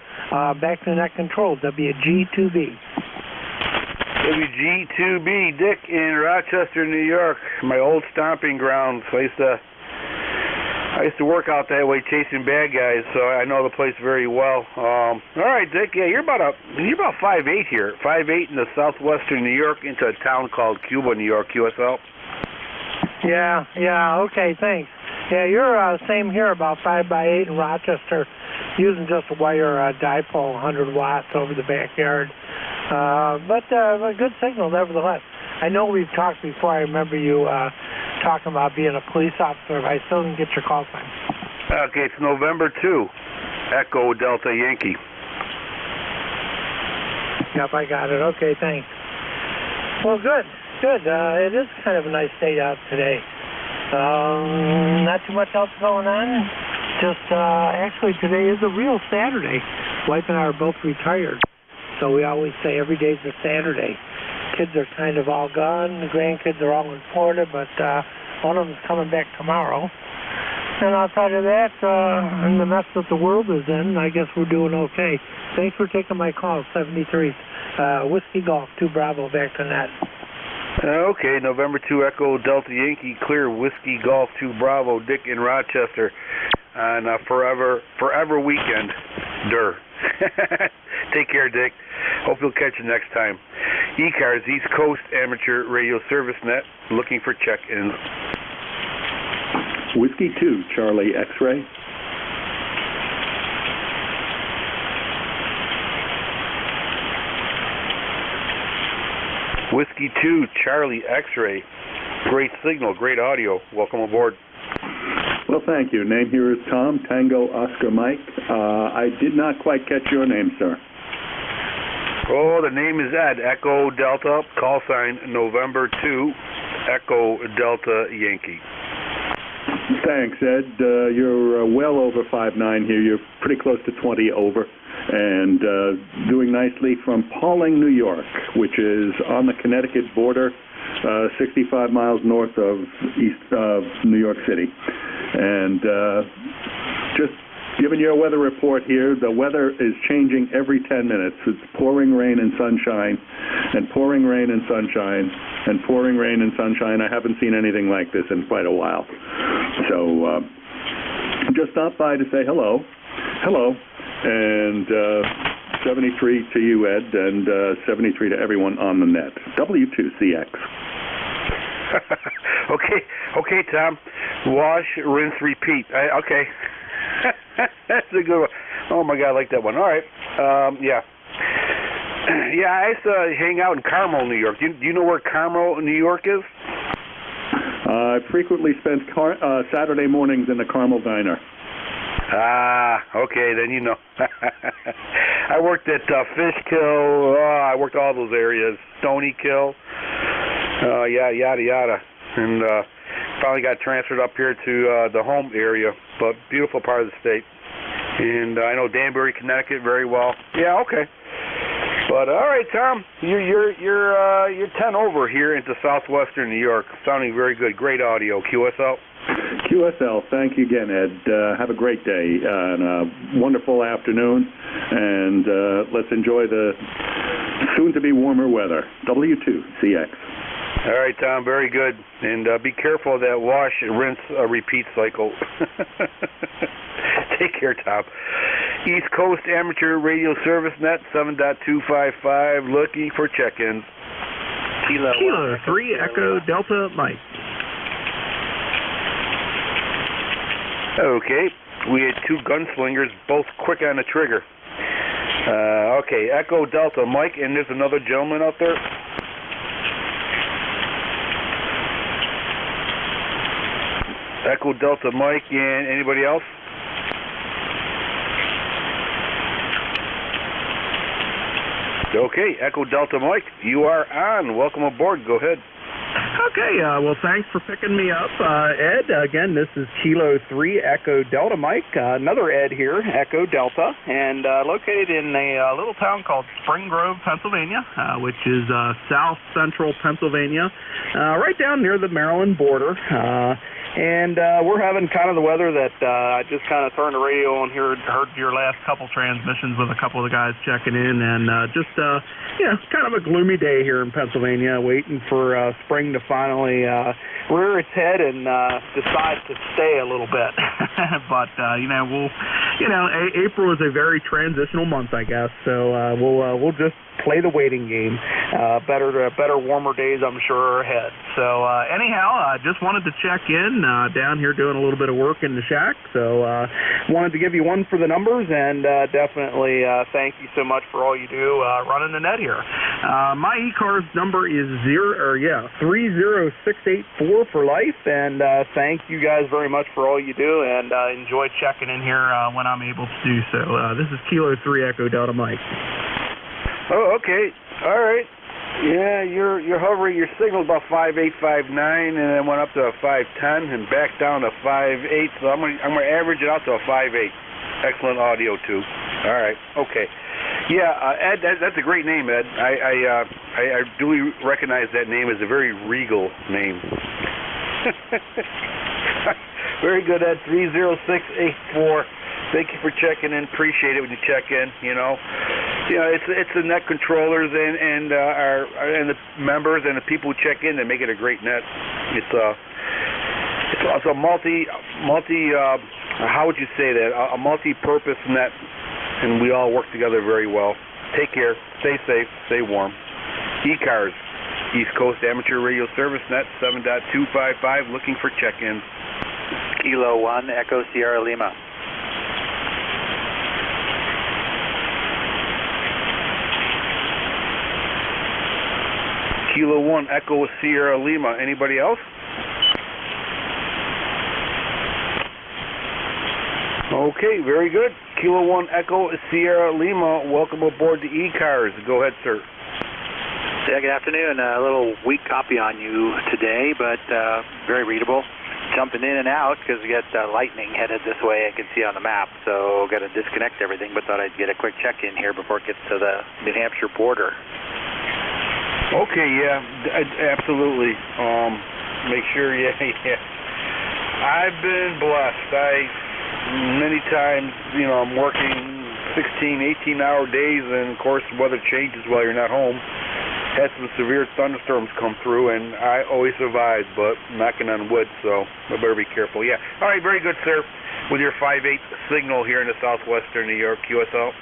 Back to net control, WG2B. WG2B, Dick in Rochester, New York, my old stomping grounds. I used to work out that way chasing bad guys, so I know the place very well. All right, Dick. Yeah, you're about 5'8" here, 5'8" in the southwestern New York, into a town called Cuba, New York, USL. Yeah. Okay, thanks. Yeah, you're same here, about 5'8" in Rochester, using just a wire dipole, 100 watts over the backyard. But a good signal, nevertheless. I know we've talked before. I remember you talking about being a police officer, but I still didn't get your call sign. Okay, it's November 2, Echo Delta Yankee. Yep, I got it. Okay, thanks. Well, good. It is kind of a nice day out today. Not too much else going on. Just, actually, today is a real Saturday. Wife and I are both retired, so we always say every day's a Saturday. Kids are kind of all gone. The grandkids are all in Florida, but one of them's coming back tomorrow. And outside of that, and the mess that the world is in, I guess we're doing okay. Thanks for taking my call, 73. Whiskey Golf 2 Bravo, back to net. Okay, November 2 Echo Delta Yankee, clear Whiskey Golf 2 Bravo, Dick in Rochester on Forever Weekend. Take care, Dick. Hope you'll catch you next time. E-Cars, East Coast Amateur Radio Service Net, looking for check-ins. Whiskey 2, Charlie X-Ray. Whiskey 2, Charlie X-Ray. Great signal, great audio. Welcome aboard. Well, thank you. Name here is Tom, Tango, Oscar, Mike. I did not quite catch your name, sir. Oh, the name is Ed, Echo Delta, call sign November 2, Echo Delta Yankee. Thanks, Ed. You're well over 5'9" here. You're pretty close to 20 over, and doing nicely from Pawling, New York, which is on the Connecticut border, 65 miles north of New York City. And Giving you a weather report here. The weather is changing every 10 minutes. It's pouring rain and sunshine, and pouring rain and sunshine, and pouring rain and sunshine. I haven't seen anything like this in quite a while. So just stopped by to say hello. Hello. And 73 to you, Ed, and 73 to everyone on the net. W2CX. Okay, Tom. Wash, rinse, repeat. Okay. That's a good one. Oh, my God, I like that one. All right. Yeah. Yeah, I used to hang out in Carmel, New York. Do you know where Carmel, New York is? I frequently spent Saturday mornings in the Carmel Diner. Ah, okay, then you know. I worked at Fishkill. I worked all those areas. Stony Kill. Yeah, yada, yada. And finally got transferred up here to the home area, but beautiful part of the state. And I know Danbury, Connecticut very well. Yeah, okay. But all right, Tom, you're 10 over here into southwestern New York. Sounding very good. Great audio. QSL. QSL. Thank you again, Ed. Have a great day and a wonderful afternoon. And let's enjoy the soon-to-be warmer weather. W2CX. All right, Tom, very good. And be careful of that wash, rinse, repeat cycle. Take care, Tom. East Coast Amateur Radio Service Net 7.255, looking for check-ins. Kilo 3 Echo Delta Mike. Okay, we had two gunslingers, both quick on the trigger. Okay, Echo Delta Mike, and there's another gentleman out there. Echo Delta Mike, and anybody else? Okay, Echo Delta Mike, you are on. Welcome aboard. Go ahead. Okay, well, thanks for picking me up, Ed. Again, this is Kilo 3 Echo Delta Mike. Another Ed here, Echo Delta, and located in a little town called Spring Grove, Pennsylvania, which is south central Pennsylvania, right down near the Maryland border. And we're having kind of the weather that I just kind of turned the radio on here, heard your last couple transmissions with a couple of the guys checking in, and just, kind of a gloomy day here in Pennsylvania, waiting for spring to finally rear its head and decide to stay a little bit. But, April is a very transitional month, I guess, so we'll just play the waiting game. Better warmer days, I'm sure, are ahead. So anyhow, I just wanted to check in down here doing a little bit of work in the shack. So wanted to give you one for the numbers, and definitely thank you so much for all you do running the net here. My e-car's number is 30684 for life, and thank you guys very much for all you do, and enjoy checking in here when I'm able to do so. This is Kilo 3 Echo Delta Mike. Oh, okay. All right. Yeah, you're hovering your signal about 5.859, and then went up to a 5.10 and back down to 5.8. So I'm gonna average it out to a 5.8. Excellent audio too. All right. Okay. Yeah, Ed, that's a great name, Ed. I do recognize that name as a very regal name. Very good, Ed. 30684. Thank you for checking in. Appreciate it when you check in. It's the net controllers and the members and the people who check in that make it a great net. It's a multi how would you say that? A multi-purpose net, and we all work together very well. Take care. Stay safe. Stay warm. E-Cars, East Coast Amateur Radio Service Net 7.255. Looking for check-ins. Kilo 1 Echo Sierra Lima. Kilo 1 Echo Sierra Lima. Anybody else? Okay, very good. Kilo 1 Echo Sierra Lima. Welcome aboard the E-Cars. Go ahead, sir. Yeah, good afternoon. A little weak copy on you today, but very readable. Jumping in and out because we got lightning headed this way. I can see on the map, so got to disconnect everything, but thought I'd get a quick check-in here before it gets to the New Hampshire border. Okay, yeah, absolutely. Make sure, yeah. I've been blessed. many times, you know, I'm working 16, 18-hour days, and of course the weather changes while you're not home. Had some severe thunderstorms come through, and I always survived, but knocking on wood, so I better be careful. Yeah. All right, very good, sir. With your 5/8 signal here in the southwestern New York, QSL.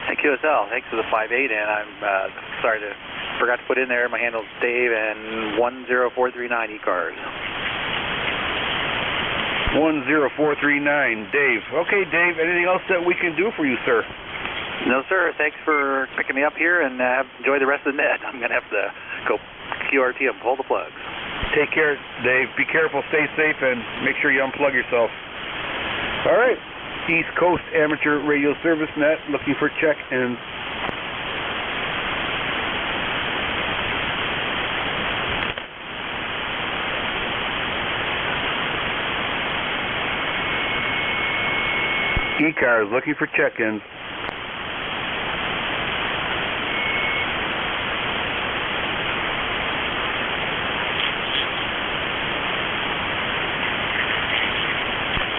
Hey, QSL, thanks for the 5/8, and I'm sorry to forgot to put in there. My handle's Dave and 10439 E-Cars. 10439, Dave. Okay, Dave, anything else that we can do for you, sir? No, sir. Thanks for picking me up here, and enjoy the rest of the net. I'm going to have to go QRT and pull the plugs. Take care, Dave. Be careful, stay safe, and make sure you unplug yourself. All right. East Coast Amateur Radio Service Net, looking for check-ins. E-Cars, looking for check-ins.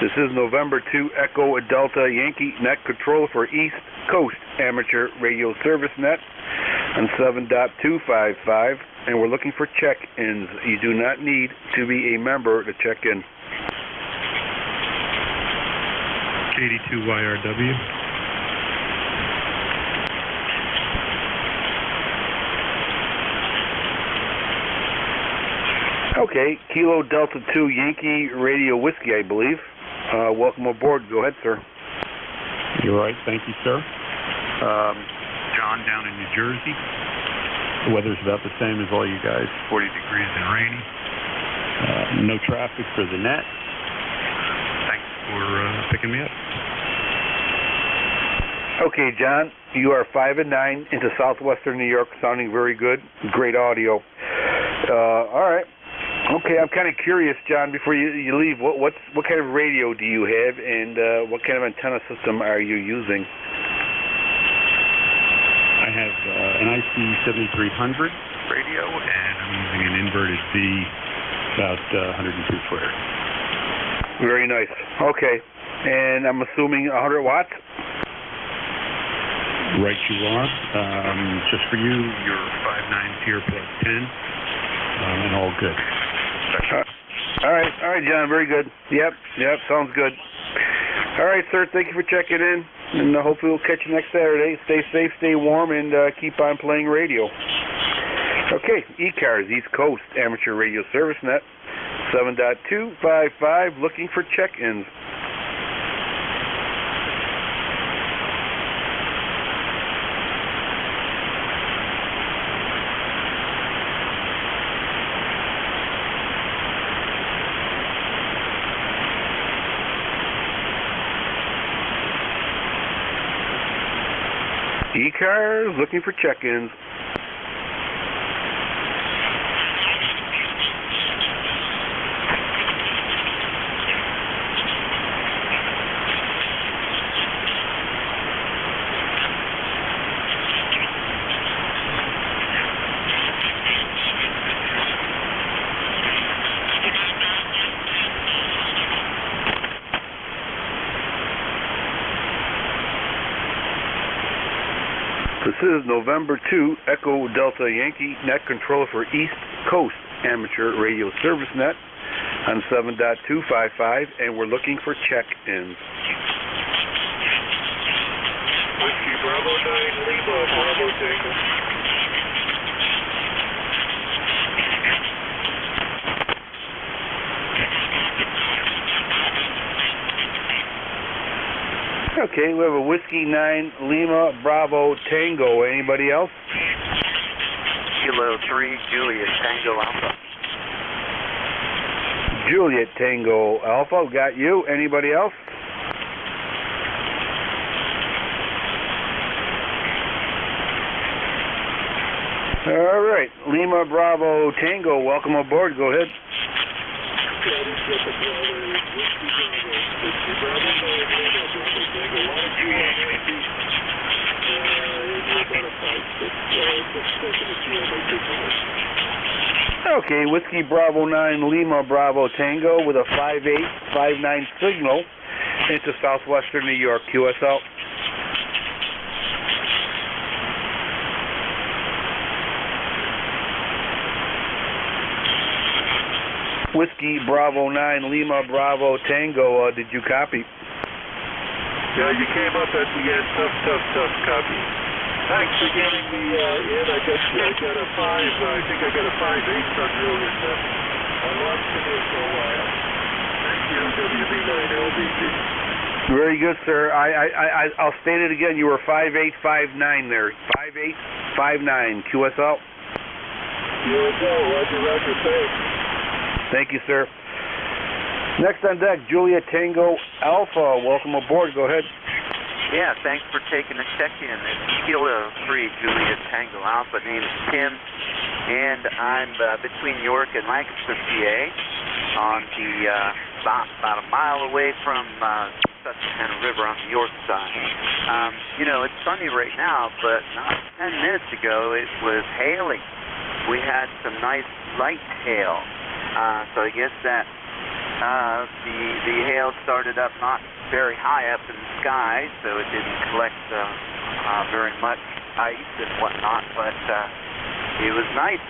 This is November 2 Echo Delta Yankee Net Control for East Coast Amateur Radio Service Net on 7.255, and we're looking for check-ins. You do not need to be a member to check in. NJ2YRW. Okay, Kilo Delta 2 Yankee Radio Whiskey, I believe. Welcome aboard. Go ahead, sir. You're right. Thank you, sir. John down in New Jersey. The weather's about the same as all you guys. 40 degrees and rainy. No traffic for the net. Thanks for picking me up. Okay, John, you are 5 and 9 into southwestern New York, sounding very good. Great audio. All right. Okay, I'm kind of curious, John, before you leave, what kind of radio do you have, and what kind of antenna system are you using? I have an IC7300 radio, and I'm using an inverted V, about 102 footer. Very nice. Okay, and I'm assuming 100 watts? Right you are. Just for you, you're 5.9 tier plus 10, and all good. All right, John, very good. Yep, sounds good. All right, sir, thank you for checking in, and hopefully we'll catch you next Saturday. Stay safe, stay warm, and keep on playing radio. Okay, E-Cars, East Coast Amateur Radio Service Net, 7.255, looking for check-ins. E-Cars, looking for check-ins. This is November 2 Echo Delta Yankee Net Controller for East Coast Amateur Radio Service Net on 7.255, and we're looking for check-ins. Whiskey Bravo 9, Lima, Bravo Tango. Okay, we have a Whiskey 9 Lima Bravo Tango. Anybody else? Kilo 3 Juliet Tango Alpha. Juliet Tango Alpha, got you. Anybody else? All right, Lima Bravo Tango, welcome aboard. Go ahead. Okay, Whiskey Bravo 9 Lima Bravo Tango with a 5.8, 5.9 signal into southwestern New York. QSL. Whiskey Bravo 9 Lima Bravo Tango, did you copy? Yeah, you came up at the end. Tough copy. Thanks for getting me in. I guess I got a 5. I think I got a 5/8 on Julius. I lost to this for a while. Thank you, WB9LBG. Very good, sir. I'll state it again. You were 5859 there. 5859 QSL. Roger, thanks. Thank you, sir. Next on deck, Juliet Tango Alpha. Welcome aboard. Go ahead. Yeah, thanks for taking the check-in. It's Kilo 3 Juliet Tango Alpha. Name is Tim, and I'm between York and Lancaster, PA, on the about a mile away from Susquehanna River on the York side. It's sunny right now, but not 10 minutes ago it was hailing. We had some nice light hail. So I guess that the hail started up not very high up in the sky, so it didn't collect very much ice and whatnot, but it was nice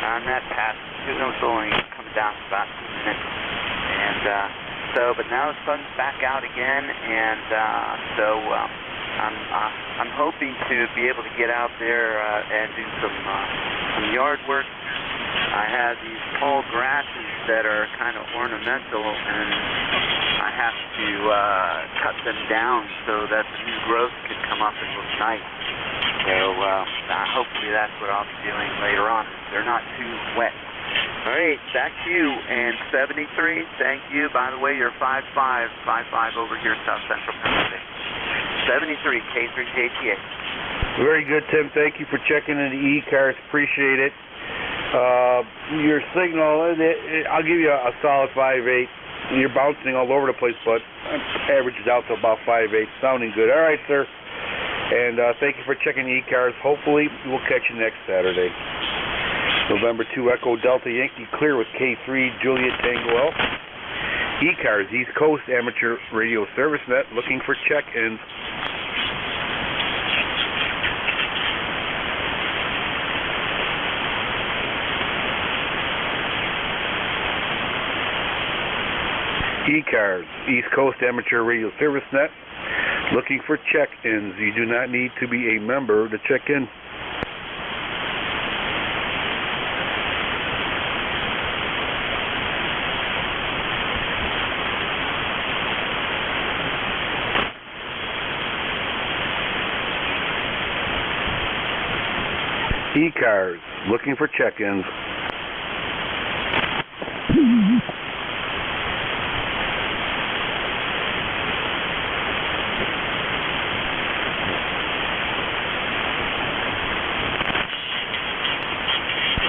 on that pass. It was only coming down for about 2 minutes. And but now the sun's back out again, and so I'm hoping to be able to get out there and do some yard work. I have these tall grasses that are kind of ornamental, and I have to cut them down so that the new growth can come up and look nice. So hopefully that's what I'll be doing later on. They're not too wet. All right, back to you. And 73, thank you. By the way, you're 55 over here, South Central Pennsylvania. 73, K3JTA. Very good, Tim. Thank you for checking in the E-cars. Appreciate it. Your signal, I'll give you a solid 5/8. You're bouncing all over the place, but averages out to about 5/8. Sounding good. All right, sir. And thank you for checking the E-cars. Hopefully, we'll catch you next Saturday. November 2 Echo Delta Yankee clear with K3 Juliet Tango Alpha. E-cars, East Coast Amateur Radio Service Net, looking for check-ins. E-cars, East Coast Amateur Radio Service Net, looking for check-ins. You do not need to be a member to check in. E-cars, looking for check-ins.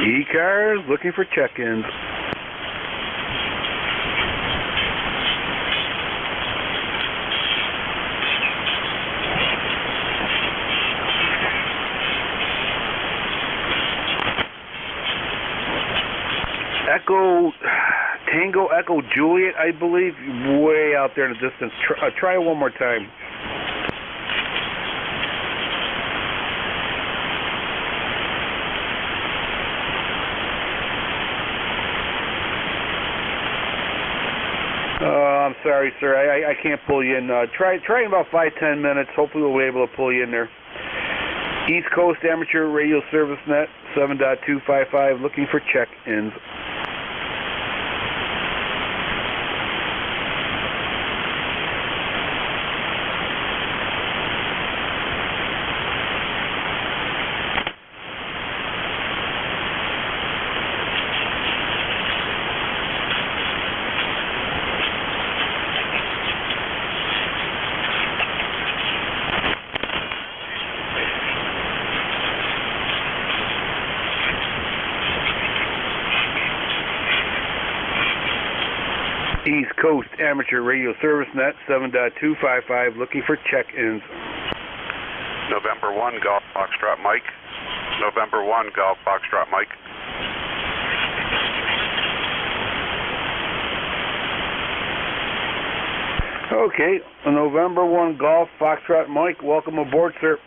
E-cars, looking for check-ins. Tango Echo Juliet, I believe, way out there in the distance. Try it one more time. I'm sorry, sir. I can't pull you in. Try in about 5-10 minutes. Hopefully we'll be able to pull you in there. East Coast Amateur Radio Service Net, 7.255, looking for check-ins. East Coast Amateur Radio Service Net, 7.255, looking for check-ins. November 1, Golf Foxtrot Mike. November 1, Golf Foxtrot Mike. Okay, November 1 Golf Foxtrot Mike, welcome aboard, sir.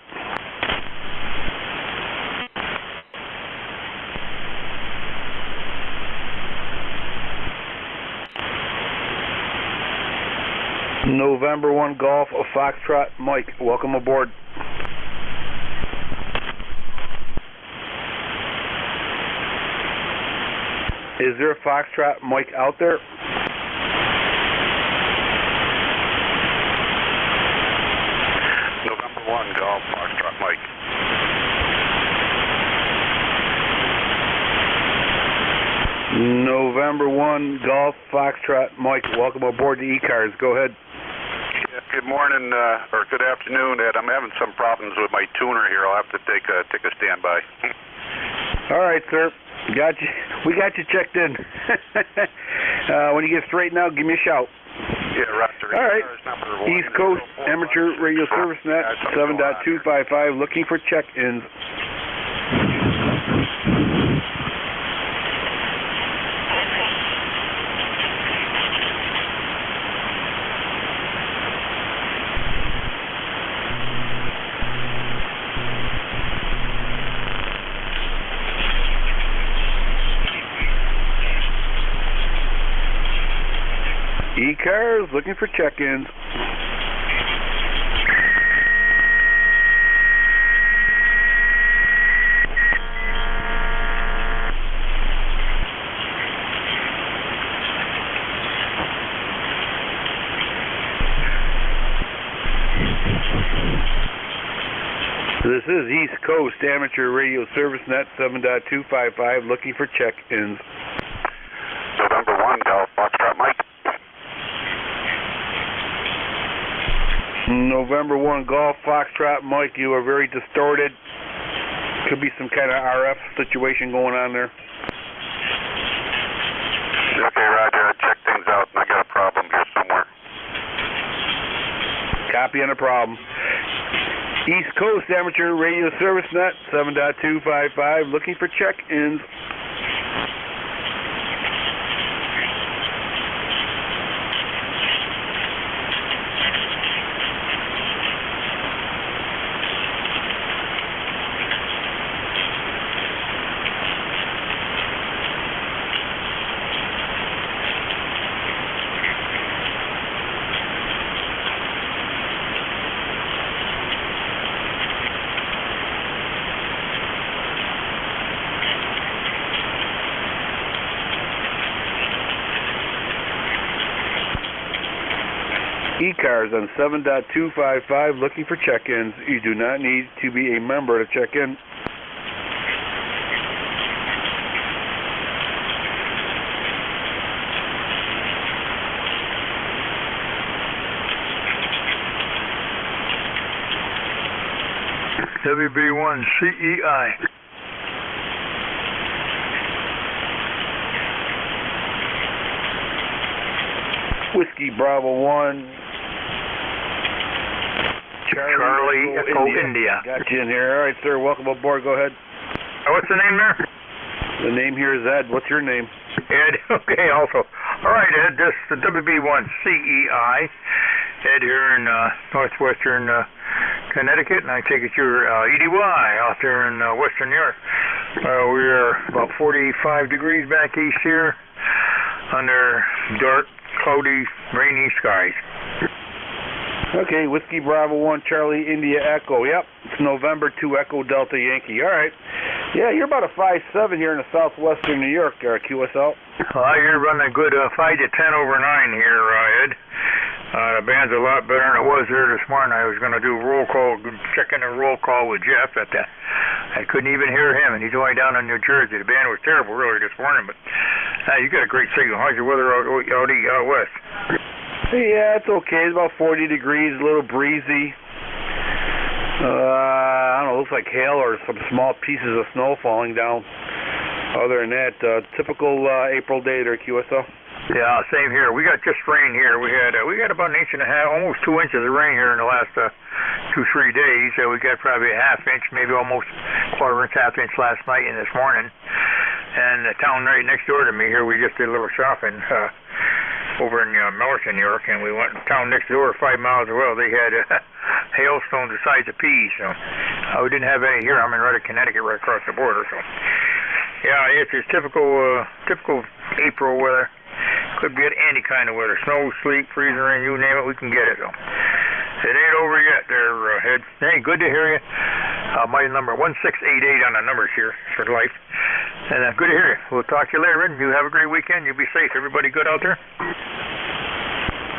November 1 Golf Foxtrot Mike, welcome aboard. Is there a Foxtrot Mike out there? November 1 Golf Foxtrot Mike. November 1 Golf Foxtrot Mike, welcome aboard the E-Cars. Go ahead. Yeah, good morning, or good afternoon, Ed. I'm having some problems with my tuner here. I'll have to take a standby. All right, sir. Got you. We got you checked in. When you get straightened out, give me a shout. Yeah, Roger. All right. East Coast Amateur Radio Service Net 7.255, looking for check-ins. E-Cars looking for check-ins. This is East Coast Amateur Radio Service Net 7.255, looking for check-ins. November 1 Golf Foxtrot Mike. November 1 Golf Foxtrot Mike, you are very distorted. Could be some kind of RF situation going on there. Okay, Roger. I checked things out and I got a problem here somewhere. Copy on a problem. East Coast Amateur Radio Service Net 7.255, looking for check-ins. E-Cars on 7.255, looking for check-ins. You do not need to be a member to check in. WB1 CEI. Whiskey Bravo 1. Charlie Echo India. Got you in here. All right, sir. Welcome aboard. Go ahead. What's the name there? The name here is Ed. What's your name? Ed. Okay, also. All right, Ed. This is the WB1 CEI. Ed here in northwestern Connecticut, and I take it you're EDY out there in western New York. We're about 45 degrees back east here under dark, cloudy, rainy skies. Okay, Whiskey Bravo 1, Charlie India Echo. Yep, it's November 2 Echo Delta Yankee. All right. Yeah, you're about a 5'7" here in the southwestern New York, QSL. You're running a good 5 to 10 over 9 here, Ed. The band's a lot better than it was there this morning. I was going to do roll call, check in a roll call with Jeff at that. I couldn't even hear him, and he's only down in New Jersey. The band was terrible really this morning, but you got a great signal. How's your weather out west? Yeah, it's okay. It's about 40 degrees, a little breezy. I don't know, it looks like hail or some small pieces of snow falling down. Other than that, typical April day there, QSL. Yeah, same here. We got just rain here. We got about 1.5 inches, almost 2 inches of rain here in the last 2-3 days. We got probably a half inch, maybe almost quarter inch, half inch last night and this morning. And the town right next door to me here, we just did a little shopping. over in Millerton, New York, and we went to town next door, 5 miles away. They had hailstones the size of peas. So we didn't have any here. I'm in Redding, Connecticut, right across the border. So yeah, it's just typical April weather. Could be any kind of weather, snow, sleet, freezing rain, you name it, we can get it. So it ain't over yet there, Ed. Hey, good to hear you. My number 1688 on the numbers here for life. And good to hear you. We'll talk to you later, Ed. You have a great weekend. You be safe. Everybody good out there?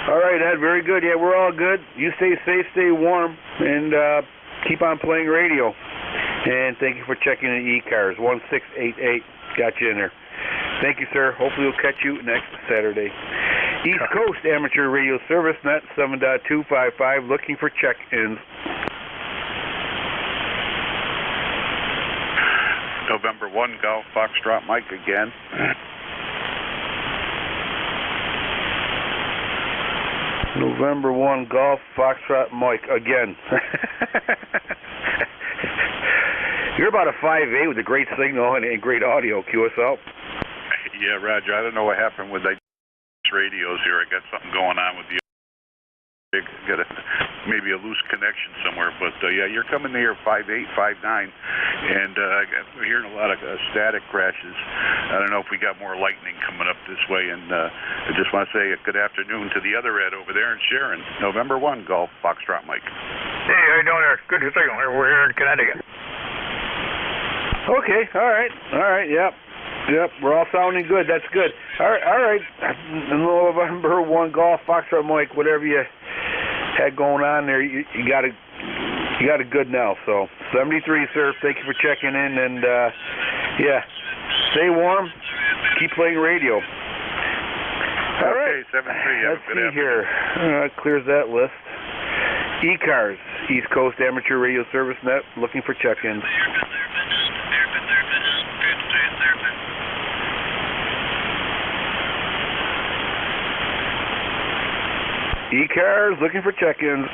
All right, Ed. Very good. Yeah, we're all good. You stay safe, stay warm, and keep on playing radio. And thank you for checking in E-Cars. 1688 got you in there. Thank you, sir. Hopefully we'll catch you next Saturday. East Coast Amateur Radio Service, net 7.255, looking for check-ins. November 1, Golf Foxtrot Mike again. November 1, Golf Foxtrot Mike again. You're about a 5'8" with a great signal and great audio, QSL. Yeah, Roger. I don't know what happened with the radios here. I got something going on with the got maybe a loose connection somewhere. But yeah, you're coming here 5'8", 5'9", and we're hearing a lot of static crashes. I don't know if we got more lightning coming up this way. And I just want to say a good afternoon to the other Ed over there in Sharon. November 1, Golf Foxtrot Mike. Hey, how you doing there? Good signal. We're here in Connecticut. Okay, all right, yep, we're all sounding good, that's good. All right, November 1, Golf, Foxtrot Mike, whatever you had going on there, you got it good now, so 73, sir, thank you for checking in, and yeah, stay warm, keep playing radio. All right, 73, let's see here, clears that list. E-Cars, East Coast Amateur Radio Service Net, looking for check-ins. E-Cars, looking for check-ins.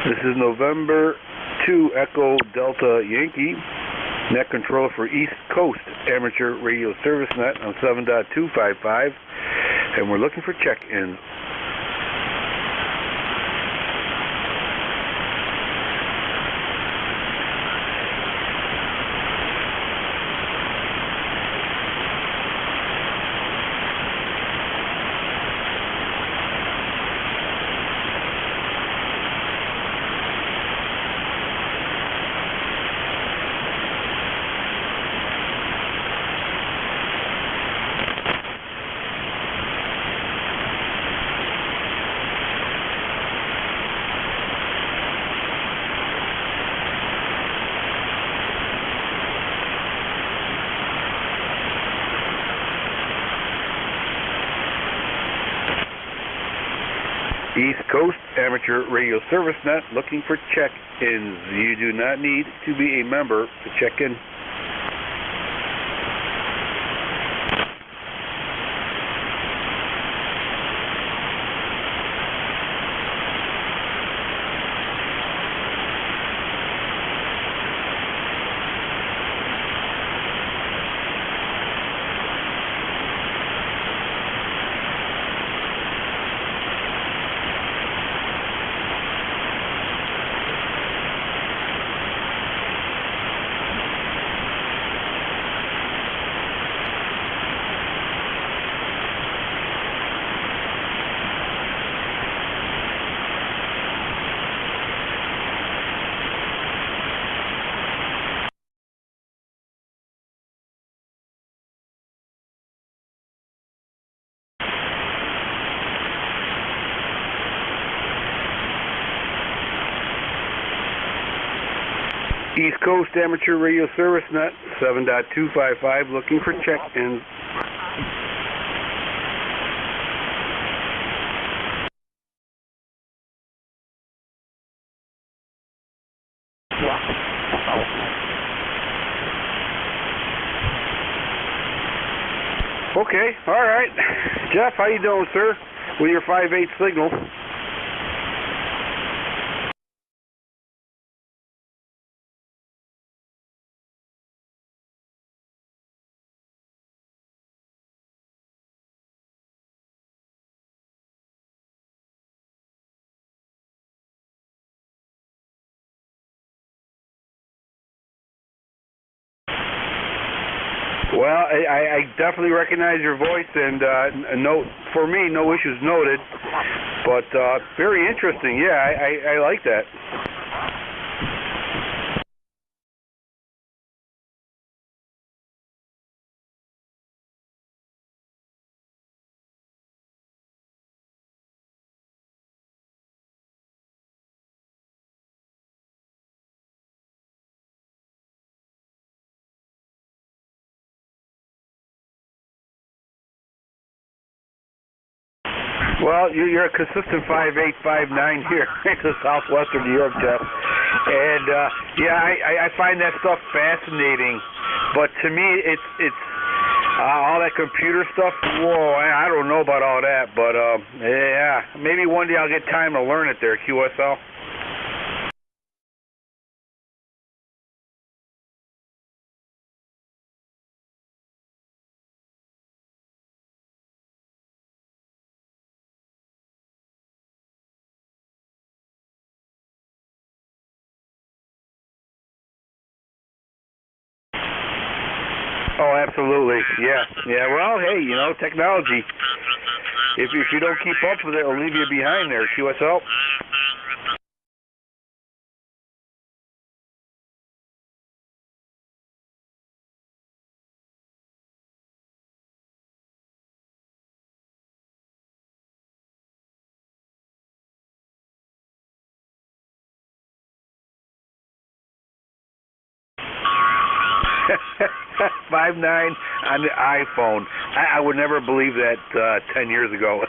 This is November 2 Echo Delta Yankee, net controller for East Coast Amateur Radio Service Net on 7.255, and we're looking for check-ins. East Coast Amateur Radio Service Net, looking for check-ins. You do not need to be a member to check in. East Coast Amateur Radio Service Net 7.255 looking for check-ins. Okay, all right. Jeff, how you doing, sir? With your 5/8 signal. Well, I definitely recognize your voice, and no, for me, no issues noted. But very interesting. Yeah, I like that. Well, you're a consistent 5/8, 5/9 here in southwestern New York, Jeff. And yeah, I find that stuff fascinating. But to me, it's all that computer stuff. Whoa, I don't know about all that. But yeah, maybe one day I'll get time to learn it there, QSL. Oh, absolutely. Yeah. Well, hey, you know, technology. If you don't keep up with it, it'll leave you behind there, QSL. $5.9 on the iPhone. I would never believe that 10 years ago.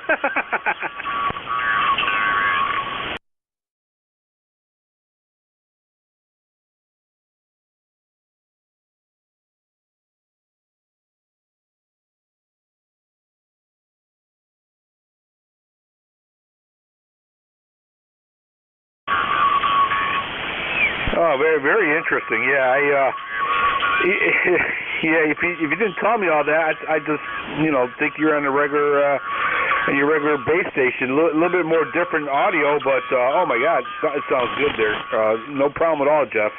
Oh, very, very interesting. Yeah, yeah. If you didn't tell me all that, I just think you're on a regular your regular base station. A little bit more different audio, but oh my God, it sounds good there. No problem at all, Jeff.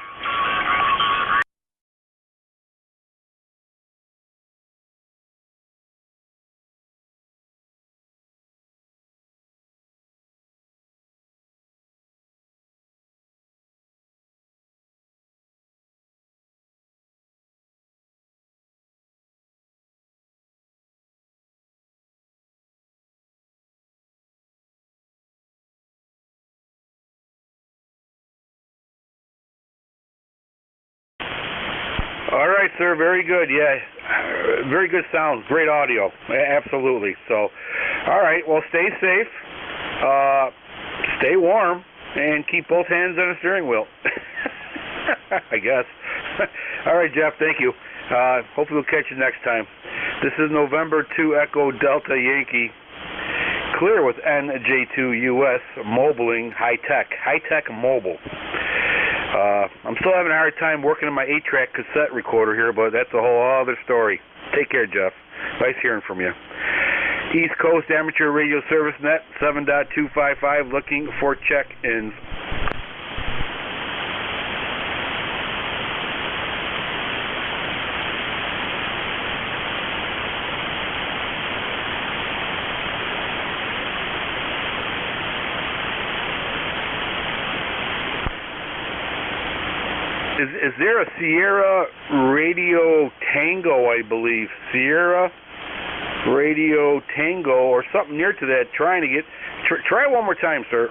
All right, sir. Very good. Yeah, very good sound. Great audio. Absolutely. So, all right. Well, stay safe. Stay warm, and keep both hands on the steering wheel. I guess. All right, Jeff. Thank you. Hopefully we'll catch you next time. This is November 2 Echo Delta Yankee. Clear with NJ2US Mobiling High Tech Mobile. I'm still having a hard time working on my 8-track cassette recorder here, but that's a whole other story. Take care, Jeff. Nice hearing from you. East Coast Amateur Radio Service Net 7.255 looking for check-ins. Is there a Sierra Radio Tango, I believe? Sierra Radio Tango or something near to that, trying to get... Try it one more time, sir.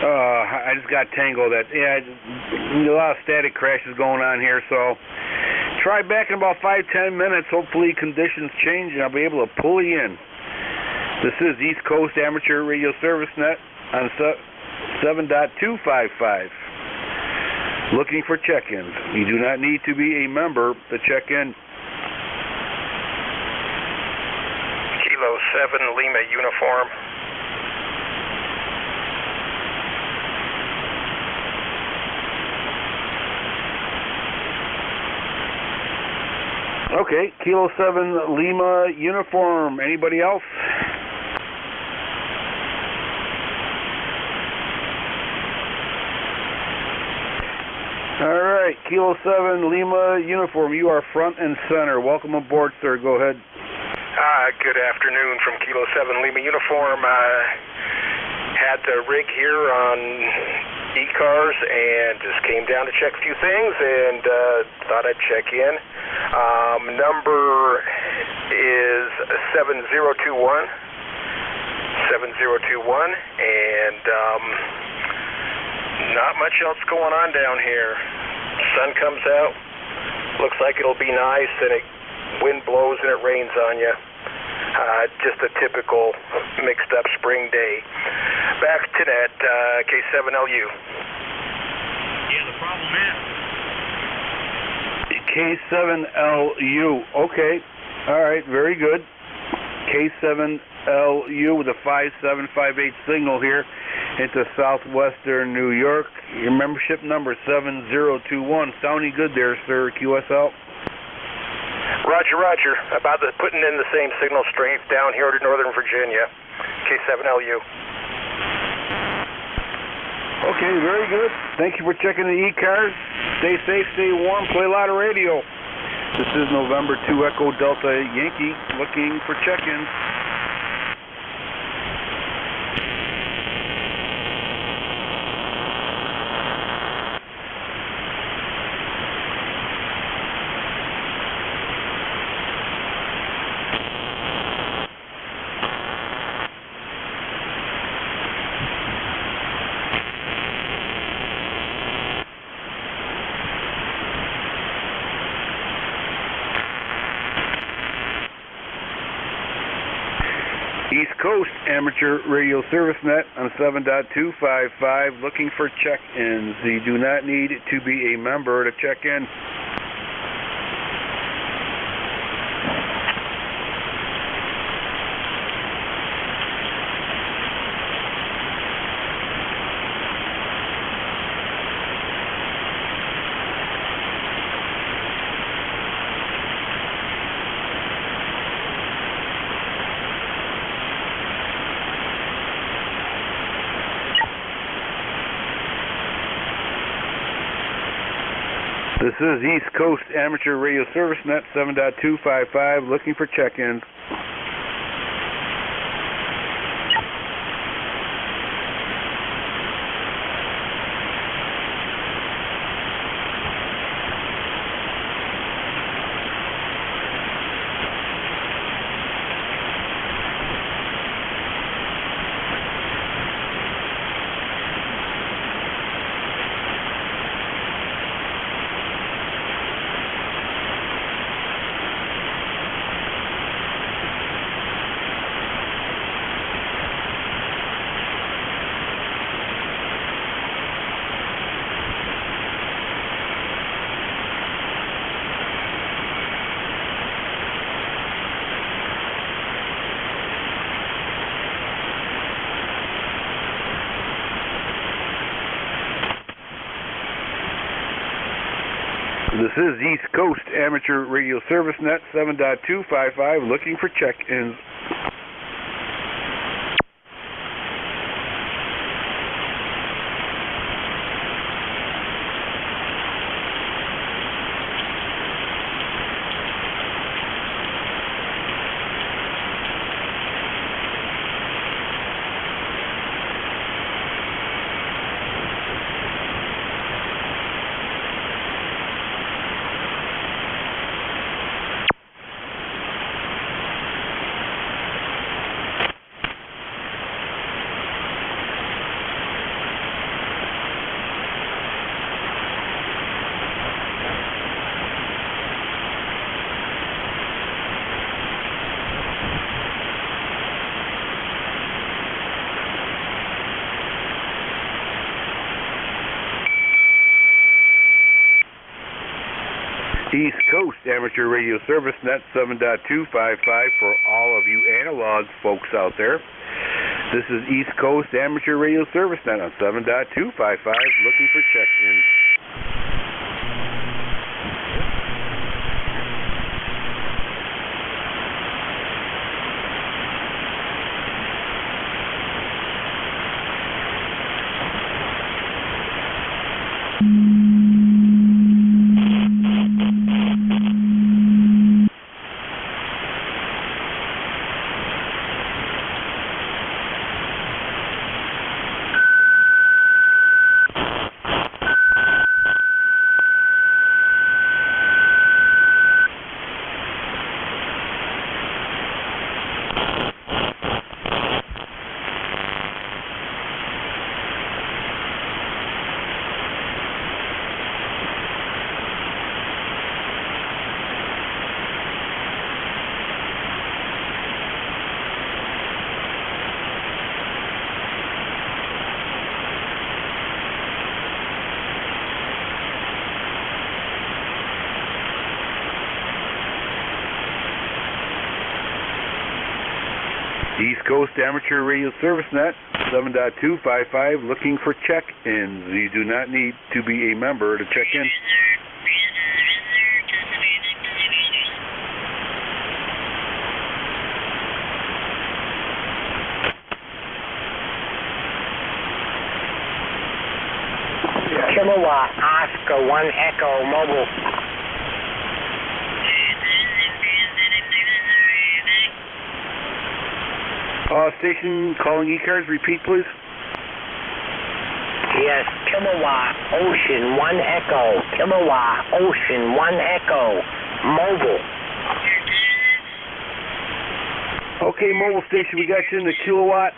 I just got tangled. A lot of static crashes going on here, so try back in about 5-10 minutes. Hopefully conditions change and I'll be able to pull you in. This is East Coast Amateur Radio Service Net on 7.255. Looking for check-ins. You do not need to be a member to check in. Kilo 7 Lima uniform. Okay, Kilo 7 Lima uniform. Anybody else? All right, Kilo 7 Lima uniform. You are front and center. Welcome aboard, sir. Go ahead. Good afternoon from Kilo 7 Lima uniform. Had the rig here on e-cars and just came down to check a few things and thought I'd check in. Number is 7021, and not much else going on down here. Sun comes out, looks like it'll be nice, and wind blows and it rains on you. Just a typical mixed up spring day. Back to that K7LU. Yeah, the problem is K7LU. Okay. All right. Very good. K7LU with a 5758 signal here into southwestern New York. Your membership number 7021. Sounding good there, sir. QSL. Roger. About putting in the same signal strength down here to Northern Virginia. K7LU. Okay, very good. Thank you for checking the e-cars. Stay safe, stay warm, play a lot of radio. This is November 2 Echo Delta Yankee looking for check-ins. East Coast Amateur Radio Service Net on 7.255, looking for check-ins. You do not need to be a member to check in. This is East Coast Amateur Radio Service Net 7.255, looking for check-ins. This is East Coast Amateur Radio Service Net 7.255, looking for check-ins. East Coast Amateur Radio Service Net 7.255 for all of you analog folks out there. This is East Coast Amateur Radio Service Net on 7.255, looking for check-ins. East Coast Amateur Radio Service Net 7.255, looking for check-ins. You do not need to be a member to check in. Kilowatt Oscar 1 Echo Mobile. Station calling E-Cars, repeat please. Yes, Kilowatt Ocean 1 Echo. Kilowatt Ocean 1 Echo Mobile. Okay, mobile station, we got you in the Kilowatt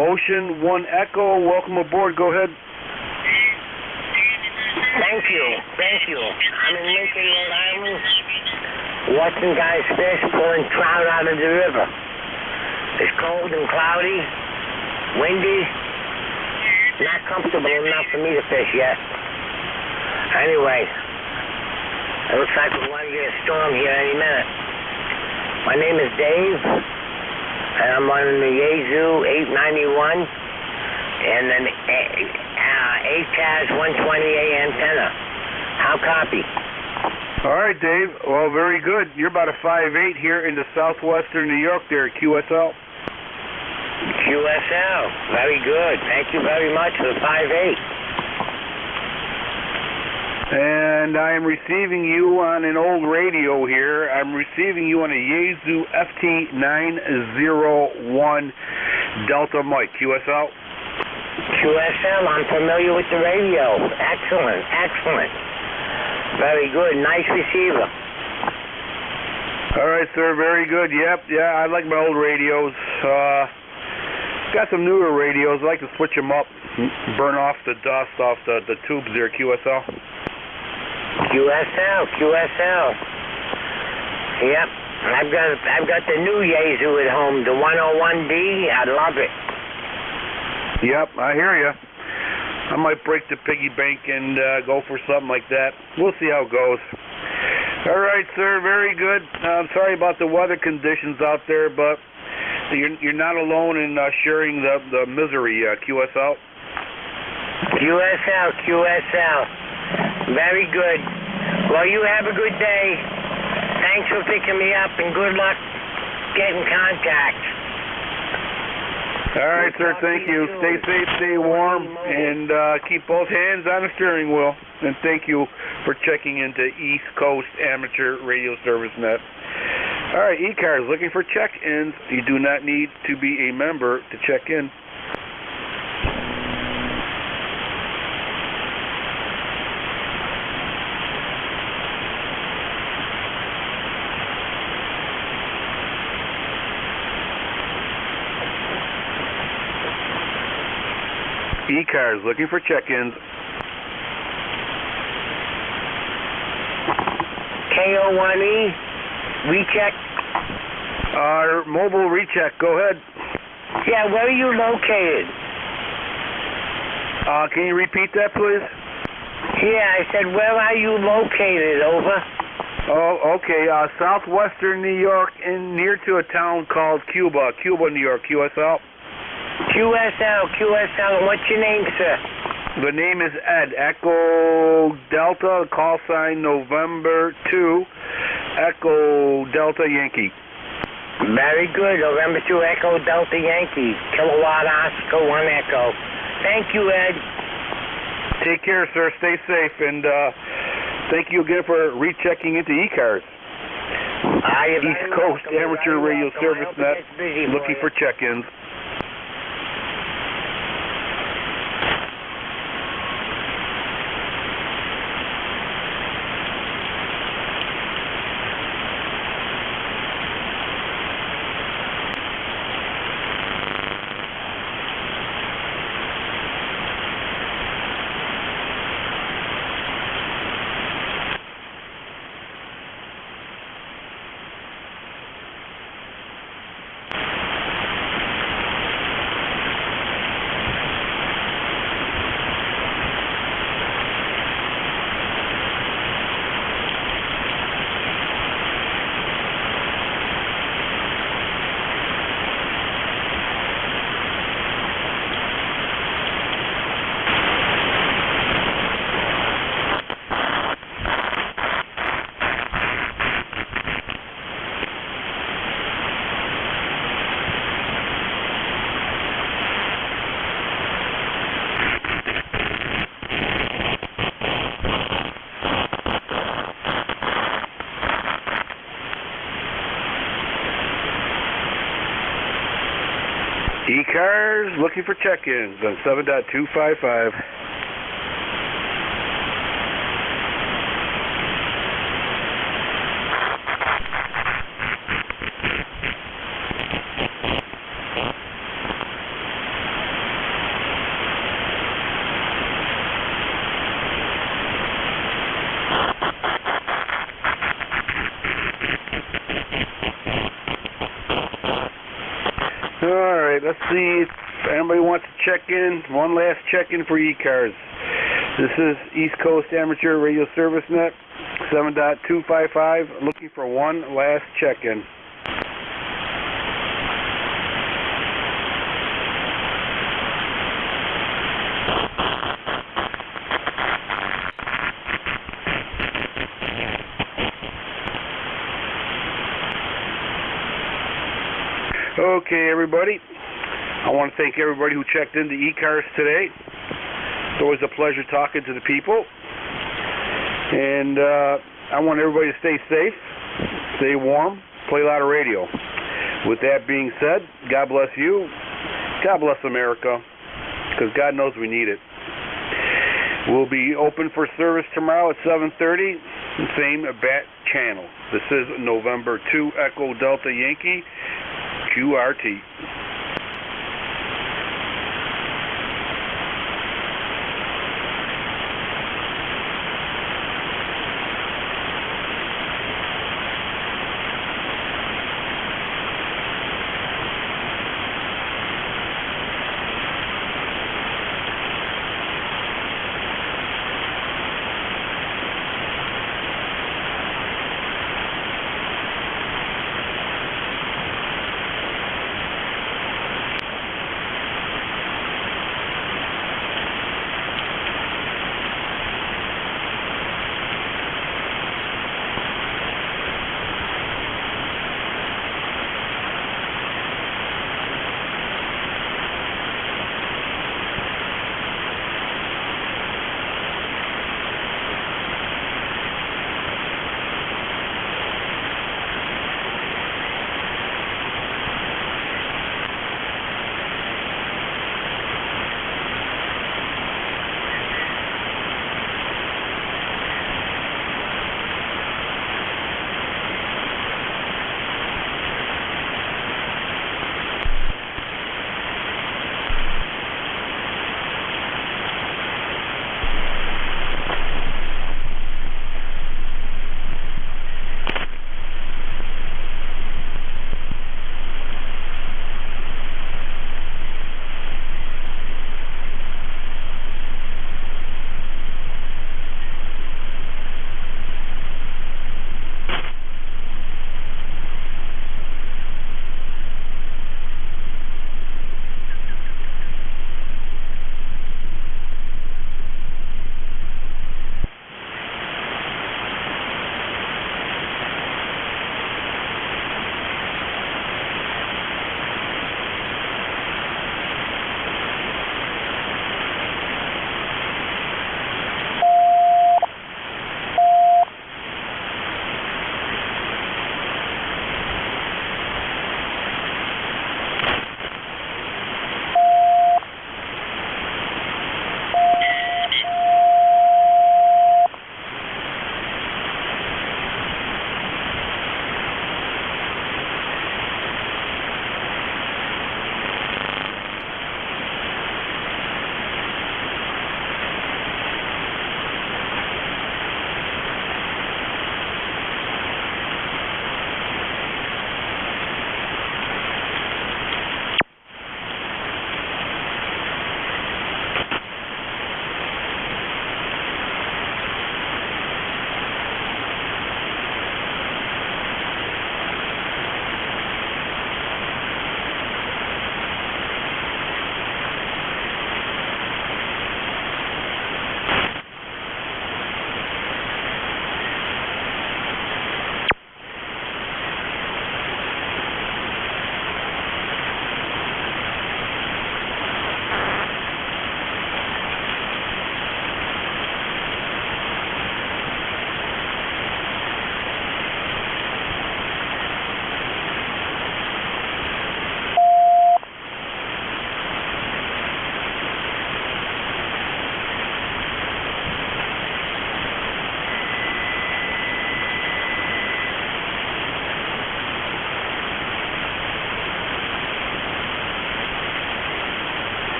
Ocean 1 Echo. Welcome aboard, go ahead. Thank you. I'm in Lincoln, Rhode Island, watching guys fish, pulling trout out of the river. It's cold and cloudy, windy, not comfortable enough for me to fish yet. Anyway, it looks like we're going to get a storm here any minute. My name is Dave, and I'm on the Yaesu 891 and an ATAS 120A antenna. How copy? All right, Dave. Well, very good. You're about a 5'8" here into southwestern New York there at QSL. QSL. Very good. Thank you very much for the 5'8". And I am receiving you on an old radio here. I'm receiving you on a Yaesu FT901 Delta mic. QSL? QSL. I'm familiar with the radio. Excellent. Very good. Nice receiver. All right, sir. Very good. Yep. Yeah, I like my old radios. Got some newer radios. I like to switch them up, burn off the dust off the tubes there. QSL. QSL. Yep. I've got the new Yaesu at home, the 101D. I love it. Yep, I hear you. I might break the piggy bank and go for something like that. We'll see how it goes. All right, sir. Very good. I'm sorry about the weather conditions out there, but you're not alone in sharing the misery. QSL. QSL. Very good. Well, you have a good day. Thanks for picking me up, and good luck getting contact. All right, sir. Thank you. Stay safe, stay warm, and keep both hands on the steering wheel. And thank you for checking into East Coast Amateur Radio Service Net. All right, E-Cars, looking for check-ins. You do not need to be a member to check in. E-Cars, looking for check-ins. KO1E, recheck. Mobile recheck, go ahead. Yeah, where are you located? Can you repeat that, please? Yeah, I said, where are you located? Over. Oh, okay. Southwestern New York, near to a town called Cuba, New York, QSL. QSL. And what's your name, sir? The name is Ed. Echo Delta, call sign November 2, Echo Delta Yankee. Very good. November 2, Echo Delta Yankee. Kilowatt Oscar 1 Echo. Thank you, Ed. Take care, sir. Stay safe. And thank you again for rechecking into e-cars. East Coast Amateur Radio Service Net, looking for check-ins. E-Cars looking for check-ins on 7.255. All right, let's see if anybody wants to check in. One last check-in for E-Cars. This is East Coast Amateur Radio Service Net, 7.255, looking for one last check-in. Okay, everybody. I want to thank everybody who checked into E-Cars today. It's always a pleasure talking to the people. And I want everybody to stay safe, stay warm, play a lot of radio. With that being said, God bless you. God bless America, because God knows we need it. We'll be open for service tomorrow at 7:30, same bat channel. This is November 2 Echo Delta Yankee, QRT.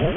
There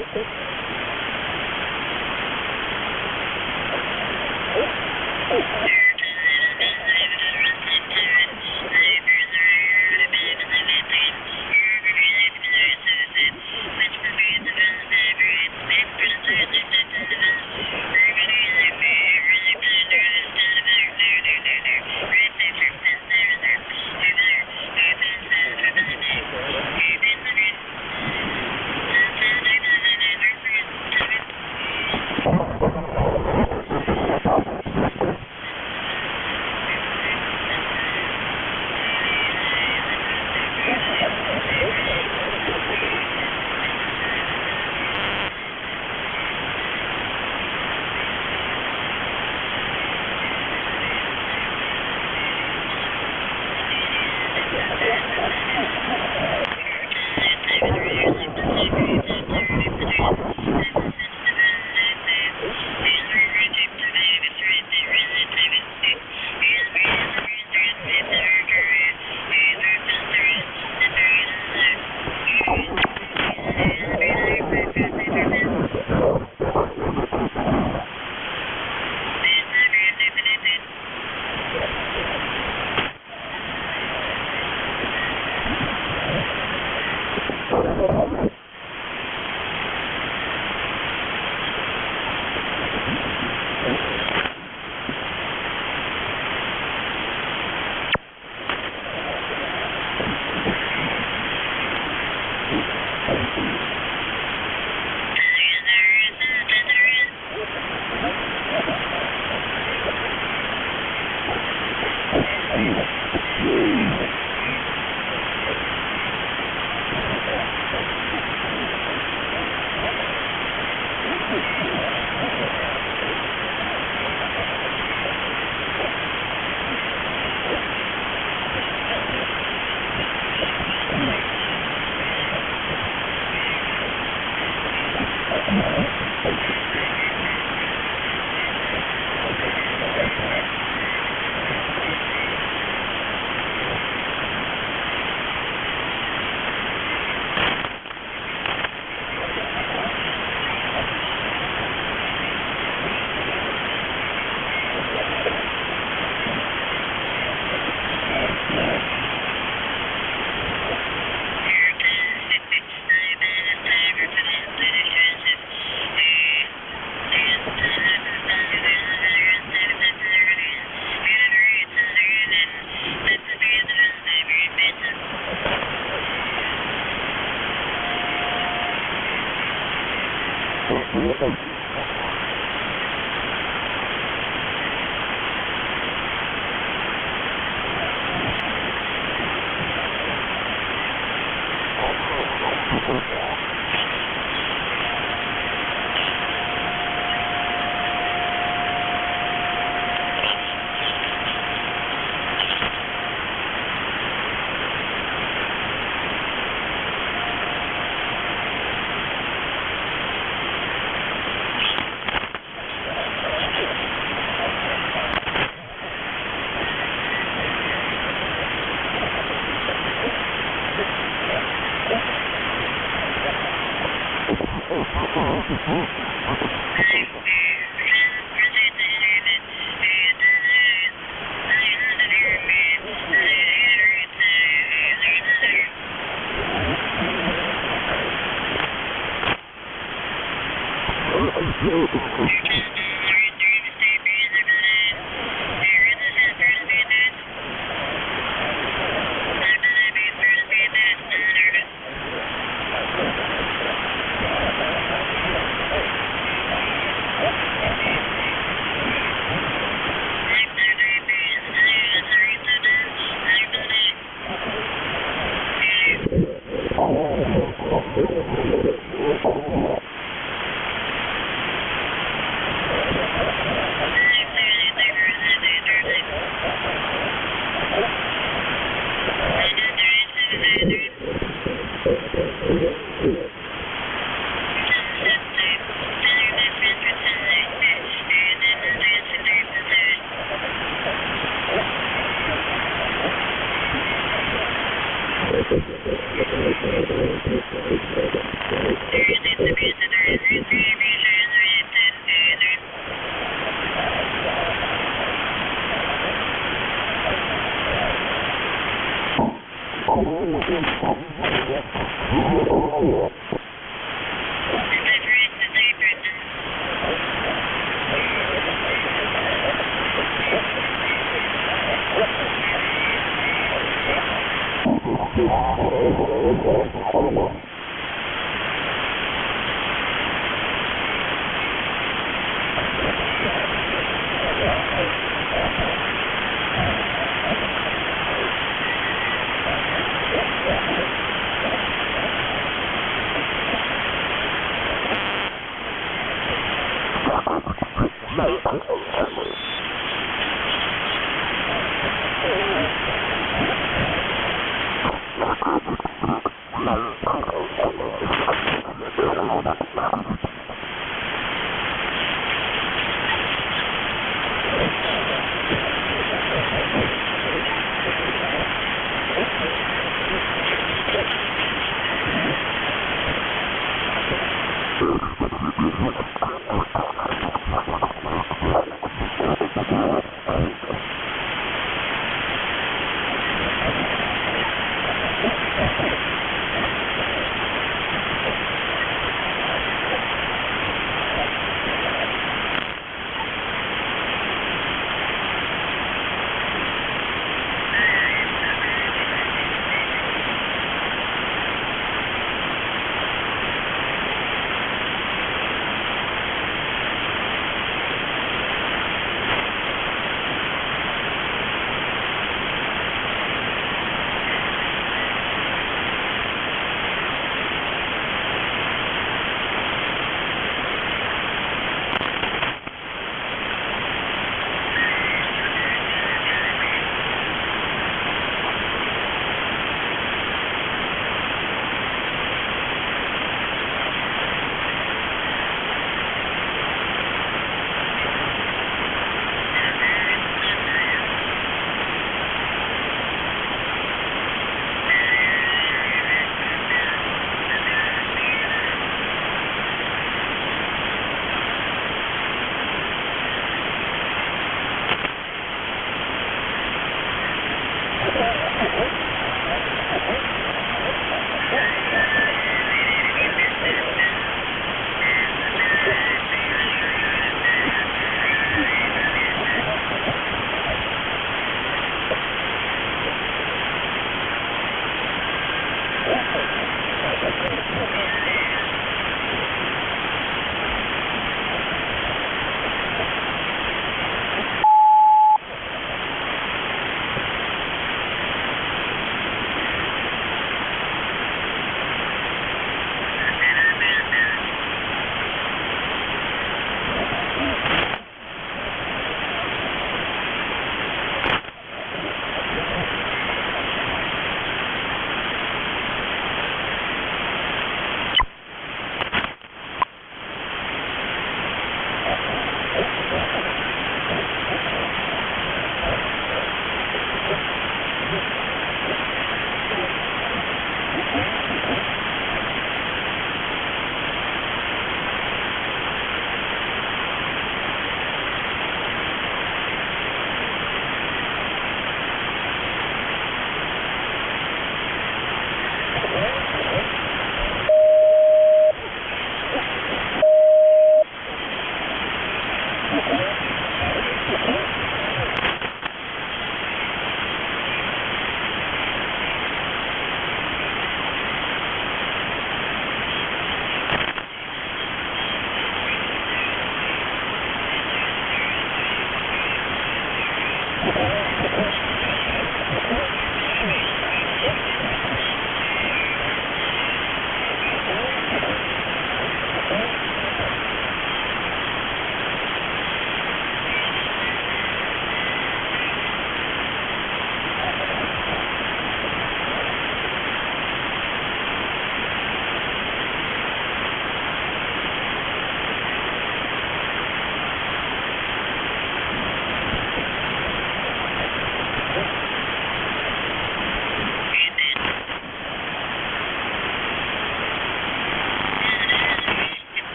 is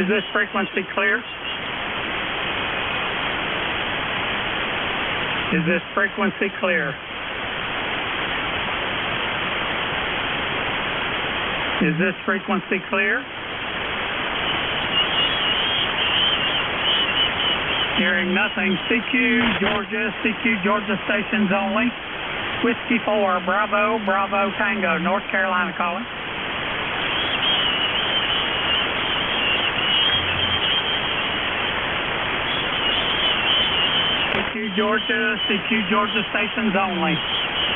Is this frequency clear? Is this frequency clear? Is this frequency clear? Hearing nothing. CQ Georgia stations only. Whiskey 4, Bravo, Bravo, Tango, North Carolina calling. CQ Georgia stations only.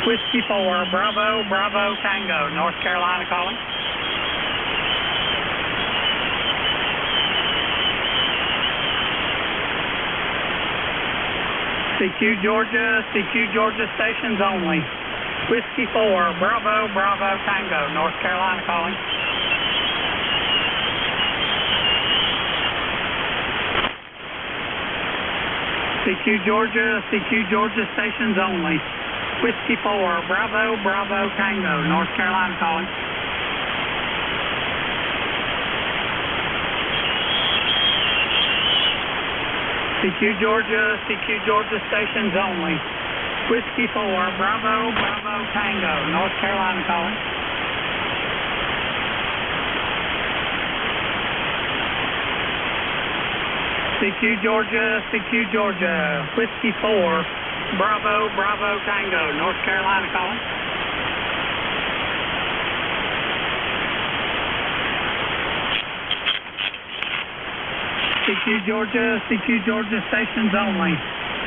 Whiskey 4, Bravo, Bravo, Tango, North Carolina calling. CQ Georgia stations only. Whiskey 4, Bravo, Bravo, Tango, North Carolina calling. CQ Georgia stations only. Whiskey 4, Bravo, Bravo, Tango, North Carolina calling. CQ Georgia stations only. Whiskey 4, Bravo, Bravo, Tango, North Carolina calling. CQ Georgia, Whiskey 4, Bravo, Bravo, Tango, North Carolina calling. CQ Georgia stations only.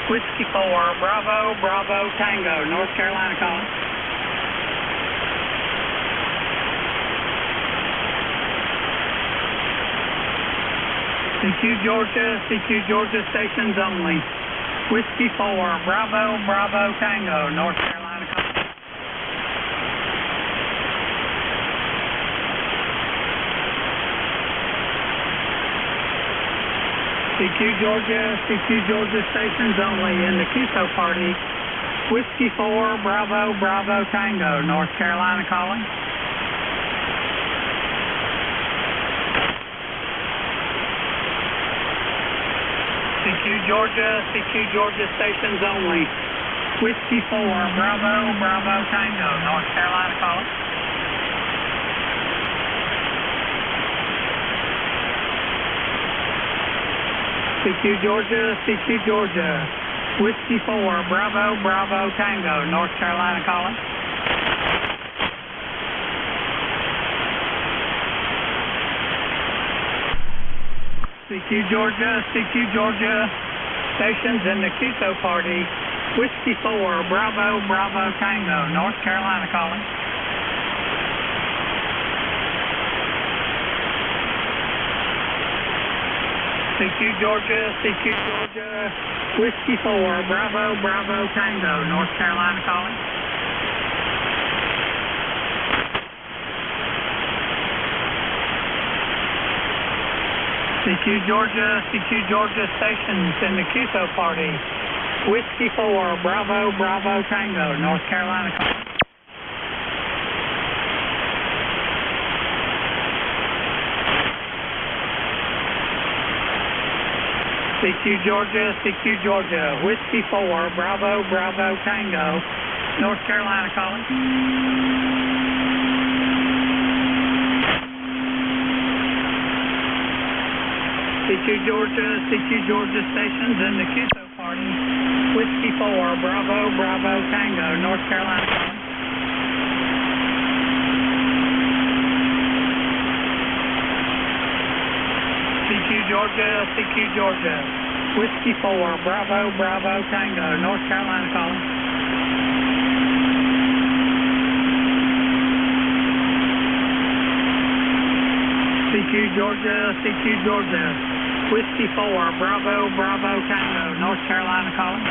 Whiskey 4, Bravo, Bravo, Tango, North Carolina calling. CQ Georgia stations only. Whiskey 4, Bravo, Bravo, Tango, North Carolina calling. CQ Georgia stations only in the QSO party. Whiskey 4, Bravo, Bravo, Tango, North Carolina calling. CQ Georgia stations only. Whiskey 4, Bravo, Bravo, Tango, North Carolina calling. CQ Georgia, Whiskey 4, Bravo, Bravo, Tango, North Carolina calling. CQ Georgia, stations in the QSO party. Whiskey 4, Bravo, Bravo, Tango, North Carolina calling. CQ Georgia, Whiskey 4, Bravo, Bravo, Tango, North Carolina calling. CQ Georgia stations in the QSO party. Whiskey 4, Bravo, Bravo, Tango, North Carolina calling. CQ Georgia, Whiskey 4, Bravo, Bravo, Tango, North Carolina calling. CQ Georgia stations in the QSO party. Whiskey 4, Bravo, Bravo, Tango, North Carolina calling. CQ Georgia, Whiskey 4, Bravo, Bravo, Tango, North Carolina calling. CQ Georgia, Whiskey 4, Bravo, Bravo, Tango, North Carolina calling.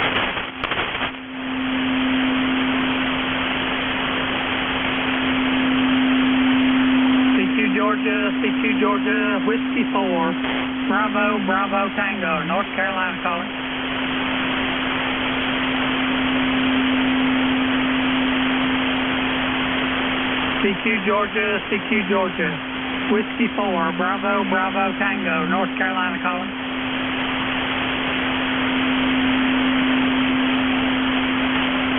CQ Georgia, Whiskey 4, Bravo, Bravo, Tango, North Carolina calling. CQ Georgia, Whiskey 4, Bravo, Bravo, Tango, North Carolina calling.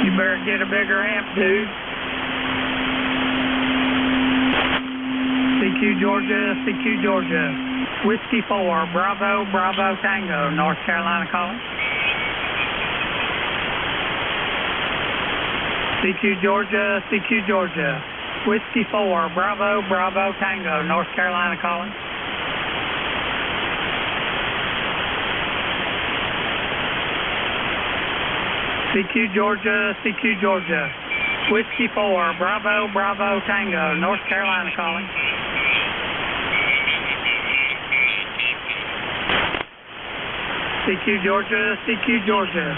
You better get a bigger amp, dude. CQ Georgia, Whiskey 4, Bravo, Bravo, Tango, North Carolina calling. CQ Georgia, CQ Georgia. Whiskey 4, Bravo, Bravo, Tango, North Carolina calling. CQ Georgia, CQ Georgia. Whiskey 4, Bravo, Bravo, Tango, North Carolina calling. CQ Georgia, CQ Georgia.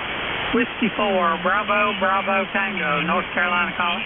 Whiskey 4, Bravo, Bravo, Tango, North Carolina calling.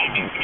Yeah.